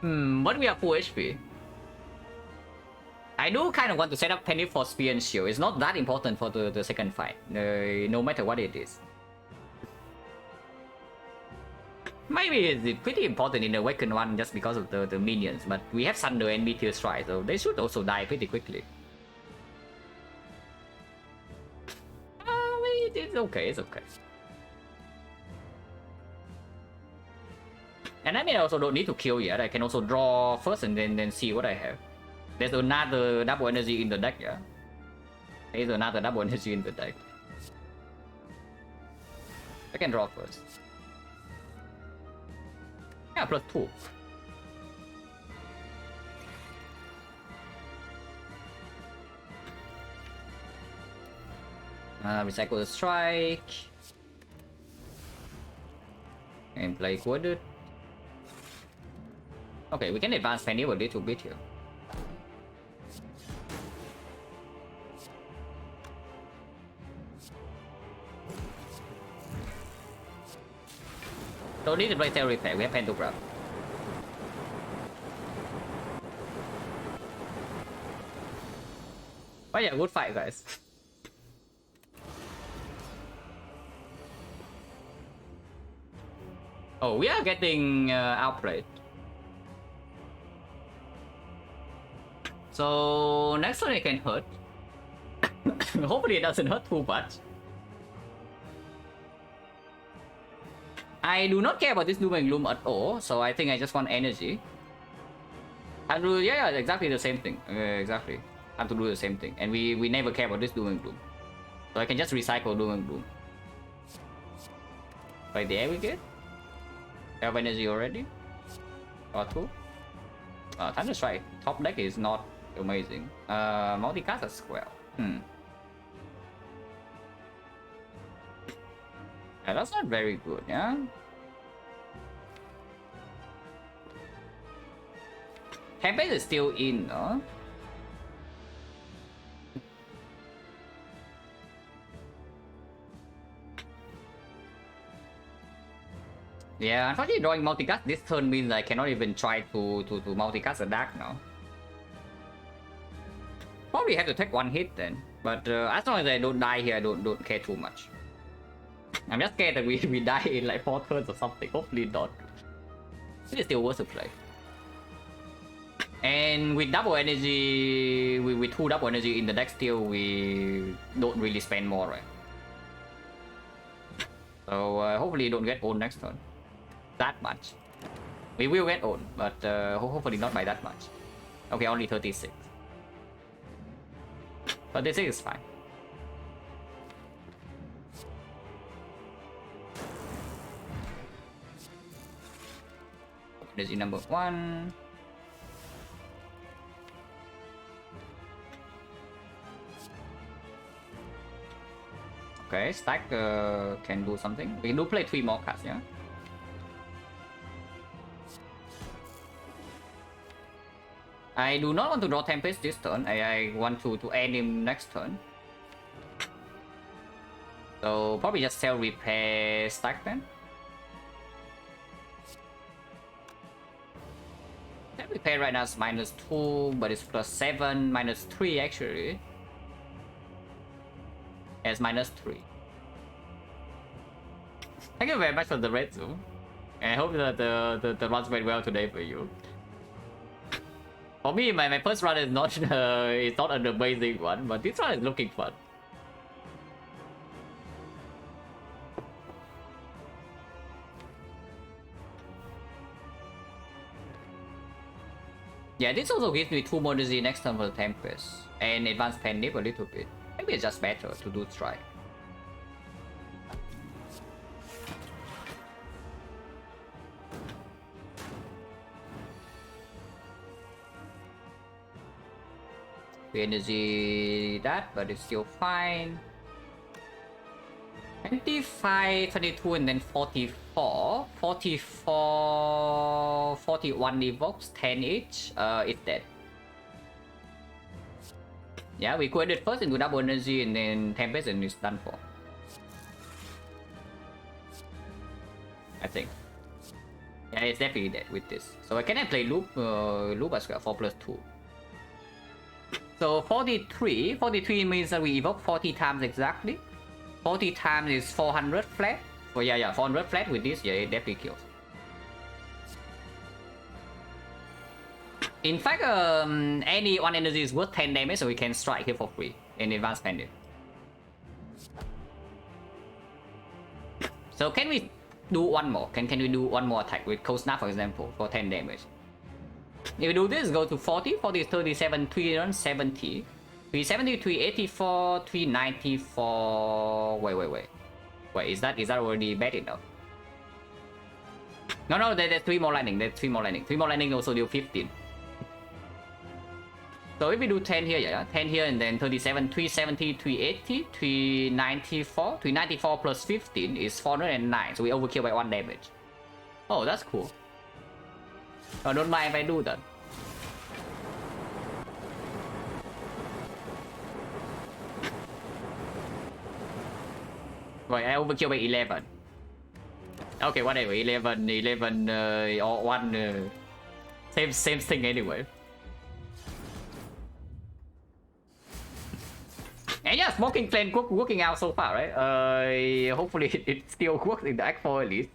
But we are full HP. I do kind of want to set up Penny for Spear and Shield. It's not that important for the second fight, no matter what it is. Maybe it's pretty important in the Awakened one just because of the minions, but we have Thunder and Meteor Strike, so they should also die pretty quickly. It's okay, it's okay. And I mean, I also don't need to kill yet. I can also draw first and then see what I have. There's another double energy in the deck, yeah? There's another double energy in the deck. I can draw first. Yeah, plus 2. Recycle the strike. And play Quaded. Okay, we can advance Penny a little bit here. Don't need to play Tail Repair, we have Pentagram. But yeah, good fight, guys. Oh, we are getting outplayed. So next turn it can hurt. Hopefully it doesn't hurt too much. I do not care about this Doom and Gloom at all, so I think I just want energy. I do, yeah, exactly the same thing. Exactly. I have to do the same thing. And we never care about this Doom and Gloom. So I can just recycle Doom and Gloom. Right there we get. Have energy already. Or two. Thunder Strike. Top deck is not amazing. Multicast as well. Yeah, that's not very good, yeah? Tempest is still in, no? Yeah, unfortunately drawing multicast this turn means I cannot even try to multicast a dark now. Probably have to take one hit then. But as long as I don't die here, I don't care too much. I'm just scared that we die in like 4 turns or something. Hopefully not. It is still worth to play. And with double energy, with 2 double energy in the deck still, we don't really spend more, right? So hopefully don't get owned next turn. That much. We will get owned, but hopefully not by that much. Okay, only 36. 36 is fine. Energy number 1. Okay, stack can do something. We can do play 3 more cards, yeah? I do not want to draw Tempest this turn. I want to end him next turn. So probably just sell repair stack then. That repair right now is -2, but it's +7, -3 actually. It's -3. Thank you very much for the red zoom. I hope that the runs went well today for you. For me, my first run is not it's not an amazing one, but this one is looking fun. Yeah, this also gives me 2 more energy next turn for the Tempest and advanced Pendip a little bit. Maybe it's just better to do strike. We energy that, but it's still fine. 25, 22, and then 44. 44, 41 evokes, 10 each. It's dead. Yeah, we could it first into double energy and then Tempest and it's done for. I think. Yeah, it's definitely dead with this. So can I play loop as well, 4+2. So 43 means that we evoke 40 times exactly. 40 times is 400 flat. Oh yeah, 400 flat with this, yeah, it definitely kills. In fact, any 1 energy is worth 10 damage, so we can strike here for free in advanced pendant. So can we do one more? Can we do one more attack with Cold Snap, for example, for 10 damage? If we do this, go to 40. 40 is 37, 370. 370, 384, 394. Wait, is that already bad enough? No, there's 3 more lightning. 3 more lightning also deal 15. So if we do 10 here, yeah, 10 here and then 37, 370, 380, 394. 394 plus 15 is 409. So we overkill by 1 damage. Oh, that's cool. Oh, don't mind if I do that. Right, I overkill by 11. Okay, whatever. 11, or 1. Same thing anyway. And yeah, Smoking Flame working out so far, right? Hopefully it still works in the Act 4 at least.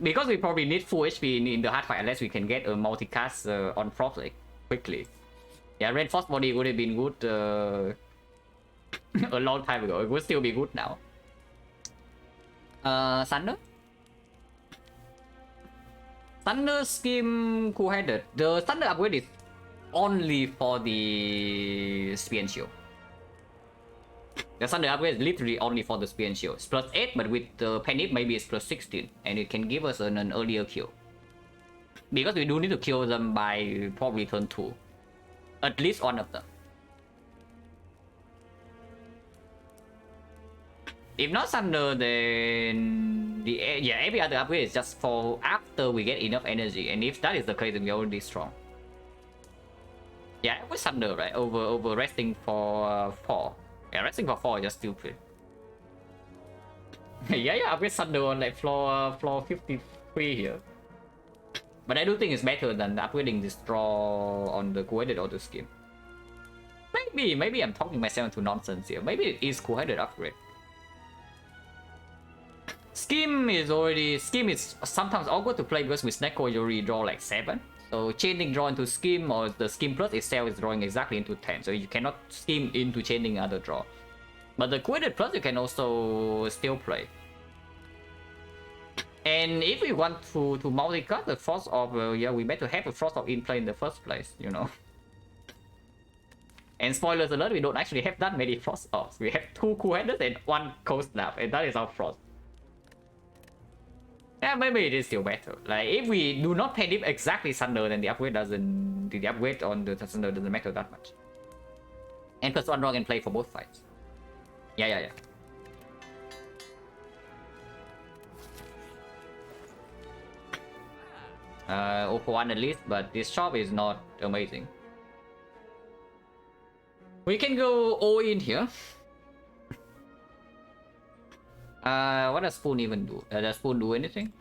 because we probably need full HP in the hard fight unless we can get a multicast on Frost like quickly. Yeah, reinforced body would have been good a long time ago. It would still be good now. Thunder. Thunder scheme cool-headed. The Thunder upgrade is only for the spear and shield. The Thunder upgrade is literally only for the spear and shield. It's plus 8, but with the Penip maybe it's plus 16, and it can give us an earlier kill. Because we do need to kill them by probably turn 2. At least one of them. If not Thunder, then every other upgrade is just for after we get enough energy, and if that is the case, then we're already strong. Yeah, with Thunder, right? Over resting for 4. Yeah, resting for 4 is just stupid. yeah, upgrade Thunder on like floor 53 here. But I do think it's better than upgrading this draw on the cool-headed auto scheme. Maybe I'm talking myself into nonsense here. Maybe it is cool-headed upgrade. Scheme is sometimes awkward to play because with Snecko you already draw like 7. So chaining draw into Scheme or the Scheme plus itself is drawing exactly into 10. So you cannot scheme into chaining other draw. But the cool-headed plus you can also still play. And if we want to multi-cut the Frost Orb, we better have a Frost Orb in play in the first place, you know. And spoilers alert, we don't actually have that many Frost Orbs. We have 2 cool-headed and 1 Cold Snap, and that is our Frost. Yeah, maybe it is still better. Like if we do not Penip exactly Thunder, then the upgrade on the Thunder doesn't matter that much. And plus 1 draw can play for both fights. Yeah. 0 for 1 at least, but this shop is not amazing. We can go all in here. What does Spoon even do? Does Spoon do anything?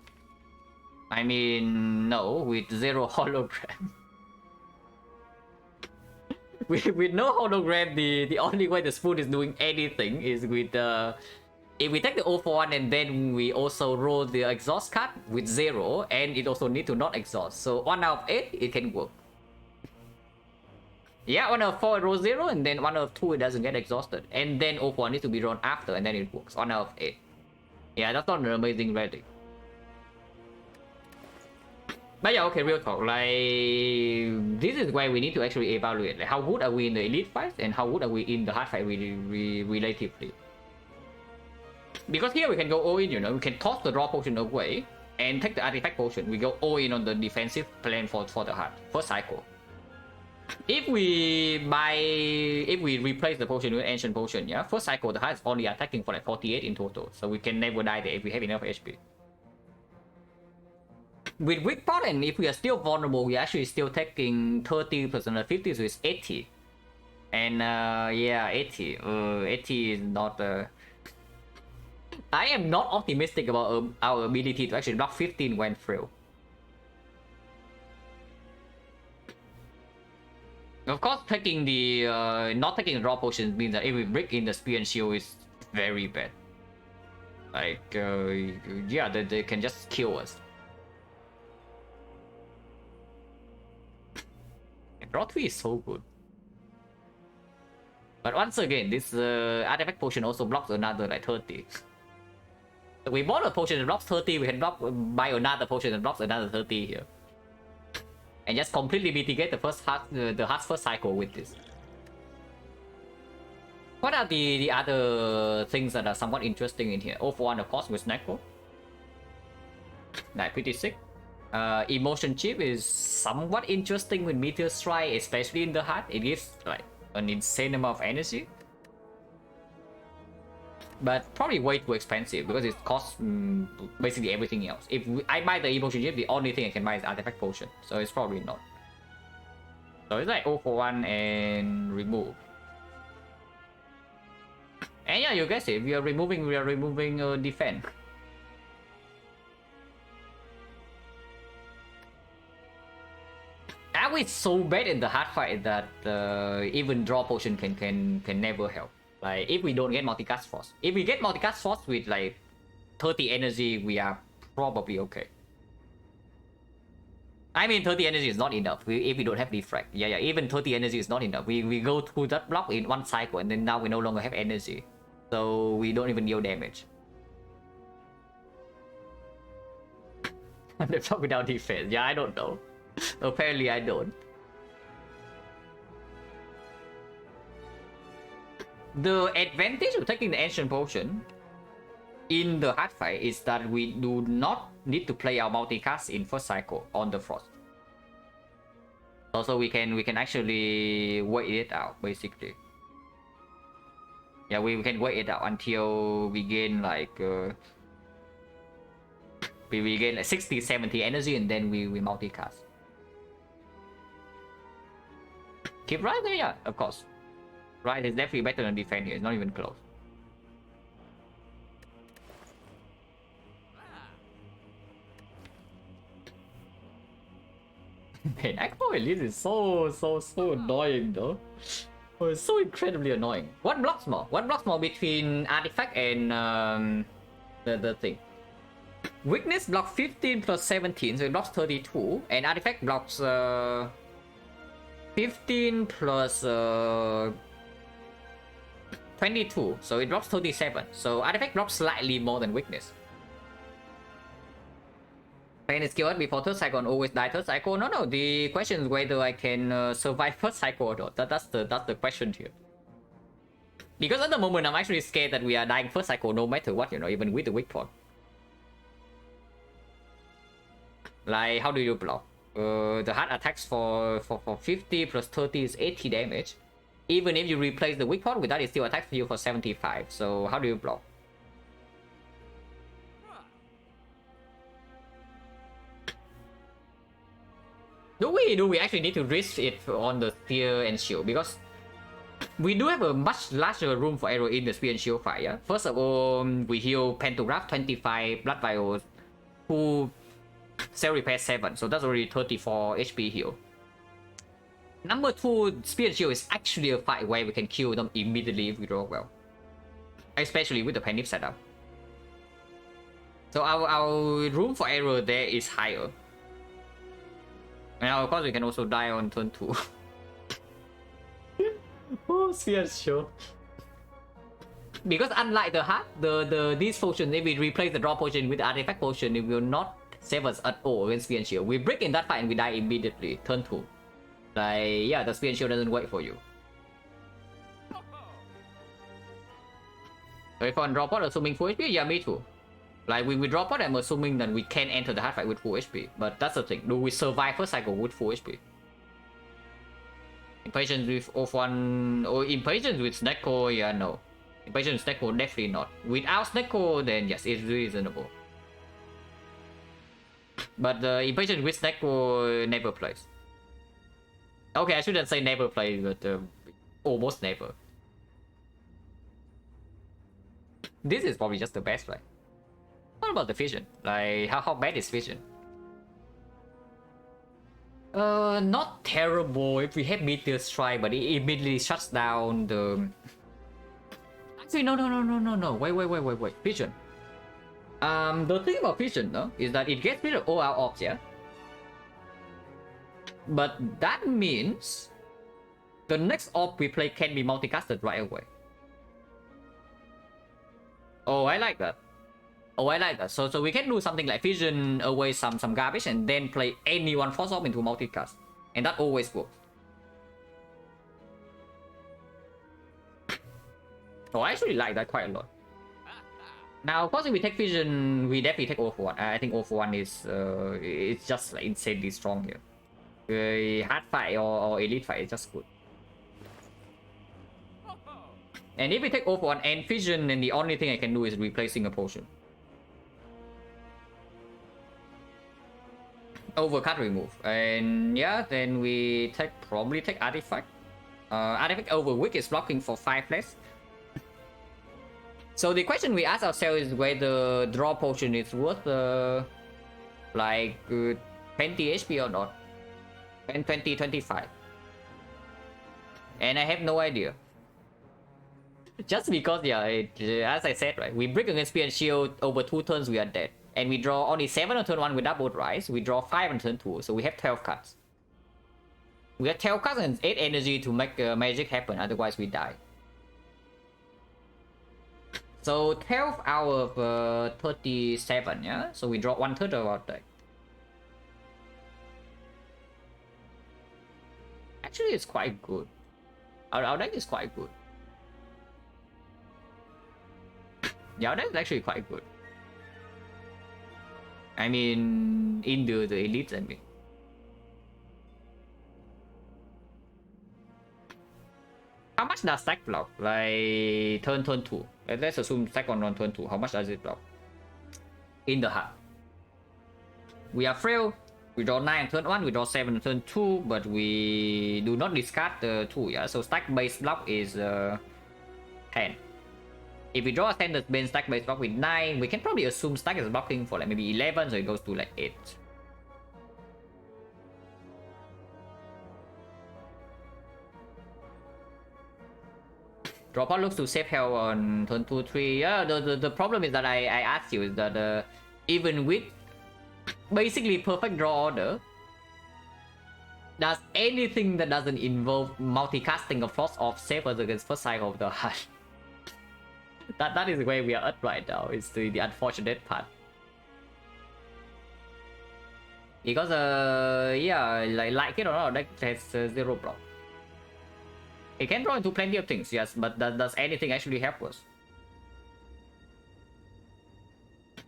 I mean, no, with 0 hologram. with no hologram, the only way the Spoon is doing anything is with if we take the 0 for 1 and then we also roll the exhaust card with 0, and it also need to not exhaust. So 1 out of 8, it can work. Yeah, 1 out of 4 it rolls 0, and then 1 out of 2 it doesn't get exhausted. And then 0 for 1 needs to be drawn after, and then it works. 1 out of 8. Yeah, that's not an amazing relic. But yeah, okay, real talk. Like, this is where we need to actually evaluate. Like, how good are we in the elite fight, and how good are we in the hard fight relatively? Because here we can go all in, you know, we can toss the draw potion away and take the artifact potion. We go all in on the defensive plan for the hard first cycle. If we replace the potion with ancient potion, yeah, first cycle the hard is only attacking for like 48 in total, so we can never die there if we have enough HP. With weak part, and if we are still vulnerable, we are actually still taking 30% of 50, so it's 80. And yeah, 80. 80 is not. I am not optimistic about our ability to actually block 15 when through. Of course, taking the not taking the draw potion means that if we break in the spear and shield is very bad. Like yeah, they can just kill us. Draw 3 is so good. But once again, this artifact potion also blocks another like 30. So we bought a potion that blocks 30, we can buy another potion that blocks another 30 here. And just completely mitigate the hard first cycle with this. What are the other things that are somewhat interesting in here? 0 for 1 of course with Snecko. Like pretty sick. Emotion chip is somewhat interesting with Meteor Strike, especially in the heart. It gives like an insane amount of energy. But probably way too expensive because it costs basically everything else. If I buy the emotion chip, the only thing I can buy is artifact potion, so it's probably not. So it's like 0 for 1 and remove. And yeah, you guess it. We are removing defend. Are we so bad in the hard fight that even draw potion can never help? Like if we don't get multicast force, if we get multicast force with like 30 energy, we are probably okay. I mean, 30 energy is not enough if we don't have defect. Yeah, even 30 energy is not enough. We go through that block in one cycle, and then now we no longer have energy. So we don't even deal damage. The block without defense. Yeah, I don't know. Apparently, I don't. The advantage of taking the Ancient Potion in the hard fight is that we do not need to play our multicast in first cycle on the Frost. Also, we can actually wait it out, basically. Yeah, we can wait it out until we gain like we gain like 60, 70 energy, and then we multicast. Keep right there, yeah, of course. Right is definitely better than defend here. It's not even close. Man, Echo Elite is so annoying though. Oh, it's so incredibly annoying. What blocks more? What blocks more between artifact and the thing? Weakness blocks 15 plus 17, so it blocks 32, and artifact blocks 15 plus 22, so it drops 37. So artifact drops slightly more than weakness. Pain is killed before third cycle and always die third cycle. No. The question is whether I can survive first cycle or not. That's the question here. Because at the moment I'm actually scared that we are dying first cycle no matter what, you know, even with the weak point. Like, how do you block? The hard attacks for 50 plus 30 is 80 damage. Even if you replace the weak point with that, it still attacks you for 75. So how do you block? Do we actually need to risk it on the spear and shield? Because we do have a much larger room for arrow in the spear and shield fight, yeah? First of all, we heal Pantograph 25, Blood Vials 2, Cell Repair 7, so that's already 34 HP heal. Number 2, Spear and Shield is actually a fight where we can kill them immediately if we draw well. Especially with the Panic setup. So our room for error there is higher. And of course we can also die on turn 2. Oh, Spear and Shield. Because unlike the heart, these potions, if we replace the draw potion with the artifact potion, it will not save us at all against Spear and Shield. We break in that fight and we die immediately, turn 2. Like, yeah, the Spear and Shield doesn't wait for you. So if on draw pot assuming full HP, yeah, me too. Like, we draw pot, I'm assuming that we can enter the hard fight with full HP. But that's the thing, do we survive first cycle with full HP? Impatience with Off-1 or Impatience with Snecko, yeah, no. Impatience with Snecko, definitely not. Without Snecko, then yes, it's reasonable. But the Impatience with Snecko never plays. Okay, I shouldn't say never play, but almost never. This is probably just the best play. What about the vision? Like, how bad is vision? Not terrible if we have Meteor Strike, but it immediately shuts down the... Actually, no. Wait. Vision. The thing about vision, no, is that it gets rid of all our orbs, yeah? But that means the next orb we play can be multicasted right away. Oh, I like that. So we can do something like vision away some garbage and then play any one force orb into multicast. And that always works. Oh, I actually like that quite a lot. Now, of course, if we take vision, we definitely take all for one. I think all for one is it's just like insanely strong here. Hard fight or elite fight is just good. And if we take over on end vision, then the only thing I can do is replacing a potion. Over card remove. And yeah, then we probably take artifact. Artifact over weak is blocking for 5 less. So the question we ask ourselves is whether draw potion is worth like 20 HP or not. And 20, 25. And I have no idea. Just because, yeah, as I said, right, we break against Spear and Shield over 2 turns, we are dead. And we draw only 7 on turn 1 with double rise. We draw 5 on turn 2, so we have 12 cards. We have 12 cards and 8 energy to make magic happen, otherwise we die. So 12 out of 37, yeah? So we draw 1/3 of our deck. Actually, it's quite good. Our deck is quite good. Yeah, our deck is actually quite good. I mean, in the elites, I mean. How much does stack block? Like turn 2. Let's assume stack on turn 2. How much does it block? In the heart. We are frail. We draw 9 on turn 1, we draw 7 on turn 2, but we do not discard the 2, yeah? So stack base block is 10. If we draw a standard base stack base block with 9, we can probably assume stack is blocking for like maybe 11, so it goes to like 8. Draw pot looks to save hell on turn 2, 3. Yeah, the problem is that I asked you is that even with basically perfect draw order, does anything that doesn't involve multicasting of Frost off save us against first cycle of the heart? that is where we are at right now. It's the unfortunate part. Because yeah, like it or not, that has 0 block. It can draw into plenty of things, yes, but does anything actually help us?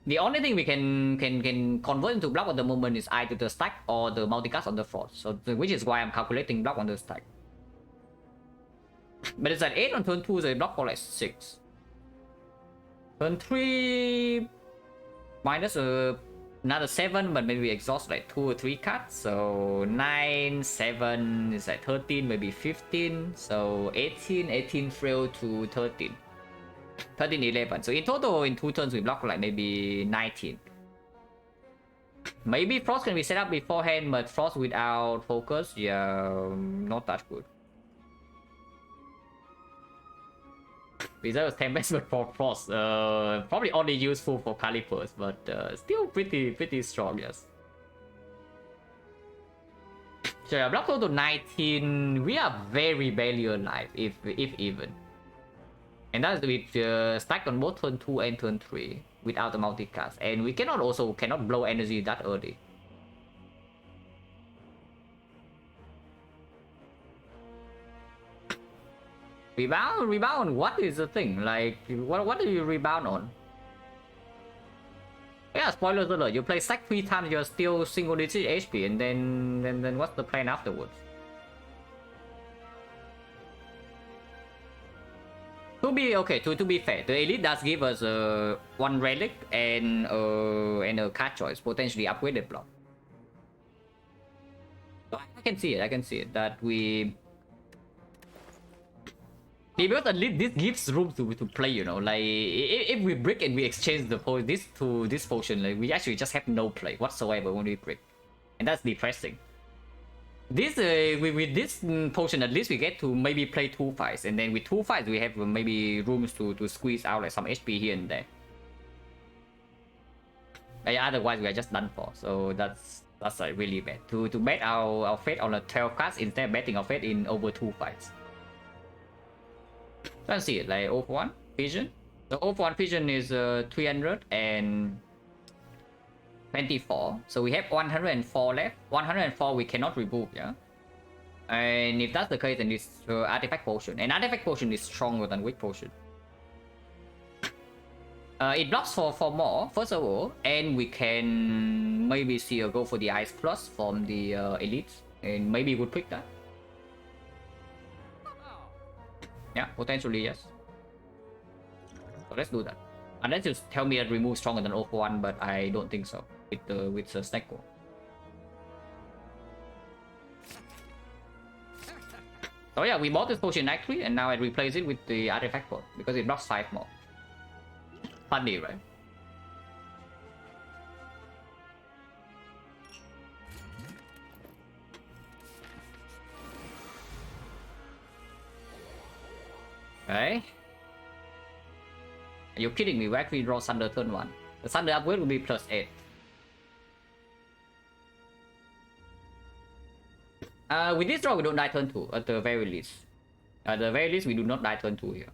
The only thing we can convert into block at the moment is either the stack or the multicast on the Frost. So which is why I'm calculating block on the stack. But it's at 8 on turn 2, so it block for like 6. Turn 3 minus another 7, but maybe we exhaust like 2 or 3 cards. So 9, 7 is like 13, maybe 15. So 18 frail to 13. 13, 11. So in total, in 2 turns, we block like maybe 19. Maybe Frost can be set up beforehand, but Frost without focus, yeah, not that good. Reserve 10 best for Frost. Probably only useful for Calipers, but still pretty strong, yes. So yeah, block total 19. We are very barely alive, if even. And that's with stack on both turn 2 and turn 3 without the multicast. And we cannot blow energy that early. Rebound, what is the thing? Like, what do you rebound on? Yeah, spoilers alert, you play stack 3 times, you're still single digit HP, and then what's the plan afterwards? To be fair, the elite does give us 1 relic and a card choice, potentially upgraded block. So I can see it that we. Because at least this gives room to play, you know. Like if we brick and we exchange this potion, like we actually just have no play whatsoever when we brick, and that's depressing. This with this potion, at least we get to maybe play 2 fights, and then with 2 fights we have maybe rooms to squeeze out like some HP here and there. Otherwise we are just done for. So that's like really bad. To bet our fate on a 12 cards instead of betting our fate in over 2 fights. Let's see it, like O for 1 vision. The O for 1 vision is 324. So we have 104 left. 104 we cannot remove, yeah. And if that's the case, then it's artifact potion. And artifact potion is stronger than weak potion. It blocks for more, first of all, and we can maybe see a go for the ice plus from the elites, and maybe would pick that. Yeah, potentially yes. So let's do that. Unless you tell me that remove stronger than 0 for 1, but I don't think so with the snack go. So yeah, we bought this potion actually, and now I replace it with the artifact code because it blocks 5 more. Funny, right? Okay. Are you kidding me? We actually draw Thunder turn 1. The Thunder upgrade will be +8. With this draw, we don't die turn 2 at the very least. At the very least, we do not die turn 2 here.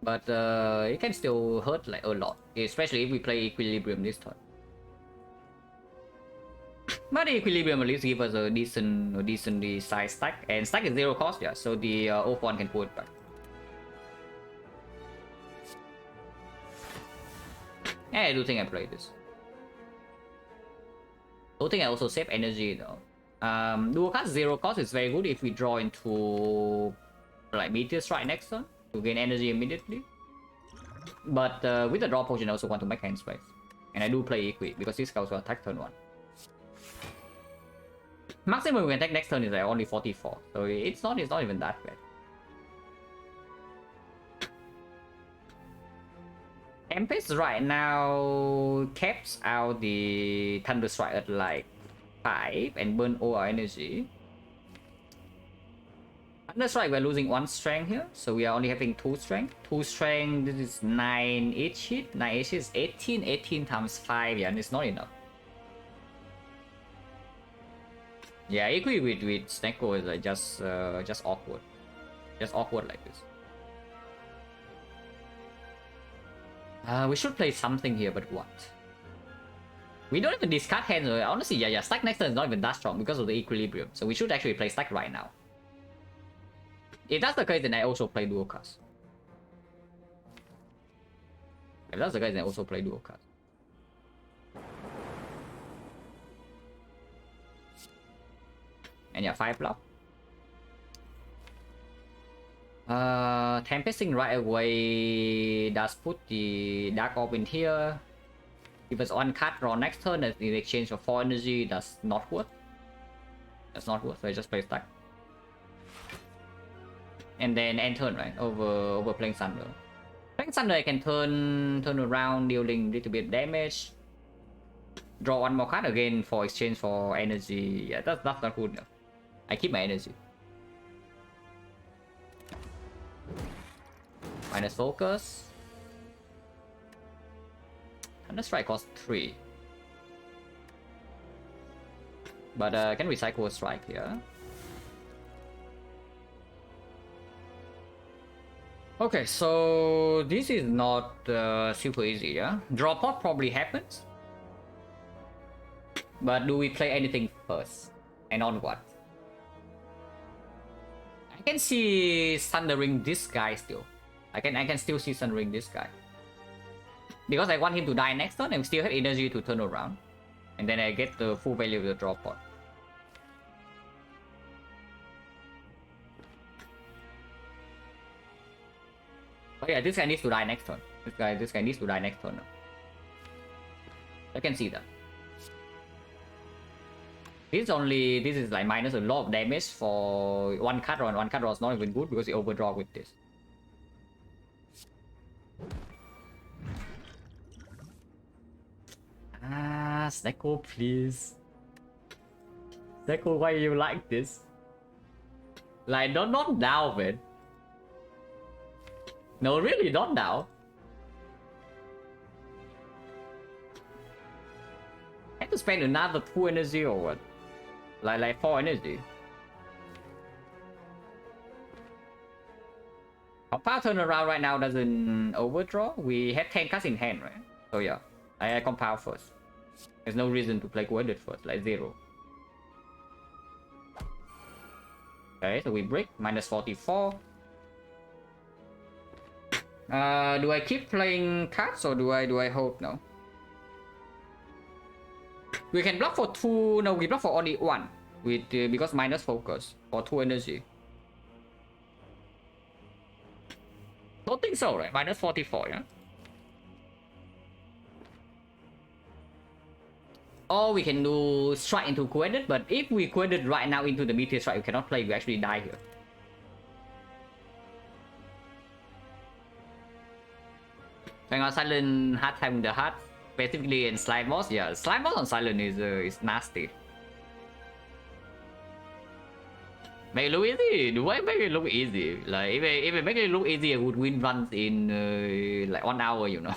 But it can still hurt like a lot, especially if we play Equilibrium this turn. But the Equilibrium at least give us a decently sized stack, and stack is 0 cost, yeah, so the O1 can pull it back. Yeah, I do think I play this. I do think I also save energy though. Dual cast 0 cost is very good if we draw into like Meteor Strike next turn to gain energy immediately. But with the draw potion I also want to make hand space. And I do play Equi because this guy also attack turn 1. Maximum we can attack next turn is like only 44, so it's not even that bad. Tempest right now caps out the Thunder Strike at like 5 and burn all our energy. Thunder Strike we're losing 1 strength here, so we are only having 2 strength. 2 strength, this is 9 hit. 9 hit is 18. 18 times 5, yeah, and it's not enough. Yeah, I agree with Snecko is like just awkward. Just awkward like this. We should play something here, but what? We don't even discard hands. Honestly, yeah, stack next turn is not even that strong because of the Equilibrium. So we should actually play stack right now. If that's the case, then I also play dual cast. If that's the case, then I also play dual cast. And yeah, 5 block. Tempesting right away does put the Dark Orb in here. If it's 1 card draw next turn in exchange for 4 energy, that's not worth. That's not worth, so I just play stack. And then end turn, right? Over playing Thunder. Playing Thunder I can turn around, dealing little bit damage. Draw 1 more card again for exchange for energy. Yeah, that's not good enough. I keep my energy. Minus focus. Thunder Strike costs 3. But I can recycle a strike here. Okay, so this is not super easy, yeah? Draw pot probably happens. But do we play anything first? And on what? I can see Thundering this guy still. I can still see Thundering this guy. Because I want him to die next turn and still have energy to turn around. And then I get the full value of the draw pot. Oh yeah, this guy needs to die next turn. This guy needs to die next turn. I can see that. This is like minus a lot of damage for 1 card draw, and 1 card draw is not even good because you overdraw with this. Snecko, please. Snecko, why you like this? Like, not now, man. No, really, not now. I have to spend another 2 energy or what? Like 4 energy. Our power turnaround right now doesn't overdraw. We have 10 cards in hand, right? So yeah, I compound first. There's no reason to play coordinate first, like 0. Okay, so we break, minus 44. Do I keep playing cards or do I hold now? We can block for 2, no, we block for only 1 with because minus focus for 2 energy. Don't think so, right? Minus 44, yeah? Or we can do strike into coordinate, but if we coordinate right now into the meteor strike, we cannot play, we actually die here. Hang on, Silent hard time with the heart, specifically in Slime Boss. Yeah, Slime Boss on Silent is nasty. Make it look easy. Do I make it look easy? Like if it make it look easy, I would win runs in like 1 hour, you know.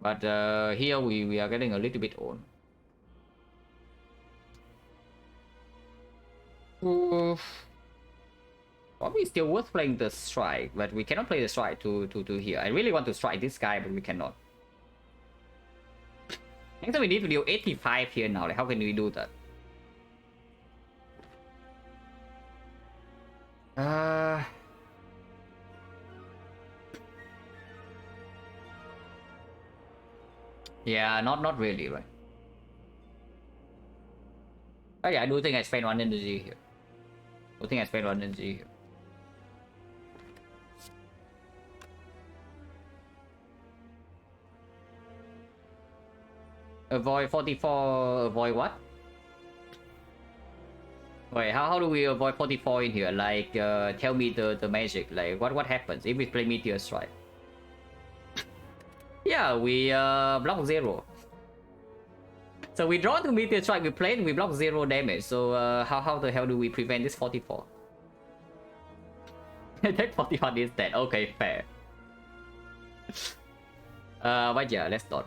But here we are getting a little bit old. Probably still worth playing the strike, but we cannot play the strike to here. I really want to strike this guy, but we cannot. I think we need to deal 85 here now. Like, how can we do that? Yeah, not really, right? Oh yeah, I do think I spent 1 energy here. I think I spent 1 energy here. Avoid 44, avoid what? Wait, how do we avoid 44 in here? Like, tell me the magic. Like, what happens if we play Meteor Strike? Yeah, we block 0. So we draw to Meteor Strike, we play and we block 0 damage. So how the hell do we prevent this 44? Take 41 instead. Okay, fair. But yeah, let's start.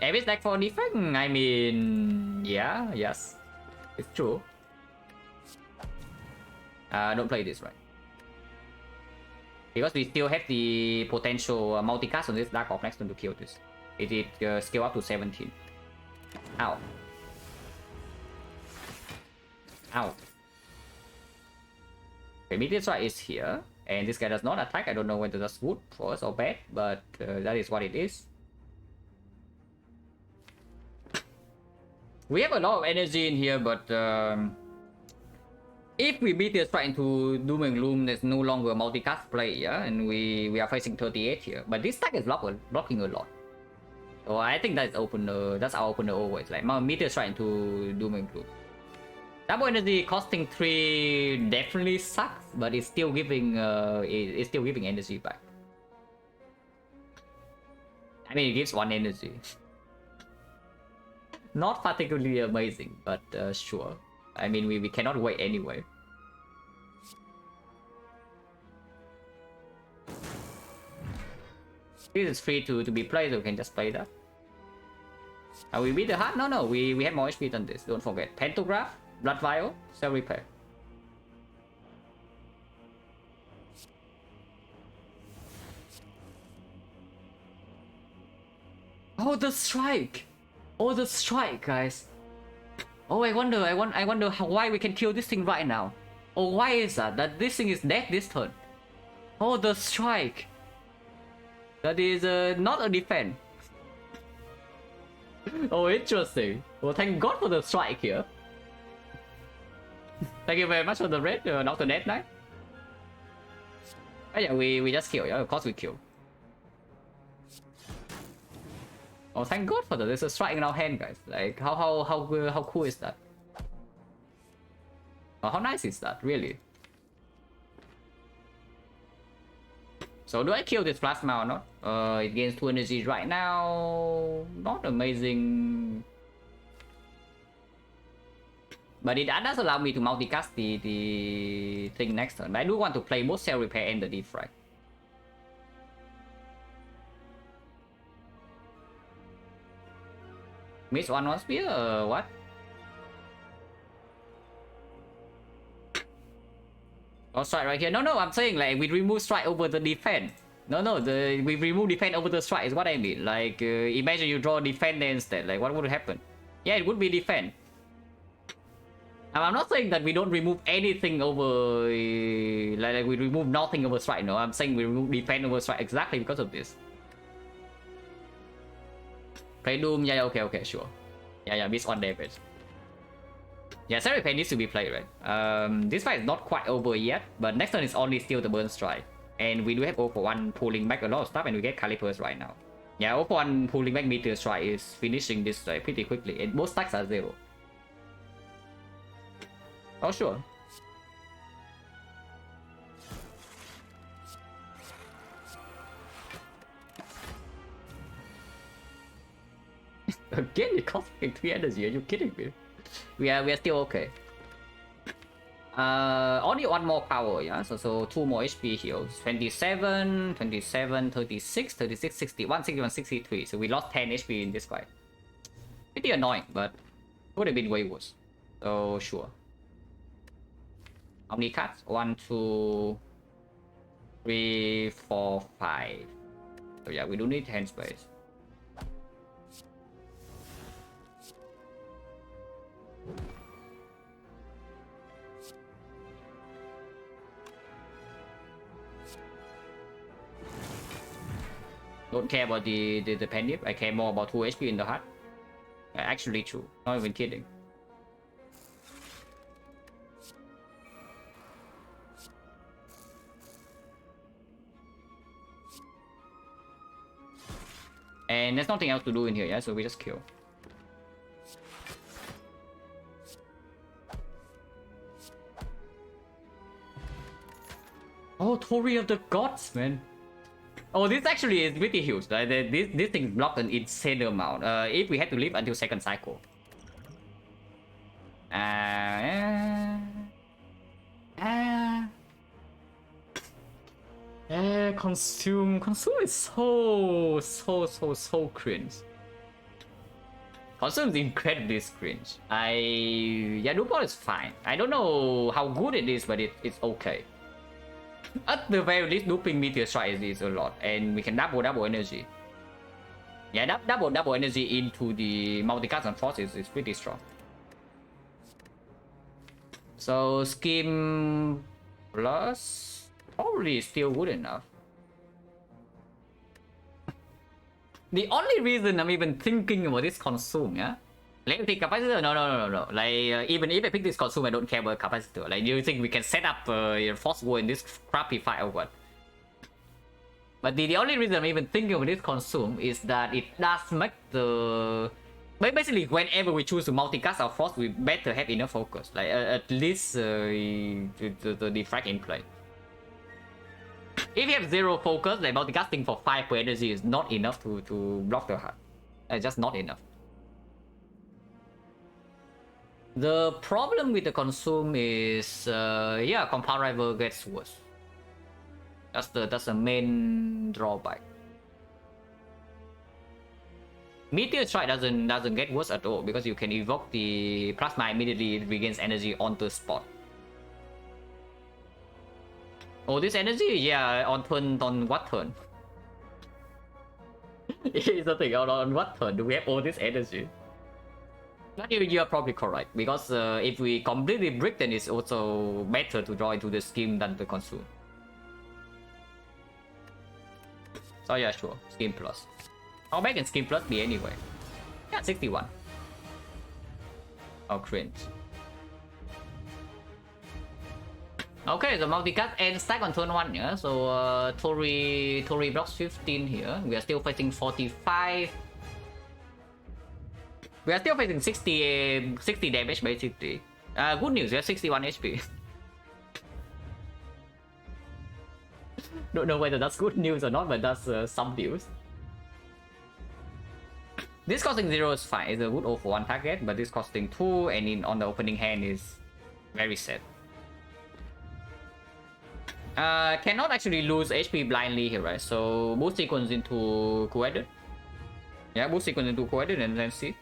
Every stack for defect? I mean, yeah, yes, it's true. Don't play this, right? Because we still have the potential multicast on this Dark Orc next turn to kill this. It did scale up to 17. Ow. Ow. Okay, Meteor Strike is here, and this guy does not attack. I don't know whether that's good for us or bad, but that is what it is. We have a lot of energy in here, but if we Meteor Strike into Doom and Gloom, there's no longer a multicast play, yeah? And we are facing 38 here. But this stack is blocking a lot. So I think that's opener. That's our opener always. Like Meteor Strike into Doom and Gloom. Double energy costing 3 definitely sucks, but it's still giving energy back. I mean, it gives 1 energy. Not particularly amazing, but sure. I mean, we cannot wait anyway. This is free to be played, so we can just play that. Are we beat the heart? No, we have more HP than this. Don't forget. Pantograph, Blood Vial, Cell Repair. Oh, the strike! Oh, the strike, guys. Oh, I wonder why we can kill this thing right now. Oh, why is that? That this thing is dead this turn. Oh, the strike. That is not a defense. Oh, interesting. Well, thank God for the strike here. Thank you very much for the red, not the dead knight. Oh yeah, we just kill. Yeah, of course we kill. Oh, thank God for that. There's a strike in our hand, guys. Like, how cool is that? Oh, how nice is that, really? So, do I kill this plasma or not? It gains 2 energy right now. Not amazing. But it does allow me to multicast the thing next turn. But I do want to play both Cell Repair and the defect. Miss one spear or what? Oh, strike right here. No, I'm saying like we remove strike over the defense. No, we remove defense over the strike is what I mean. Like imagine you draw defense instead. Like what would happen? Yeah, it would be defense. I'm not saying that we don't remove anything over like we remove nothing over strike. No, I'm saying we remove defense over strike exactly because of this. Play Doom, yeah, okay, sure. Yeah, miss 1 damage. Yeah, Cell Repair needs to be played, right? This fight is not quite over yet, but next turn is only still the Burn Strike. And we do have 0-for-1 pulling back a lot of stuff, and we get Calipers right now. Yeah, 0-for-1 pulling back Meteor Strike is finishing this pretty quickly, and both stacks are 0. Oh, sure. Again, it costs 3 energy. Are you kidding me? We are still okay. Only one more power, yeah. So 2 more HP heals. 27, 27, 36, 36, 61, 61, 63. So we lost 10 HP in this fight. Pretty annoying, but would have been way worse. So sure. How many cards? 1, 2, 3, 4, 5. So yeah, we do need hand space. Don't care about the pen. I care more about 2 HP in the heart. Actually true. Not even kidding. And there's nothing else to do in here, yeah? So we just kill. Oh, Tori of the Gods, man. Oh, this actually is pretty huge. Right? This thing blocked an insane amount. If we had to live until second cycle. Consume is so cringe. Consume is incredibly cringe. Yeah, Newport is fine. I don't know how good it is, but it's okay. At the very least, looping Meteor Strike is a lot, and we can double energy. Yeah, double energy into the multicast and force is pretty strong. So Scheme plus probably still good enough. The only reason I'm even thinking about this Consume, yeah? Like, pick capacitor? No. Like, even if I pick this Consume, I don't care about capacitor. Like, do you think we can set up Force War in this crappy fight or what? But the only reason I'm even thinking of this Consume is that it does make the... Basically, whenever we choose to multicast our force, we better have enough focus. Like, at least the defect in play. If you have 0 focus, like multicasting for 5 per energy is not enough to block the heart. It's just not enough. The problem with the Consume is, yeah, Compound Rival gets worse. That's the main drawback. Meteor Strike doesn't get worse at all because you can evoke the plasma immediately, it regains energy on the spot. Oh, this energy? Yeah, on what turn? Here's the thing, on what turn do we have all this energy? But you're probably correct, because if we completely brick, then it's also better to draw into the scheme than the Consume. So yeah, sure, Scheme Plus. How bad can Scheme Plus be anyway? Yeah, 61. Oh, cringe. Okay, the multicast and stack on turn 1, yeah? So Tori blocks 15 here. We are still facing 45. We are still facing 60 damage basically. Good news, we have 61 HP. Don't know whether that's good news or not, but that's some news. This costing 0 is fine, it's a good O for 1 target, but this costing 2 and on the opening hand is very sad. Cannot actually lose HP blindly here, right? So boost sequence into Coeded. Yeah, boost sequence into Coeded and then see.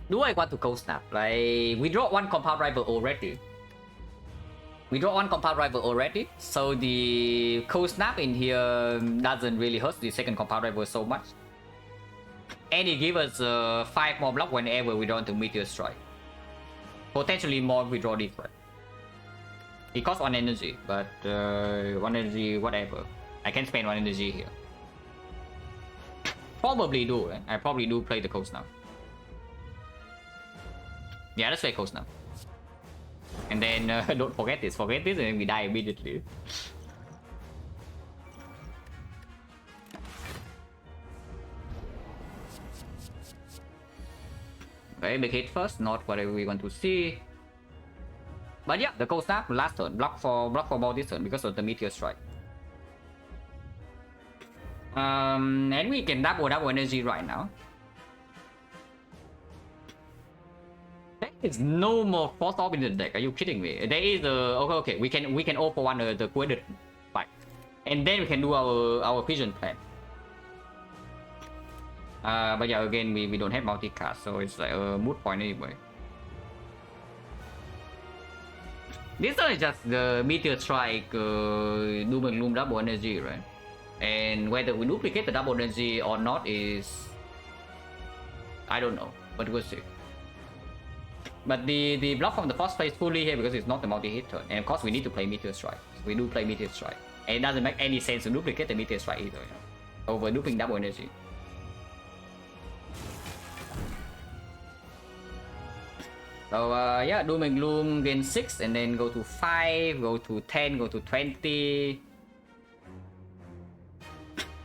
Do I want to Cold Snap? Like, we draw 1 Compound Rival already. So the Cold Snap in here doesn't really hurt the second Compound Rival so much. And it gives us 5 more block whenever we draw into Meteor Strike. Potentially more if we draw different. It costs 1 energy, but 1 energy, whatever. I can spend 1 energy here. Probably do, eh? I probably do play the Cold Snap. Yeah, let's play Cold Snap. And then don't forget this, and then we die immediately. Okay, big hit first, not what we want to see. But yeah, the cold snap last turn, block for ball this turn because of the meteor strike. And we can double energy right now. There is no more force orb in the deck. Are you kidding me? There is a okay. We can all for one the quaded fight, and then we can do our vision plan. But yeah, again we don't have multicast, so it's like a moot point anyway. This one is just the meteor strike, doom and gloom double energy, right? And whether we duplicate the double energy or not is, I don't know, but we'll see. But the block from the first place fully here because it's not a multi-hit turn, and of course we need to play meteor strike. We do play meteor strike, and it doesn't make any sense to duplicate the meteor strike either, you know, over duping double energy. So yeah, doom and gloom gain 6 and then go to 5, go to 10, go to 20.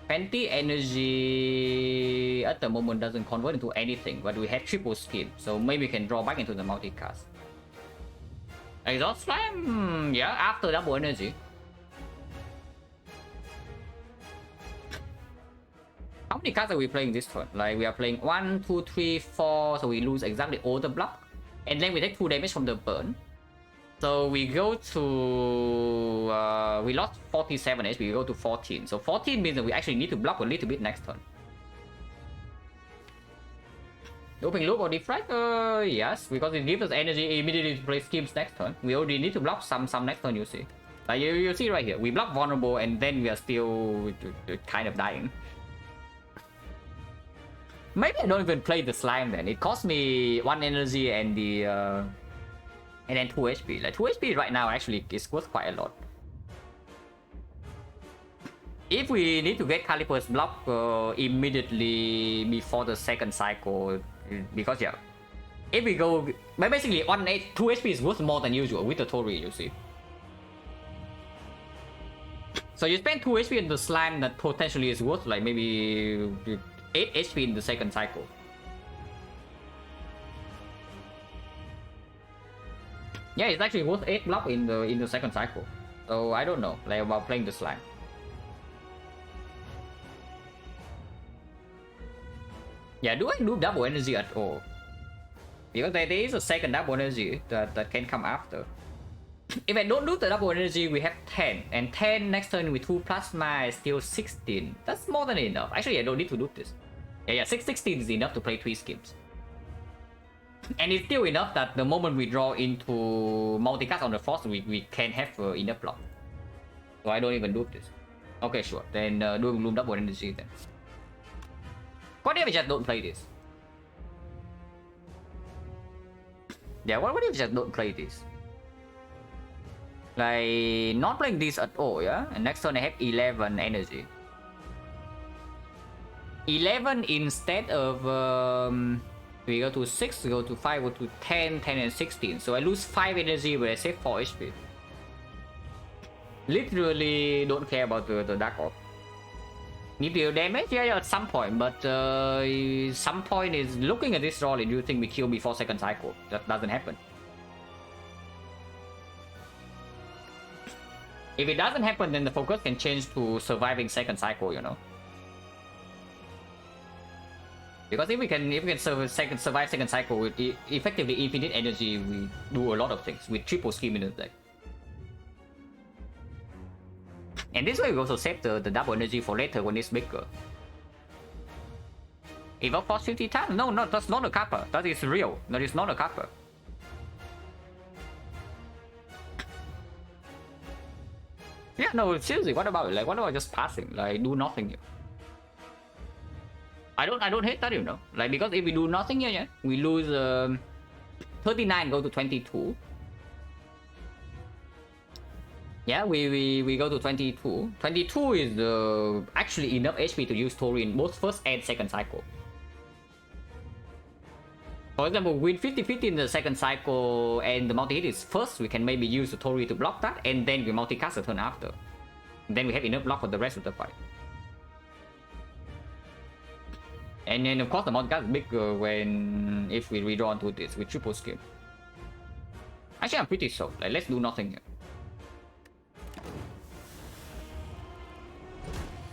20 energy at the moment doesn't convert into anything, but we have triple scheme, so maybe we can draw back into the multicast. Exhaust slam, yeah, after double energy. How many cards are we playing this turn? Like we are playing 1, 2, 3, 4, so we lose exactly all the block. And then we take 2 damage from the burn. So we go to... we lost 47 HP, we go to 14. So 14 means that we actually need to block a little bit next turn. Open loop or defect? Yes, because it gives us energy immediately to play schemes next turn. We already need to block some next turn, you see. Like you see right here, we block vulnerable and then we are still kind of dying. Maybe I don't even play the slime then. It cost me 1 energy and the and then 2 HP. Like 2 HP right now actually is worth quite a lot. If we need to get Caliper's block immediately before the second cycle, because yeah, if we go, but basically 2 HP is worth more than usual with the Tori, you see. So you spend 2 HP in the slime that potentially is worth like maybe 8 HP in the second cycle. Yeah, it's actually worth 8 block in the second cycle. So I don't know, like about playing the slime. Yeah, do I do double energy at all? Because there is a second double energy that can come after. If I don't do the double energy, we have 10. And 10 next turn with 2 plasma is still 16. That's more than enough. Actually, I don't need to do this. Yeah, 16 is enough to play 3 schemes. And it's still enough that the moment we draw into multicast on the force, we can have enough block. So I don't even do this. Okay, sure. Then do Gloom double energy then. What if we just don't play this? Yeah, what if we just don't play this? Like, not playing this at all, yeah? And next turn I have 11 energy. 11 instead of... we go to 6, go to 5, go to 10, 10 and 16. So I lose 5 energy but I save 4 HP. Literally don't care about the Dark Orb. Need deal damage? Yeah, at some point, but some point is looking at this roll and you think we kill before second cycle. That doesn't happen. If it doesn't happen, then the focus can change to surviving second cycle, you know. Because if we can survive second cycle with effectively infinite energy, we do a lot of things with triple scheme in the deck. And this way we also save the double energy for later when it's bigger. Evoke force 50 times? No, that's not a kappa. That is real. That is not a kappa. Yeah, no, seriously, what about it? Like, what about just passing? Like, do nothing here. I don't hate that, you know. Like, because if we do nothing here, yeah, we lose 39, go to 22. Yeah, we go to 22. 22 is actually enough HP to use Tori in both first and second cycle. For example, with 50-50 in the second cycle and the multi-hit is first, we can maybe use the Tori to block that, and then we multicast the turn after. And then we have enough block for the rest of the fight. And then of course the multicast is bigger when if we redraw into this with triple skim. Actually, I'm pretty sold. Like, let's do nothing here.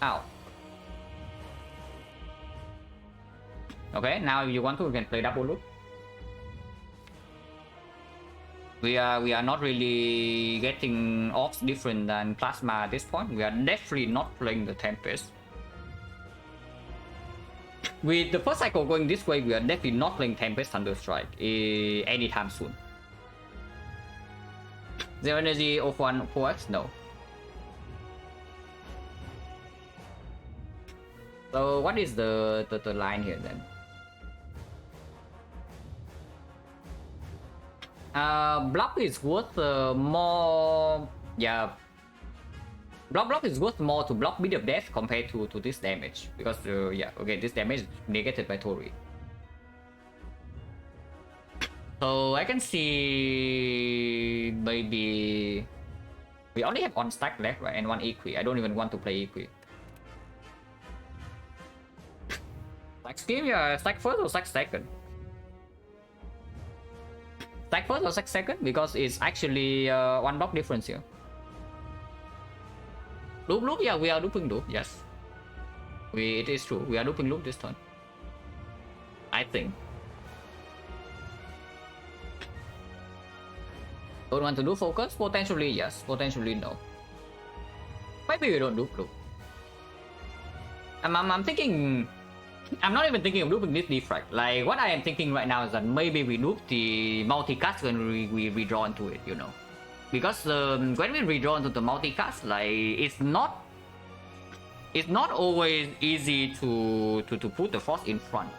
Ow. Okay, now if you want to, we can play double loop. We are not really getting offs different than Plasma at this point. We are definitely not playing the Tempest. With the first cycle going this way, we are definitely not playing Tempest Thunderstrike anytime soon. Zero energy of 1 4x? No. So what is the line here then? Block is worth more. Yeah. Block is worth more to block Beat of Death compared to this damage. Because, yeah, okay, this damage is negated by Tori. So I can see maybe we only have 1 stack left, right? And 1 Equi. I don't even want to play Equi. Stack scheme, yeah, stack first or stack second? Stack first or stack second? Because it's actually 1 block difference here. Loop, yeah, we are looping loop, yes. It is true, we are looping loop this turn. I think. Don't want to do focus? Potentially yes, potentially no. Maybe we don't loop loop. I'm thinking... I'm not even thinking of looping this defect. Like, what I am thinking right now is that maybe we loop the multicast when we redraw into it, you know. Because when we redraw into the multicast, like, it's not always easy to put the force in front.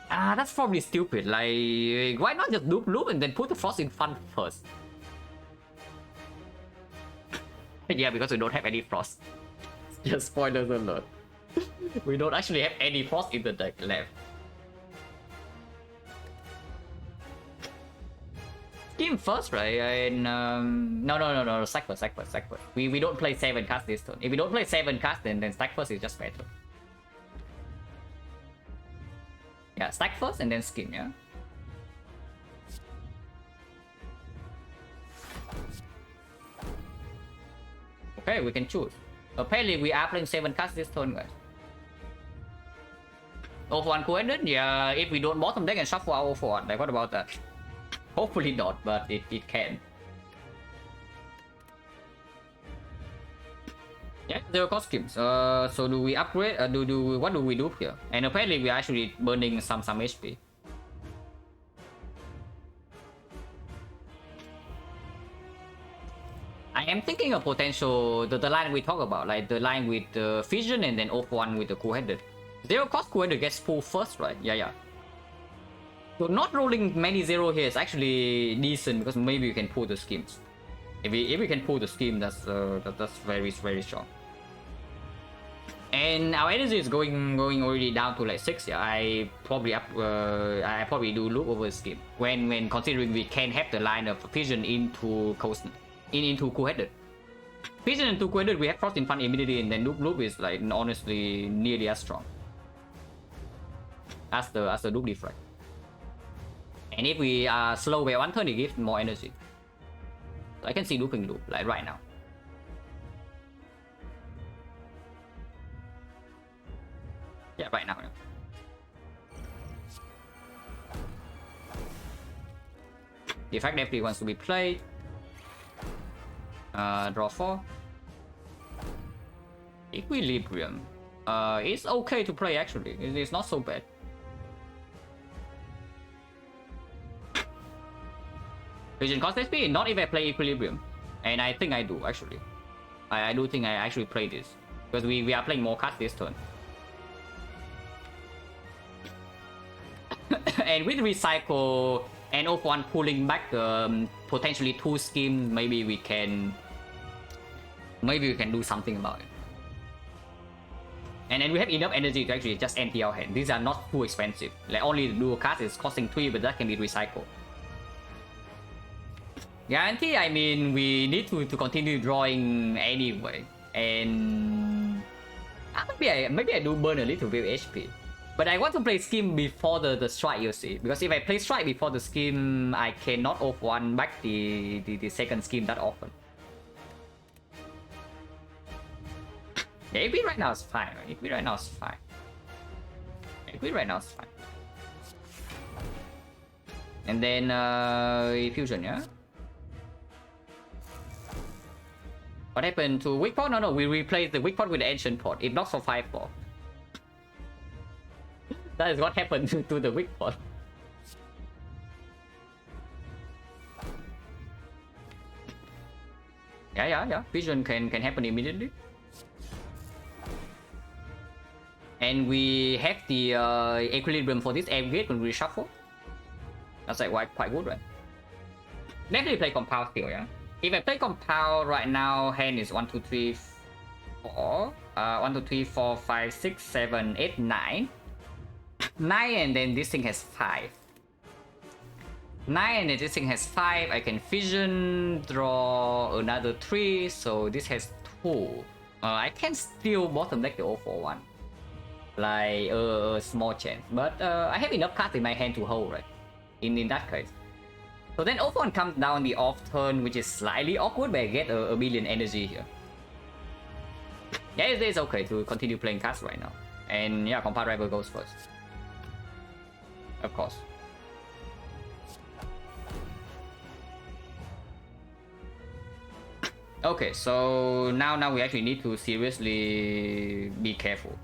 That's probably stupid. Like, why not just loop and then put the force in front first? Yeah, because we don't have any frost. Just spoilers alert. We don't actually have any frost in the deck left. Scheme first, right? And no, sack first. We don't play 7 cast this turn. If we don't play 7 cast, then stack first is just better. Yeah, stack first and then scheme, yeah. Okay, we can choose. Apparently we are playing 7 cards this turn, guys. O1 coordinate, yeah, if we don't bottom deck and shuffle our O1, like what about that? Hopefully not, but it can. Yeah, there are costumes. So do we upgrade? What do we do here? And apparently we are actually burning some HP. I am thinking of potential the line we talk about, like the line with the fission and then O1 with the cool-headed. Zero cost cool-headed gets pulled first, right? Yeah. So not rolling many zero here is actually decent because maybe we can pull the schemes. If we can pull the scheme, that's very strong. And our energy is going already down to like 6. Yeah, I probably do loop over the scheme when considering we can have the line of fission into into cool-headed. Fission into cool-headed, we have frost in front immediately, and then loop is like honestly nearly as strong as the loop defect. And if we are slow by 1 turn, it gives more energy. So I can see looping loop like right now. Yeah, right now. Defect definitely wants to be played. Draw 4. Equilibrium. It's okay to play actually. It's not so bad. Vision cost SP, not if I play Equilibrium. And I think I do actually. I do think I actually play this. Because we are playing more cards this turn. And with recycle and O1 pulling back potentially 2 schemes, maybe we can do something about it. And then we have enough energy to actually just empty our hand. These are not too expensive. Like only the dual card is costing 3, but that can be recycled. Guarantee, I mean, we need to continue drawing anyway. And Maybe I do burn a little bit of HP. But I want to play scheme before the strike, you see. Because if I play strike before the scheme, I cannot off one back the second scheme that often. Yeah, AP right now is fine. AP right now is fine. AP right now is fine. And then fusion, yeah? What happened to weak pot? No, we replaced the weak pot with the ancient pot. It blocks for 5-4. That is what happened to the weak pot. Yeah. Fusion can happen immediately. And we have the equilibrium for this aggregate when we reshuffle. That's like quite good, right? Definitely play compound still, yeah? If I play compound right now, hand is 1, 2, 3, 4. 1, 2, 3, 4, 5, 6, 7, 8, 9. 9 and then this thing has 5. 9 and then this thing has 5. I can fission, draw another 3. So this has 2. I can still bottom deck the 041. Like a small chance. But I have enough cards in my hand to hold, right? In that case. So then 041 comes down the off turn, which is slightly awkward, but I get a billion energy here. Yeah, it's okay to continue playing cards right now. And yeah, Compound Rival goes first. Of course. Okay, so now we actually need to seriously be careful.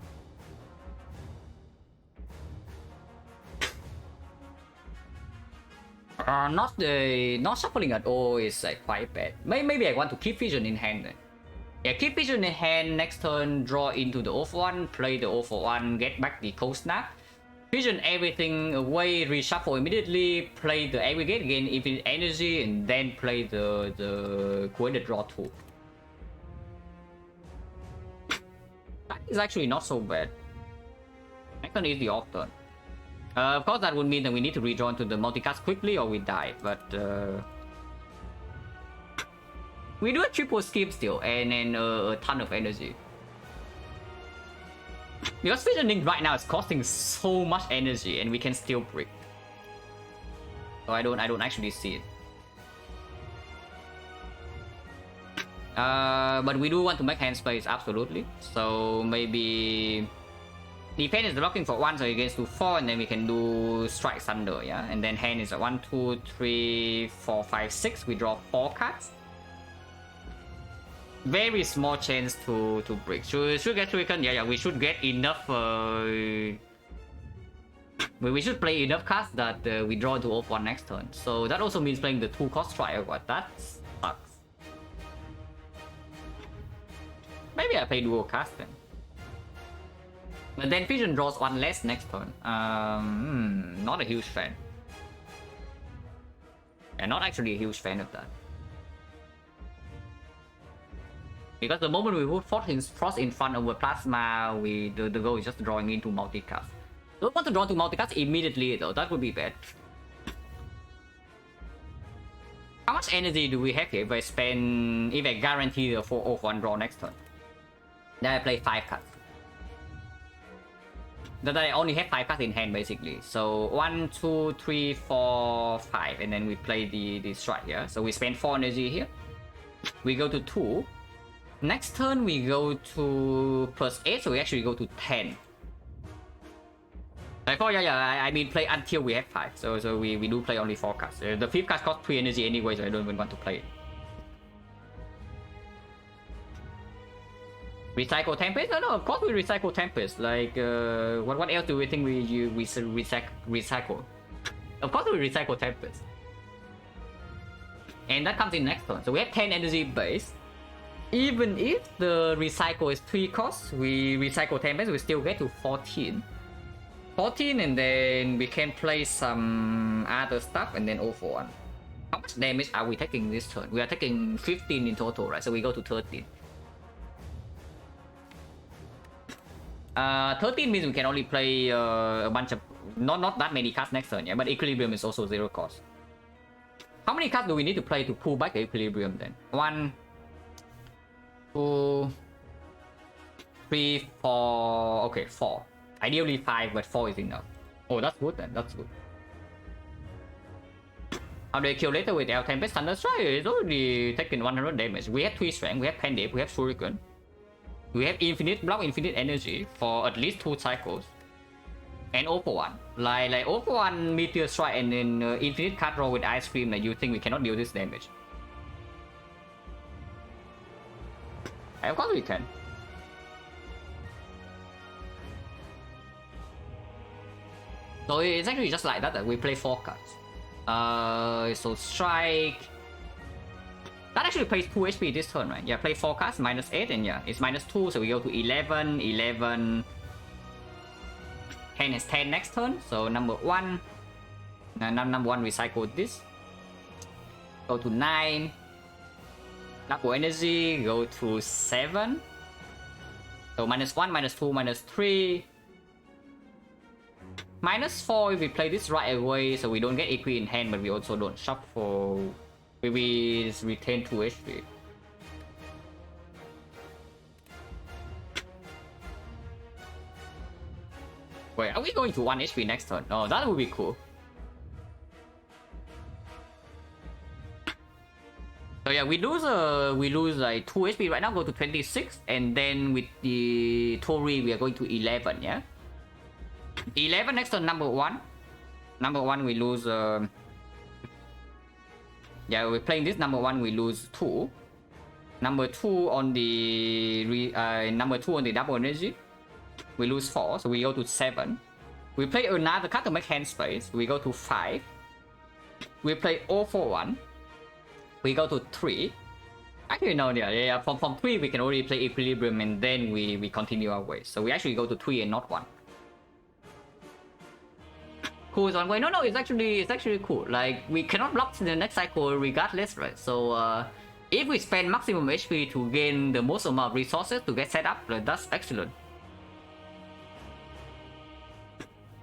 Not shuffling at all is like quite bad. Maybe I want to keep Vision in hand then. Yeah, keep Vision in hand, next turn draw into the off one, play the 041, get back the cold snap. Vision everything away, reshuffle immediately, play the aggregate again, infinite energy, and then play the coordinate draw 2. That is actually not so bad. Next turn is the off turn. Of course, that would mean that we need to redraw into the multicast quickly or we die, but we do a triple skip still, and then a ton of energy. Because visioning right now is costing so much energy, and we can still break. So I don't actually see it. But we do want to make hand space, absolutely. So maybe defense is blocking for 1, so it gets to 4, and then we can do strike thunder, yeah. And then hand is a 1, 2, 3, 4, 5, 6. We draw 4 cards. Very small chance to break. Should get Shuriken. Yeah, we should get enough. We should play enough cards that we draw to off 1 next turn. So that also means playing the 2-cost strike. What that sucks. Maybe I play dual cast then. But then Vision draws 1 less next turn. Not a huge fan. Yeah, not actually a huge fan of that. Because the moment we put Frost in front of a Plasma, the goal is just drawing into multicast. Don't want to draw to multicast immediately though, that would be bad. How much energy do we have here if I guarantee the 4-1 draw next turn? Then I play 5 cards. That I only have 5 cards in hand basically. So 1, 2, 3, 4, 5, and then we play the strike here. So we spend 4 energy here. We go to 2. Next turn we go to +8, so we actually go to 10. I mean play until we have 5. So we do play only 4 cards. The 5th card costs 3 energy anyway, so I don't even want to play it. Recycle Tempest? No, of course we recycle Tempest. Like, what else do we think we recycle? Of course we recycle Tempest. And that comes in next turn. So we have 10 energy base. Even if the recycle is 3 costs, we recycle Tempest, we still get to 14. 14, and then we can play some other stuff and then 0-1. How much damage are we taking this turn? We are taking 15 in total, right? So we go to 13. 13 means we can only play a bunch of not that many cards next turn, yeah. But Equilibrium is also 0 cost. How many cards do we need to play to pull back the Equilibrium then? 1, 2, 3, 4. Okay, 4. Ideally 5, but 4 is enough. Oh, that's good then. That's good. How do I kill later with L10 Thunder Strike? It's already taken 100 damage. We have 3 strength, we have Pendip, we have Shuriken. We have infinite block, infinite energy for at least 2 cycles. And 0 for 1. Like 0 for 1 Meteor Strike and then infinite card draw with Ice Cream that you think we cannot deal this damage. Of course we can. So it's actually just like that we play 4 cards. So strike. That actually plays 2 HP this turn, right? Yeah, play 4 cards, -8, and yeah, it's -2, so we go to 11, 11. 10 has 10 next turn, so number 1. Number 1 recycle this. Go to 9. Double energy, go to 7. So -1, -2, -3. -4 if we play this right away, so we don't get AP in hand, but we also don't shuffle. We retain 2 HP. Wait, are we going to 1 HP next turn? Oh, that would be cool. So yeah, we lose like 2 HP right now, go to 26, and then with the Tori we are going to 11, yeah? 11 next turn, number 1. Number 1 we lose yeah, we're playing this number 1, we lose 2. Number 2 on the number 2 on the double energy, we lose 4, so we go to 7. We play another card to make hand space, we go to 5. We play 0 for 1. We go to 3. Actually no, yeah. From 3 we can already play Equilibrium and then we continue our way. So we actually go to 3 and not 1. Cool is one way. No, it's actually cool. Like we cannot block in the next cycle regardless, right? So if we spend maximum HP to gain the most amount of resources to get set up, that's excellent.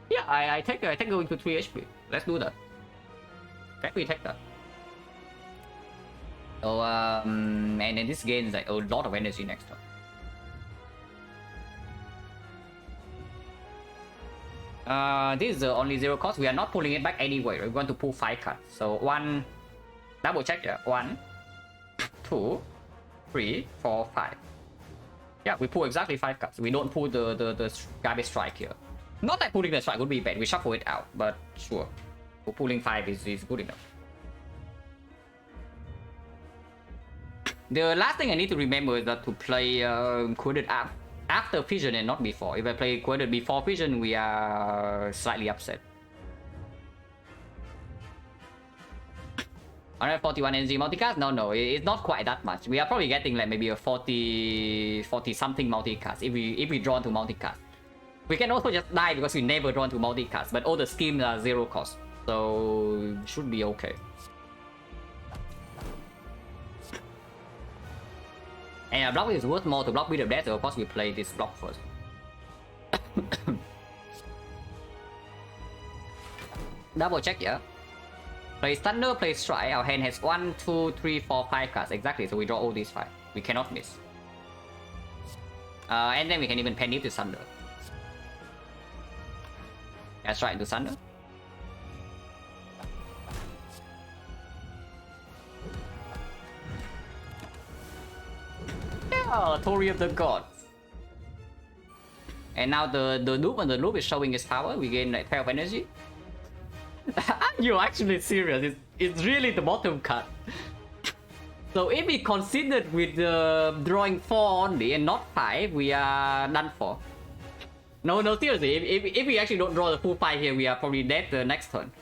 Yeah, I take going to 3 HP. Let's do that. Can we take that? So and then this gains like a lot of energy next turn. This is the only 0 cost. We are not pulling it back anyway. We're going to pull 5 cards. So 1, double check here. 1, 2, 3, 4, 5. Yeah, we pull exactly 5 cards. We don't pull the garbage strike here. Not that pulling the strike would be bad. We shuffle it out, but sure. Pulling 5 is good enough. The last thing I need to remember is that to play coded after Fission and not before. If I play coded before Fission, we are slightly upset. 141 energy multicast? No, it's not quite that much. We are probably getting like maybe a 40 something multicast if we draw into multicast. We can also just die because we never draw into multicast, but all the schemes are 0 cost, so should be okay. And block is worth more to block with the death, so of course we play this block first. Double check, yeah. Play Thunder, play Strike. Our hand has 1, 2, 3, 4, 5 cards. Exactly, so we draw all these 5. We cannot miss. And then we can even pen it to Thunder. Yeah, Strike into Thunder. Yeah, Tori of the Gods. And now the loop, when the loop is showing its power, we gain like 12 energy. You're actually serious. It's really the bottom card. So if we considered with drawing 4 only and not 5, we are done for. No, seriously. If we actually don't draw the full 5 here, we are probably dead the next turn.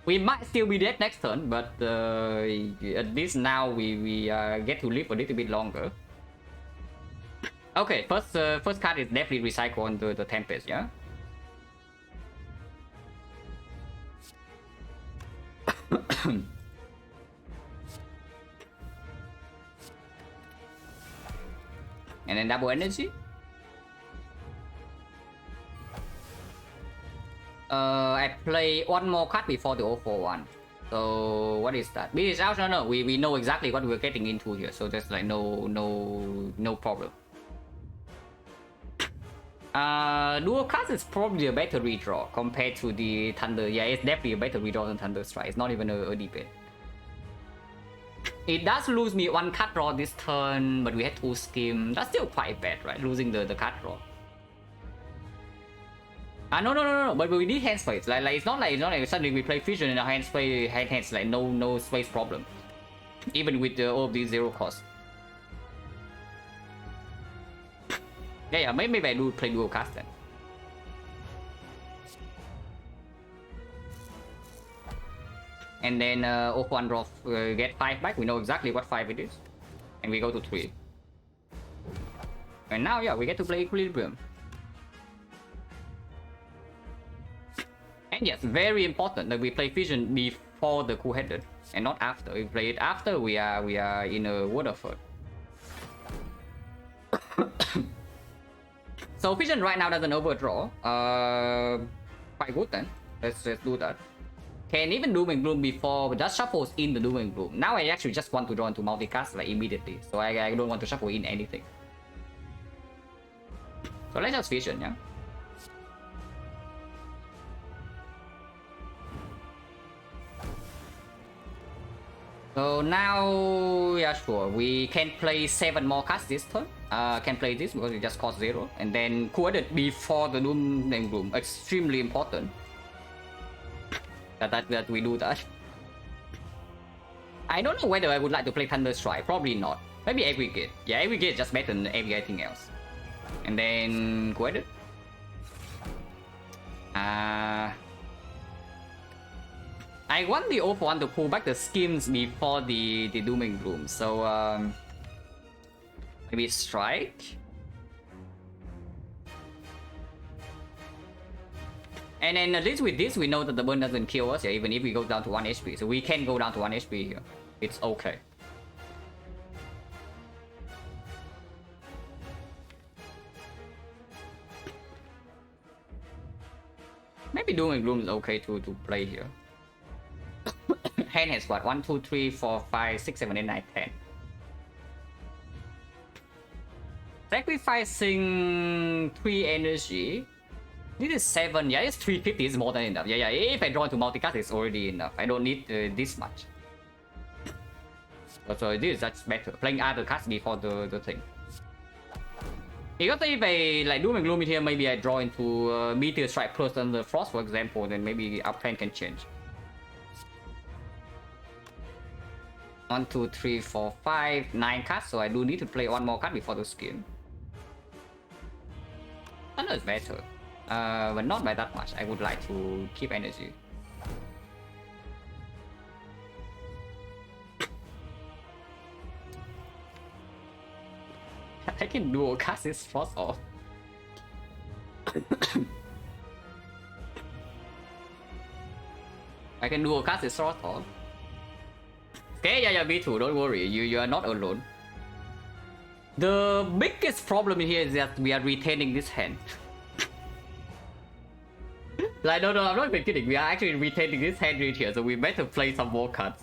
We might still be dead next turn, but at least now we get to live a little bit longer. Okay, first card is definitely recycle on the Tempest, yeah? And then double energy. I play one more card before the 041. So what is that? Beat is out. No. We know exactly what we're getting into here, so there's like no problem. Dual cast is probably a better redraw compared to the Thunder. Yeah, it's definitely a better redraw than Thunder Strike. It's not even a debate. It does lose me one card draw this turn, but we had two skim. That's still quite bad, right? Losing the card draw. No. But we need hand space. Like it's not like suddenly we play Fusion and our hand space hands like no space problem. Even with all of these 0 cost. Yeah, maybe I do play dual cast then. And then off one draw, get 5 back. We know exactly what 5 it is. And we go to 3. And now, yeah, we get to play Equilibrium. And yes, very important that we play Fusion before the Cool-Headed and not after. If we play it after, we are in a Waterford. So Fusion right now doesn't overdraw. Quite good then. Let's do that. Can even Doom and Gloom before, but just shuffles in the Doom and Gloom. Now I actually just want to draw into multicast like immediately, so I don't want to shuffle in anything. So let's just Fusion, yeah. So now, yeah, sure, we can play 7 more cards this turn. Can play this because it just costs 0, and then Coordinate before the Doom and Gloom. Extremely important that we do that. I don't know whether I would like to play Thunder Strike. Probably not. Maybe Aggregate. Yeah, Aggregate is just better than everything else. And then Coordinate. I want the Opal one to pull back the schemes before the Doom and Gloom. So maybe Strike. And then at least with this, we know that the burn doesn't kill us, yeah, even if we go down to 1 HP. So we can go down to 1 HP here. It's okay. Maybe Doom and Gloom is okay to play here. Hand has what? 1, 2, 3, 4, 5, 6, 7, 8, 9, 10. Sacrificing 3 energy. This is 7. Yeah, it's 350. It's more than enough. Yeah. If I draw into multicast, it's already enough. I don't need this much. So this is just better. Playing other cards before the thing. Because if I like Doom and Gloom here, maybe I draw into Meteor Strike plus Thunder Frost, for example, then maybe our plan can change. 1, 2, 3, 4, 5, 9 cards, so I do need to play 1 more card before the skin. Thunder is better, but not by that much. I would like to keep energy. I can dual cast this Frost off. I can dual cast this Frost off. Okay, yeah, me too. Don't worry, you are not alone. The biggest problem here is that we are retaining this hand. Like, no, I'm not even kidding. We are actually retaining this hand right here, so we better play some more cards.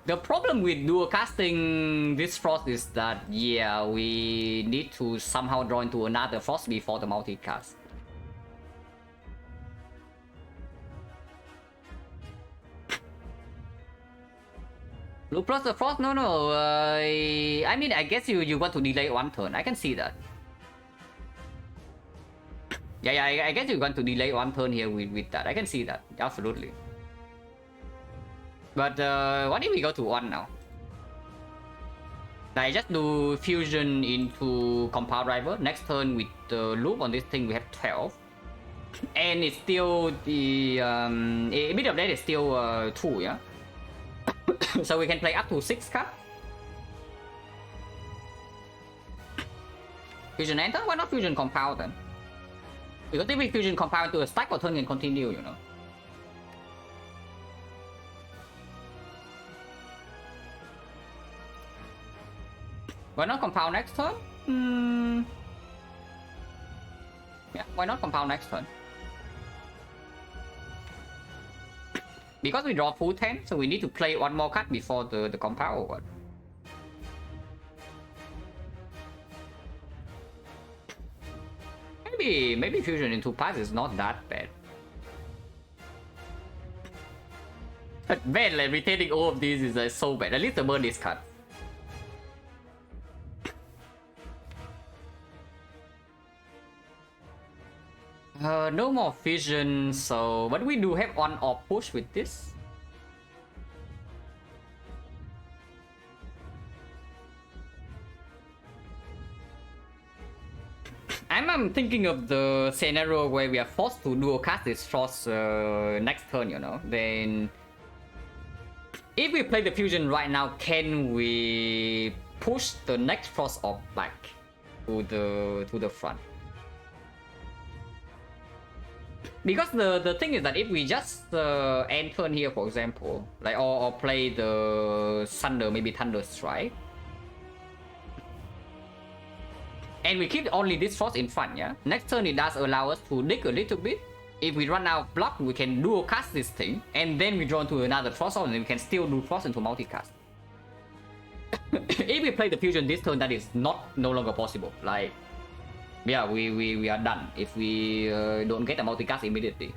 The problem with dual casting this Frost is that, yeah, we need to somehow draw into another Frost before the multicast. Blue plus the Frost? No. I mean, I guess you want to delay 1 turn. I can see that. Yeah, I guess you want to delay 1 turn here with that. I can see that. Absolutely. But what if we go to 1 now? I just do Fusion into Compound Rival. Next turn with the loop on this thing, we have 12. And it's still the... a bit of that is still 2, yeah? So we can play up to 6 cards. Fusion enter? Why not Fusion Compound then? Because if we Fusion Compound to a stack, or turn can continue, you know. Why not Compound next turn? Yeah, why not Compound next turn? Because we draw full 10, so we need to play 1 more card before the compound or what? Maybe fusion into pass is not that bad. But man, like retaining all of these is like so bad. At least the burn is cut. No more fusion, so but we do have on or push with this. I'm thinking of the scenario where we are forced to dual cast this frost next turn, you know. Then if we play the fusion right now, can we push the next frost off back to the front? Because the thing is that if we just end turn here, for example, like or play the Thunder, maybe Thunder Strike, and we keep only this frost in front, yeah. Next turn it does allow us to dig a little bit. If we run out of block, we can dual cast this thing, and then we draw into another frost, and then we can still do frost into multicast. If we play the fusion this turn, that is no longer possible. Like, yeah, we are done if we don't get a multicast immediately.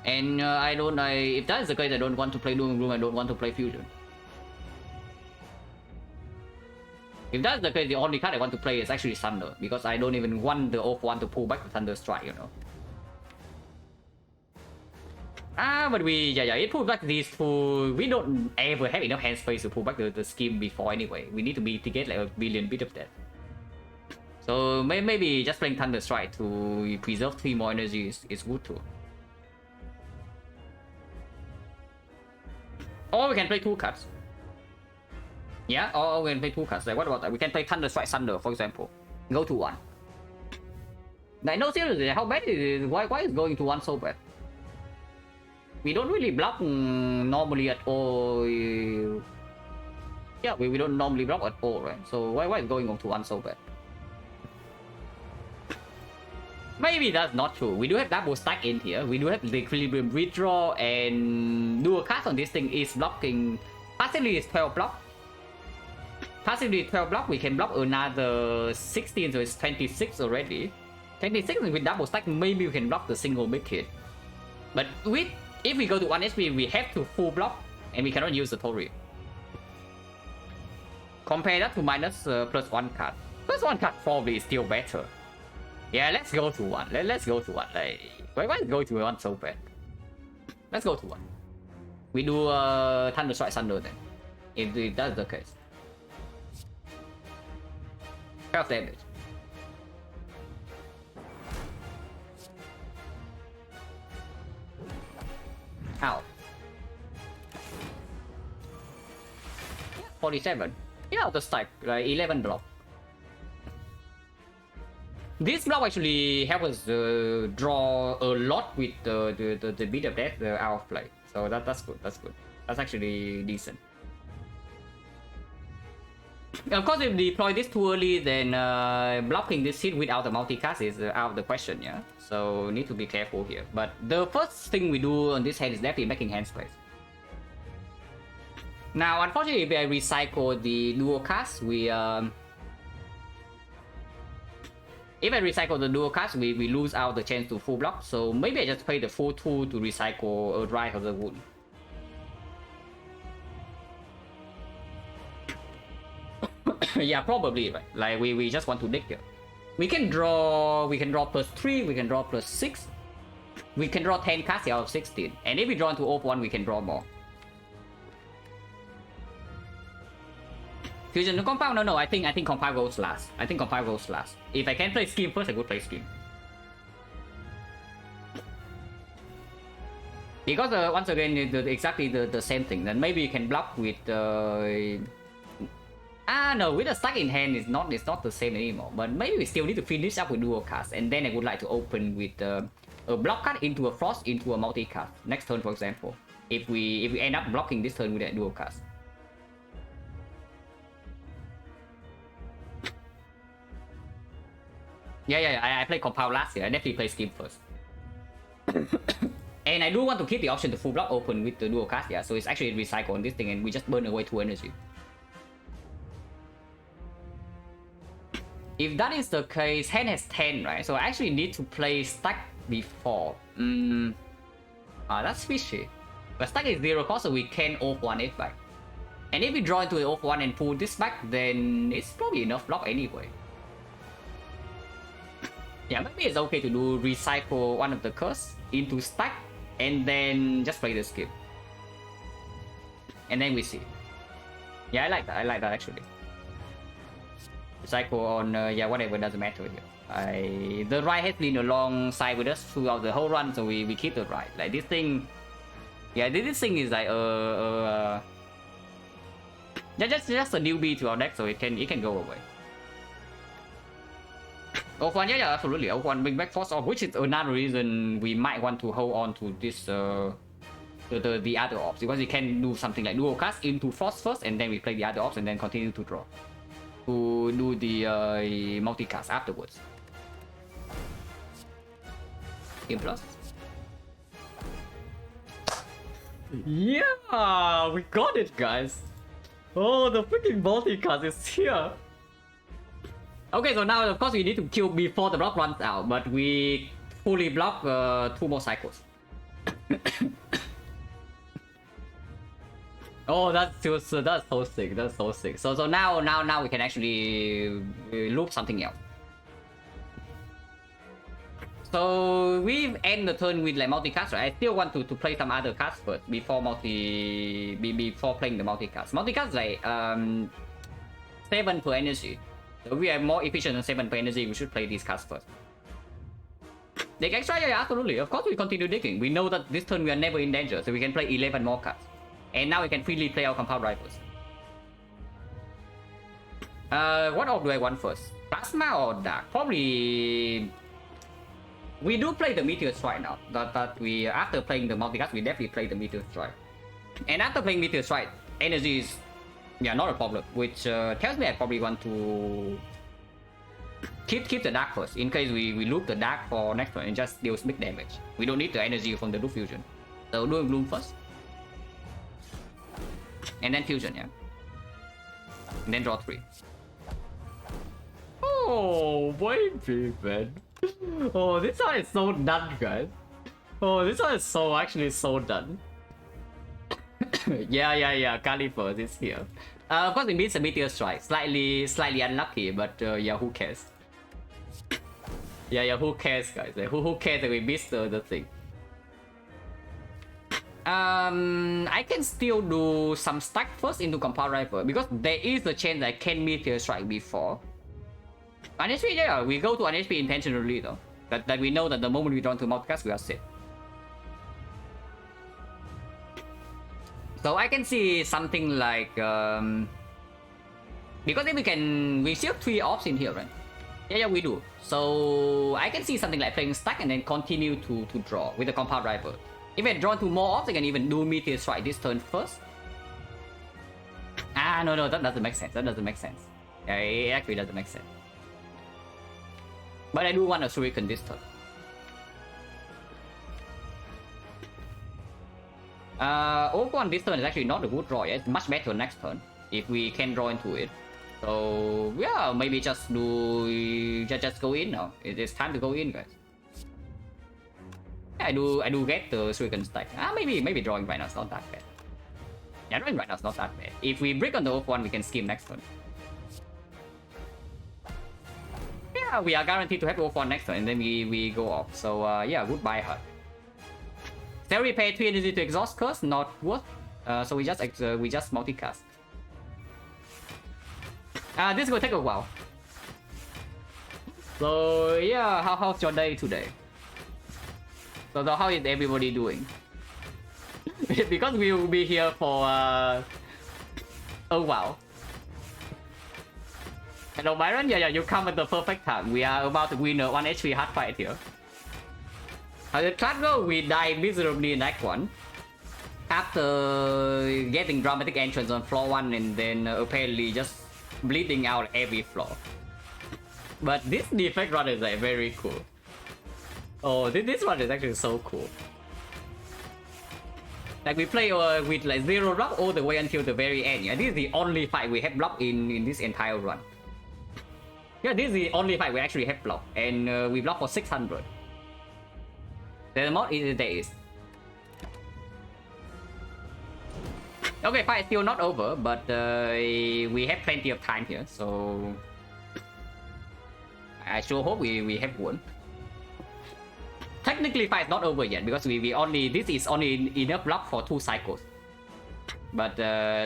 And if that is the case, I don't want to play Doom and Gloom. I don't want to play fusion. If that's the case, the only card I want to play is actually Thunder, because I don't even want the off one to pull back the Thunder Strike, you know. But it pulls back these two. We don't ever have enough hand space to pull back the scheme before anyway. We need to mitigate like a billion bit of that. So maybe just playing Thunder Strike to preserve 3 more energy is good too. Or we can play 2 cards. Yeah, or we can play 2 cards. Like what about that? We can play Thunder Strike Thunder, for example. Go to 1. Like no, seriously, how bad is it? Why is going to 1 so bad? We don't really block normally at all. Yeah, we don't normally block at all, right? So why is going on to 1 so bad? Maybe that's not true. We do have double stack in here. We do have the equilibrium redraw, and dual cast on this thing is blocking. Passively is 12 block. Passively 12 block, we can block another 16, so it's 26 already. 26 with double stack, maybe we can block the single big hit. But if we go to 1 HP, we have to full block, and we cannot use the Tori. Compare that to minus +1 card. +1 card probably is still better. Yeah, let's go to 1. Let's go to 1. Like, why is go to 1 so bad? Let's go to 1. We do Thunder Strike Thunder then. If that's the case. 12 damage. Ow. 47. Yeah, the stack, like 11 block. This block actually helps us draw a lot with the bit of death out of play. So that's good. That's good. That's actually decent. Of course, if we deploy this too early, then blocking this hit without the multicast is out of the question, yeah? So need to be careful here. But the first thing we do on this hand is definitely making hand space. Now, unfortunately, if I recycle the dual cast, if I recycle the dual cast, we lose out the chance to full block. So maybe I just play the full 2 to recycle a Drive of the Wound. Yeah, probably, right? Like we just want to dig here. We can draw +3, we can draw +6. We can draw 10 cards out of 16. And if we draw into off 1, we can draw more. Fusion to compound? No, I think compound goes last. If I can play scheme first, I would play scheme. Because once again, exactly the same thing. Then maybe you can block with no, with a stack in hand it's not the same anymore. But maybe we still need to finish up with dual cast, and then I would like to open with a block card into a frost into a multi cast next turn, for example. If we end up blocking this turn with a dual cast. Yeah, I played compound last year. I definitely play scheme first. And I do want to keep the option to full block open with the dual cast, yeah. So it's actually recycle on this thing, and we just burn away 2 energy. If that is the case, hand has 10, right? So I actually need to play stack before. That's fishy. But stack is 0 cost, so we can off 1 back. And if we draw into the off 1 and pull this back, then it's probably enough block anyway. Yeah, maybe it's okay to do recycle one of the curse into stack and then just play the skip. And then we see. Yeah, I like that actually. Recycle on, yeah, whatever, doesn't matter here. The right has been alongside with us throughout the whole run, so we keep the right. Like this thing, yeah, this thing is like just a newbie to our deck, so it can go away. O1, yeah, absolutely. O1 bring back force off, which is another reason we might want to hold on to this the other ops, because we can do something like dual cast into force first, and then we play the other ops and then continue to draw. To do the multicast afterwards. Plus. Yeah, we got it, guys. Oh, the freaking multicast is here. Okay, so now of course we need to kill before the block runs out, but we fully block 2 more cycles. Oh, that's so sick. That's so sick. So now we can actually loop something else. So we end the turn with like multicast, right? I still want to play some other cards first before playing the multicast. Multicast like 7 per energy. So we are more efficient than 7 per energy. We should play these cards first. Deck extra, yeah, absolutely. Of course we continue digging. We know that this turn we are never in danger, so we can play 11 more cards. And now we can freely play our compound rifles. What orb do I want first? Plasma or Dark? Probably... We do play the Meteor Strike now. That we, after playing the multicast, we definitely play the Meteor Strike. And after playing Meteor Strike, energy is, yeah, not a problem. Which tells me I probably want to keep the Dark first, in case we loop the Dark for next turn and just deals big damage. We don't need the energy from the loop fusion. So doing Bloom first. And then fusion, yeah. And then draw 3. Oh, baby, man. Oh, this one is so done, guys. Oh, this one is so actually so done. yeah. Calipers is here. Of course, it means a Meteor Strike. Slightly unlucky, but yeah, who cares? yeah, who cares, guys? Like, who cares that we missed the thing? I can still do some stack first into compound rifle, because there is a chance I can Meteor Strike before. Unhp, yeah, we go to Unhp intentionally though. That we know that the moment we draw to multicast, we are set. So I can see something like because if we still have 3 ops in here, right? Yeah, we do. So I can see something like playing stack and then continue to draw with the compound rifle. If I draw 2 more ops, I can even do Meteor Strike this turn first. No, that doesn't make sense. Yeah, it actually doesn't make sense. But I do want a Shuriken this turn. Overone this turn is actually not a good draw. It's much better next turn if we can draw into it. So yeah, maybe just go in now. It is time to go in, guys. Yeah, I do get the Shuriken stack. Maybe drawing right now is not that bad. Yeah, drawing right now is not that bad. If we break on the Overone, we can skim next turn. Yeah, we are guaranteed to have Overone next turn, and then we go off. So yeah, goodbye HUD. Still we pay 3 energy to exhaust curse, not worth. So we just multicast. This will take a while. So yeah, how's your day today? So how is everybody doing? Because we will be here for a while. Hello Byron, yeah, you come at the perfect time. We are about to win a 1 HP hard fight here. How did class go? We died miserably in Act 1. After getting dramatic entrance on floor 1 and then apparently just bleeding out every floor. But this defect run is like very cool. Oh, this one is actually so cool. Like we play with like 0 block all the way until the very end. Yeah, this is the only fight we have blocked in this entire run. Yeah, this is the only fight we actually have blocked, and we blocked for 600. The mod is there is. Okay, fight is still not over, but we have plenty of time here, so I sure hope we have won. Technically, fight is not over yet because we only this is only enough block for 2 cycles. But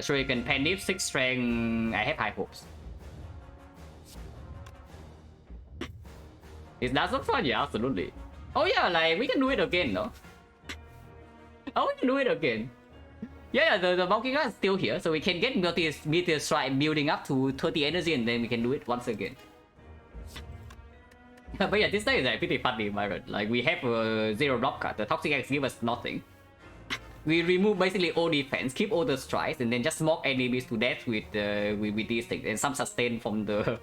sure you can panic 6 strength. I have high hopes. Is that so fun? Yeah, absolutely. Oh yeah, like we can do it again, no? Oh, we can do it again. Yeah, the Valkyria is still here, so we can get Meteor Strike building up to 30 energy, and then we can do it once again. But yeah, this day is like pretty funny, Myron. Like we have a 0 block card. The Toxic X give us nothing. We remove basically all defense, keep all the strikes, and then just smoke enemies to death with these things, and some sustain from the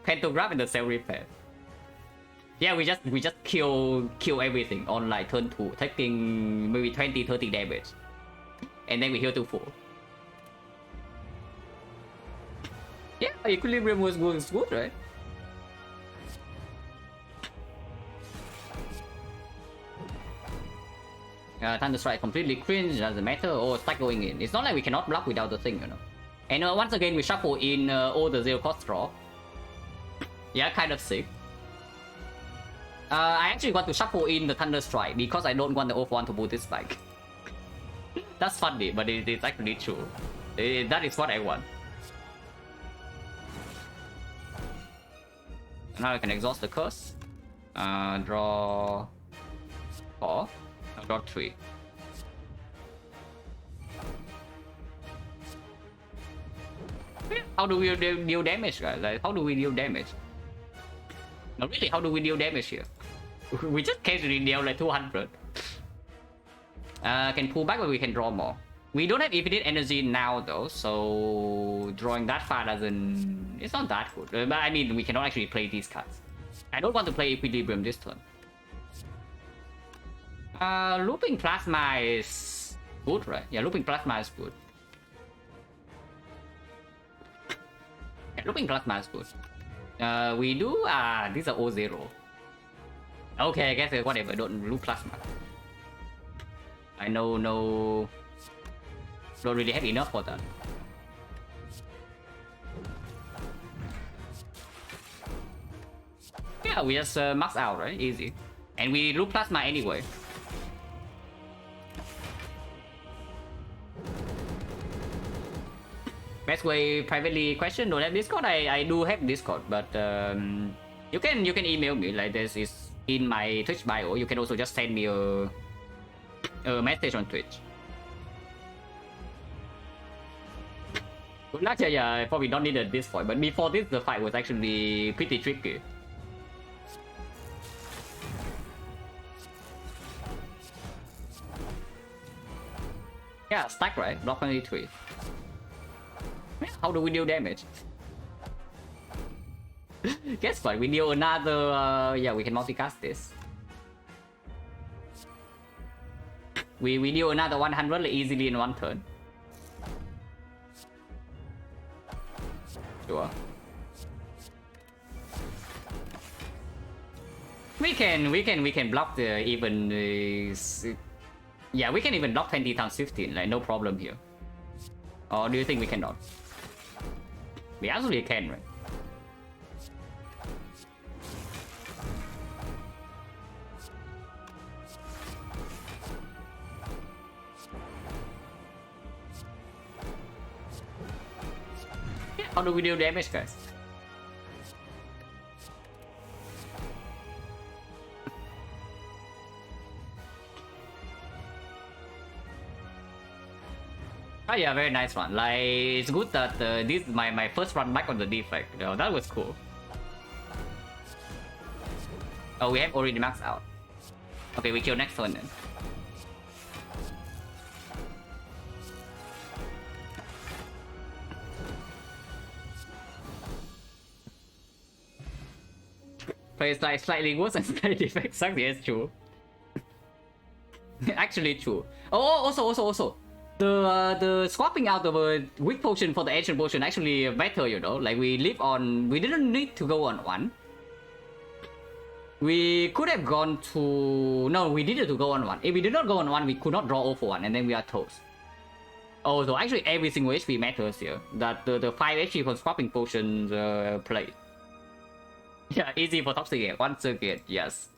pentagram and the cell repair. Yeah, we just kill everything on like turn 2, taking maybe 20-30 damage. And then we heal to 4. Yeah, equilibrium was good, right? Thunder Strike completely cringe, doesn't matter, or stack going in. It's not like we cannot block without the thing, you know. And once again, we shuffle in all the 0 cost draw. Yeah, kind of sick. I actually want to shuffle in the Thunder Strike because I don't want the Oath one to pull this spike. That's funny, but it's actually true. That is what I want. Now I can exhaust the curse. Draw 4. Draw 3. How do we deal damage, guys? Like, how do we deal damage? No, really, how do we deal damage here? We just casually deal like 200. Can pull back, but we can draw more. We don't have infinite energy now though, so drawing that far doesn't... It's not that good. But I mean, we cannot actually play these cards. I don't want to play Equilibrium this turn. Looping Plasma is good, right? Yeah, Looping Plasma is good. Yeah, Looping Plasma is good. We do... these are all 0. Okay, I guess whatever, don't loop Plasma. I know, no... Don't really have enough for that. Yeah, we just max out, right? Easy. And we loop Plasma anyway. Best way privately question, don't have Discord? I do have Discord, but you can email me, like this is in my Twitch bio. You can also just send me a message on Twitch. Good luck, yeah, I probably don't need it at this point, but before this, the fight was actually pretty tricky. Yeah, stack, right? Block 23. How do we deal damage? Guess what? We deal another... yeah, we can multicast this. We deal another 100 easily in 1 turn. Sure. We can block the even... yeah, we can even block 20 times 15, like no problem here. Or do you think we cannot? We absolutely can, right? Yeah, how do we deal damage, guys? Oh yeah, very nice one. Like, it's good that this is my first run back on the defect. You know, that was cool. Oh, we have already maxed out. Okay, we kill next turn then. Plays like slightly worse and slightly defect sucks. Yes, true. Actually true. Oh, also. The swapping out of a weak potion for the ancient potion actually better, you know. Like we didn't need to go on one. We could have gone to... No, we needed to go on one. If we did not go on one, we could not draw 0 for 1, and then we are toast. Oh, so actually every single HP matters here. That the 5 HP for swapping potions play. Yeah, easy for Toxic Egg. 1 circuit, yes.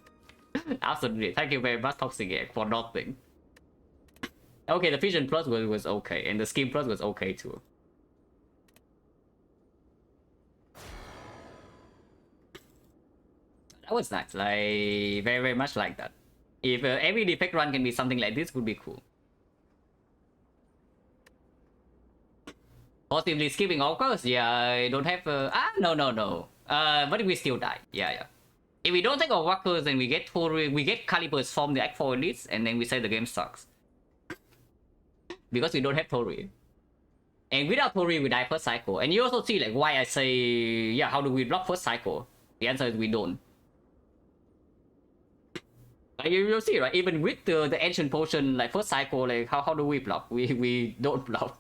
Absolutely. Thank you very much, Toxic Egg, for nothing. Okay, the Vision Plus was okay, and the Scheme Plus was okay too. That was nice, like very, very much like that. If every defect run can be something like this, would be cool. Possibly skipping all course, yeah, I don't have no. But we still die, yeah. If we don't take our workers, then we get calibers from the Act 4 elites, and then we say the game sucks. Because we don't have Tori. And without Tori, we die first cycle. And you also see like why I say, yeah, how do we block first cycle? The answer is we don't. Like you'll see, right? Even with the ancient potion, like first cycle, like how do we block? We don't block.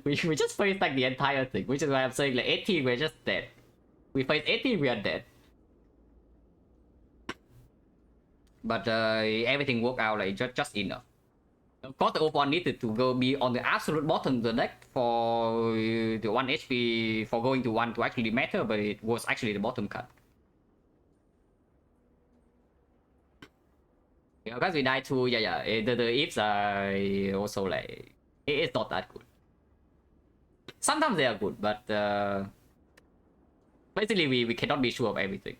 we just face like the entire thing, which is why I'm saying like 18 we're just dead. We face 18 we are dead. But everything worked out like just enough. Of course, the Opon needed to go be on the absolute bottom of the deck for the 1 HP for going to 1 to actually matter, but it was actually the bottom cut. Yeah, because we died too, yeah. The ifs are also like, it's not that good. Sometimes they are good, but basically we cannot be sure of everything.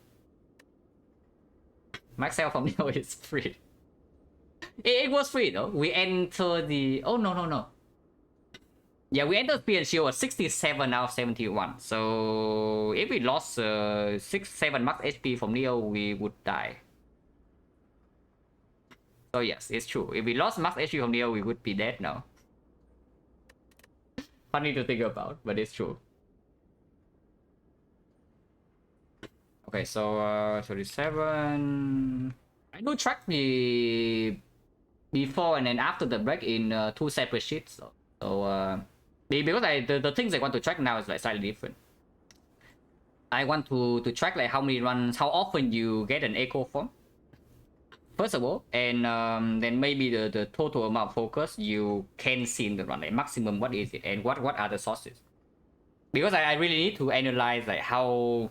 Max sale from Neo is free. It was free though. We enter the... Oh, no. Yeah, we entered Spear and Shield at 67 out of 71. So if we lost 6-7 max HP from Neo, we would die. So yes, it's true. If we lost max HP from Neo, we would be dead now. Funny to think about, but it's true. Okay, so 37... I do track the before and then after the break in 2 separate sheets. So because the things I want to track now is like slightly different. I want to track like how many runs, how often you get an echo form. First of all, and then maybe the total amount of focus you can see in the run, like maximum what is it, and what are the sources. Because I really need to analyze like how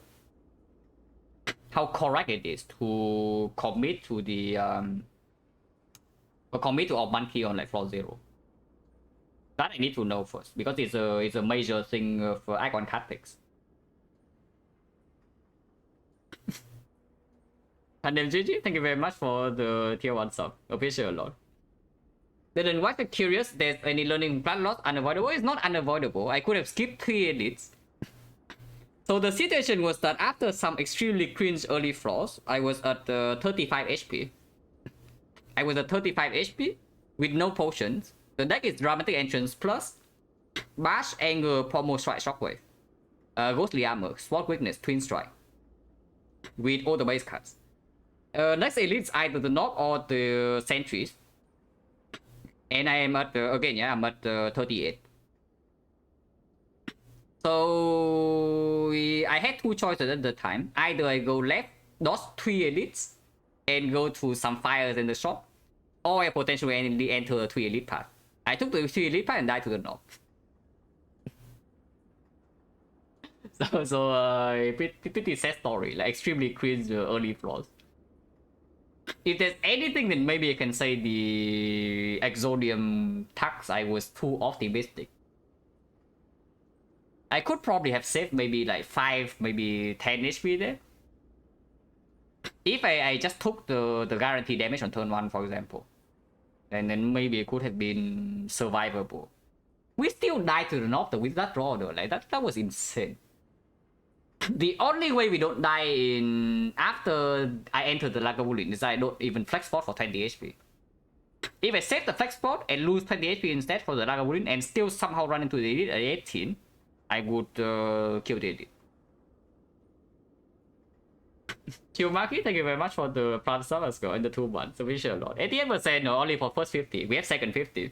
correct it is to commit to the commit to our monkey on like floor 0. That I need to know first, because it's a major thing for icon tactics. And then GG, thank you very much for the tier 1 sub. Appreciate a lot. Then what's the curious, there's any learning plan loss unavoidable? It's not unavoidable. I could have skipped 3 elites. So the situation was that after some extremely cringe early floors, I was at 35 HP. I was at 35 HP with no potions. The deck is Dramatic Entrance plus Bash, Anger, Pommel Strike, Shockwave, Ghostly Armor, Sword Weakness, Twin Strike, with all the base cards. Next elite is either the Knock or the Sentries. And I am at, again, yeah, I'm at 38. So I had 2 choices at the time. Either I go left, dodge 3 elites, and go to some fires in the shop, or I potentially enter a 3 elite path. I took the 3 elite path and died to the Knock. So pretty sad story, like extremely cringe early floors. If there's anything, then maybe I can say the Exodium tax, I was too optimistic. I could probably have saved maybe like 5, maybe 10 HP there. If I just took the guaranteed damage on turn 1, for example. And then maybe it could have been survivable. We still died to the North with that draw though, like that was insane. The only way we don't die in after I enter the Lagavulin is I don't even flex spot for 20 HP. If I save the flex spot and lose 20 HP instead for the Lagavulin and still somehow run into the elite at 18, I would kill the elite. Chill Market, thank you very much for the Prime Summer score in the 2 months. Appreciate a lot. 88% no, only for first 50. We have second 50.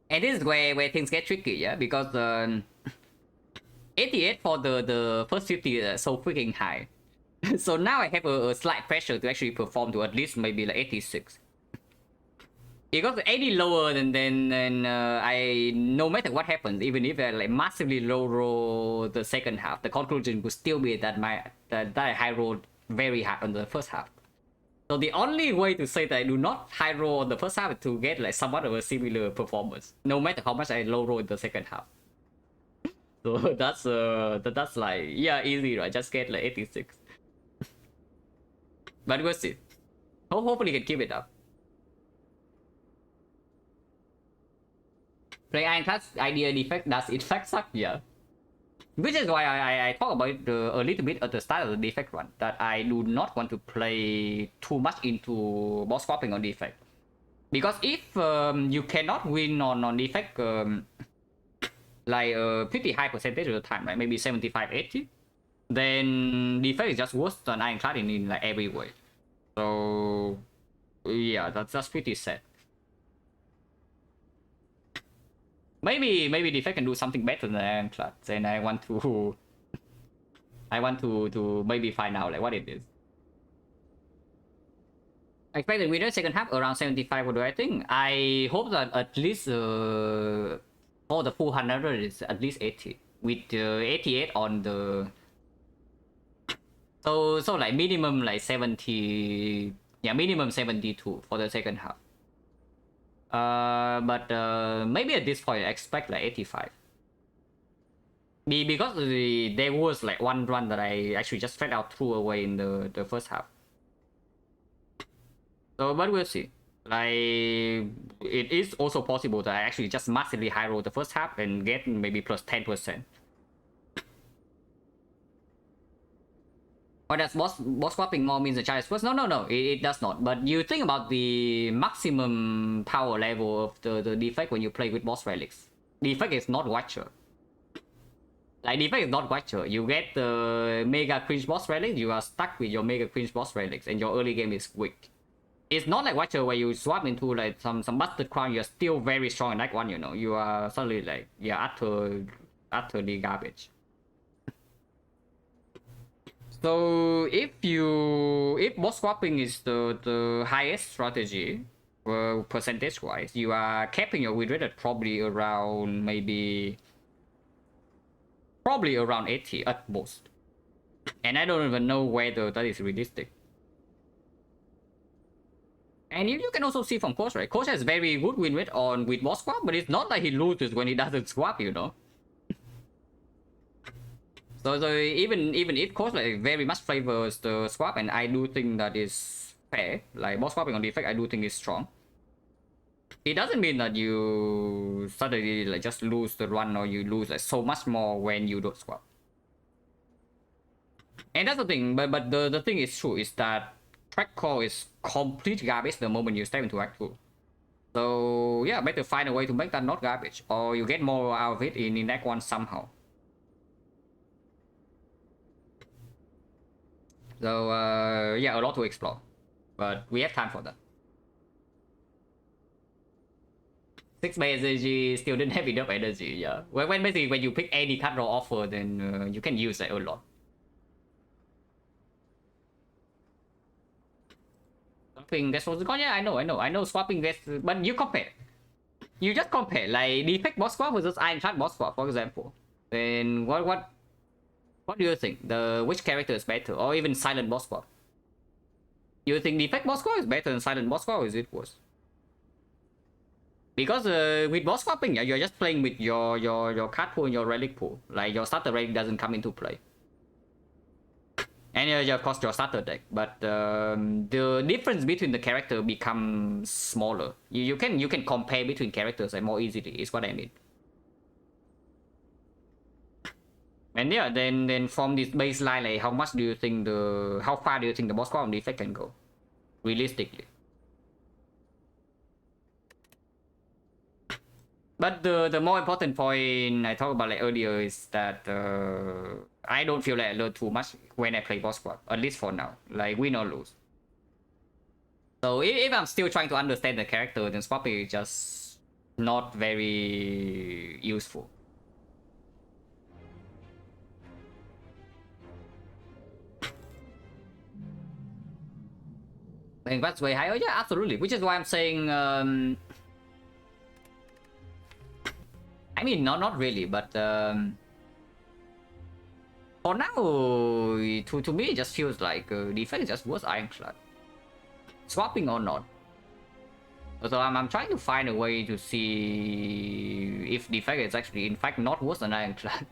And this is where things get tricky, yeah? Because 88 for the first 50 is so freaking high. So now I have a slight pressure to actually perform to at least maybe like 86. It goes 80 lower then I, no matter what happens, even if I like massively low roll the second half, the conclusion would still be that I high rolled very hard on the first half. So the only way to say that I do not high roll on the first half is to get like somewhat of a similar performance, no matter how much I low roll in the second half. So that's like, yeah, easy, right? Just get like 86. But we'll see. Hopefully you can keep it up. Play Ironclad idea defect, does it fact suck? Yeah. Which is why I talk about it a little bit at the start of the defect run, that I do not want to play too much into boss swapping on defect. Because if you cannot win on defect like a pretty high percentage of the time, like maybe 75-80, then defect is just worse than Ironclad in like every way. So yeah, that's pretty sad. Maybe defect can do something better than Ironclad. Then I want to maybe find out like what it is. I expect the winner second half around 75. What do I think? I hope that at least for the full 100 is at least 80 with 88 on the. So like minimum like 70. Yeah, minimum 72 for the second half. But maybe at this point I expect like 85. Because there was like one run that I actually just flat out threw away in the first half. So, but we'll see. Like, it is also possible that I actually just massively high roll the first half and get maybe plus 10%. Or does boss swapping more means the child is first? No, it does not. But you think about the maximum power level of the defect when you play with boss relics. Defect is not Watcher. Like, defect is not Watcher. You get the mega cringe boss relics, you are stuck with your mega cringe boss relics, and your early game is weak. It's not like Watcher where you swap into like some busted crown, you're still very strong in that one, you know. You are suddenly like, yeah, utterly garbage. So if boss swapping is the highest strategy, percentage wise, you are capping your win rate at probably around 80 at most. And I don't even know whether that is realistic. And you can also see from Coach, right? Coach has very good win rate with boss swap, but it's not like he loses when he doesn't swap, you know. So even if Coach like very much favors the swap, and I do think that is fair, like boss swapping on defect, I do think is strong. It doesn't mean that you suddenly like just lose the run, or you lose like so much more when you don't swap. And that's the thing, but the thing is true is that track call is complete garbage the moment you step into Act 2. So yeah, better find a way to make that not garbage, or you get more out of it in Act 1 somehow. So yeah, a lot to explore, but we have time for that. 6 base energy still didn't have enough energy, yeah. When basically when you pick any card draw offer, then you can use it a lot. Swapping guest was gone, yeah, I know swapping guest, but you compare. You just compare like defect boss swap versus Ironclad boss swap, for example. Then what do you think? Which character is better, or even silent boss swap? You think defect boss swap is better than silent boss swap, or is it worse? Because with boss swapping, yeah, you're just playing with your card pool and your relic pool. Like your starter relic doesn't come into play. And of course your starter deck, but the difference between the character becomes smaller. You can compare between characters like more easily, is what I mean. And yeah, then from this baseline, like how far do you think the boss squad defect can go, realistically? But the more important point I talked about like earlier is that I don't feel like I learn too much when I play boss squad, at least for now. Like win or lose. So if I'm still trying to understand the character, then swapping is just not very useful. I think that's way higher. Yeah, absolutely. Which is why I'm saying. I mean, not really, but for now, to me, it just feels like defense is just worse Ironclad. Swapping or not. So I'm trying to find a way to see if defect is actually in fact not worse than Ironclad.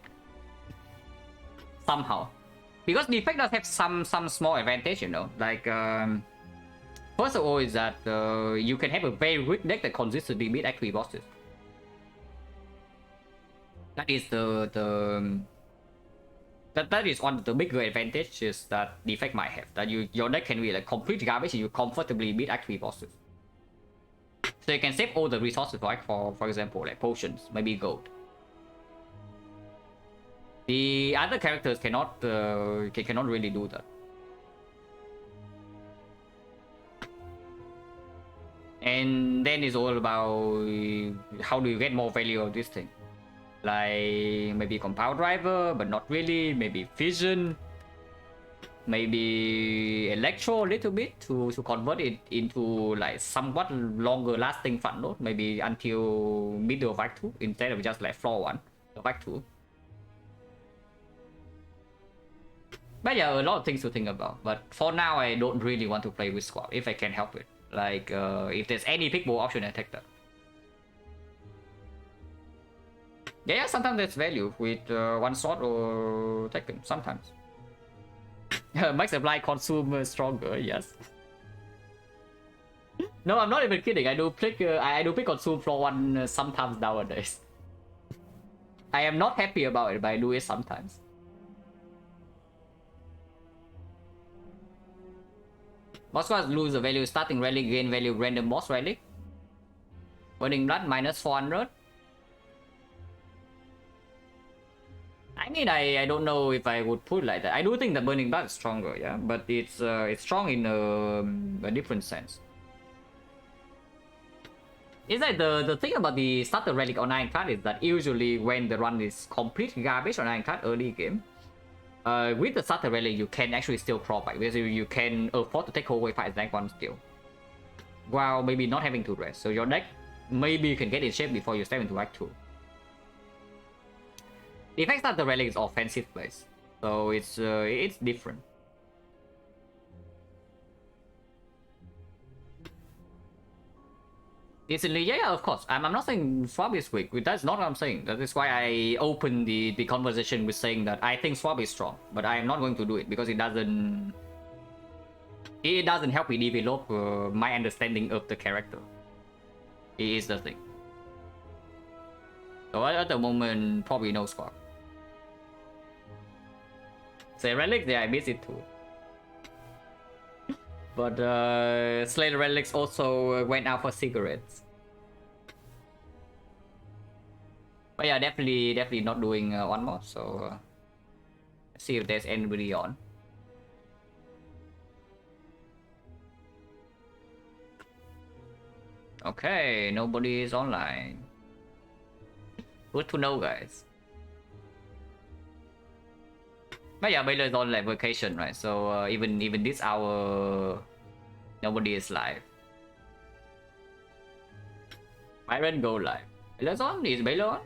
Somehow. Because defect does have some small advantage, you know. Like first of all is that you can have a very weak deck that consistently beat actually bosses. That is that is one of the bigger advantages that defect might have. That your deck can be like complete garbage and you comfortably beat actually bosses. So you can save all the resources, like for example, like potions, maybe gold. The other characters cannot really do that. And then it's all about how do you get more value of this thing. Like maybe compound driver, but not really. Maybe fission, maybe electro a little bit to convert it into like somewhat longer lasting front load, maybe until middle of Act 2 instead of just like floor 1 of Act 2. But yeah, a lot of things to think about. But for now, I don't really want to play with squad if I can help it. Like if there's any pickable option, I take that. Yeah, sometimes there's value with one sword or Tekken, sometimes. Max supply consume stronger, yes. No, I'm not even kidding. I do pick consume floor 1 sometimes nowadays. I am not happy about it, but I do it sometimes. Boss squads lose the value starting rally, gain value random boss rally. Burning blood minus 400. I mean, I don't know if I would put like that. I do think the burning blood is stronger, yeah, but it's strong in a different sense. It's like the thing about the starter relic on Ironclad is that usually when the run is complete garbage on Ironclad early game, with the starter relic you can actually still crawl back because you can afford to take whole way fight rank 1 still, while maybe not having to rest. So your deck maybe you can get in shape before you step into Act 2. The effect starter relic is offensive place, so it's different. Instantly, yeah, of course. I'm not saying swap is weak. That's not what I'm saying. That is why I opened the conversation with saying that I think swap is strong, but I am not going to do it because it doesn't help me develop my understanding of the character. It is the thing. So at the moment, probably no swap. Say relics, yeah, I miss it too. But Slayer relics also went out for cigarettes. But yeah, definitely not doing one more. So let's see if there's anybody on. Okay, nobody is online. Good to know, guys. But yeah, bây giờ is on like vacation, right? So even this hour, nobody is live. Byron go live. Bayler's on? Is Bayler on?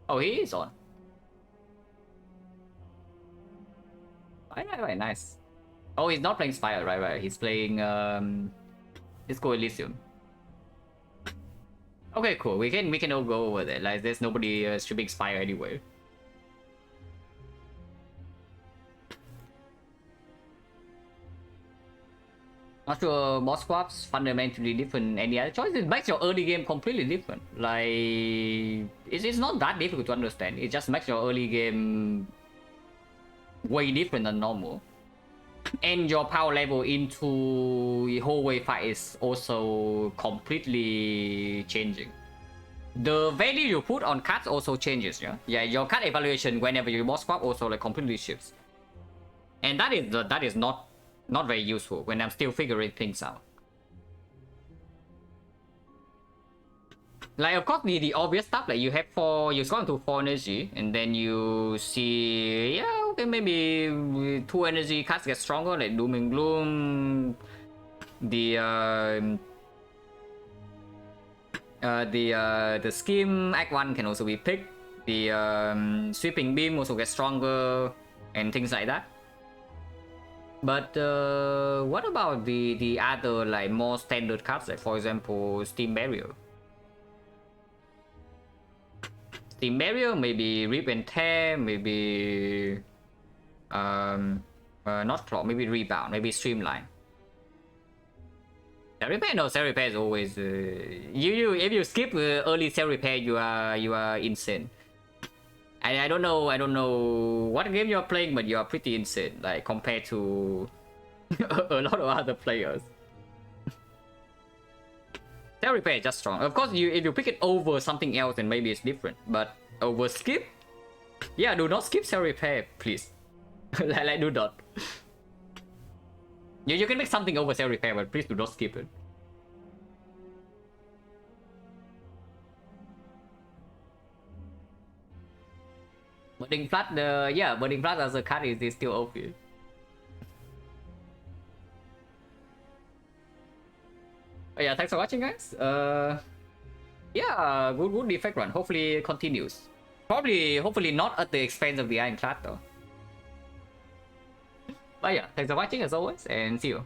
Oh, he is on. Right, nice. Oh, he's not playing Spire, right. He's playing Disco Elysium. Okay, cool. We can all go over there. Like, there's nobody streaming Spire anyway. Not sure boss swaps fundamentally different than any other choice. It makes your early game completely different. Like, it's not that difficult to understand. It just makes your early game way different than normal. And your power level into the whole wave fight is also completely changing. The value you put on cards also changes, yeah. Yeah, your card evaluation whenever you boss swap also like completely shifts. And that is not very useful when I'm still figuring things out. Like of course the obvious stuff, like you have you score into 4 energy and then you see, yeah, okay, maybe 2 energy cards get stronger, like Doom and Gloom, the Scheme Act 1 can also be picked, the Sweeping Beam also gets stronger and things like that. But what about the other like more standard cards, like for example Steam Barrier? Steam Barrier, maybe Rip and Tear, maybe not Claw, maybe Rebound, maybe Streamline. Cell Repair? No, Cell Repair is always if you skip early Cell Repair, you are insane. I don't know what game you're playing, but you are pretty insane, like compared to a lot of other players. Cell Repair is just strong. Of course, if you pick it over something else, then maybe it's different. But over skip, yeah, do not skip Cell Repair, please. like do not. You can make something over Cell Repair, but please do not skip it. Burning Flood, Burning Flood as a card is still OP. Oh, yeah, thanks for watching, guys. Yeah, good defect run. Hopefully it continues. Hopefully not at the expense of the Ironclad though. But yeah, thanks for watching as always, and see you.